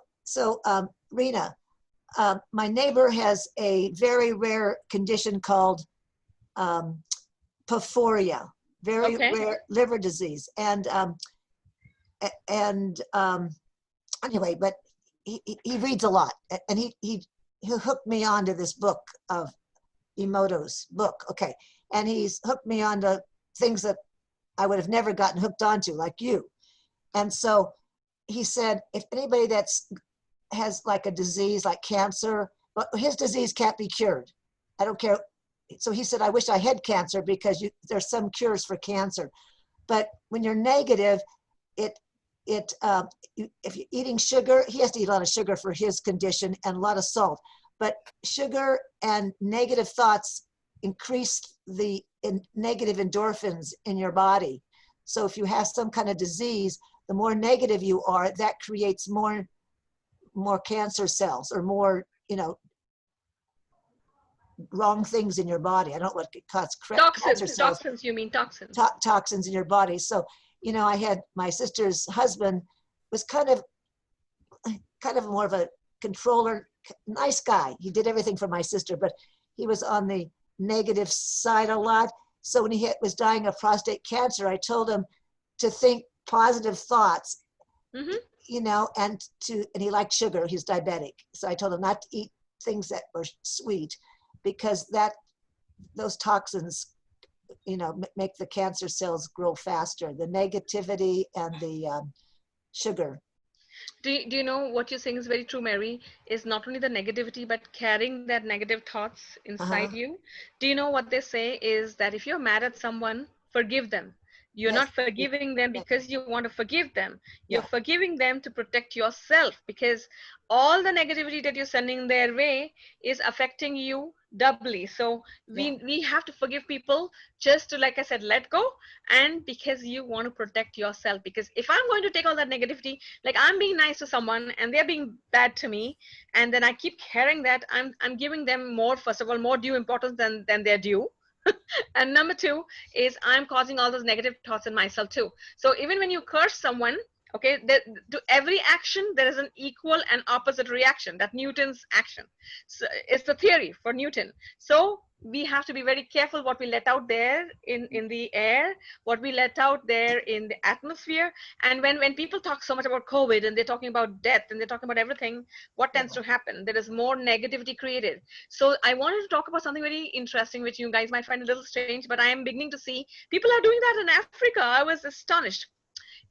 Rena, my neighbor has a very rare condition called porphyria, very rare liver disease. And anyway, but he reads a lot, and he hooked me onto this book of Emoto's book. Okay. And he's hooked me onto things that I would have never gotten hooked onto, like you. And so he said, if anybody has like a disease like cancer, but his disease can't be cured. I don't care. So he said, I wish I had cancer because there's some cures for cancer. But when you're negative, if you're eating sugar, he has to eat a lot of sugar for his condition and a lot of salt. But sugar and negative thoughts increase the negative endorphins in your body. So if you have some kind of disease, the more negative you are, that creates more cancer cells or more, wrong things in your body. I don't know what it causes cancer cells. Toxins, you mean toxins. Toxins in your body. So, I had my sister's husband was kind of more of a controller, nice guy. He did everything for my sister, but he was on the negative side a lot. So when he was dying of prostate cancer, I told him to think positive thoughts, and he liked sugar. He's diabetic. So I told him not to eat things that were sweet because those toxins make the cancer cells grow faster, the negativity and the sugar. Do you know what you're saying is very true, Mary, is not only the negativity, but carrying that negative thoughts inside you. Do you know what they say is that if you're mad at someone, forgive them. You're not forgiving them because you want to forgive them. You're forgiving them to protect yourself, because all the negativity that you're sending their way is affecting you doubly. So we have to forgive people just to, like I said, let go, and because you want to protect yourself. Because if I'm going to take all that negativity, like I'm being nice to someone and they're being bad to me, and then I keep carrying that, I'm giving them more, first of all, more due importance than they're due. And number two is I'm causing all those negative thoughts in myself too. So even when you curse someone, okay, to every action there is an equal and opposite reaction. That Newton's action. So it's the theory for Newton. So we have to be very careful what we let out there in the air, what we let out there in the atmosphere. And when people talk so much about COVID and they're talking about death and they're talking about everything, what tends to happen? There is more negativity created. So I wanted to talk about something very interesting, which you guys might find a little strange, but I am beginning to see people are doing that in Africa. I was astonished.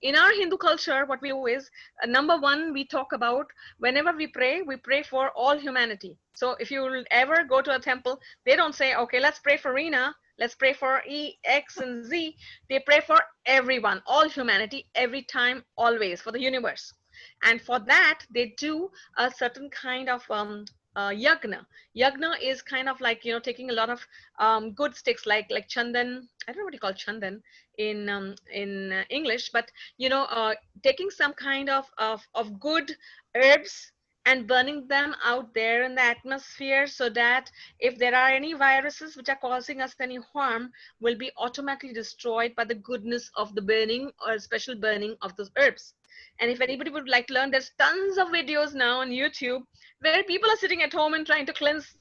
In our Hindu culture, what we do is, number one, we talk about whenever we pray for all humanity. So if you will ever go to a temple, they don't say, okay, let's pray for Rena, let's pray for E, X, and Z. They pray for everyone, all humanity, every time, always, for the universe. And for that, they do a certain kind of yagna. Yagna is kind of like, taking a lot of good sticks like chandan. I don't know what you call chandan in English, but taking some kind of good herbs and burning them out there in the atmosphere, so that if there are any viruses which are causing us any harm, will be automatically destroyed by the goodness of the burning or special burning of those herbs. And if anybody would like to learn, there's tons of videos now on YouTube where people are sitting at home and trying to cleanse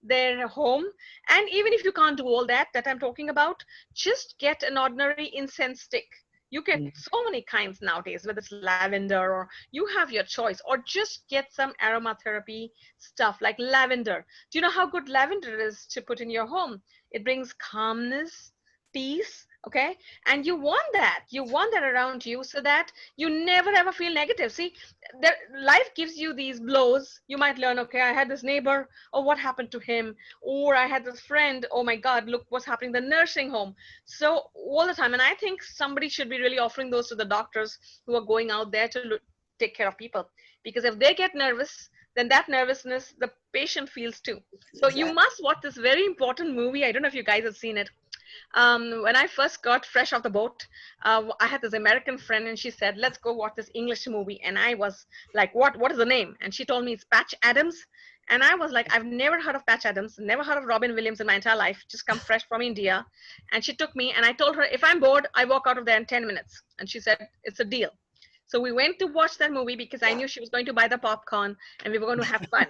their home. And even if you can't do all that I'm talking about, just get an ordinary incense stick. You get so many kinds nowadays, whether it's lavender or you have your choice, or just get some aromatherapy stuff like lavender. Do you know how good lavender is to put in your home? It brings calmness, peace, Okay, and you want that around you so that you never ever feel negative. See, life gives you these blows. You might learn, okay, I had this neighbor, oh, what happened to him? Or I had this friend, oh my God, look what's happening in the nursing home. So all the time, and I think somebody should be really offering those to the doctors who are going out there to take care of people, because if they get nervous, then that nervousness the patient feels too. So you must watch this very important movie. I don't know if you guys have seen it. When I first got fresh off the boat, I had this American friend, and she said, let's go watch this English movie. And I was like, what is the name? And she told me it's Patch Adams. And I was like, I've never heard of Patch Adams, never heard of Robin Williams in my entire life, just come fresh from India. And she took me, and I told her, if I'm bored, I walk out of there in 10 minutes. And she said, it's a deal. So we went to watch that movie because I knew she was going to buy the popcorn and we were going to have fun.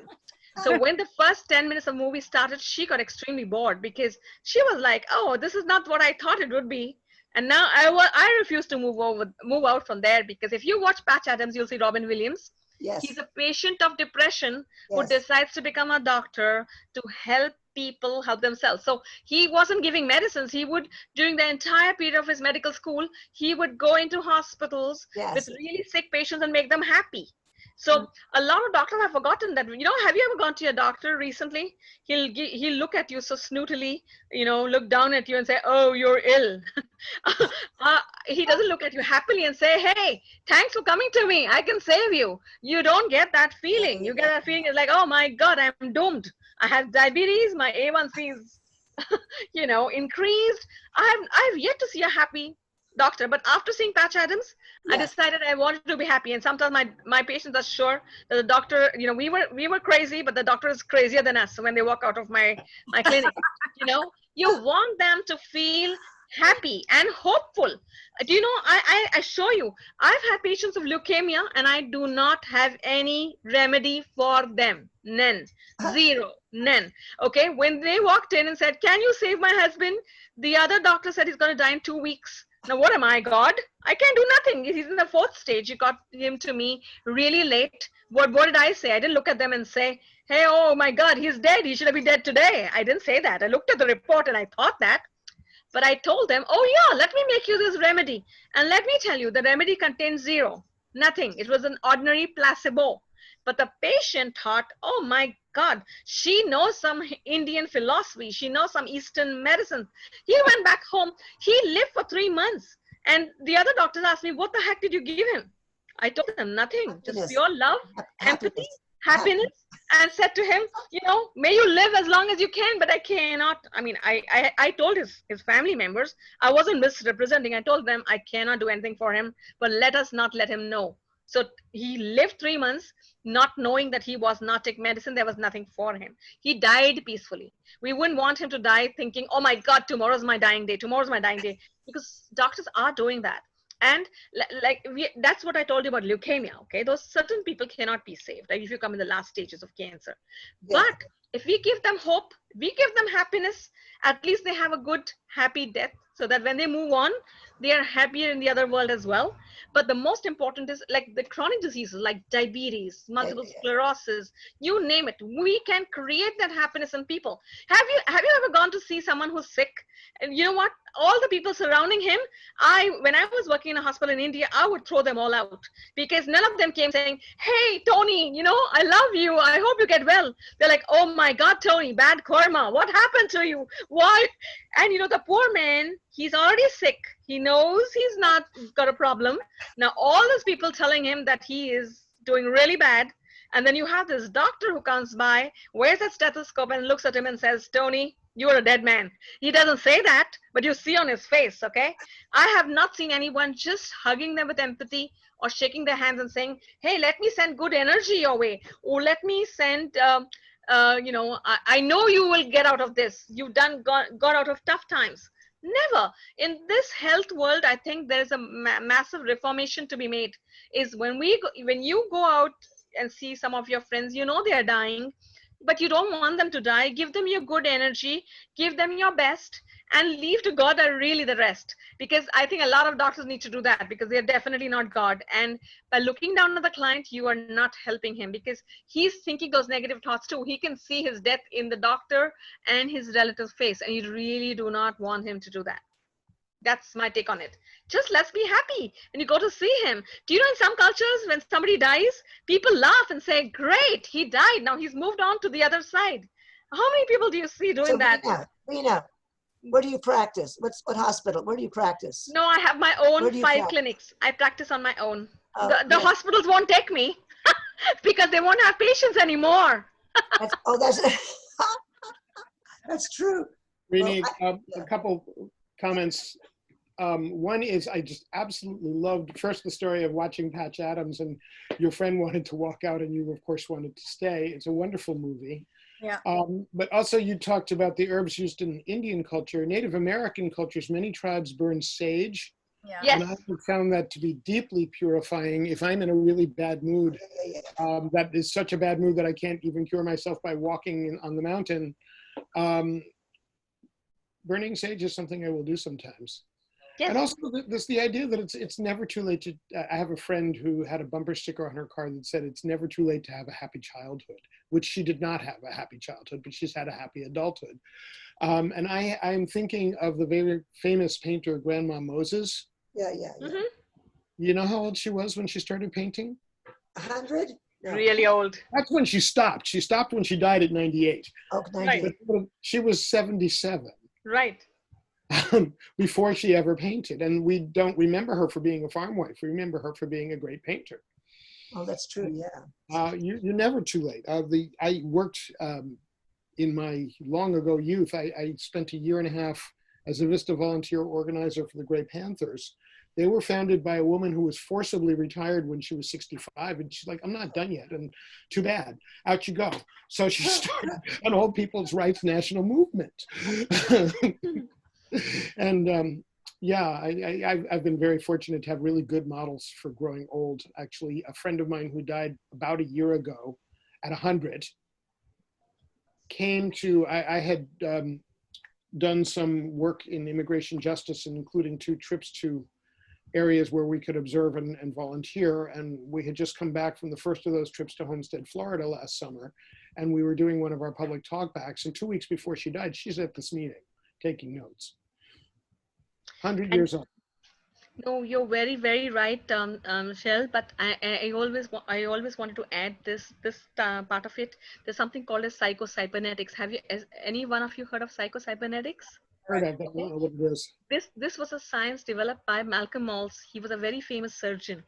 So when the first 10 minutes of the movie started, she got extremely bored because she was like, oh, this is not what I thought it would be. And now I refuse to move out from there, because if you watch Patch Adams, you'll see Robin Williams. Yes. He's a patient of depression who Yes. decides to become a doctor to help people help themselves. So he wasn't giving medicines. He would, during the entire period of his medical school, he would go into hospitals Yes. with really sick patients and make them happy. So a lot of doctors have forgotten that. You know, have you ever gone to your doctor recently? He'll look at you so snootily, you know, look down at you and say, oh, you're ill. He doesn't look at you happily and say, hey, thanks for coming to me, I can save you. You don't get that feeling. You get that feeling, it's like, oh my God, I'm doomed. I have diabetes, my A1C is you know, increased. I've yet to see a happy doctor. But after seeing Patch Adams, I decided I wanted to be happy. And sometimes my patients are sure that the doctor, you know, we were crazy, but the doctor is crazier than us when they walk out of my clinic. You know, you want them to feel happy and hopeful. Do you know, I assure you, I've had patients of leukemia and I do not have any remedy for them. None. Zero. None. Okay. When they walked in and said, can you save my husband? The other doctor said he's going to die in 2 weeks. Now, what am I, God? I can't do nothing. He's in the 4th stage. You got him to me really late. What did I say? I didn't look at them and say, hey, oh my God, he's dead. He should have been dead today. I didn't say that. I looked at the report and I thought that. But I told them, oh yeah, let me make you this remedy. And let me tell you, the remedy contains zero, nothing. It was an ordinary placebo. But the patient thought, oh my God, she knows some Indian philosophy. She knows some Eastern medicine. He went back home. He lived for 3 months. And the other doctors asked me, what the heck did you give him? I told them nothing, just pure love, empathy, happiness, and said to him, you know, may you live as long as you can, but I cannot. I mean, I told his family members, I wasn't misrepresenting. I told them I cannot do anything for him, but let us not let him know. So he lived 3 months not knowing that he was not taking medicine. There was nothing for him. He died peacefully. We wouldn't want him to die thinking, oh my God, tomorrow's my dying day. Tomorrow's my dying day. Because doctors are doing that. And that's what I told you about leukemia. Okay, those certain people cannot be saved, like if you come in the last stages of cancer. But if we give them hope, we give them happiness, at least they have a good, happy death, so that when they move on, they are happier in the other world as well. But the most important is like the chronic diseases like diabetes, multiple sclerosis, you name it. We can create that happiness in people. Have you ever gone to see someone who's sick? And you know what? All the people surrounding him, when I was working in a hospital in India, I would throw them all out because none of them came saying, hey, Tony, you know, I love you. I hope you get well. They're like, oh my God, Tony, bad karma. What happened to you? Why? And you know, the poor man, he's already sick. He knows he's not got a problem. Now, all those people telling him that he is doing really bad. And then you have this doctor who comes by, wears a stethoscope and looks at him and says, Tony, you are a dead man. He doesn't say that, but you see on his face, okay? I have not seen anyone just hugging them with empathy or shaking their hands and saying, hey, let me send good energy your way. Or let me send, you know, I know you will get out of this. You've got out of tough times. Never. In this health world, I think there's a massive reformation to be made. Is when you go out and see some of your friends, you know they are dying, but you don't want them to die. Give them your good energy, give them your best, and leave to God really the rest. Because I think a lot of doctors need to do that because they're definitely not God. And by looking down at the client, you are not helping him because he's thinking those negative thoughts too. He can see his death in the doctor and his relative's face, and you really do not want him to do that. That's my take on it. Just let's be happy and you go to see him. Do you know in some cultures when somebody dies, people laugh and say, great, he died. Now he's moved on to the other side. How many people do you see doing So that? Rena, where do you practice? What hospital? Where do you practice? No, I have my Where own do you 5 practice? clinics. I practice on my own. Oh, The yeah. hospitals won't take me because they won't have patients anymore. That's true. Rini, a couple comments. One is I just absolutely loved first the story of watching Patch Adams, and your friend wanted to walk out and you of course wanted to stay. It's a wonderful movie. Yeah. But also you talked about the herbs used in Indian culture. Native American cultures, many tribes burn sage. Yeah. Yes. And I have found that to be deeply purifying. If I'm in a really bad mood, that is such a bad mood that I can't even cure myself by walking on the mountain. Burning sage is something I will do sometimes. Yes. And also the idea that it's never too late to, I have a friend who had a bumper sticker on her car that said it's never too late to have a happy childhood, which she did not have a happy childhood, but she's had a happy adulthood. And I'm thinking of the very famous painter, Grandma Moses. Yeah. Mm-hmm. You know how old she was when she started painting? 100? No. Really old. That's when she stopped. She stopped when she died at 98. Oh, 98. But she was 77. Right. Before she ever painted. And we don't remember her for being a farm wife. We remember her for being a great painter. Oh, that's true, yeah. You're never too late. I worked in my long ago youth. I spent a year and a half as a Vista volunteer organizer for the Grey Panthers. They were founded by a woman who was forcibly retired when she was 65. And she's like, I'm not done yet. And too bad. Out you go. So she started an old people's rights national movement. And yeah, I've been very fortunate to have really good models for growing old. Actually, a friend of mine who died about a year ago at 100 came to, I had done some work in immigration justice, including 2 trips to areas where we could observe and volunteer. And we had just come back from the first of those trips to Homestead, Florida last summer. And we were doing one of our public talkbacks. And 2 weeks before she died, she's at this meeting taking notes. 100 years old. No, you're very, very right, Shell. But I always wanted to add this part of it. There's something called as psychocybernetics. Has any one of you heard of psychocybernetics? Heard of it, I don't know what it is. This was a science developed by Malcolm Maltz. He was a very famous surgeon.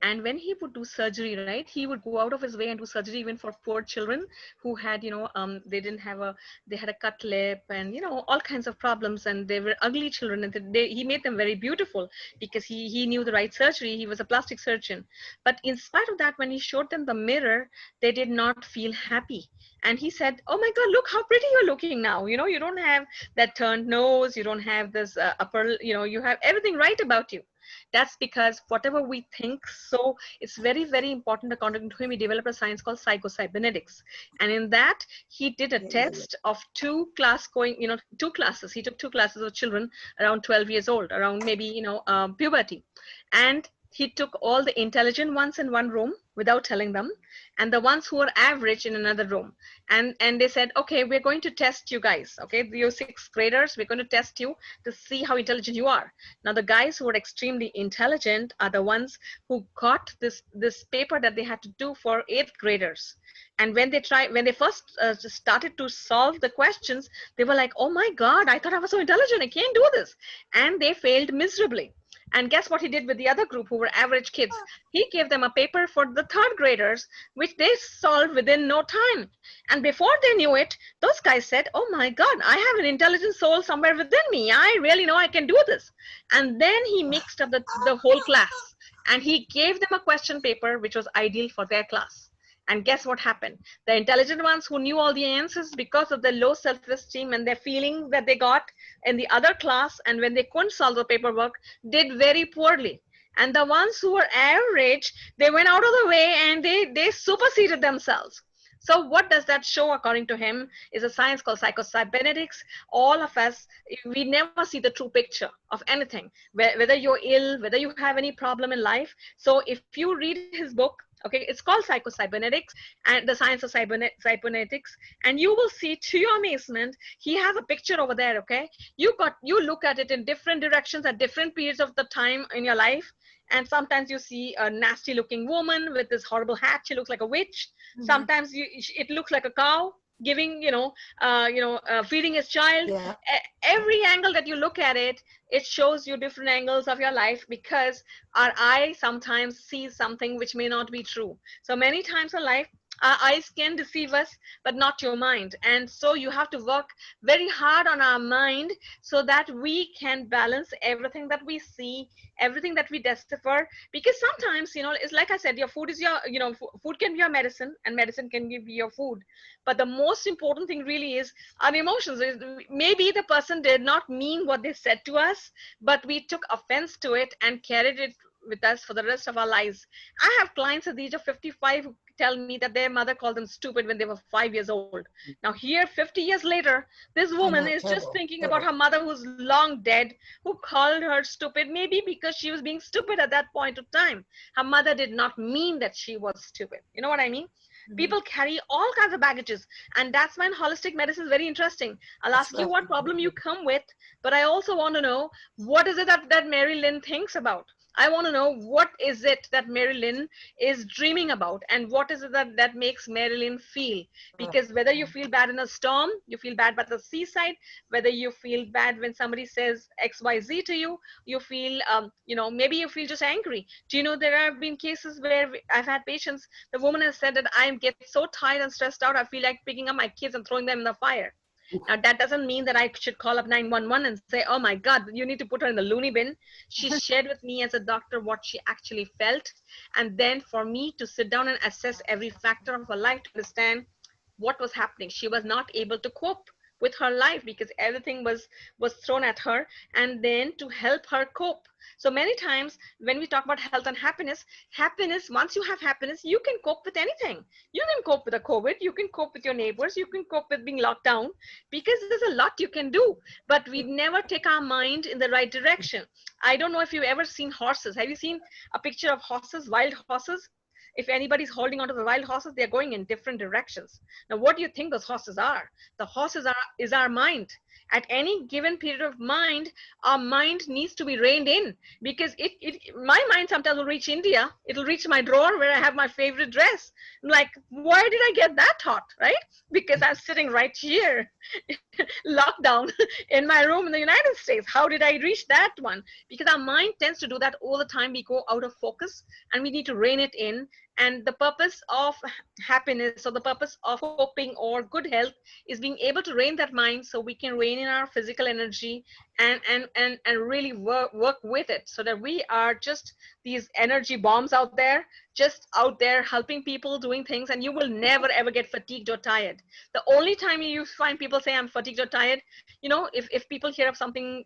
And when he would do surgery, right, he would go out of his way and do surgery even for poor children who had, they had a cut lip and, all kinds of problems, and they were ugly children, and he made them very beautiful because he knew the right surgery. He was a plastic surgeon. But in spite of that, when he showed them the mirror, they did not feel happy. And he said, oh my God, look how pretty you're looking now. You don't have that turned nose. You don't have this upper, you have everything right about you. That's because whatever we think, so it's very, very important. According to him, he developed a science called psychocybernetics. And in that, he did a test of 2 classes. He took 2 classes of children around 12 years old, around maybe, puberty. And he took all the intelligent ones in one room without telling them, and the ones who were average in another room. And they said, okay, we're going to test you guys. Okay, you're 6th graders. We're going to test you to see how intelligent you are. Now, the guys who were extremely intelligent are the ones who got this paper that they had to do for 8th graders. And when they first started to solve the questions, they were like, oh my God, I thought I was so intelligent. I can't do this. And they failed miserably. And guess what he did with the other group who were average kids? He gave them a paper for the 3rd graders, which they solved within no time. And before they knew it, those guys said, oh my God, I have an intelligent soul somewhere within me. I really know I can do this. And then he mixed up the whole class, and he gave them a question paper which was ideal for their class. And guess what happened? The intelligent ones who knew all the answers, because of the low self-esteem and their feeling that they got in the other class, and when they couldn't solve the paperwork, did very poorly. And the ones who were average, they went out of the way and they superseded themselves. So what does that show, according to him, is a science called psychocybernetics. All of us, we never see the true picture of anything, whether you're ill, whether you have any problem in life. So if you read his book, Okay, it's called psychocybernetics and the science of cybernetics. And you will see, to your amazement, he has a picture over there. Okay, you look at it in different directions at different periods of the time in your life. And sometimes you see a nasty looking woman with this horrible hat. She looks like a witch. Sometimes it looks like a cow giving, feeding his child. Yeah. Every angle that you look at it, it shows you different angles of your life, because our eye sometimes sees something which may not be true. So many times in life, our eyes can deceive us, but not your mind. And so you have to work very hard on our mind so that we can balance everything that we see, everything that we decipher. Because sometimes, it's like I said, your food is your, food can be your medicine, and medicine can be your food. But the most important thing really is our emotions. Maybe the person did not mean what they said to us, but we took offense to it and carried it with us for the rest of our lives. I have clients at the age of 55 who tell me that their mother called them stupid when they were 5 years old. Now here, 50 years later, this woman is just thinking about her mother who's long dead, who called her stupid, maybe because she was being stupid at that point of time. Her mother did not mean that she was stupid. You know what I mean? People carry all kinds of baggages, and that's when holistic medicine is very interesting. I'll ask you what problem you come with, but I also want to know, what is it that Mary Lynn thinks about? I want to know, what is it that Mary Lynn is dreaming about, and what is it that makes Mary Lynn feel? Because whether you feel bad in a storm, you feel bad by the seaside, whether you feel bad when somebody says XYZ to you, you feel, maybe you feel just angry. Do you know there have been cases where I've had patients, the woman has said that I get so tired and stressed out, I feel like picking up my kids and throwing them in the fire. Now, that doesn't mean that I should call up 911 and say, oh my God, you need to put her in the loony bin. She shared with me as a doctor what she actually felt. And then for me to sit down and assess every factor of her life to understand what was happening. She was not able to cope with her life because everything was thrown at her, and then to help her cope. So many times when we talk about health and happiness, once you have happiness, you can cope with anything. You can cope with the COVID, you can cope with your neighbors, you can cope with being locked down, because there's a lot you can do, but we never take our mind in the right direction. I don't know if you've ever seen horses. Have you seen a picture of horses, wild horses? If anybody's holding onto the wild horses, they're going in different directions. Now, what do you think those horses are? The horses is our mind. At any given period of mind, our mind needs to be reined in, because my mind sometimes will reach India. It'll reach my drawer where I have my favorite dress. I'm like, why did I get that thought, right? Because I'm sitting right here, locked down in my room in the United States. How did I reach that one? Because our mind tends to do that all the time. We go out of focus and we need to rein it in. And the purpose of happiness, or the purpose of coping or good health, is being able to rein that mind so we can rein in our physical energy and really work with it, so that we are just these energy bombs out there, just out there helping people, doing things, and you will never ever get fatigued or tired. The only time you find people say I'm fatigued or tired, if people hear of something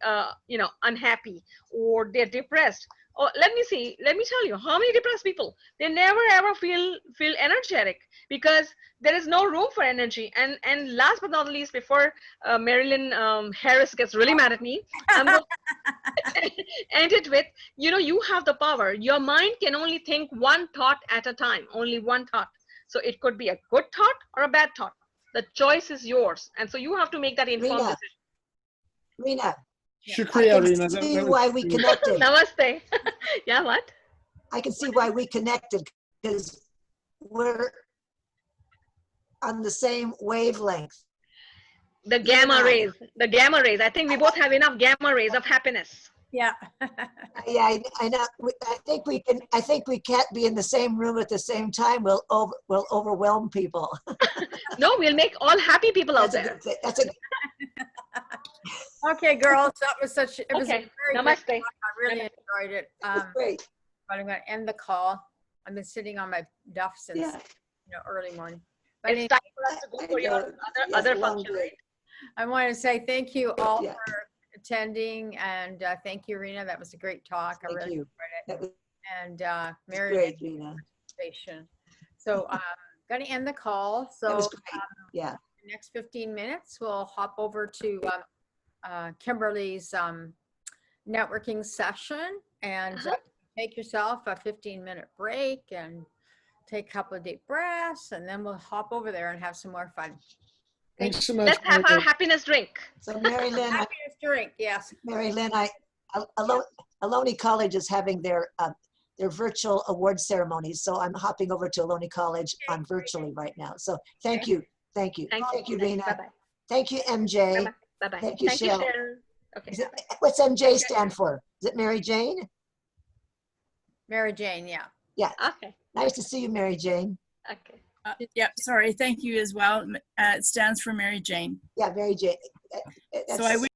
unhappy, or they're depressed. Oh, let me tell you, how many depressed people, they never ever feel energetic, because there is no room for energy. And last but not least, before Marilyn Harris gets really mad at me, I'm going to end it with, you have the power. Your mind can only think one thought at a time, only one thought. So it could be a good thought or a bad thought. The choice is yours. And so you have to make that informed decision. Rena. Shukriya, I Rena. can see why we connected. Namaste. Yeah, what? I can see why we connected, because we're on the same wavelength. The gamma rays. I think we both have enough gamma rays of happiness. Yeah. Yeah, I know. I think we can. I think we can't be in the same room at the same time. We'll overwhelm people. No, we'll make all happy people out there. That's a. Okay, girls, that was such. It was Okay. a very Namaste. good talk. I really enjoyed it. Great. But I'm going to end the call. I've been sitting on my duff since early morning. But It's time for us to go for your other function, right? I want to say thank you all for attending, and thank you, Rena. That was a great talk. I really enjoyed it. And Mary, great, Rena. Participation. So I'm going to end the call. So yeah, the next 15 minutes, we'll hop over to Kimberly's networking session, and take yourself a 15-minute break and take a couple of deep breaths, and then we'll hop over there and have some more fun. Thanks so much. Let's have Mary our Lynn. happiness drink. So Mary Lynn, Happiness drink, yes. Mary Lynn, Ohlone College is having their virtual award ceremonies, so I'm hopping over to Ohlone College on virtually right now. So thank you, thank you, thank you, Rena. Bye-bye. Thank you, MJ. Bye-bye. Thank you, Cheryl. Cheryl. Okay. What's MJ stand for? Is it Mary Jane? Mary Jane, yeah. Yeah. Okay. Nice to see you, Mary Jane. Okay. Yeah, sorry. Thank you as well. It stands for Mary Jane. Yeah, Mary Jane. So I wish